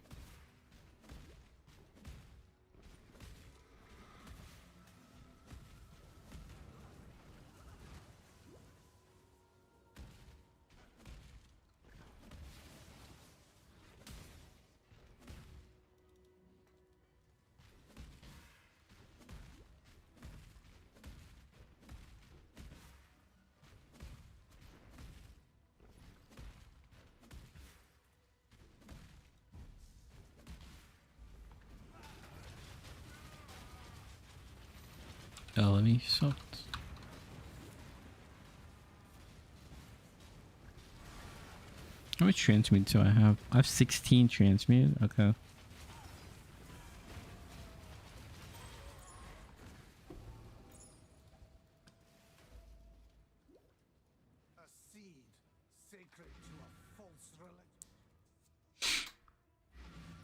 Oh, let me sort. How much transmute do I have? I have 16 transmute. Okay. A seed sacred to a false religion.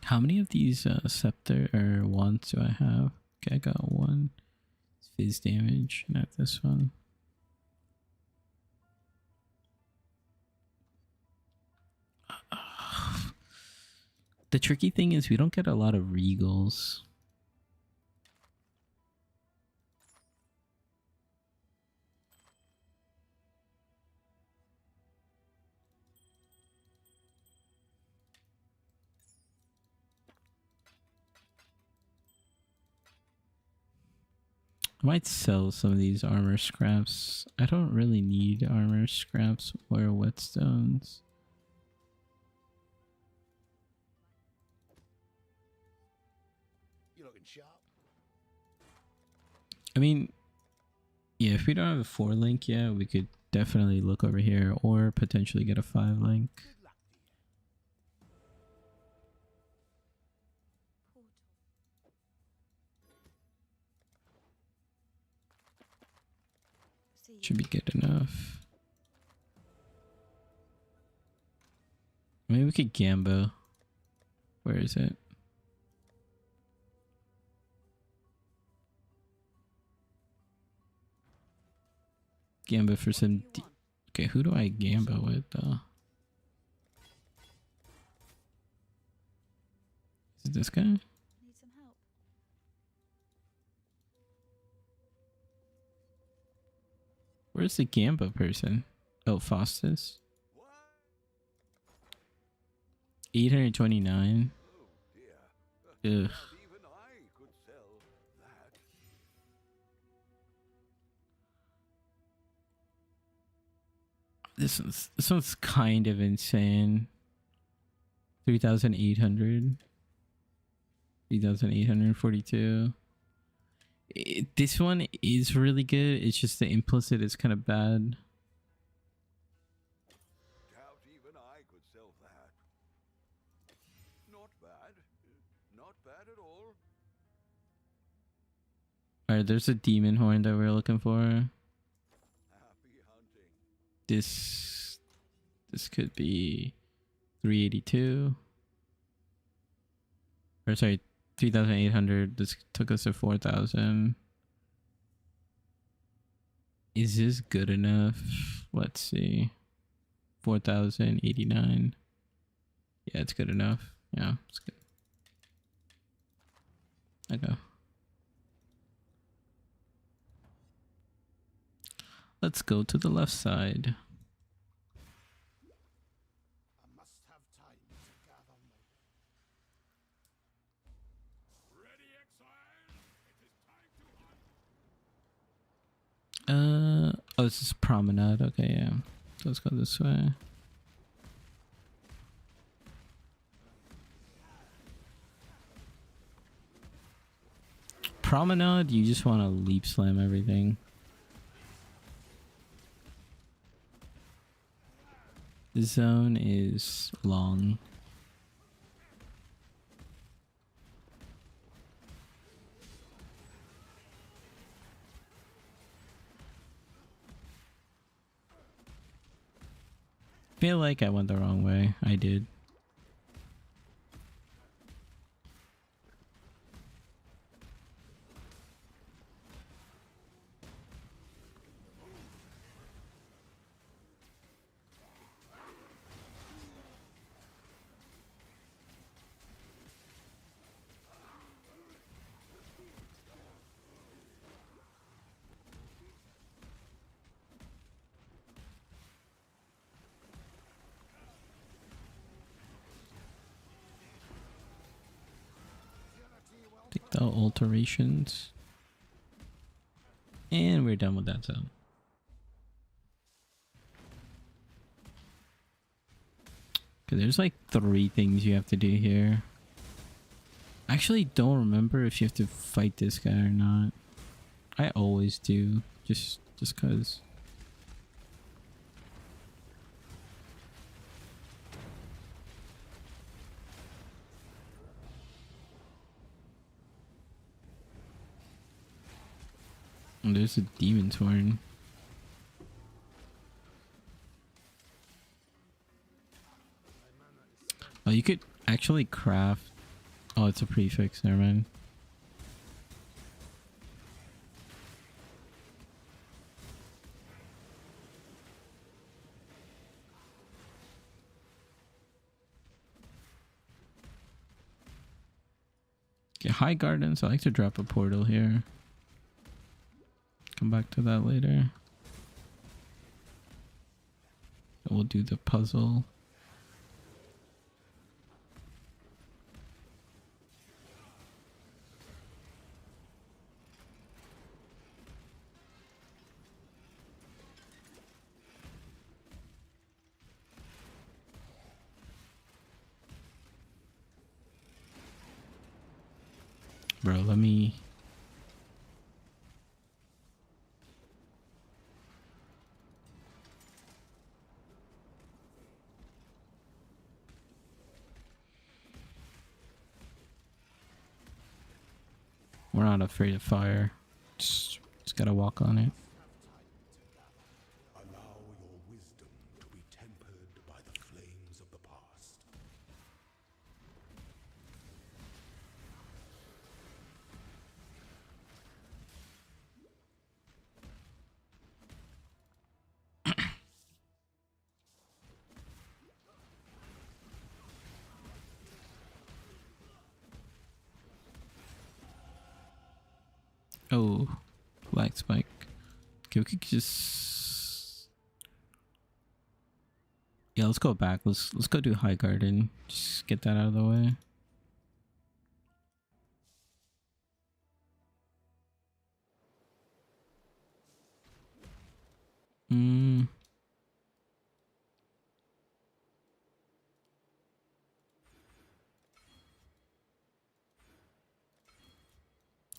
How many of these scepter or wands do I have? Okay, I got one. Fizz damage, not this one. The tricky thing is we don't get a lot of regals. I might sell some of these armor scraps. I don't really need armor scraps or whetstones. You looking sharp? I mean, yeah, if we don't have a 4 link yet, we could definitely look over here or potentially get a 5 link. Good luck to you. See Should be good enough. Maybe we could gambo. Where is it? Gamba for some. Okay, who do I gamba with though? Is it this guy? Need some help. Where's the gamba person? Oh, Faustus. 829. Ugh. Even I could sell that. This one's kind of insane. 3,800. 3,842. This one is really good. It's just the implicit is kind of bad. Doubt even I could sell that. Not bad. Not bad at all. Alright, there's a demon horn that we're looking for. Happy hunting. This could be 382. Or sorry, 3,800. This took us to 4,000. Is this good enough? Let's see. 4,089. Yeah, it's good enough. Yeah, it's good. Okay. Let's go to the left side. I must have time to gather my Ready, exile? It is time to hunt. Oh, this is promenade. Okay, yeah. So let's go this way. Promenade, you just want to leap slam everything. The zone is long. Feel like I went the wrong way. I did. without alterations. And we're done with that zone. Okay, there's like 3 things you have to do here. I actually don't remember if you have to fight this guy or not. I always do, just cause. And there's a demon's horn. Oh, you could actually craft. Oh, it's a prefix. Never mind. Okay, High Gardens. I like to drop a portal here. Come back to that later. We'll do the puzzle. Bro, let me... We're not afraid of fire. Just gotta walk on it. Allow your wisdom to be tempered by the flames of the past. Oh, black spike. Okay, we could just... Yeah, let's go back. Let's go do High Garden. Just get that out of the way.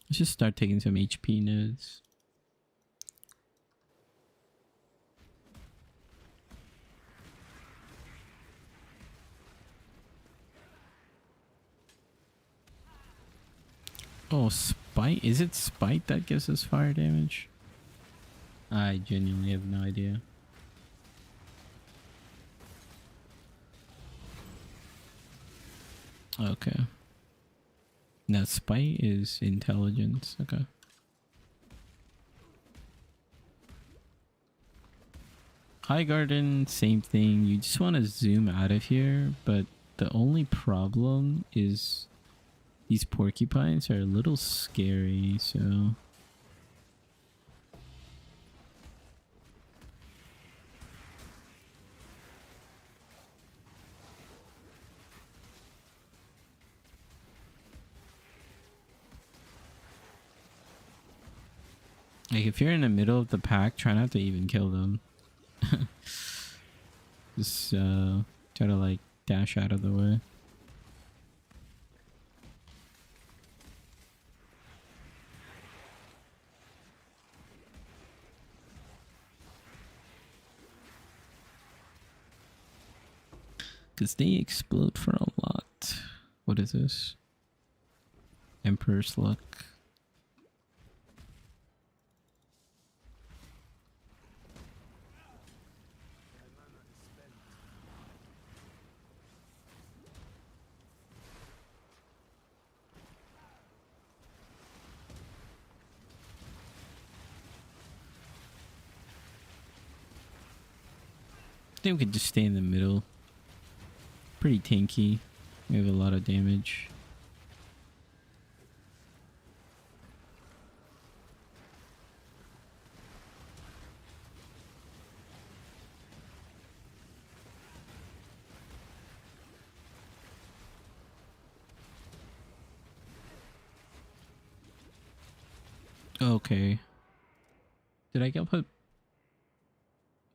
Let's just start taking some HP nodes. Oh, Spite? Is it Spite that gives us fire damage? I genuinely have no idea. Okay. Now Spite is intelligence. Okay. High Garden, same thing. You just want to zoom out of here, but the only problem is these porcupines are a little scary, so... Like, if you're in the middle of the pack, try not to even kill them. Just try to, like, dash out of the way. Because they explode for a lot. What is this? Emperor's Luck. I think we could just stay in the middle. Pretty tanky. We have a lot of damage. Okay. Did I get put?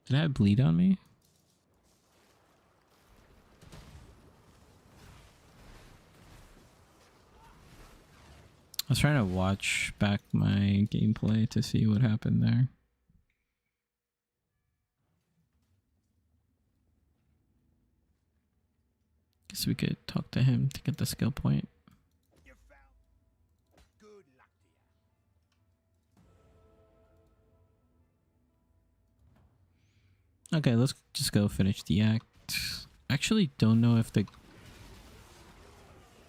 Did I have bleed on me? I was trying to watch back my gameplay to see what happened there. Guess we could talk to him to get the skill point. You found. Good luck to you. Okay, let's just go finish the act. Actually, don't know if the...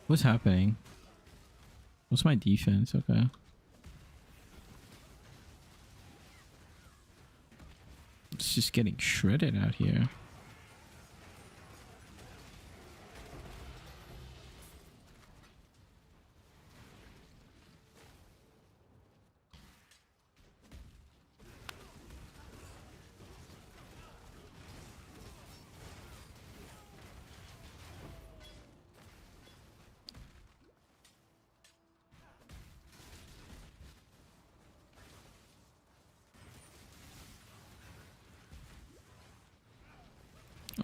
What's happening? What's my defense? Okay. It's just getting shredded out here.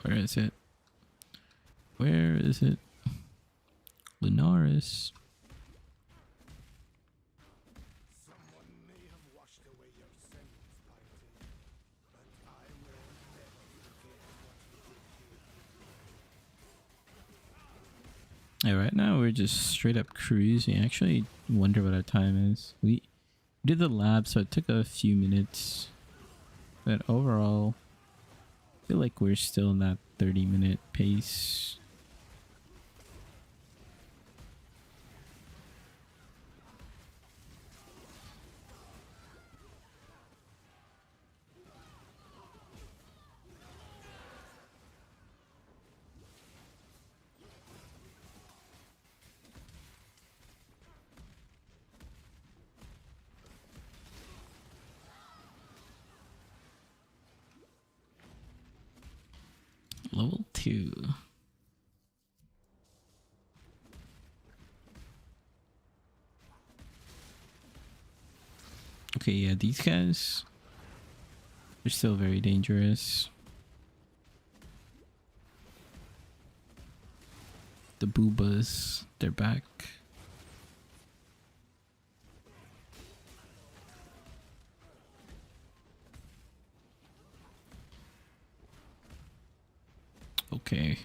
Where is it? Where is it? Lunaris. Someone may have washed away your sins, piety, but I will never forget what you did here. Yeah, right now we're just straight up cruising. I actually wonder what our time is. We did the lab, so it took a few minutes. But overall, I feel like we're still in that 30-minute pace. Level 2. Okay, yeah, these guys are still very dangerous. The boobas, they're back. Okay.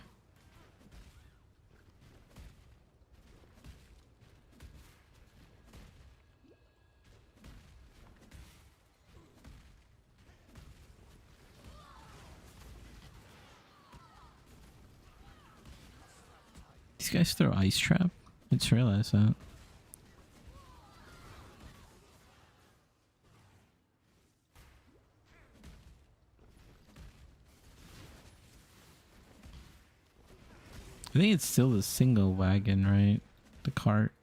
These guys throw ice trap? I just realized that. I think it's still the single wagon, right? The cart.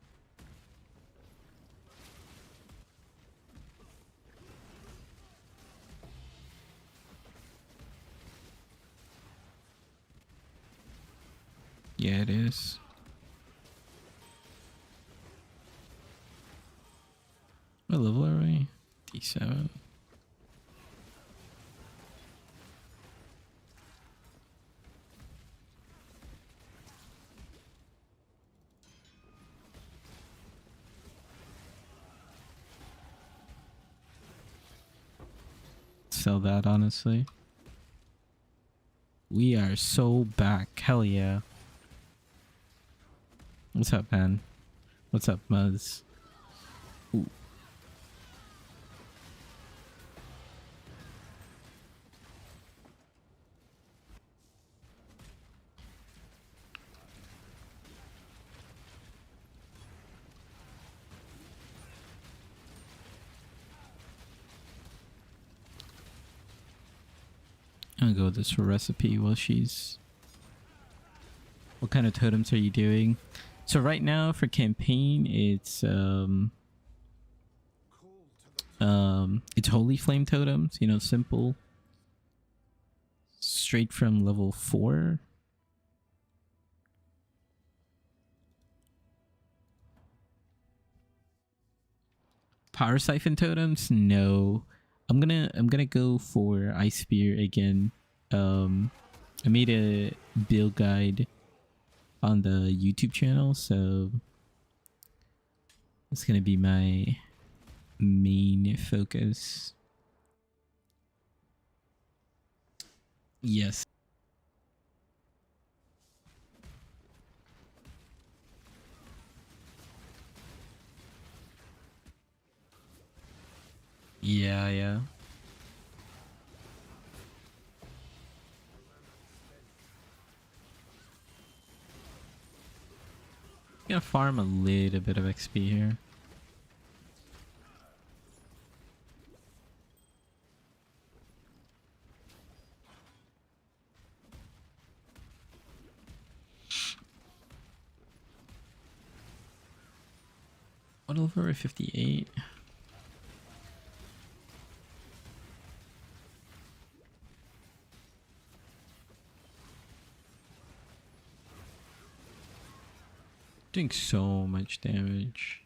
Yeah, it is. What level are we? D7. Sell that, honestly. We are so back. Hell yeah. What's up, man? What's up, Muzz? Ooh. I'm gonna go with this recipe while she's... What kind of totems are you doing? So right now for campaign, it's holy flame totems, you know, simple, straight from level 4. Power Siphon Totems? No. I'm gonna go for Ice Spear again. I made a build guide on the YouTube channel, so it's gonna be my main focus. Yes. Yeah, yeah. Gonna farm a little bit of XP here. What over 58? Doing so much damage.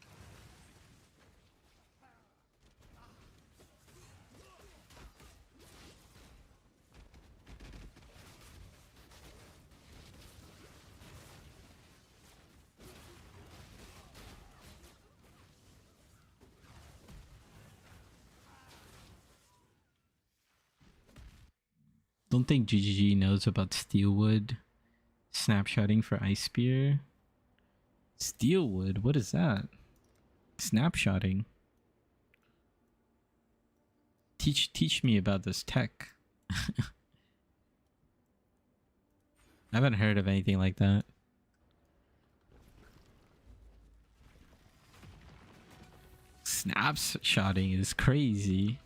Don't think GGG knows about Steelwood snapshotting for Ice Spear. Steelwood? What is that? Snapshotting. Teach me about this tech. I haven't heard of anything like that. Snapshotting is crazy.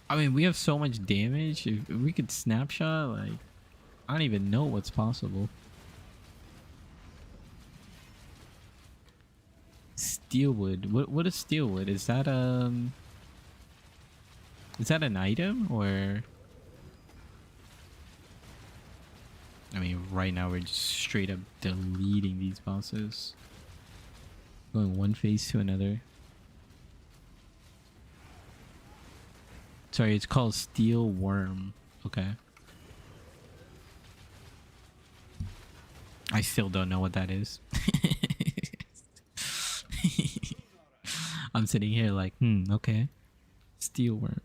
I mean, we have so much damage. If we could snapshot, like, I don't even know what's possible. Steelwood. What is Steelwood? Is that an item, or I mean, right now we're just straight up deleting these bosses. Going one phase to another. Sorry, it's called Steel Worm. Okay. I still don't know what that is. I'm sitting here like, okay. Steel Worm.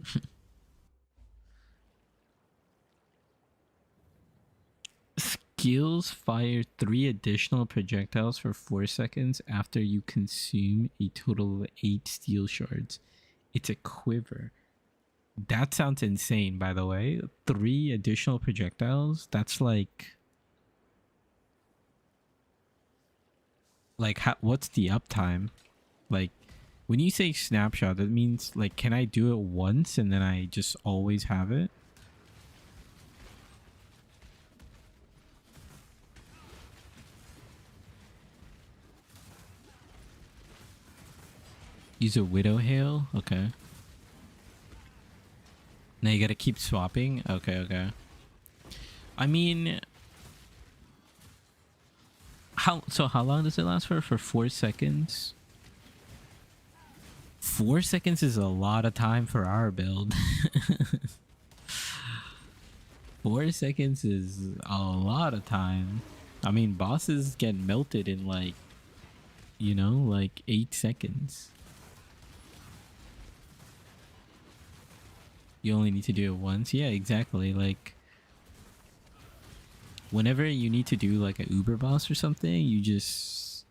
Skills fire 3 additional projectiles for 4 seconds after you consume a total of 8 steel shards. It's a quiver. That sounds insane, by the way. 3 additional projectiles? That's like what's the uptime? Like, when you say snapshot, that means, like, can I do it once and then I just always have it? Use a Widow Hail? Okay. Now you gotta keep swapping? Okay, okay. I mean, how long does it last for? For 4 seconds? 4 seconds is a lot of time for our build. 4 seconds is a lot of time. I mean, bosses get melted in like, you know, like 8 seconds. You only need to do it once. Yeah, exactly. Like, whenever you need to do like a Uber boss or something, you just,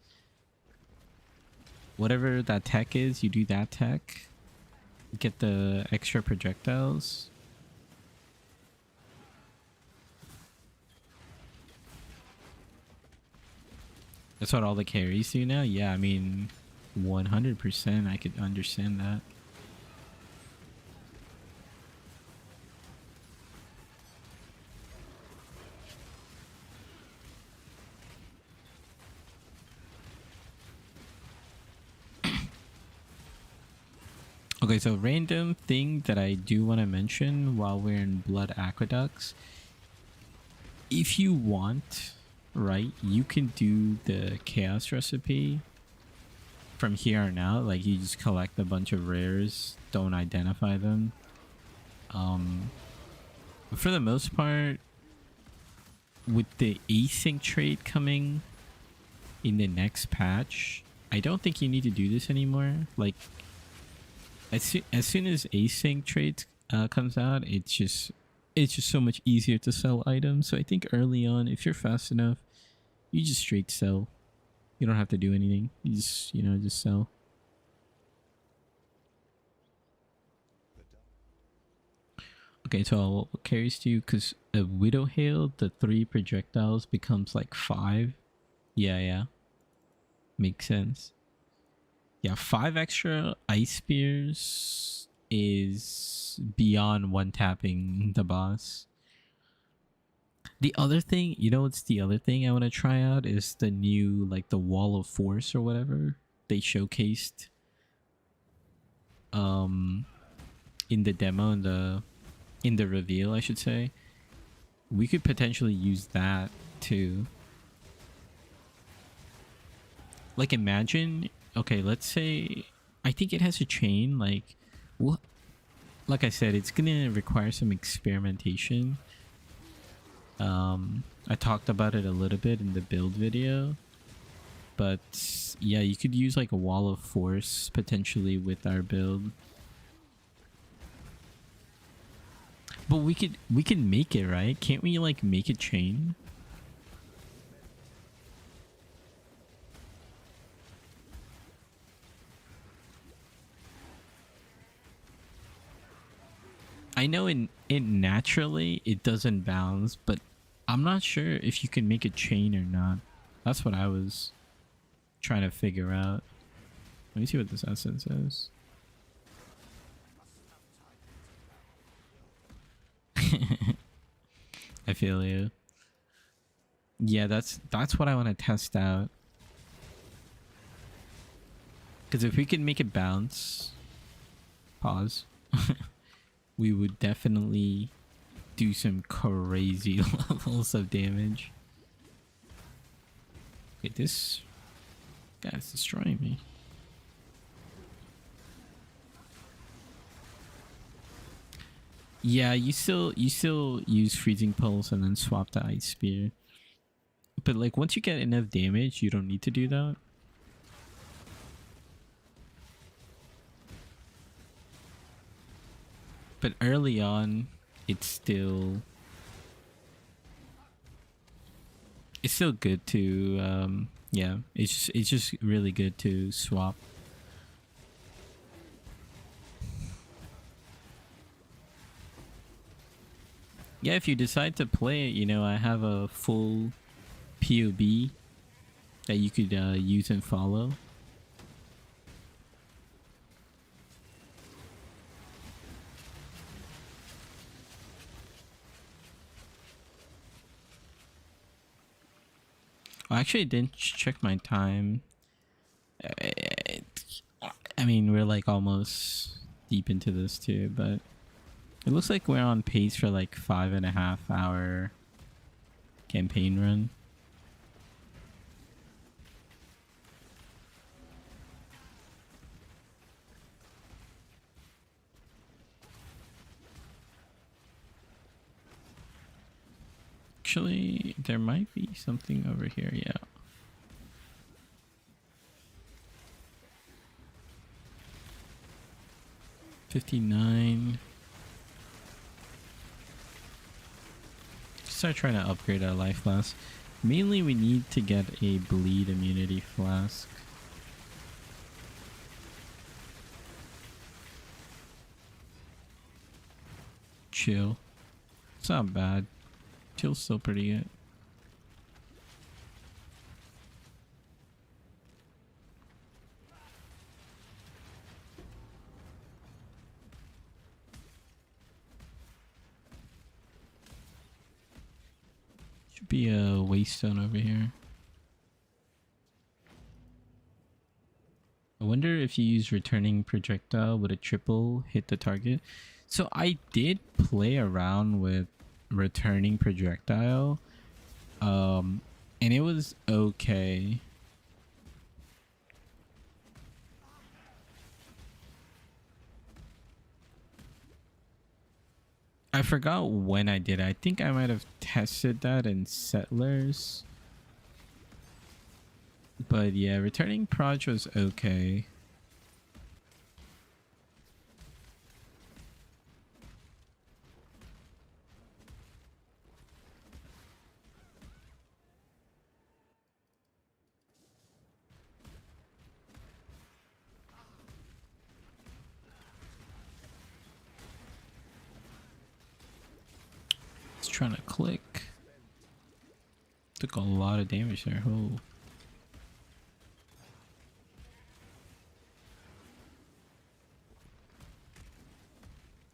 whatever that tech is, you do that tech, get the extra projectiles. That's what all the carries do now. Yeah, I mean, 100% I could understand that. Okay, so random thing that I do want to mention while we're in Blood Aqueducts. If you want, right, you can do the Chaos recipe from here on out, like you just collect a bunch of rares, don't identify them. But for the most part, with the async trade coming in the next patch, I don't think you need to do this anymore. Like as soon as async trades comes out, it's just so much easier to sell items. So I think early on, if you're fast enough, you just straight sell. You don't have to do anything. You just, you know, just sell. Okay, so what carries to you? Because a Widow Hail, the 3 projectiles becomes like 5. Yeah. Makes sense. Yeah, 5 extra ice spears is beyond one tapping the boss. The other thing, you know what's the other thing I want to try out is the new, like the Wall of Force or whatever they showcased in the demo, in the reveal, I should say. We could potentially use that too. Like imagine, okay, let's say, I think it has a chain, like, what? Like I said, it's gonna require some experimentation. I talked about it a little bit in the build video, but yeah, you could use like a Wall of Force potentially with our build. But we can make it, right? Can't we like make a chain? I know it naturally it doesn't bounce, but I'm not sure if you can make a chain or not. That's what I was trying to figure out. Let me see what this essence says. I feel you. Yeah, that's what I want to test out. Because if we can make it bounce, pause, we would definitely do some crazy levels of damage. Okay, this guy's destroying me. Yeah, you still use Freezing Pulse and then swap the Ice Spear. But like once you get enough damage, you don't need to do that. But early on, it's still good to yeah, it's just really good to swap. Yeah, if you decide to play it, you know, I have a full POB that you could use and follow. I actually didn't check my time. I mean, we're like almost deep into this too, but it looks like we're on pace for like 5.5 hour campaign run. Actually, there might be something over here, yeah. $59. Start trying to upgrade our life flask. Mainly we need to get a bleed immunity flask. Chill. It's not bad. Chill's still pretty good. Should be a waystone over here. I wonder if you use returning projectile with a triple hit the target. So I did play around with returning projectile, and it was okay. I forgot when I did it. I think I might have tested that in Settlers. But yeah, returning Proj was okay. It's trying to click. Took a lot of damage there. Oh.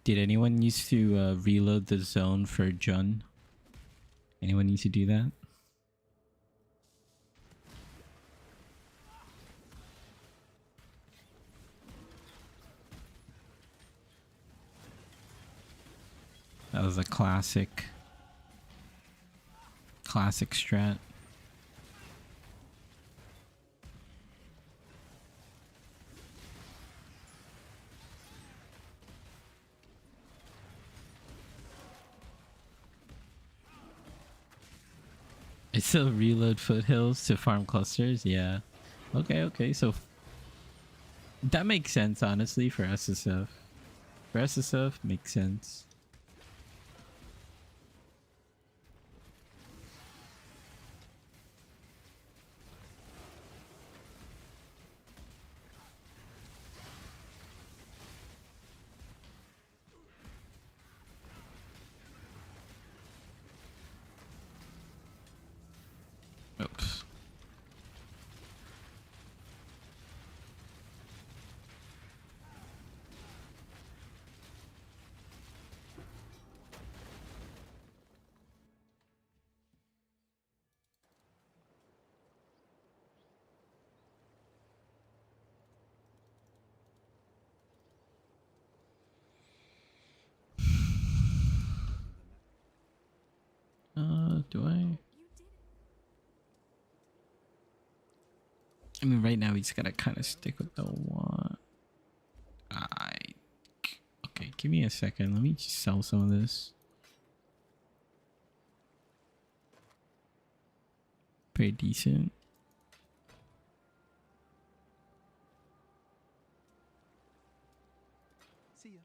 Did anyone used to reload the zone for Jun? Anyone need to do that? That was a classic strat. I still reload foothills to farm clusters. Yeah. Okay. So that makes sense, honestly, for SSF. For SSF, makes sense. Oops. Do I? I mean, right now we just gotta kind of stick with the one. Okay, give me a second. Let me just sell some of this. Pretty decent. See ya.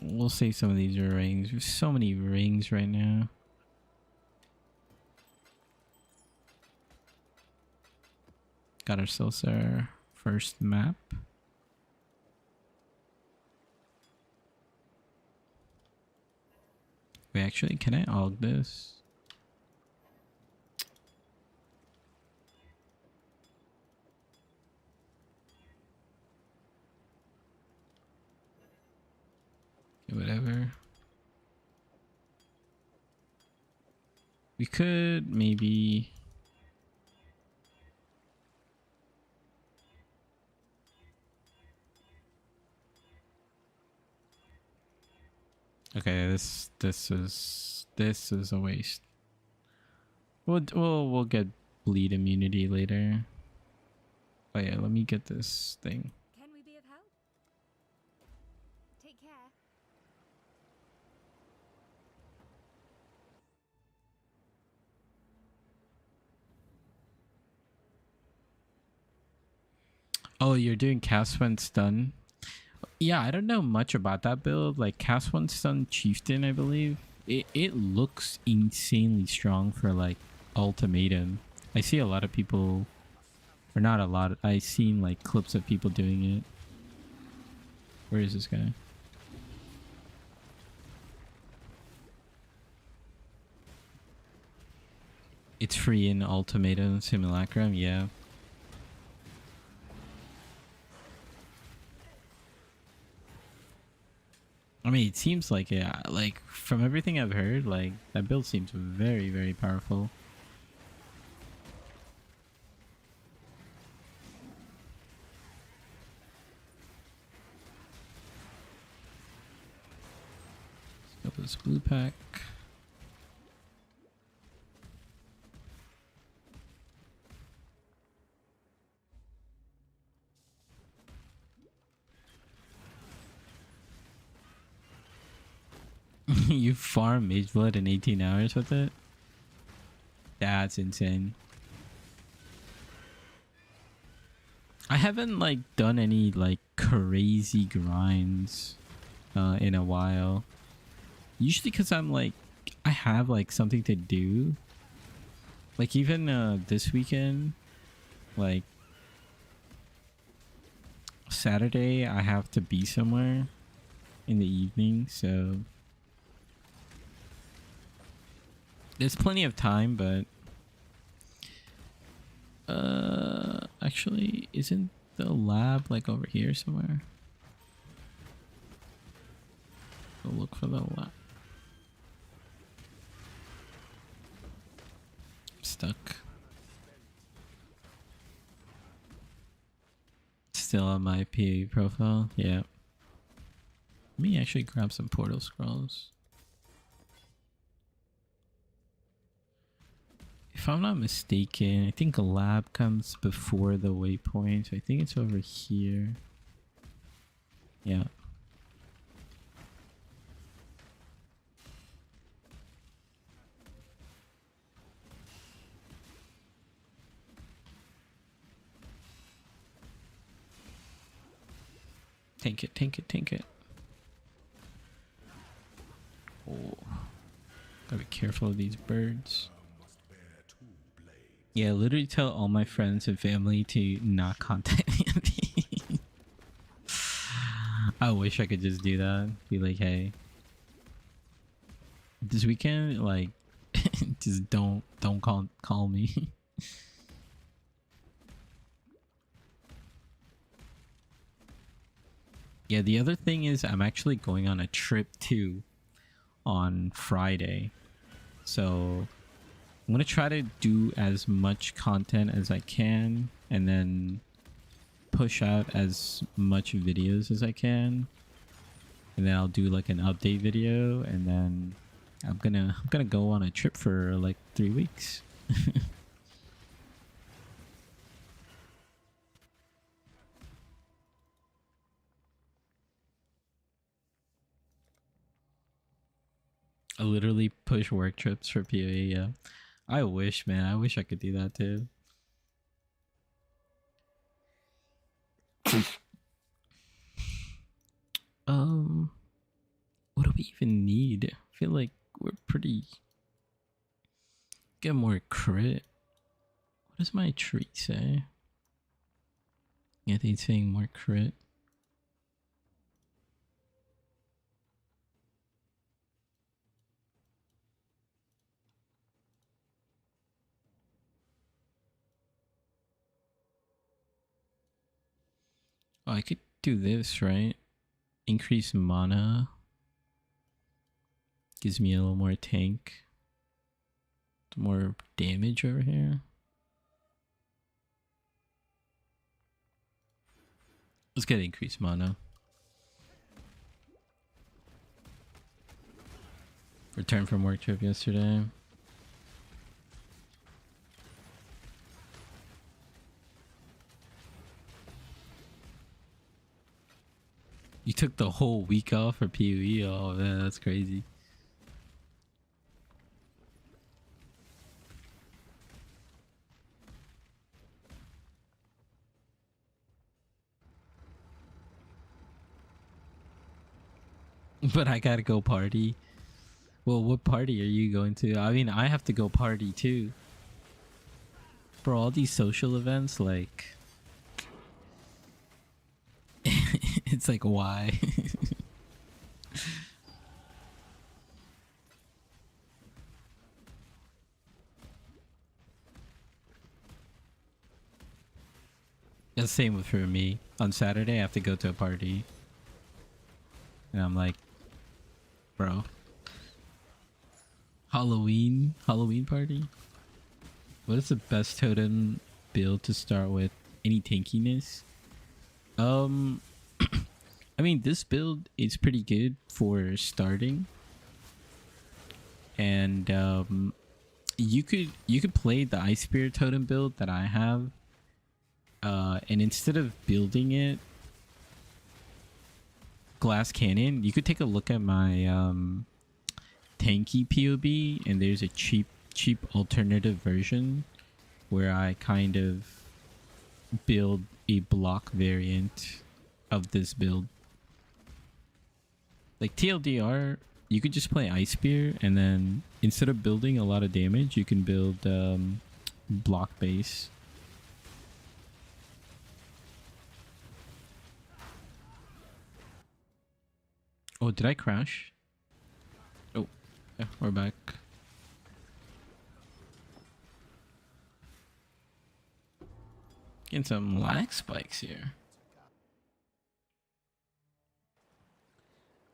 We'll save some of these rings. There's so many rings right now. Got ourselves our first map. Wait, actually, can I aug this? Okay, whatever. We could maybe... Okay, this is a waste. We'll get bleed immunity later. Oh yeah, let me get this thing. Can we be of help? Take care. Oh, you're doing cast when stun? Yeah, I don't know much about that build. Like cast one stun chieftain, I believe. It looks insanely strong for like ultimatum. I see a lot of people, or not a lot. I've seen like clips of people doing it. Where is this guy? It's free in ultimatum simulacrum. Yeah. I mean, it seems like it. Like from everything I've heard, like that build seems very, very powerful. Let's go this blue pack. You farm Mage Blood in 18 hours with it? That's insane. I haven't like done any like crazy grinds in a while. Usually because I'm like, I have like something to do. Like even this weekend, like Saturday, I have to be somewhere in the evening, so there's plenty of time, but actually, isn't the lab like over here somewhere? I'll look for the lab. Stuck. Still on my PoE profile. Yeah. Let me actually grab some portal scrolls. If I'm not mistaken, I think a lab comes before the waypoint. So I think it's over here. Yeah. Tank it, tank it, tank it. Oh. Gotta be careful of these birds. Yeah, literally tell all my friends and family to not contact me. I wish I could just do that. Be like, hey, this weekend, like, just don't call me. Yeah, the other thing is I'm actually going on a trip too on Friday. So I'm gonna try to do as much content as I can and then push out as much videos as I can. And then I'll do like an update video, and then I'm gonna go on a trip for like 3 weeks. I literally push work trips for PoE, yeah. I wish, man. I wish I could do that too. What do we even need? I feel like we're pretty... Get more crit. What does my tree say? Yeah, I think it's saying more crit. Oh, I could do this, right? Increase mana. Gives me a little more tank. More damage over here. Let's get increased mana. Returned from work trip yesterday. You took the whole week off for PoE? Oh man, that's crazy. But I gotta go party. Well, what party are you going to? I mean, I have to go party too. For all these social events, like... It's like, why? It's the same for me. On Saturday, I have to go to a party. And I'm like, bro. Halloween party? What is the best totem build to start with? Any tankiness? I mean, this build is pretty good for starting. And you could play the Ice Spear totem build that I have. And instead of building it Glass Cannon, you could take a look at my tanky POB, and there's a cheap alternative version where I kind of build a block variant of this build. Like TLDR, you could just play Ice Spear, and then instead of building a lot of damage, you can build block base. Oh, did I crash? Oh, yeah, we're back. Getting some lag spikes here.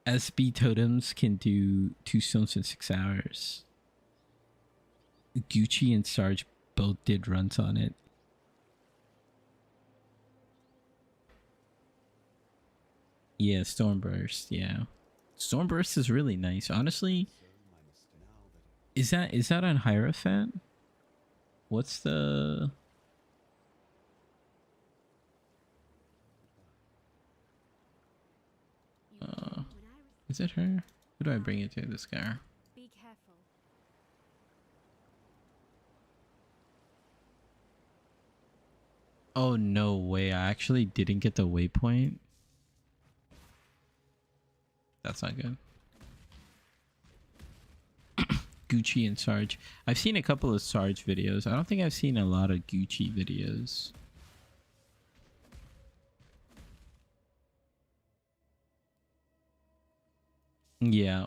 SB Totems can do 2 stones in 6 hours. Gucci and Sarge both did runs on it. Yeah, Stormburst, yeah. Stormburst is really nice. Honestly, is that on Hierophant? What's the... is it her? Who do I bring it to? This guy. Be careful. Oh, no way. I actually didn't get the waypoint. That's not good. Gucci and Sarge. I've seen a couple of Sarge videos. I don't think I've seen a lot of Gucci videos. Yeah.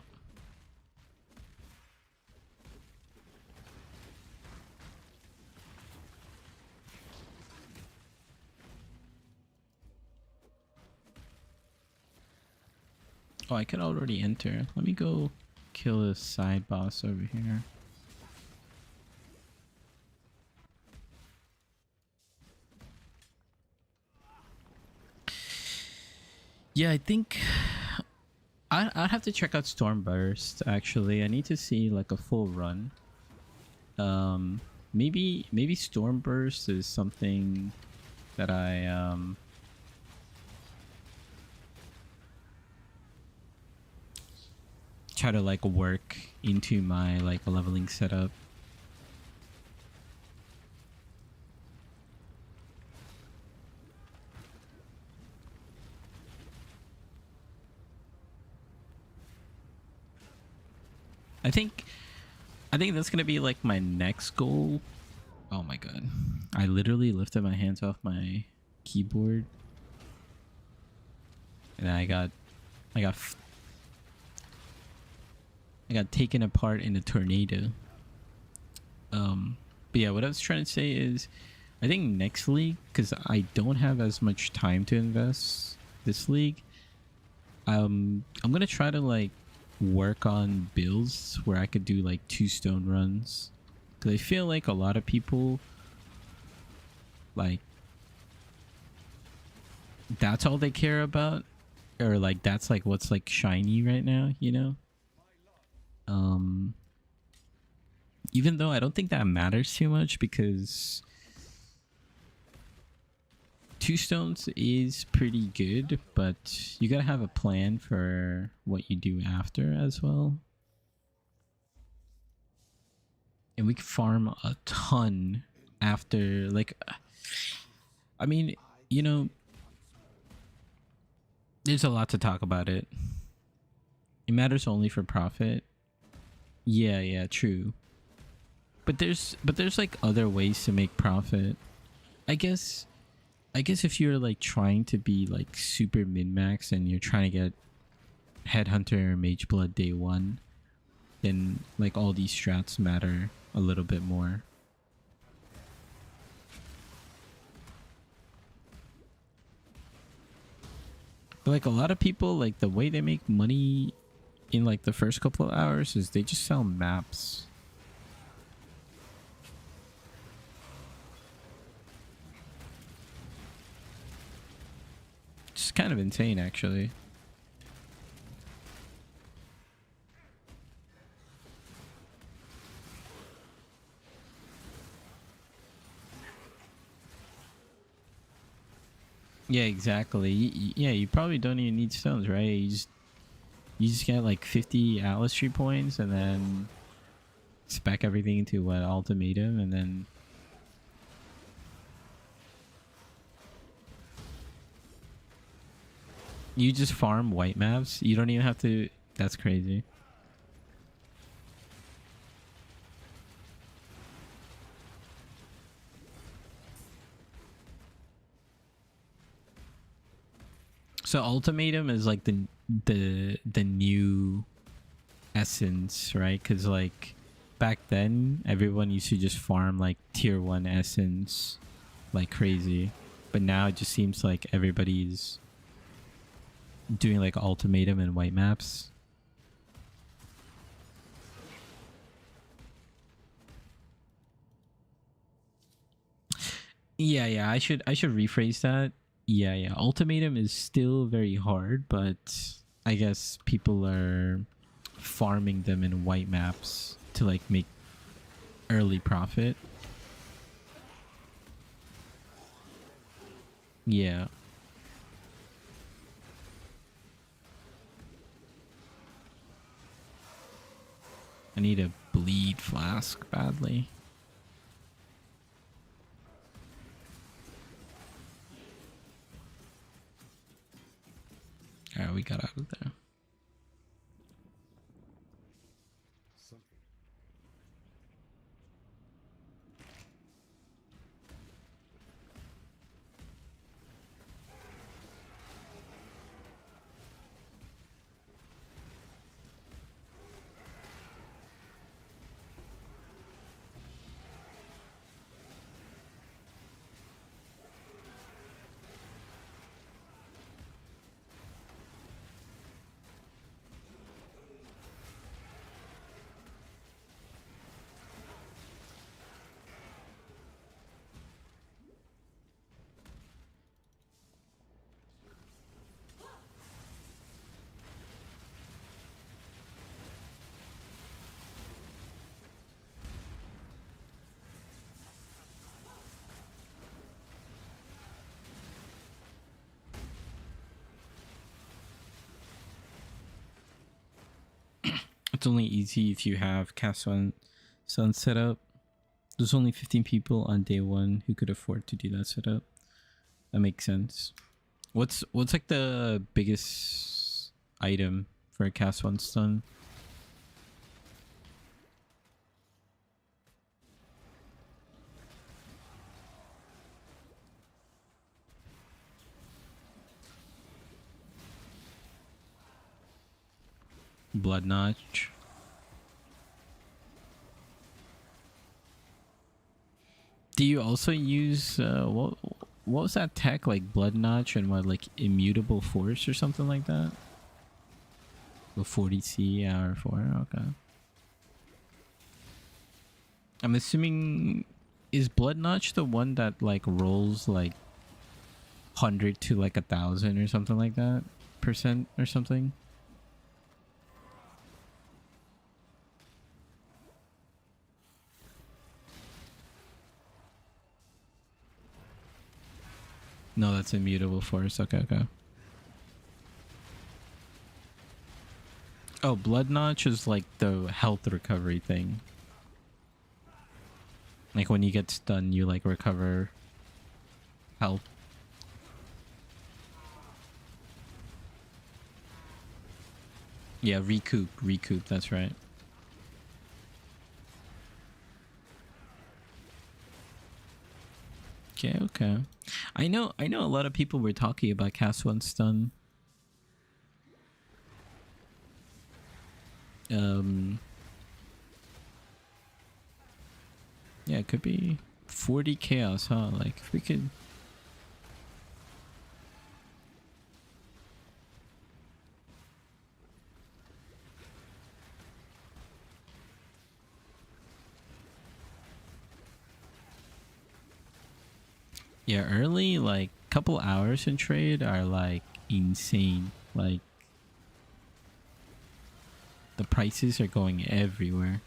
Oh, I could already enter. Let me go kill this side boss over here. Yeah, I think I'd have to check out Stormburst actually. I need to see like a full run. Maybe Stormburst is something that I try to like work into my like leveling setup. I think that's gonna be like my next goal. Oh my god, I literally lifted my hands off my keyboard and I got taken apart in a tornado. But yeah, what I was trying to say is, I think next league, because I don't have as much time to invest this league, I'm gonna try to like work on builds where I could do like 2 stone runs, because I feel like a lot of people like that's all they care about, or like that's like what's like shiny right now, you know. Even though I don't think that matters too much, because 2 stones is pretty good, but you gotta have a plan for what you do after as well. And we can farm a ton after, like, I mean, you know, there's a lot to talk about it. It matters only for profit. Yeah, true. But there's like other ways to make profit. I guess if you're like trying to be like super min-max and you're trying to get Headhunter or Mage Blood day 1, then like all these strats matter a little bit more. But like a lot of people, like the way they make money in like the first couple of hours is they just sell maps. It's kind of insane, actually. Yeah, exactly. Yeah, you probably don't even need stones, right? You just You just get like 50 Atlas Tree points and then spec everything into what ultimatum and then you just farm white maps. You don't even have to. That's crazy. So ultimatum is like the new essence, right? Because like back then everyone used to just farm like tier 1 essence like crazy, but now it just seems like everybody's doing like ultimatum and white maps. Yeah, I should rephrase that. Yeah, ultimatum is still very hard, but I guess people are farming them in white maps to like make early profit. Yeah. I need a bleed flask badly. Alright, we got out of there. It's only easy if you have Cast Sun set up. There's only 15 people on day 1 who could afford to do that setup. That makes sense. What's like the biggest item for a Cast 1 stun? Blood Notch. Do you also use what was that tech, like Blood Notch and what, like Immutable Force or something like that? The 40C hour 4. Okay. I'm assuming, is Blood Notch the one that like rolls like 100 to like 1,000 or something like that % or something? No, that's Immutable Force. Okay. Oh, Blood Notch is like the health recovery thing. Like when you get stunned, you like recover health. Yeah, recoup, that's right. Okay. I know a lot of people were talking about Cast 1 stun. Yeah, it could be 40 chaos, huh? Like if we could. Yeah, early, like couple hours in trade are like insane. Like the prices are going everywhere.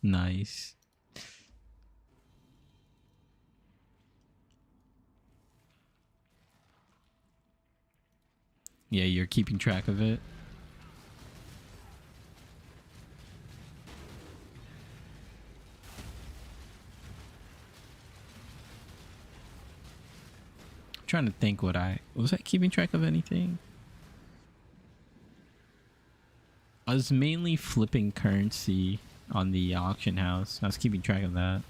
Nice. Yeah, you're keeping track of it. I'm trying to think what was I keeping track of anything? I was mainly flipping currency on the auction house. I was keeping track of that.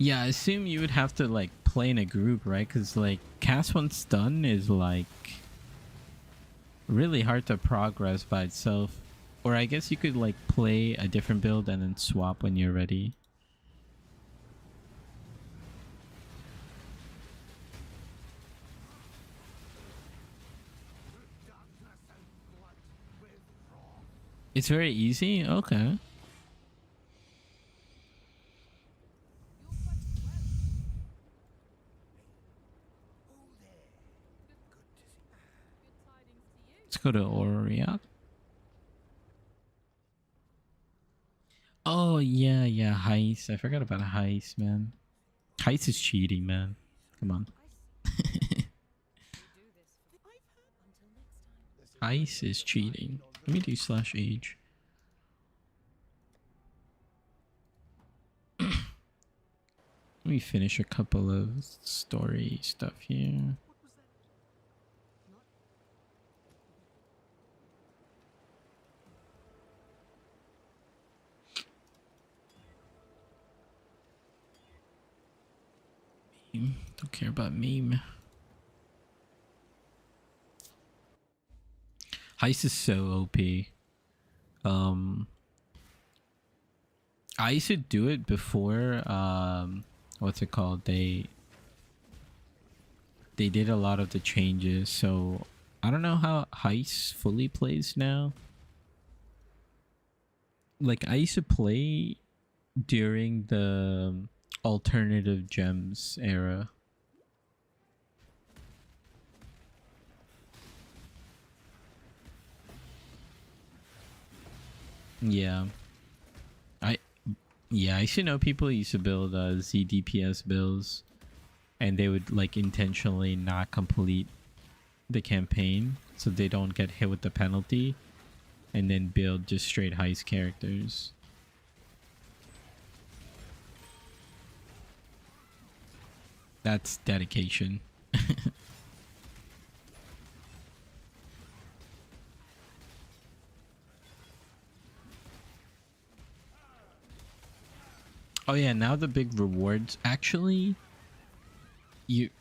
Yeah, I assume you would have to like play in a group, right? Because like cast one stun is like really hard to progress by itself. Or I guess you could like play a different build and then swap when you're ready. It's very easy? Okay. Let's go to Oriat. Oh, yeah, Heist. I forgot about Heist, man. Heist is cheating, man. Come on. Heist is cheating. Let me do /age. Let me finish a couple of story stuff here. Don't care about meme. Heist is so OP. I used to do it before what's it called? They did a lot of the changes, so I don't know how Heist fully plays now. Like I used to play during the alternative gems era. Yeah. I used to know people used to build ZDPS builds and they would like intentionally not complete the campaign so they don't get hit with the penalty and then build just straight heist characters. That's dedication. Oh yeah, now the big rewards. Actually, you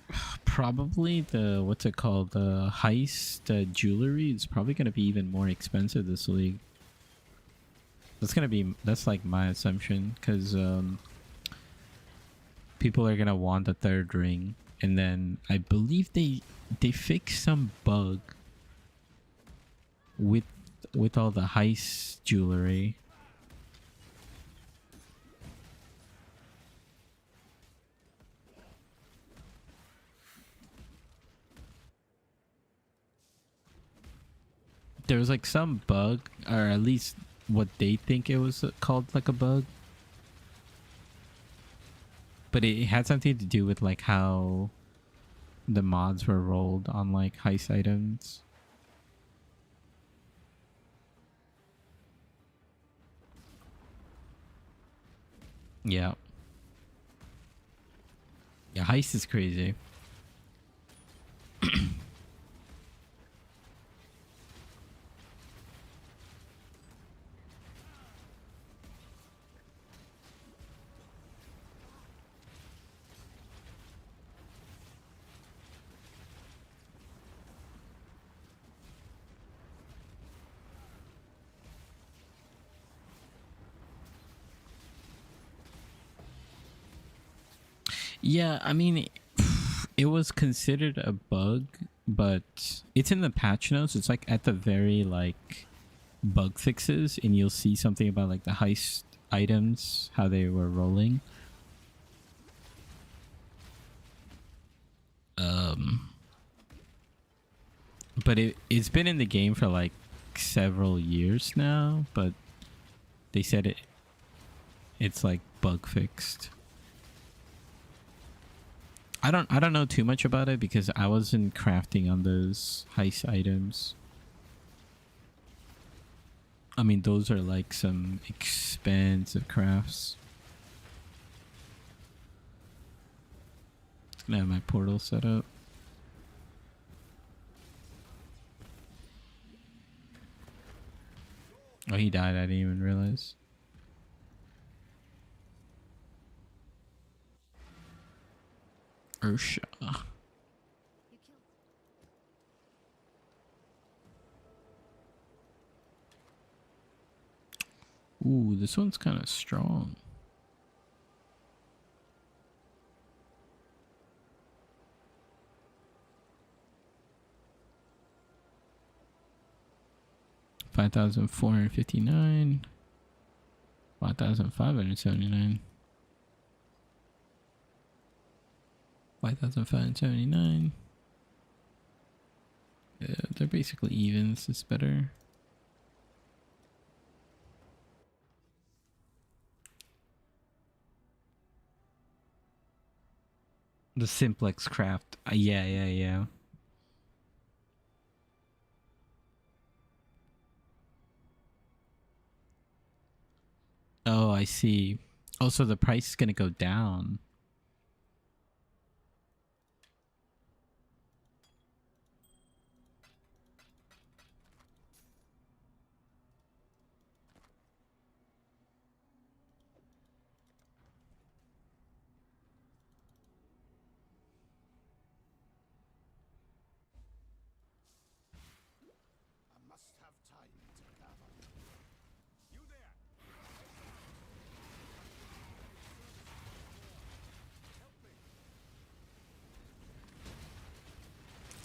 probably the what's it called? The heist jewelry is probably gonna be even more expensive this league. That's like my assumption, because people are gonna want the third ring, and then I believe they fixed some bug with all the heist jewelry. There was like some bug, or at least what they think it was called, like a bug. But it had something to do with like how the mods were rolled on like heist items. Yeah. Yeah, heist is crazy. Yeah, I mean, it was considered a bug but it's in the patch notes. It's like at the very like bug fixes, and you'll see something about like the heist items, how they were rolling. But it's been in the game for like several years now, but they said it's like bug fixed. I don't know too much about it because I wasn't crafting on those heist items. I mean, those are like some expensive crafts. Just gonna have my portal set up. Oh, he died. I didn't even realize. Ursha. Ooh, this one's kind of strong. $5,459. 5,579. 5,579. Yeah, they're basically even. This is better. The simplex craft. Yeah. Oh, I see. Also, the price is gonna go down. I must have time to gather. You there?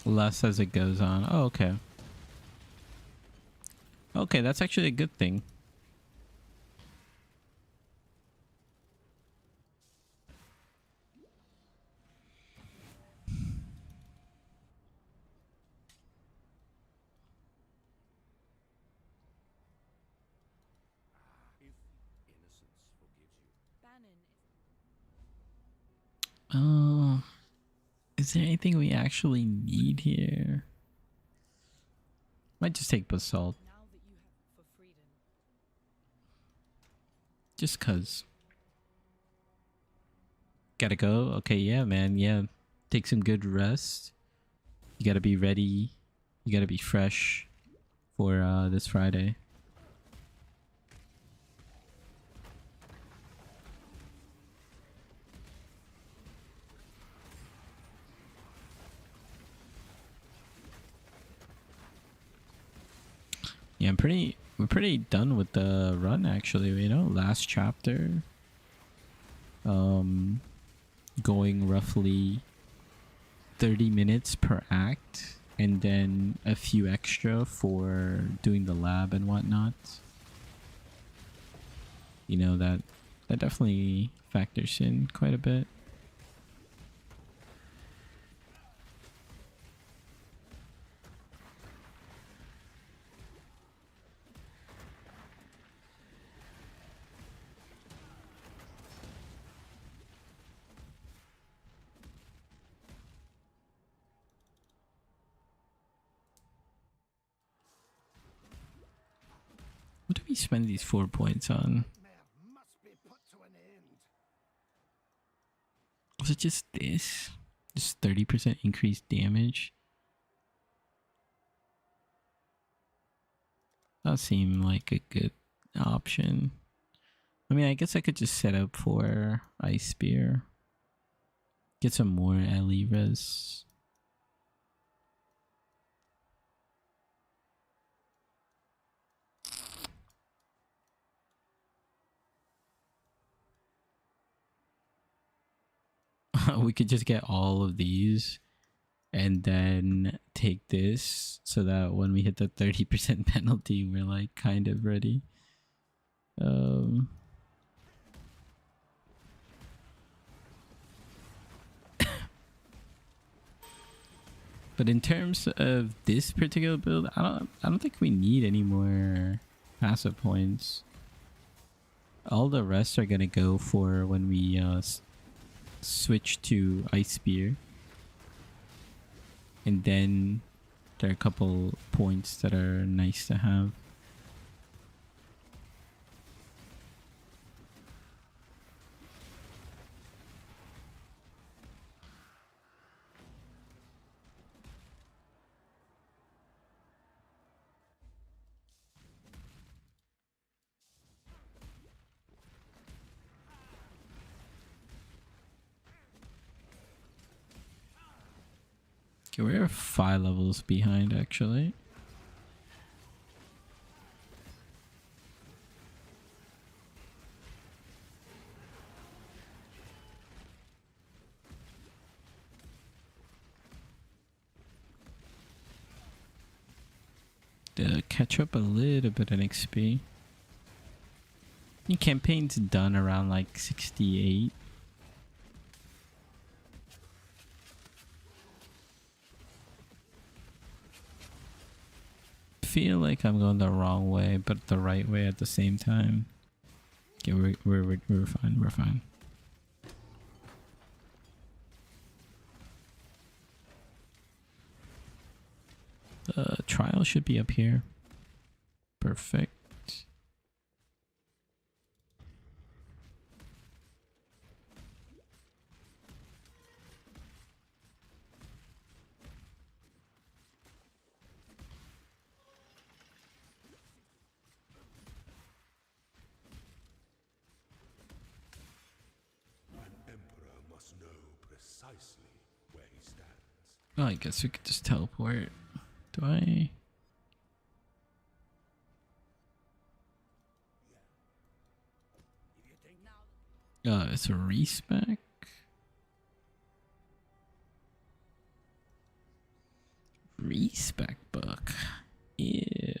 Less as it goes on. Oh, okay. Okay, that's actually a good thing. If innocence forgives you. Bannon is Oh, is there anything we actually need here? Might just take basalt. now that you have for freedom. Just cause. Gotta go? Okay, yeah, man. Yeah. Take some good rest. You gotta be ready. You gotta be fresh for this Friday. Yeah, we're pretty done with the run actually, you know, last chapter. Going roughly 30 minutes per act, and then a few extra for doing the lab and whatnot. You know, that definitely factors in quite a bit. What do we spend these 4 points on? Nightmare must be put to an end. Was it just this? Just 30% increased damage? That seemed like a good option. I mean, I guess I could just set up for Ice Spear. Get some more LE res. We could just get all of these and then take this so that when we hit the 30% penalty, we're like kind of ready. But in terms of this particular build, I don't think we need any more passive points. All the rest are gonna go for when we switch to Ice Spear. And then there are a couple points that are nice to have. Okay, we're 5 levels behind actually. To catch up a little bit in XP. The campaign's done around like 68. Feel like I'm going the wrong way, but the right way at the same time. Okay, we're fine. We're fine. Trial should be up here. Perfect. Oh, I guess we could just teleport. Do I? It's a respec. Respec book. Ew.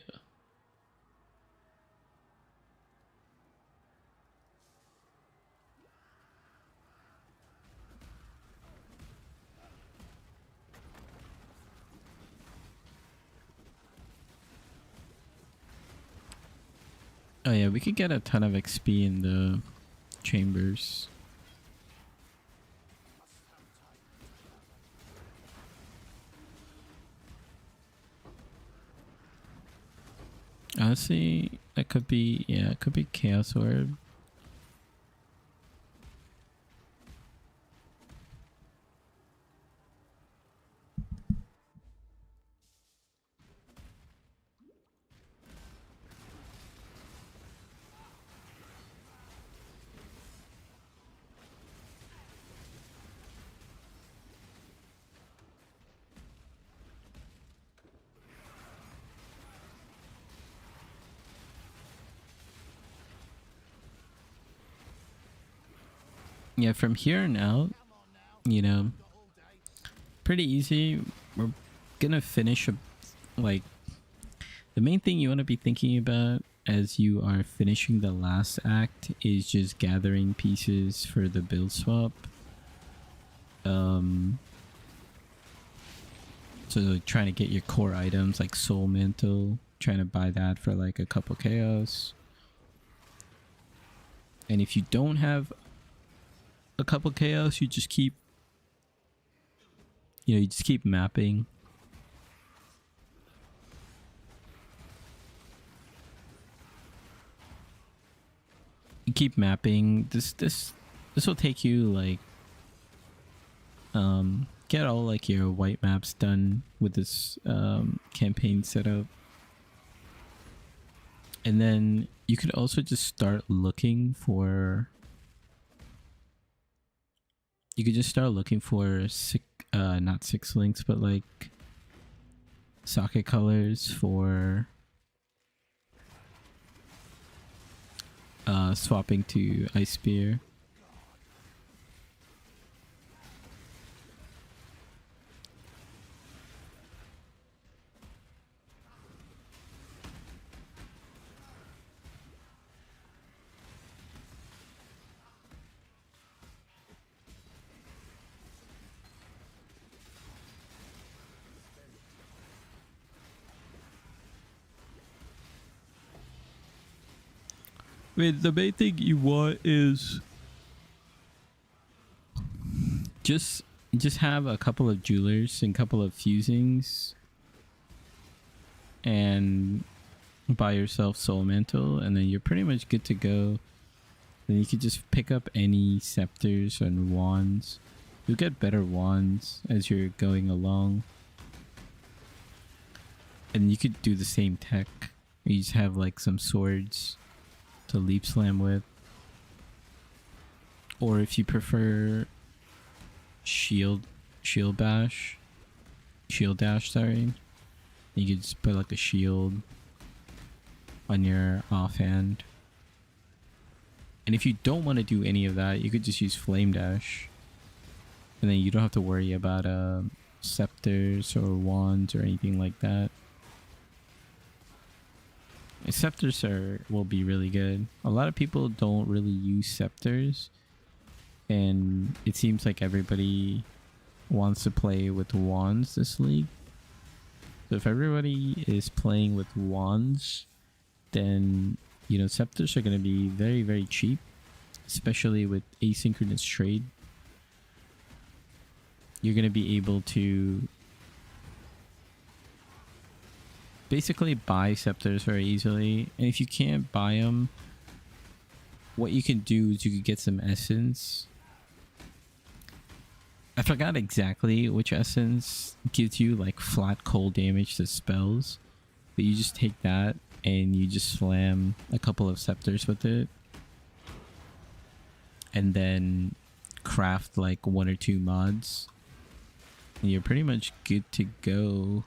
Oh yeah, we could get a ton of XP in the chambers. Honestly, that could be, yeah, it could be Chaos Orb. Yeah, from here on out, you know, pretty easy. We're gonna finish like the main thing you want to be thinking about as you are finishing the last act is just gathering pieces for the build swap. So trying to get your core items like Soul Mantle, trying to buy that for like a couple chaos. And if you don't have a couple chaos, you just keep, you just keep mapping. You keep mapping. This will take you like get all like your white maps done with this campaign setup. And then you could also just start looking for not 6 links, but like socket colors for swapping to Ice Spear. I mean, the main thing you want is just have a couple of jewelers and a couple of fusings and buy yourself soul mantle, and then you're pretty much good to go. Then you could just pick up any scepters and wands. You'll get better wands as you're going along. And you could do the same tech. You just have like some swords to leap slam with. Or if you prefer shield dash, sorry. You could just put like a shield on your offhand. And if you don't want to do any of that, you could just use flame dash. And then you don't have to worry about scepters or wands or anything like that. Scepters will be really good. A lot of people don't really use scepters, and it seems like everybody wants to play with wands this league. So if everybody is playing with wands, then you know scepters are going to be very, very cheap, especially with asynchronous trade. You're going to be able to basically buy scepters very easily, and if you can't buy them, what you can do is you could get some essence. I forgot exactly which essence gives you like flat cold damage to spells, but you just take that and you just slam a couple of scepters with it, and then craft like 1 or 2 mods, and you're pretty much good to go.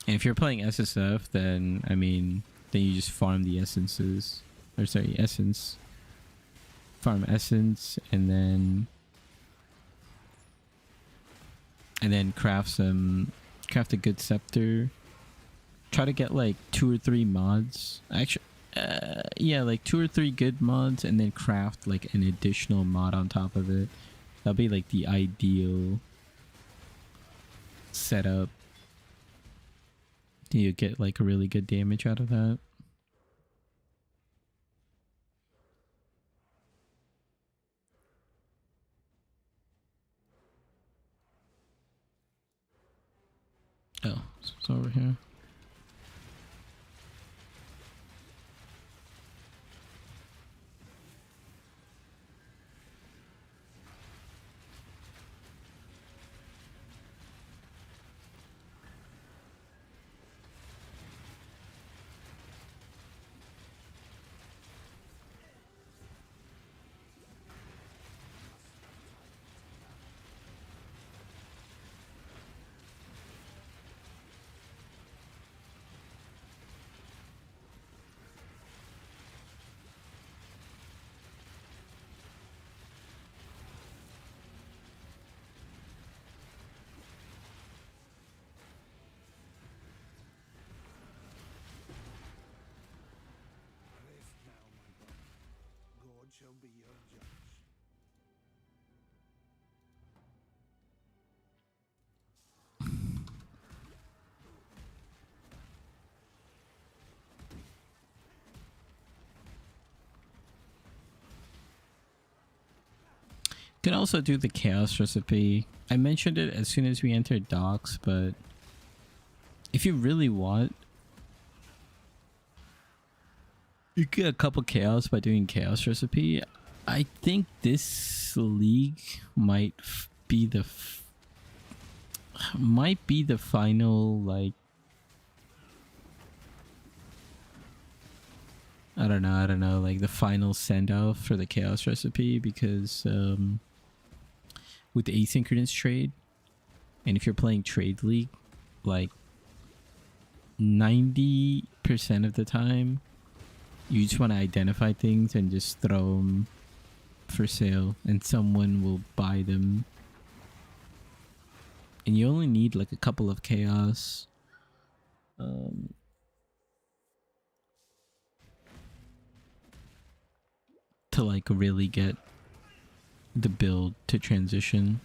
And if you're playing SSF, then I mean, then you just farm the essences, or sorry, essence. Farm essence, and then craft a good scepter. Try to get like 2 or 3 mods. Actually, yeah, like 2 or 3 good mods, and then craft like an additional mod on top of it. That'll be like the ideal setup. You get like a really good damage out of that. Oh, it's over here. Rest now, my brother. God shall be your judge. Can also do the chaos recipe. I mentioned it as soon as we entered docks, but if you really want, you get a couple chaos by doing chaos recipe. I think this league might be the final, like, I don't know, like the final send off for the chaos recipe, because with the asynchronous trade, and if you're playing trade league, like 90% of the time you just want to identify things and just throw them for sale, and someone will buy them, and you only need like a couple of chaos to like really get the build to transition.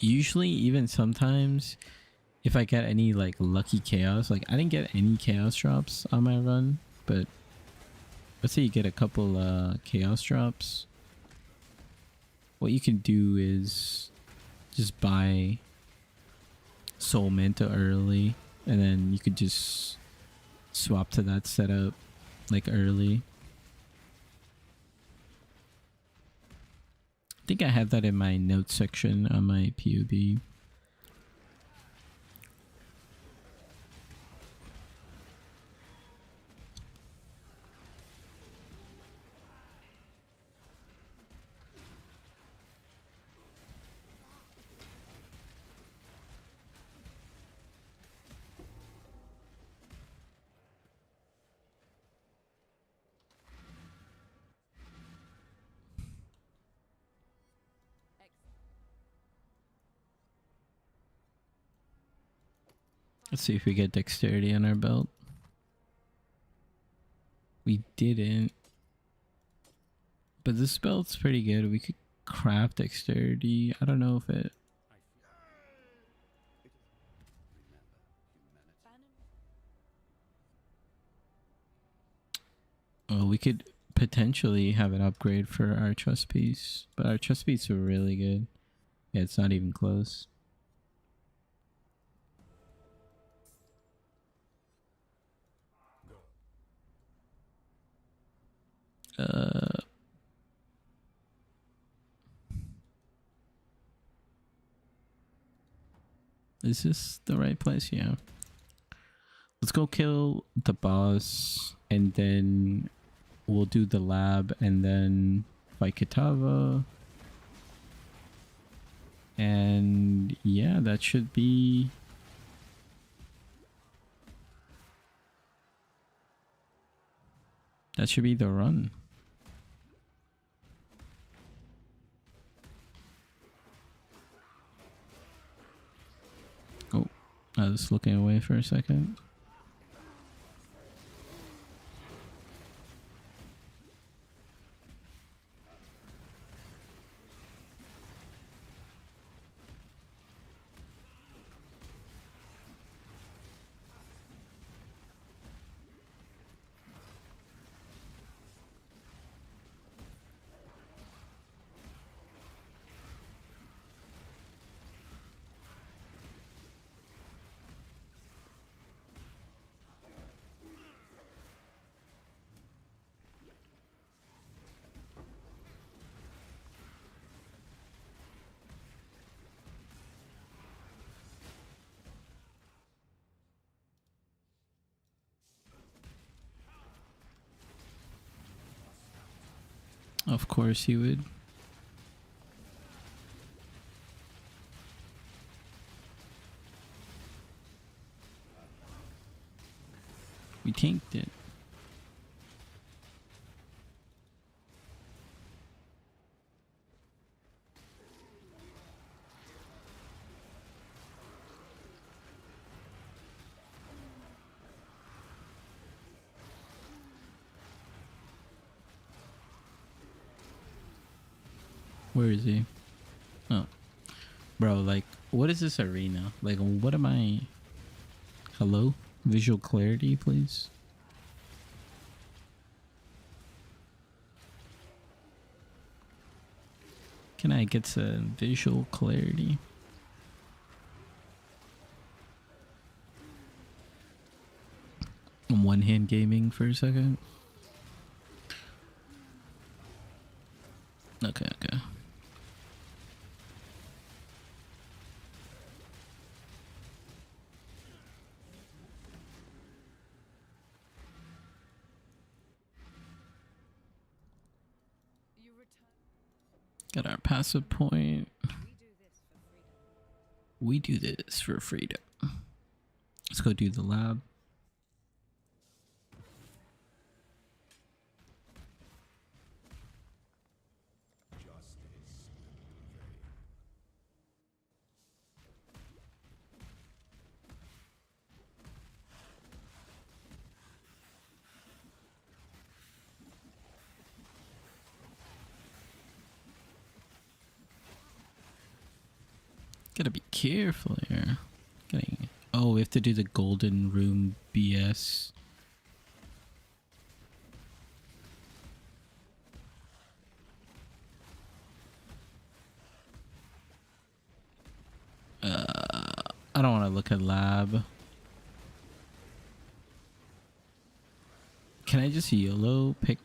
usually, even sometimes, if I get any like lucky chaos, like I didn't get any chaos drops on my run, but let's say you get a couple chaos drops. What you can do is just buy Soul Manta early, and then you could just swap to that setup like early. I think I have that in my notes section on my POB. Let's see if we get dexterity on our belt. We didn't. But this belt's pretty good. We could craft dexterity. I don't know if it... Oh, we could potentially have an upgrade for our chest piece. But our chest piece are really good. Yeah, it's not even close. Is this the right place? Yeah. Let's go kill the boss, and then we'll do the lab, and then fight Kitava. And yeah, that should be... that should be the run. Oh, I was looking away for a second. Of course he would. We tanked it. Where is he? Oh. Bro, like, what is this arena? Like, what am I... Hello? Visual clarity, please? Can I get some visual clarity? I'm one-hand gaming for a second. Okay, okay. Got our passive point. We do this for freedom. Let's go do the lab. Gotta be careful here. Getting. Oh, we have to do the golden room BS. I don't want to look at lab. Can I just YOLO pick?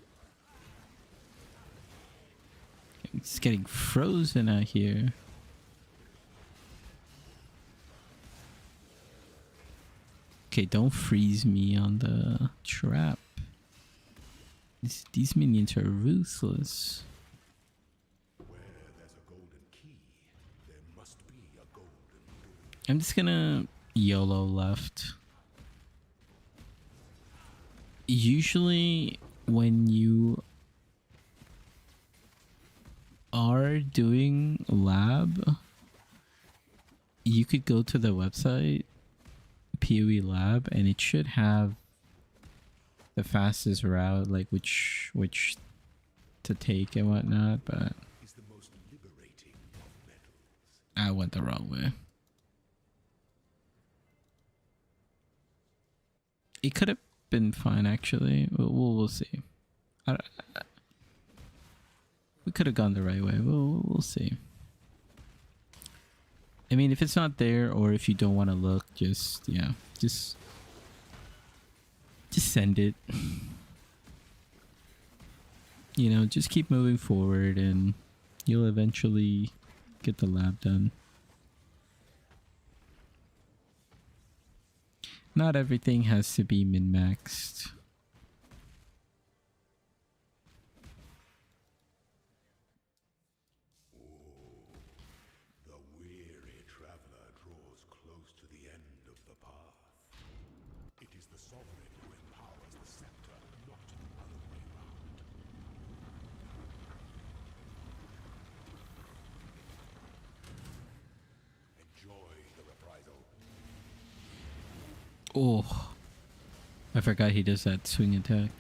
It's getting frozen out here. Okay, don't freeze me on the trap. These minions are ruthless. Where there's a golden key, there must be a golden door. I'm just gonna YOLO left. Usually when you are doing lab, you could go to the website PoE lab and it should have the fastest route, like which to take and whatnot, but Is the most liberating of metals. I went the wrong way. It could have been fine actually. We'll see. We could have gone the right way. We'll see. I mean, if it's not there or if you don't want to look, just send it. You know, just keep moving forward and you'll eventually get the lab done. Not everything has to be min-maxed. The weary traveler draws close to the end of the path. It is the sovereign who empowers the scepter, not the other way round. Enjoy the reprisal. Oh, I forgot he does that swing attack.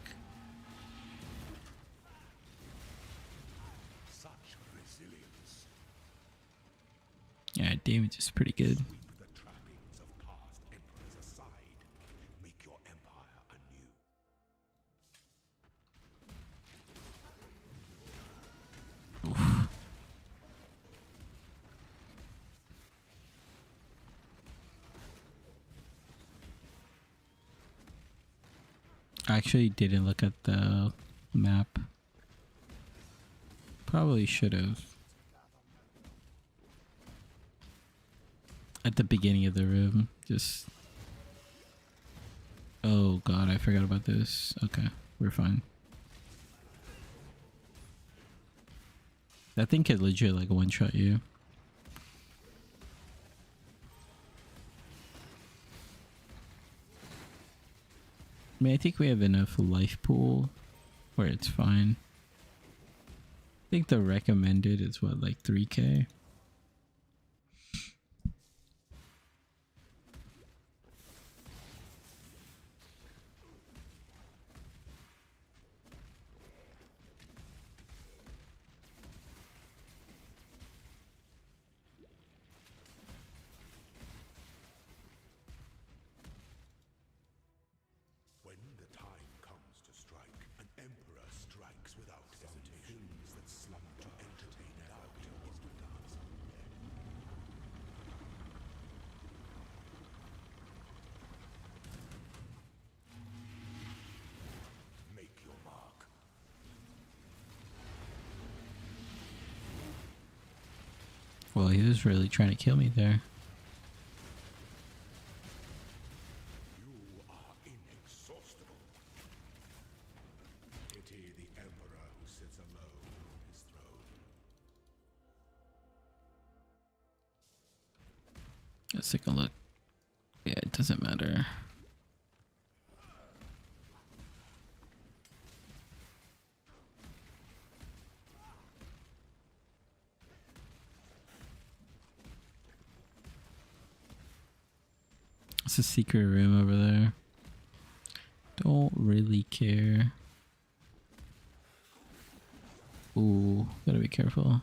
Such resilience. Yeah, damage is pretty good. Sweep the trappings of past emperors aside. Make your empire anew. I actually didn't look at the map. Probably should have. At the beginning of the room, just... Oh god, I forgot about this. Okay, we're fine. That thing could legit like one-shot you. I mean, I think we have enough life pool where it's fine. I think the recommended is what, like 3k? When the time comes to strike, an emperor strikes without hesitation. Things that slumber to entertain doubt is to dance. Make your mark. Well, he was really trying to kill me there. You are inexhaustible. Pity the emperor who sits alone on his throne. Let's take a look. Yeah, it doesn't matter. It's a secret room over there. Don't really care. Ooh, gotta be careful.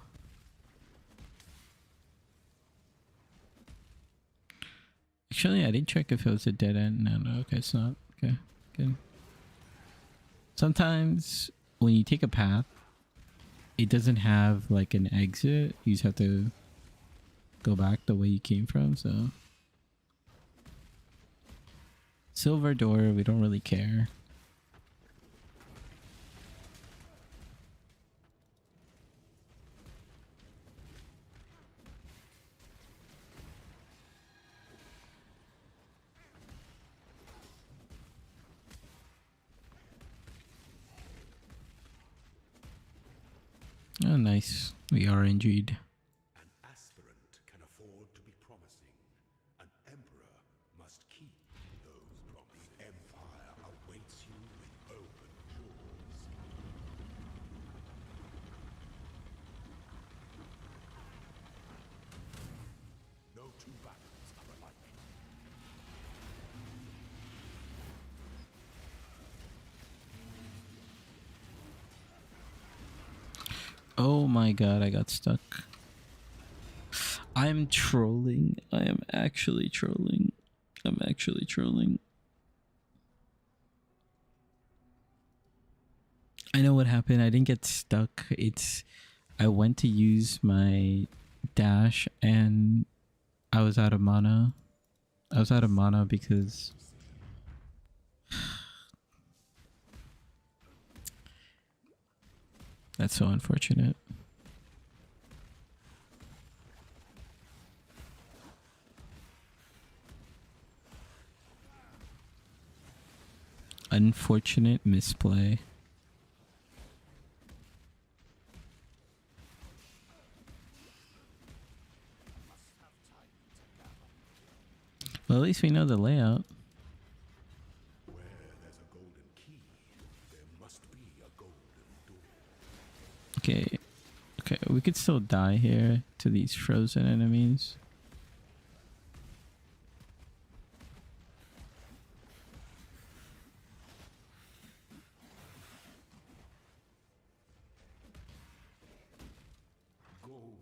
Actually, I didn't check if it was a dead end. No, okay, it's not. Okay, good. Sometimes when you take a path, it doesn't have like an exit. You just have to go back the way you came from, so. Silver door, we don't really care. Oh, nice. We are injured. An aspirant can afford to be promising. An emperor must keep those promises. The empire awaits you with open jaws. No two battles are alike. Oh my god, I got stuck. I'm trolling. I am actually trolling. I'm actually trolling. I know what happened. I didn't get stuck. I went to use my dash and I was out of mana. I was out of mana because that's so unfortunate. Unfortunate misplay. Well, at least we know the layout. Where there's a golden key, there must be a golden door. Okay. Okay, we could still die here to these frozen enemies. Gold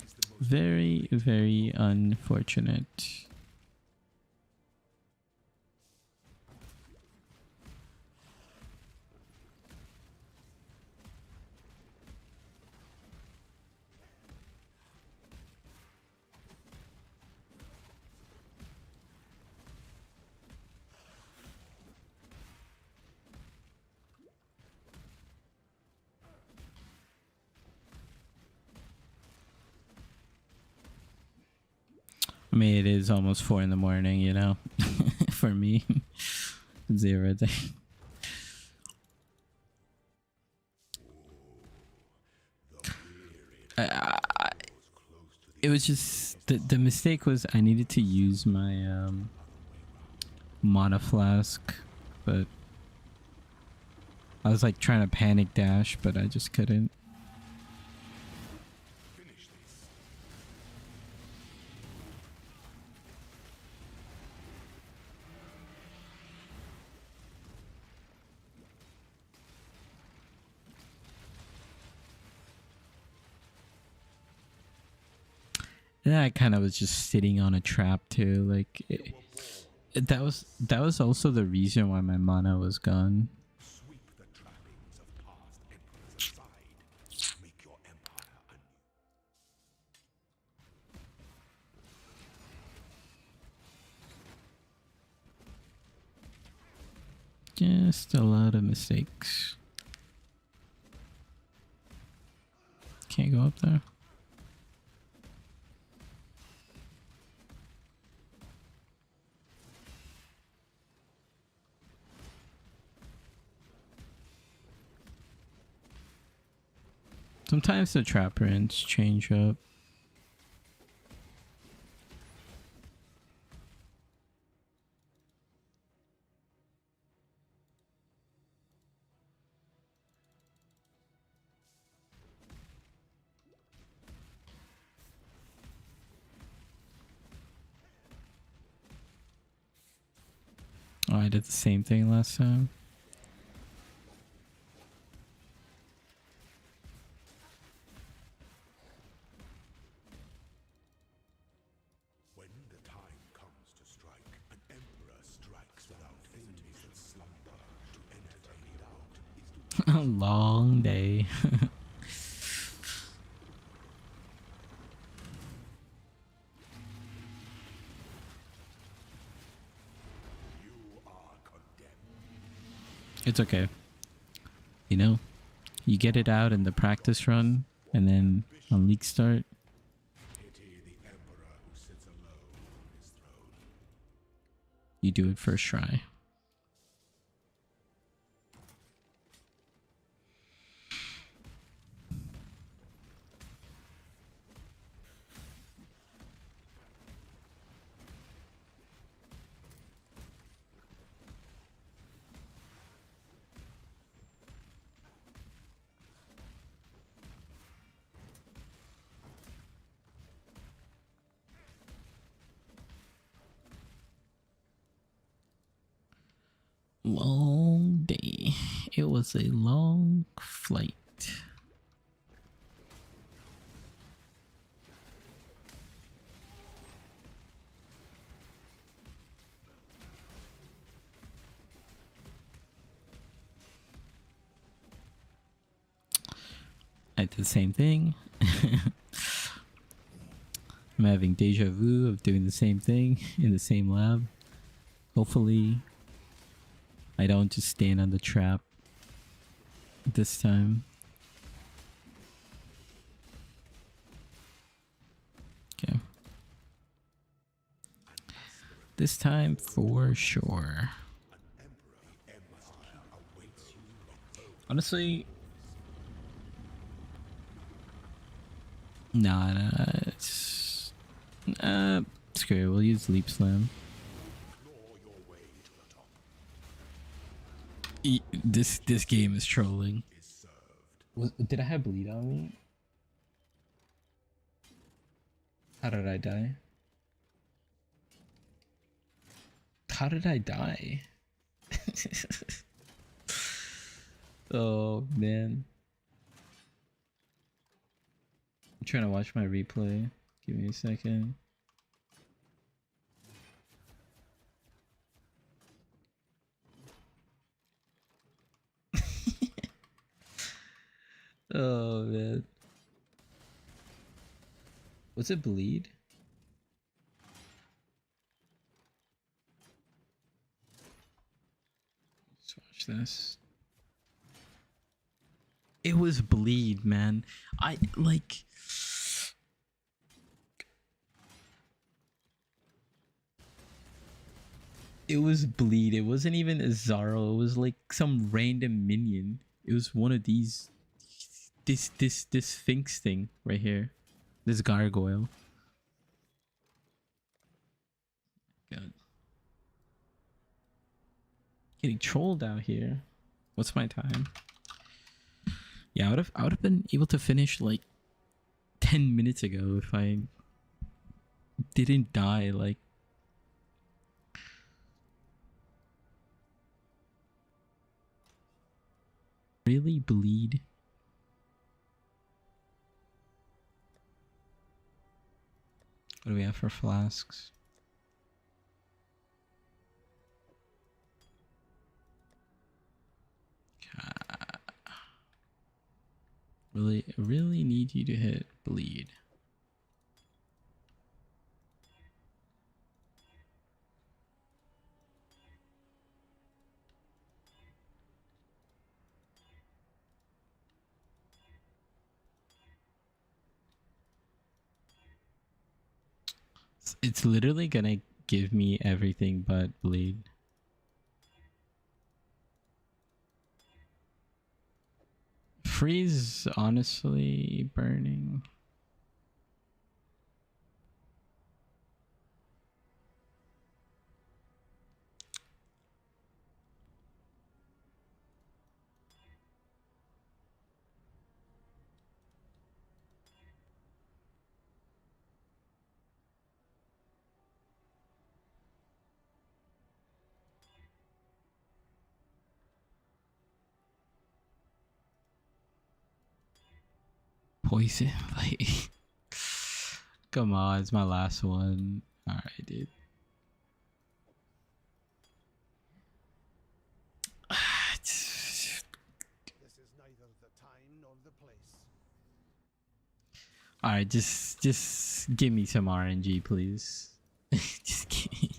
is the most Very, very unfortunate. I mean, it is almost 4 in the morning, you know, for me. Zero day. It was just the mistake was I needed to use my mana flask, but I was like trying to panic dash, but I just couldn't. finish this. And I kind of was just sitting on a trap too. Like that was also the reason why my mana was gone. Sweep the trappings of past emperors aside. Make your empire anew. Just a lot of mistakes. Can't go up there. Sometimes the trap rents change up. Oh, I did the same thing last time. When the time comes to strike. A long day. It's okay. You know, you get it out in the practice run, and then on league start, you do it first try. Long day. It was a long flight. I did the same thing. I'm having deja vu of doing the same thing in the same lab. Hopefully I don't just stand on the trap this time. Okay. This time for sure. Honestly, nah, it's screw it, we'll use Leap Slam. This game is trolling. Did I have bleed on me? How did I die? How did I die? Oh man. I'm trying to watch my replay. Give me a second. Oh man. Was it bleed? Let's watch this. It was bleed, man. I like. It was bleed. It wasn't even a Zaro. It was like some random minion. It was one of these. This Sphinx thing right here. This gargoyle. God. Getting trolled out here. What's my time? Yeah, I would have been able to finish like 10 minutes ago if I didn't die like really bleed. What do we have for flasks? Really need you to hit bleed. It's literally gonna give me everything but bleed. Freeze, honestly, burning. Poison, like, come on, it's my last one. All right, dude. the place. All right, just give me some RNG, please. Just give me.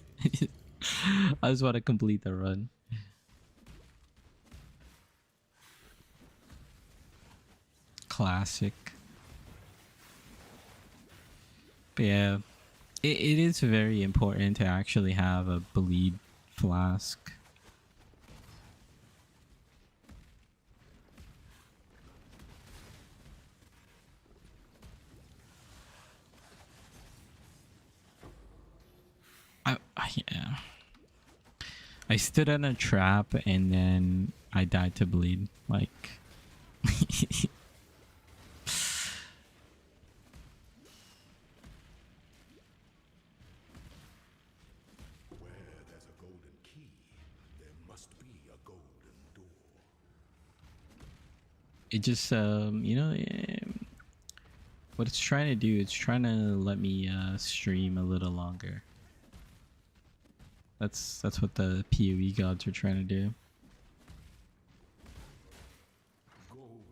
I just want to complete the run. Classic. But yeah, it is very important to actually have a bleed flask. Yeah. I stood in a trap and then I died to bleed. Like, Where there's a golden key, there must be a golden door. it just you know, what it's trying to do, it's trying to let me stream a little longer. That's what the PoE gods are trying to do. Gold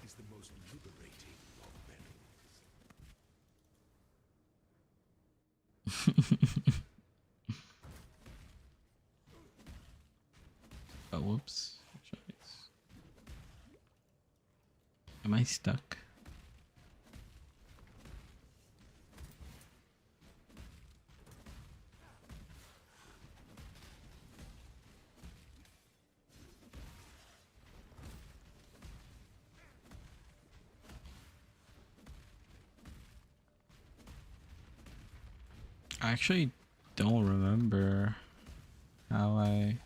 is the most liberating of metals. Oh, whoops. Am I stuck? I actually don't remember how I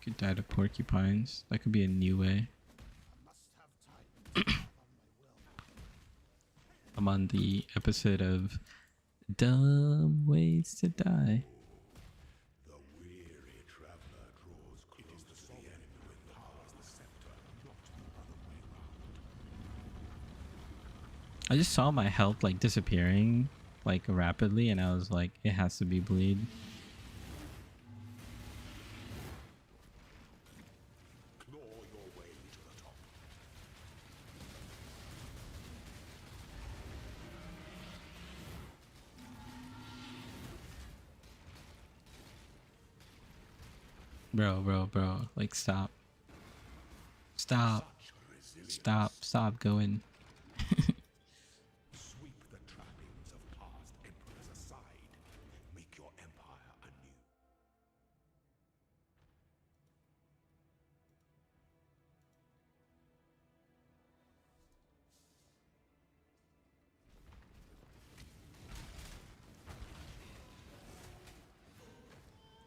could die to porcupines. That could be a new way. I'm on the episode of Dumb Ways to Die. The weary traveler draws close to the end when powers the scepter, not the other way round. I just saw my health like disappearing like rapidly and I was like, it has to be bleed. Claw your way to the top. Bro. Like, stop. Stop going. Sweep the trappings of past emperors aside. Make your empire anew.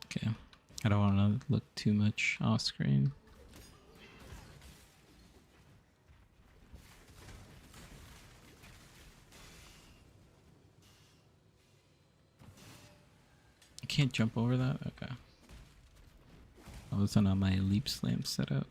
Okay. I don't want to look too much off screen. I can't jump over that? Okay. I wasn't on my leap slam setup.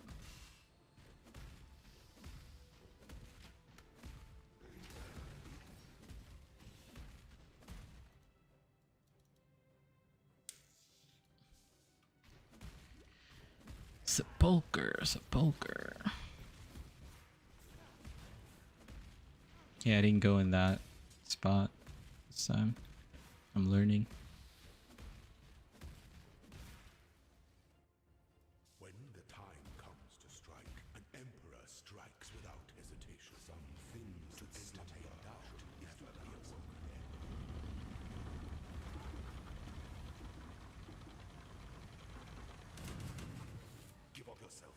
Sepulcher. Yeah, I didn't go in that spot this time. I'm learning. When the time comes to strike, an emperor strikes without hesitation. Some things that entertain doubt never be a broken head. Give up yourself.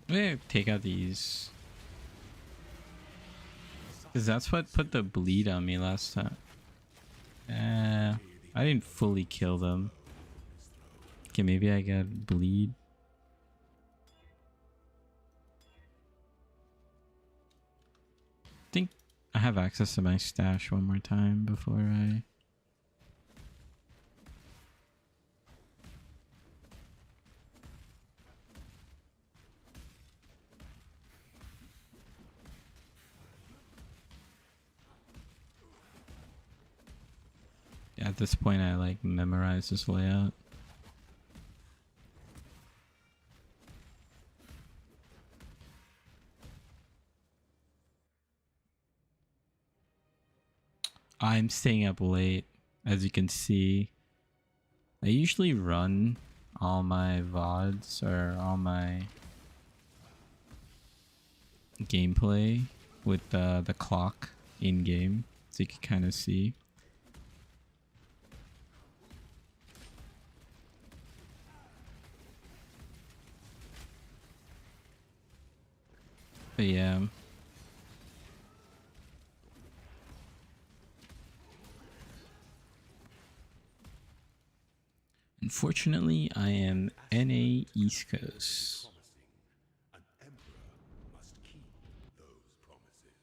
Maybe take out these. Because that's what put the bleed on me last time. I didn't fully kill them. Okay, maybe I got bleed. I think I have access to my stash one more time before I... at this point I like memorize this layout. I'm staying up late, as you can see. I usually run all my VODs or all my gameplay with the clock in game, so you can kind of see. But yeah. Unfortunately, I am NA East Coast. An emperor must keep those promises.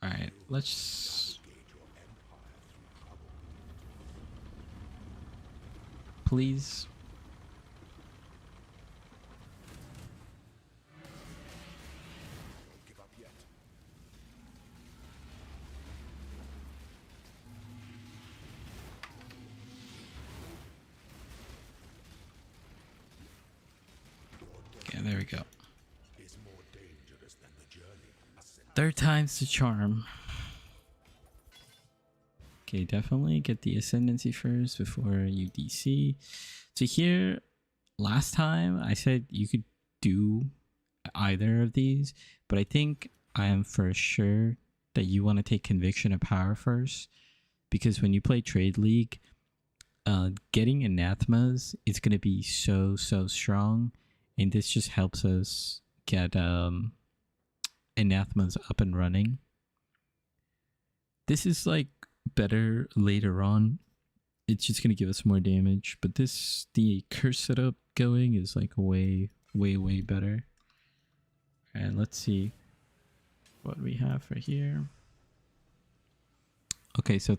Alright, let's... Gauge your empire through trouble. Please. Don't give up yet. Okay, there we go. Is more dangerous than the journey. Third time's the charm. Okay, definitely get the ascendancy first before you DC. So here, last time I said you could do either of these, but I think I am for sure that you want to take Conviction of Power first, because when you play Trade League, getting anathemas is going to be so strong, and this just helps us get anathemas up and running. This is like better later on. It's just going to give us more damage, but the curse setup going is like way better. And let's see what we have for here. Okay, so a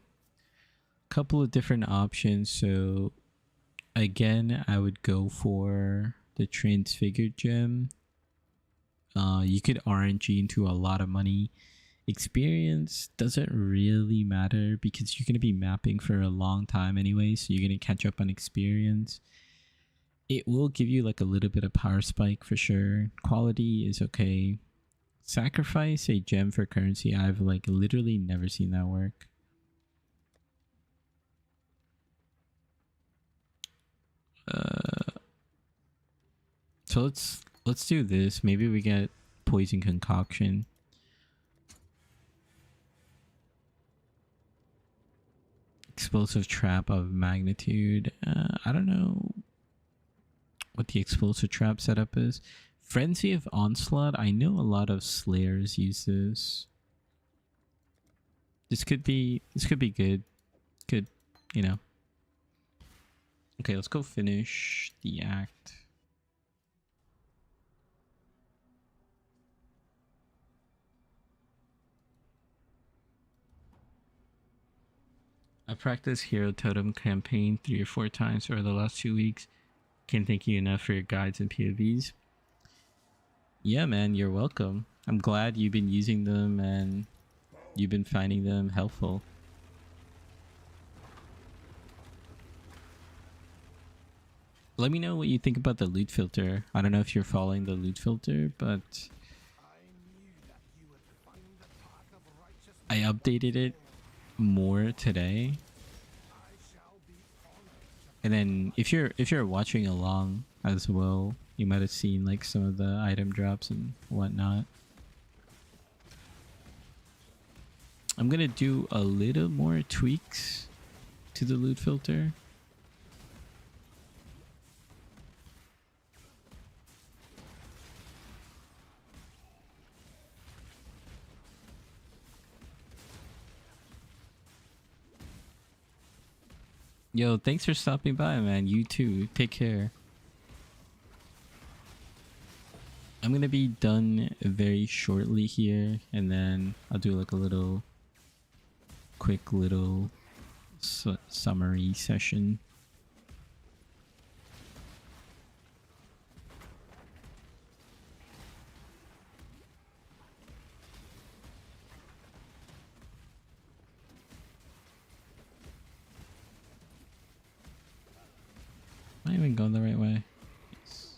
couple of different options. So again, I would go for the Transfigured Gem. You could RNG into a lot of money. Experience doesn't really matter because you're going to be mapping for a long time anyway, so you're going to catch up on experience. It will give you like a little bit of power spike for sure. Quality is okay. Sacrifice a gem for currency. I've like literally never seen that work. So let's do this. Maybe we get Poison Concoction. Explosive Trap of Magnitude. I don't know what the explosive trap setup is. Frenzy of Onslaught. I know a lot of Slayers use this. This could be good. Good, you know. Okay, let's go finish the act. I practiced Hero Totem campaign 3 or 4 times over the last 2 weeks. Can't thank you enough for your guides and POVs. Yeah, man, you're welcome. I'm glad you've been using them and you've been finding them helpful. Let me know what you think about the loot filter. I don't know if you're following the loot filter, but I updated it more today. And then if you're watching along as well, you might have seen like some of the item drops and whatnot. I'm gonna do a little more tweaks to the loot filter. Yo, thanks for stopping by, man. You too. Take care. I'm gonna be done very shortly here, and then I'll do like a little quick little summary session. I even going the right way? Yes.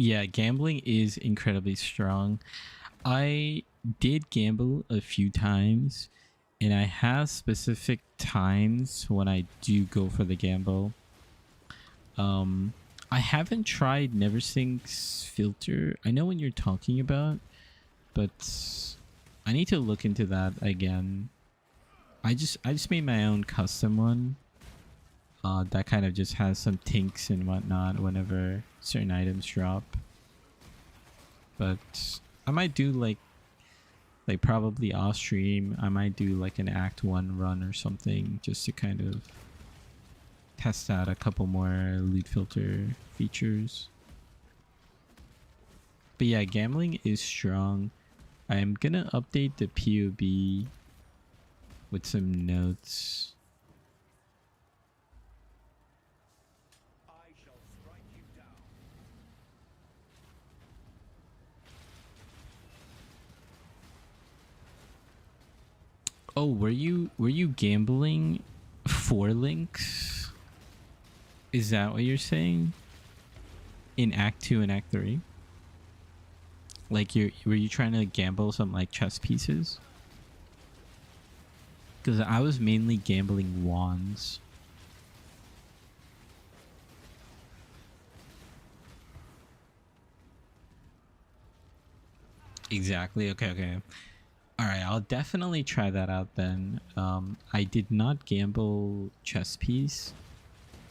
Yeah, gambling is incredibly strong. I did gamble a few times, and I have specific times when I do go for the gamble. I haven't tried Neversink's filter. I know what you're talking about, but I need to look into that again. I just made my own custom one. That kind of just has some tinks and whatnot whenever certain items drop. But I might do like probably off stream. I might do like an Act 1 run or something just to kind of test out a couple more loot filter features. But yeah, gambling is strong. I'm gonna update the POB with some notes. Oh, were you gambling 4 links? Is that what you're saying? In Act 2 and Act 3? Like were you trying to gamble some like chess pieces? Because I was mainly gambling wands. Exactly. Okay. All right, I'll definitely try that out then. I did not gamble chess piece,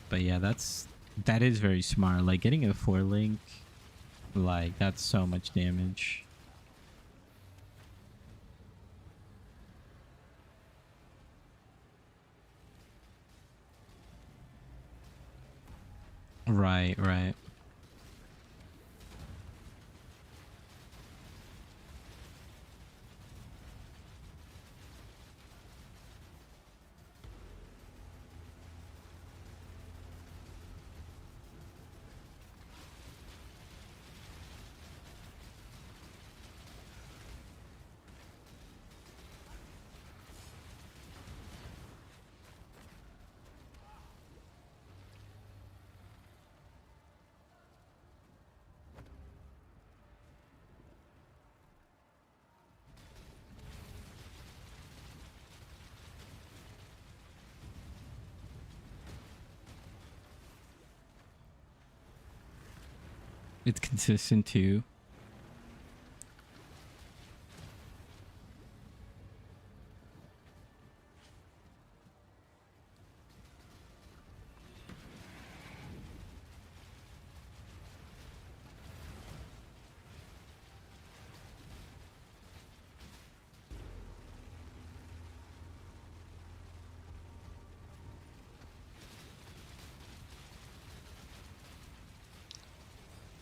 but yeah, that is very smart. Like getting a 4 link, like that's so much damage. Right. It's consistent too.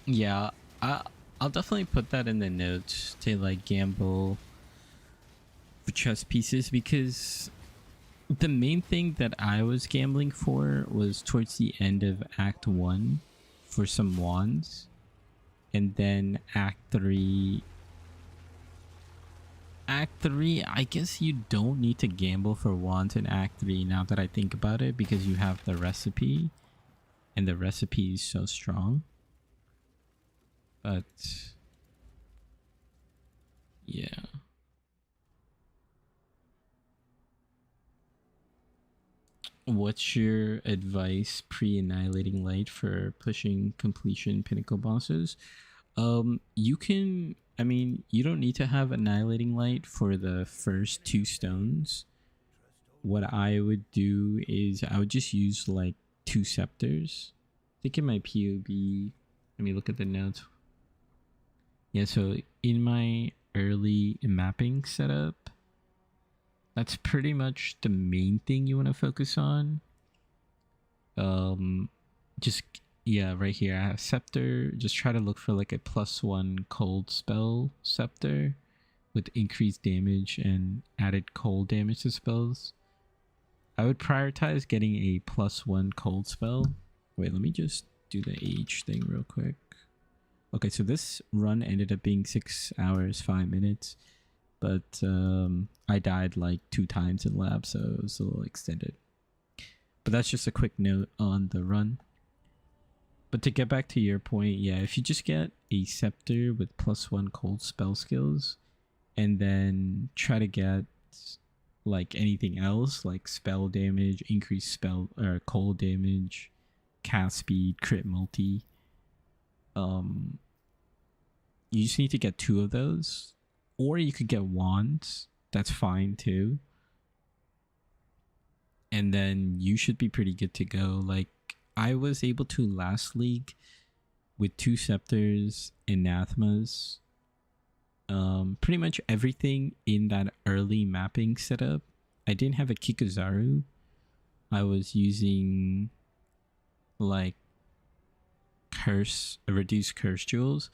Yeah, I'll definitely put that in the notes to like gamble for chess pieces, because the main thing that I was gambling for was towards the end of Act 1 for some wands, and then Act 3, I guess you don't need to gamble for wands in Act 3 now that I think about it, because you have the recipe, and the recipe is so strong. But yeah. What's your advice pre-annihilating light for pushing completion pinnacle bosses? You can, I mean, you don't need to have annihilating light for the first 2 stones. What I would do is I would just use like 2 scepters. I think in my POB, let me look at the notes. Yeah, so in my early mapping setup. That's pretty much the main thing you want to focus on. Just, yeah, right here I have Scepter. Just try to look for like a +1 cold spell Scepter with increased damage and added cold damage to spells. I would prioritize getting a +1 cold spell. Wait, let me just do the age thing real quick. Okay, so this run ended up being 6 hours, 5 minutes. But I died like 2 times in lab, so it was a little extended. But that's just a quick note on the run. But to get back to your point, yeah, if you just get a Scepter with +1 cold spell skills, and then try to get like anything else, like spell damage, increased spell or cold damage, cast speed, crit multi, you just need to get 2 of those, or you could get wands. That's fine too. And then you should be pretty good to go. Like I was able to last league with 2 scepters, anathemas, pretty much everything in that early mapping setup. I didn't have a Kikuzaru. I was using like reduced curse jewels.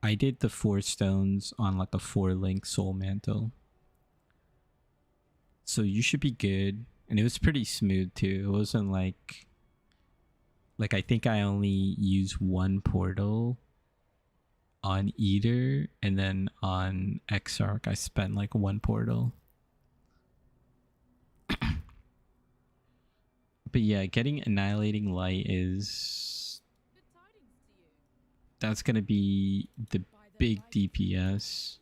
I did the 4 stones on like a 4-link soul mantle. So you should be good. And it was pretty smooth too. It wasn't like I think I only used 1 portal on Eater, and then on Exarch I spent like 1 portal. But yeah, getting Annihilating Light is... that's gonna be the big DPS.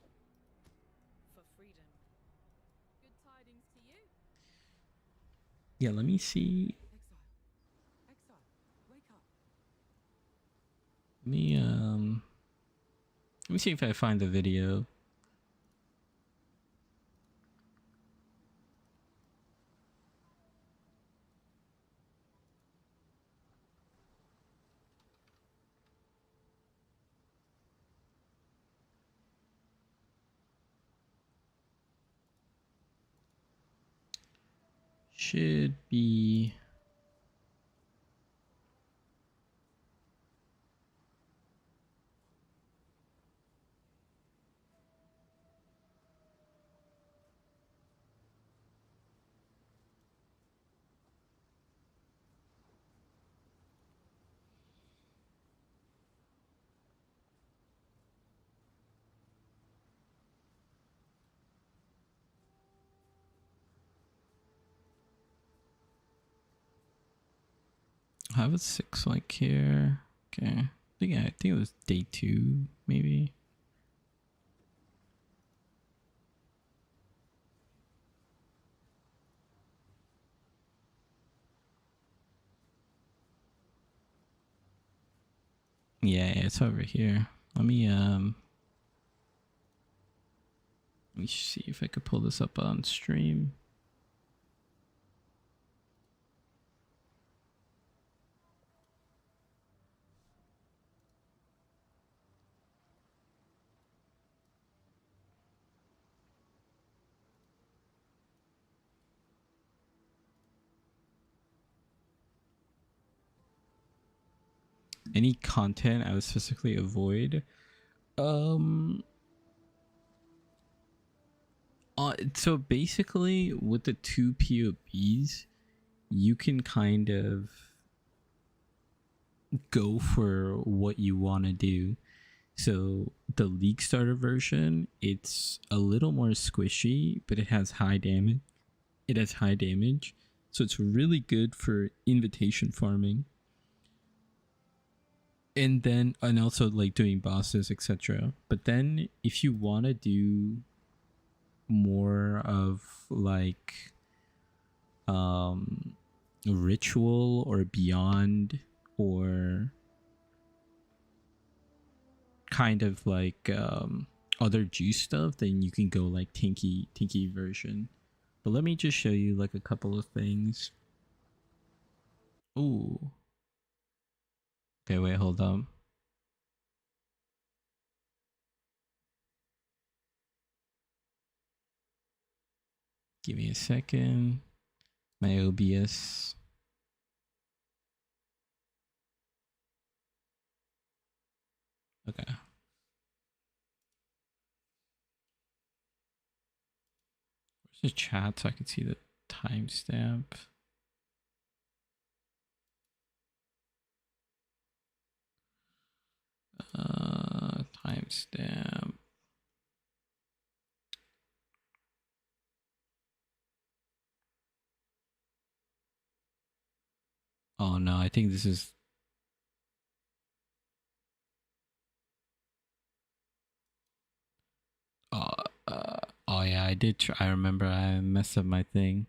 Yeah, let me see. Let me see if I find the video. Should be... I have a 6 like here. Okay. I think it was day 2, maybe. Yeah, it's over here. Let me see if I could pull this up on stream. Any content I would specifically avoid. So basically with the 2 POBs, you can kind of go for what you want to do. So the League Starter version, it's a little more squishy, but it has high damage. So it's really good for invitation farming. And also like doing bosses, etc. But then if you want to do more of like ritual or beyond, or kind of like other juice stuff, then you can go like tinky version. But let me just show you like a couple of things. Ooh. Okay, wait, hold on. Give me a second. My OBS. Okay. Where's the chat so I can see the timestamp? Timestamp. Oh no, I think this is. Oh yeah, I did. I remember I messed up my thing.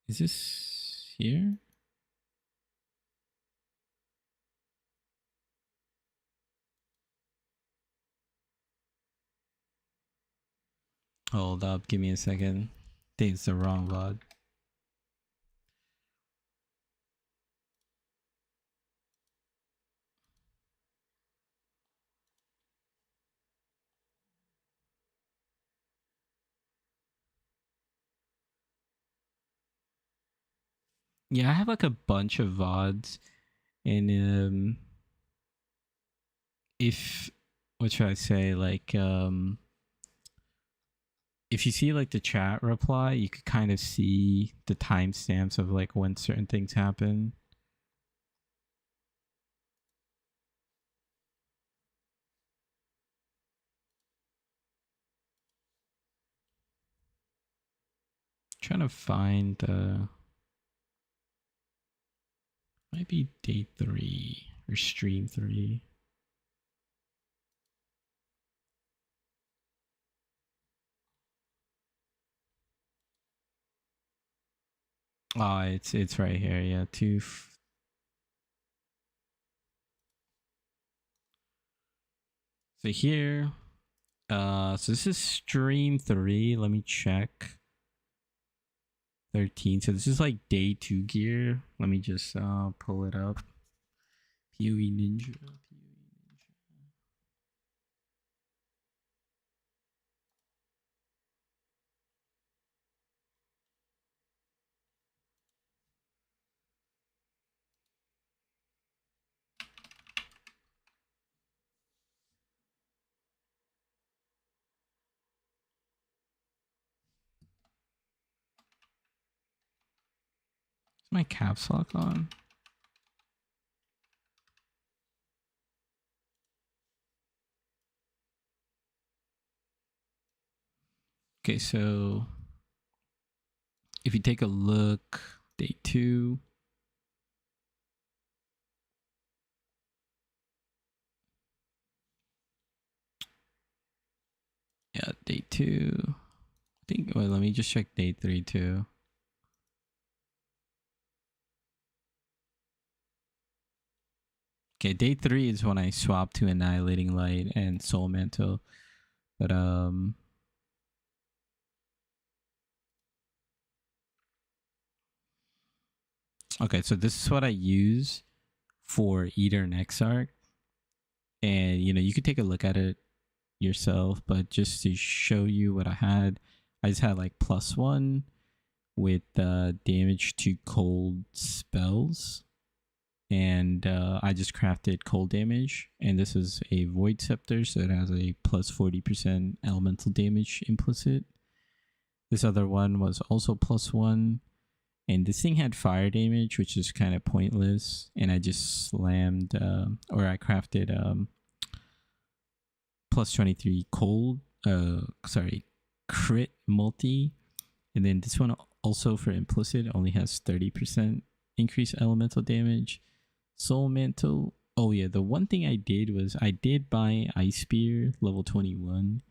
Is this here? Hold up, give me a second. I think it's the wrong VOD. Yeah, I have like a bunch of VODs, and if what should I say? Like if you see like the chat reply, you could kind of see the timestamps of like when certain things happen. Trying to find might be day 3 or stream 3. Oh, it's right here. Yeah, so here, so this is stream 3. Let me check. 13. So this is like day 2 gear. Let me just pull it up. PoE Ninja. Is my caps lock on? Okay, so if you take a look, day 2. Yeah, day 2. I think, well, let me just check day 3 too. Okay, day 3 is when I swapped to Annihilating Light and Soul Mantle. But okay, so this is what I use for Eater and Exarch. And you know, you could take a look at it yourself, but just to show you what I just had like +1 with damage to cold spells, and I just crafted cold damage, and this is a Void Scepter, so it has a +40% elemental damage implicit. This other one was also +1, and this thing had fire damage, which is kind of pointless, and I just slammed or I crafted +23 cold crit multi, and then this one also for implicit only has 30% increased elemental damage. Soul Mantle, oh yeah, the one thing I did was I did buy Ice Spear level 21.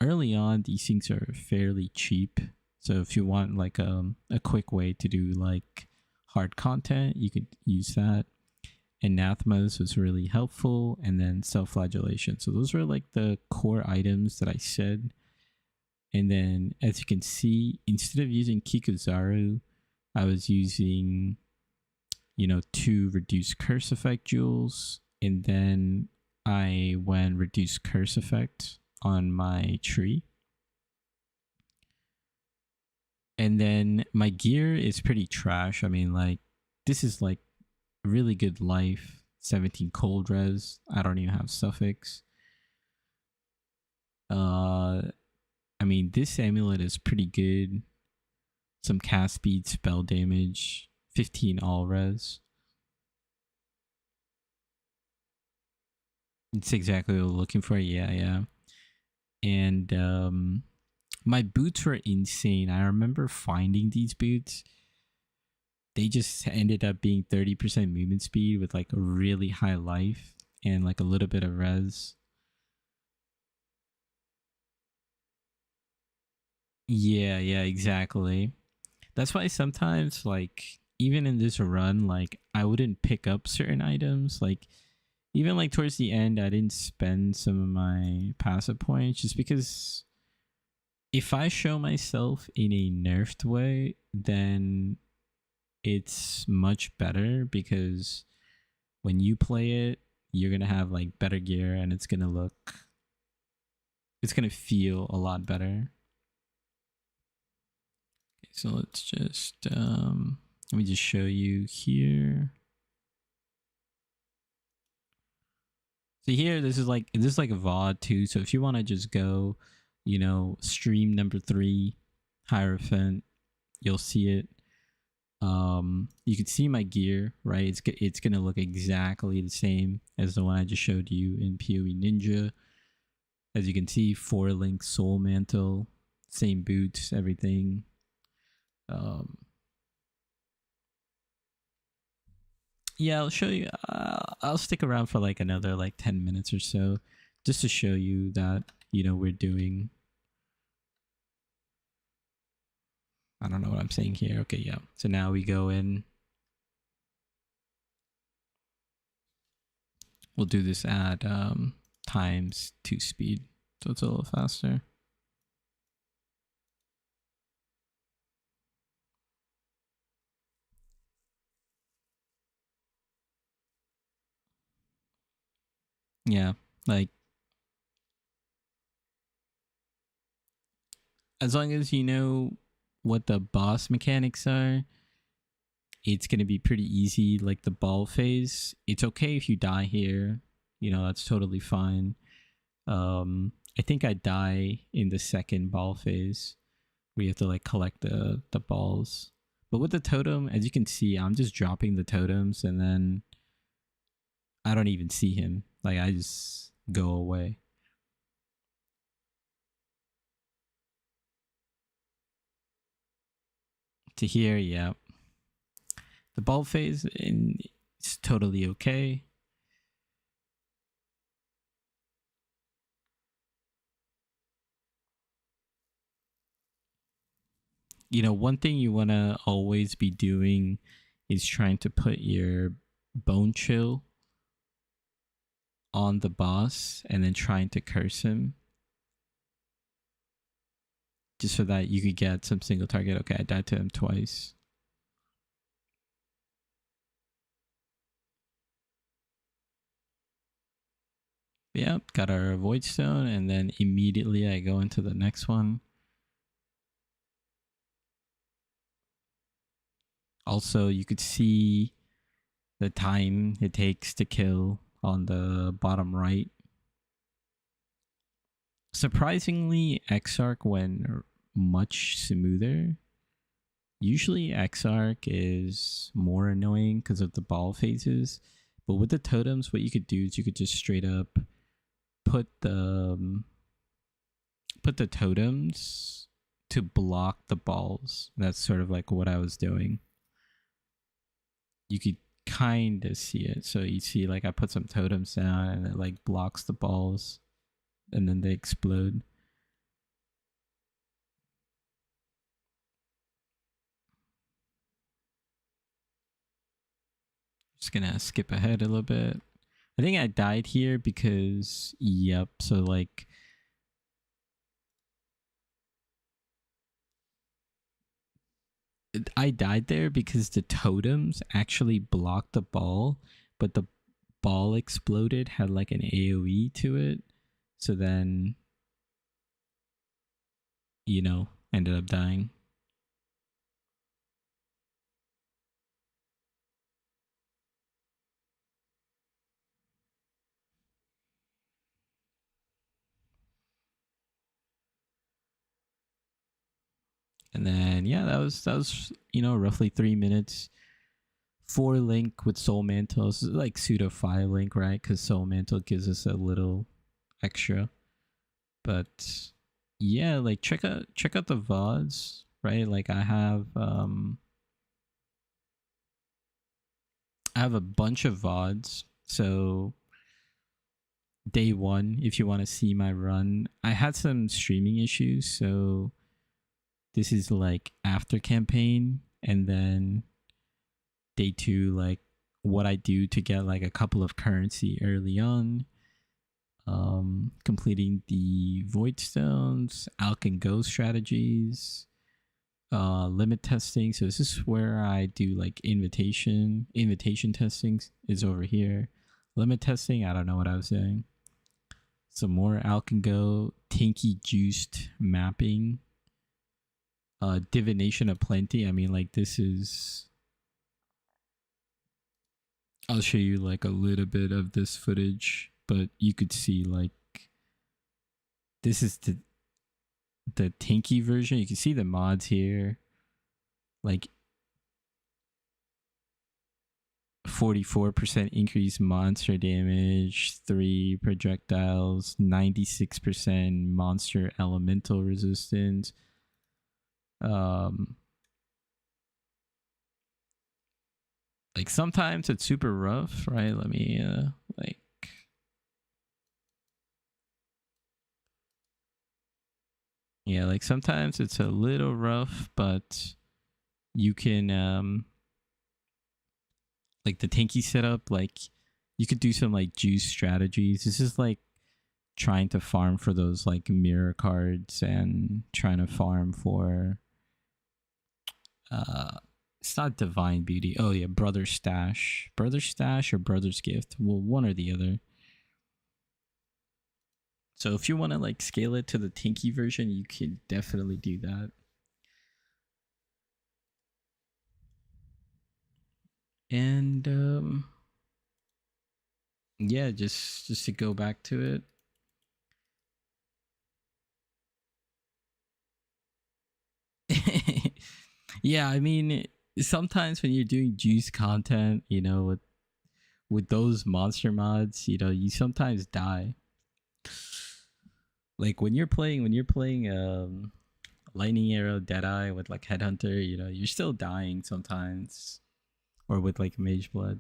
Early on these things are fairly cheap, so if you want like a quick way to do like hard content, you could use that. Anathemas was really helpful, and then Self-Flagellation. So those were like the core items that I said. And then as you can see, instead of using Kikuzaru, I was using, you know, 2 reduced curse effect jewels, and then I went reduced curse effect on my tree. And then my gear is pretty trash. I mean, like, this is like really good life. 17 cold res. I don't even have suffix. I mean, this amulet is pretty good. Some cast speed, spell damage, 15 all res. It's exactly what we're looking for. Yeah. And my boots were insane. I remember finding these boots. They just ended up being 30% movement speed with like a really high life and like a little bit of res. Yeah, exactly. That's why sometimes, like, even in this run, like, I wouldn't pick up certain items. Like, even like towards the end, I didn't spend some of my passive points just because if I show myself in a nerfed way, then it's much better because when you play it, you're gonna have like better gear and it's gonna feel a lot better. Okay, so let's just let me just show you here. So here, this is like a VOD too. So if you want to just go, you know, stream number 3, Hierophant, you'll see it. You can see my gear, right? It's gonna look exactly the same as the one I just showed you in PoE Ninja. As you can see, 4-link soul mantle, same boots, everything. Yeah, I'll show you. I'll stick around for like another like 10 minutes or so, just to show you that, you know, we're doing. I don't know what I'm saying here. Okay, yeah. So now we go in. We'll do this at times 2 speed, so it's a little faster. Yeah, like as long as you know what the boss mechanics are, it's gonna be pretty easy. Like the ball phase, it's okay if you die here. You know, that's totally fine. I think I die in the second ball phase. We have to like collect the balls. But with the totem, as you can see, I'm just dropping the totems and then I don't even see him. Like I just go away. To here, yeah. The ball phase it's totally okay. You know, one thing you want to always be doing is trying to put your bone chill on the boss and then trying to curse him. Just so that you could get some single target. Okay, I died to him twice. Yep, got our void stone, and then immediately I go into the next one. Also, you could see the time it takes to kill on the bottom right. Surprisingly, Exarch went much smoother. Usually Exarch is more annoying because of the ball phases, but with the totems, what you could do is you could just straight up put the totems to block the balls. That's sort of like what I was doing. You could kind of see it. So you see like I put some totems down and it like blocks the balls and then they explode. Just gonna skip ahead a little bit. I think I died here because, yep, so like I died there because the totems actually blocked the ball, but the ball exploded, had like an AoE to it. So then, you know, ended up dying. And then yeah, that was roughly 3 minutes. 4 link with Soul Mantle. It's like pseudo 5 link, right? Because Soul Mantle gives us a little extra. But yeah, like check out the VODs, right? Like I have a bunch of VODs. So day 1, if you want to see my run, I had some streaming issues, so this is like after campaign, and then day 2, like what I do to get like a couple of currency early on, completing the void stones, alch and go strategies, limit testing. So this is where I do like invitation testing is over here. Limit testing, I don't know what I was saying. Some more alch and go, tinky juiced mapping, divination of plenty. I mean, like this is, I'll show you like a little bit of this footage, but you could see like this is the tinky version. You can see the mods here, like 44% increased monster damage, 3 projectiles, 96% monster elemental resistance. Like sometimes it's super rough, right? Let me like, yeah, like sometimes it's a little rough, but you can like the tanky setup, like you could do some like juice strategies. This is like trying to farm for those like mirror cards and trying to farm for it's not divine beauty. Oh yeah, brother's stash or brother's gift. Well, one or the other. So if you want to like scale it to the tinky version, you can definitely do that. And yeah, just to go back to it. Yeah, I mean, sometimes when you're doing juice content, with those monster mods, you sometimes die. Like when you're playing Lightning Arrow, Deadeye with like Headhunter, you're still dying sometimes. Or with like Mage Blood.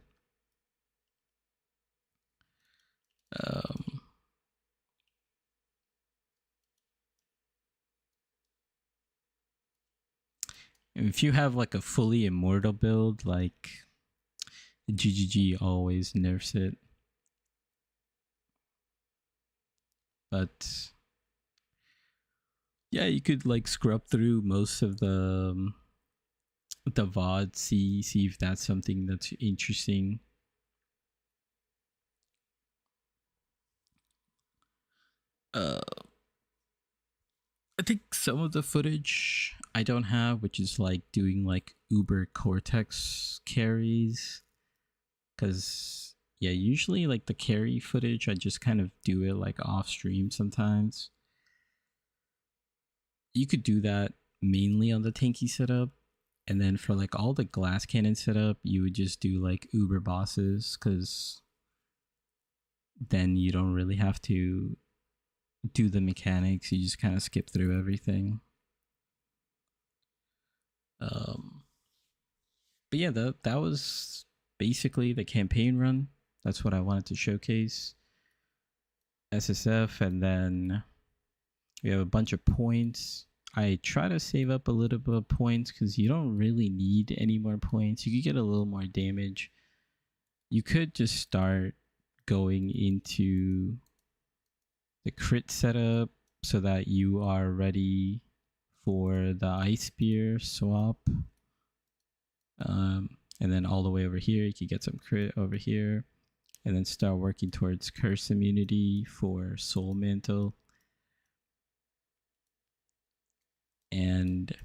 If you have like a fully immortal build, like GGG always nerfs it. But yeah, you could like scrub through most of the VOD, see if that's something that's interesting. I think some of the footage I don't have, which is like doing like Uber Cortex carries, because yeah, usually like the carry footage I just kind of do it like off stream sometimes. You could do that mainly on the tanky setup, and then for like all the glass cannon setup, you would just do like Uber bosses, because then you don't really have to do the mechanics. You just kind of skip through everything. But yeah, that was basically the campaign run. That's what I wanted to showcase. SSF, and then we have a bunch of points. I try to save up a little bit of points because you don't really need any more points. You could get a little more damage. You could just start going into the crit setup so that you are ready for the Ice Spear swap. And then all the way over here, you can get some crit over here. And then start working towards Curse immunity for Soul Mantle. And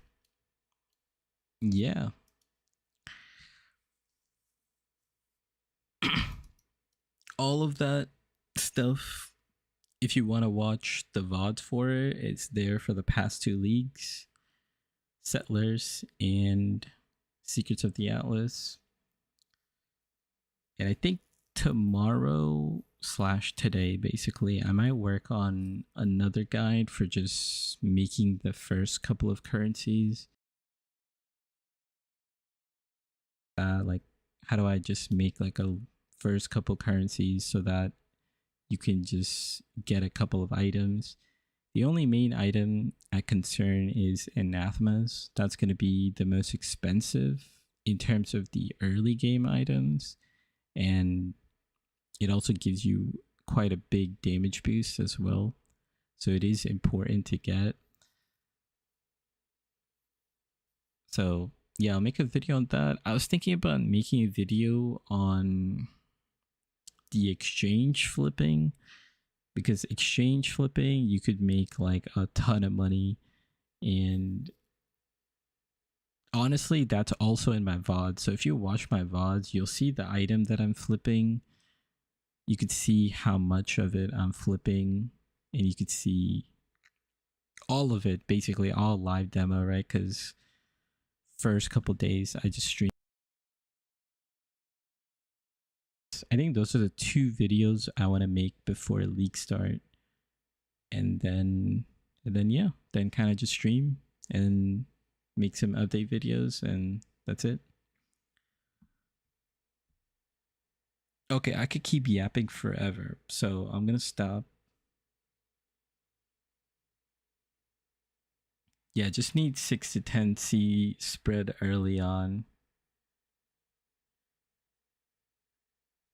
yeah. All of that stuff, if you want to watch the VODs for it, it's there for the past 2 leagues. Settlers and Secrets of the Atlas. And I think tomorrow / today, basically, I might work on another guide for just making the first couple of currencies. Like, how do I just make like a first couple currencies so that you can just get a couple of items. The only main item at concern is anathemas. That's going to be the most expensive in terms of the early game items, and it also gives you quite a big damage boost as well, so it is important to get. So yeah, I'll make a video on that. I was thinking about making a video on the exchange flipping, because exchange flipping, you could make like a ton of money, and honestly that's also in my VOD. So if you watch my VODs, you'll see the item that I'm flipping. You could see how much of it I'm flipping, and you could see all of it, basically all live demo, right? Because first couple days I just streamed. I think those are the 2 videos I want to make before league start, and then yeah, then kind of just stream and make some update videos, and that's it. Okay, I could keep yapping forever, so I'm gonna stop. Yeah, just need 6 to 10 C spread early on.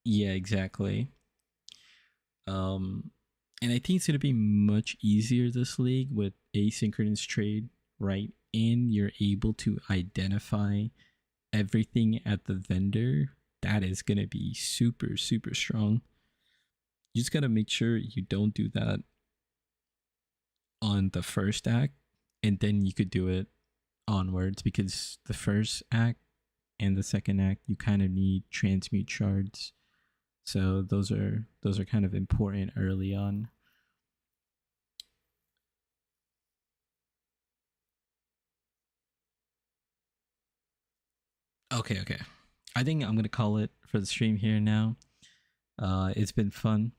Yeah, exactly. And I think it's gonna be much easier this league with asynchronous trade, right? And you're able to identify everything at the vendor. That is gonna be super, super strong. You just gotta make sure you don't do that on the first act, and then you could do it onwards, because the first act and the second act, you kind of need transmute shards. So those are kind of important early on. Okay. I think I'm gonna call it for the stream here now. It's been fun,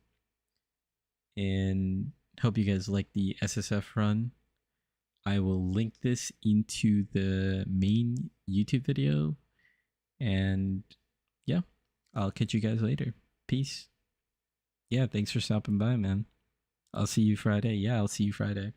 and hope you guys like the SSF run. I will link this into the main YouTube video, and yeah, I'll catch you guys later. Peace. Yeah, thanks for stopping by, man. I'll see you Friday. Yeah, I'll see you Friday.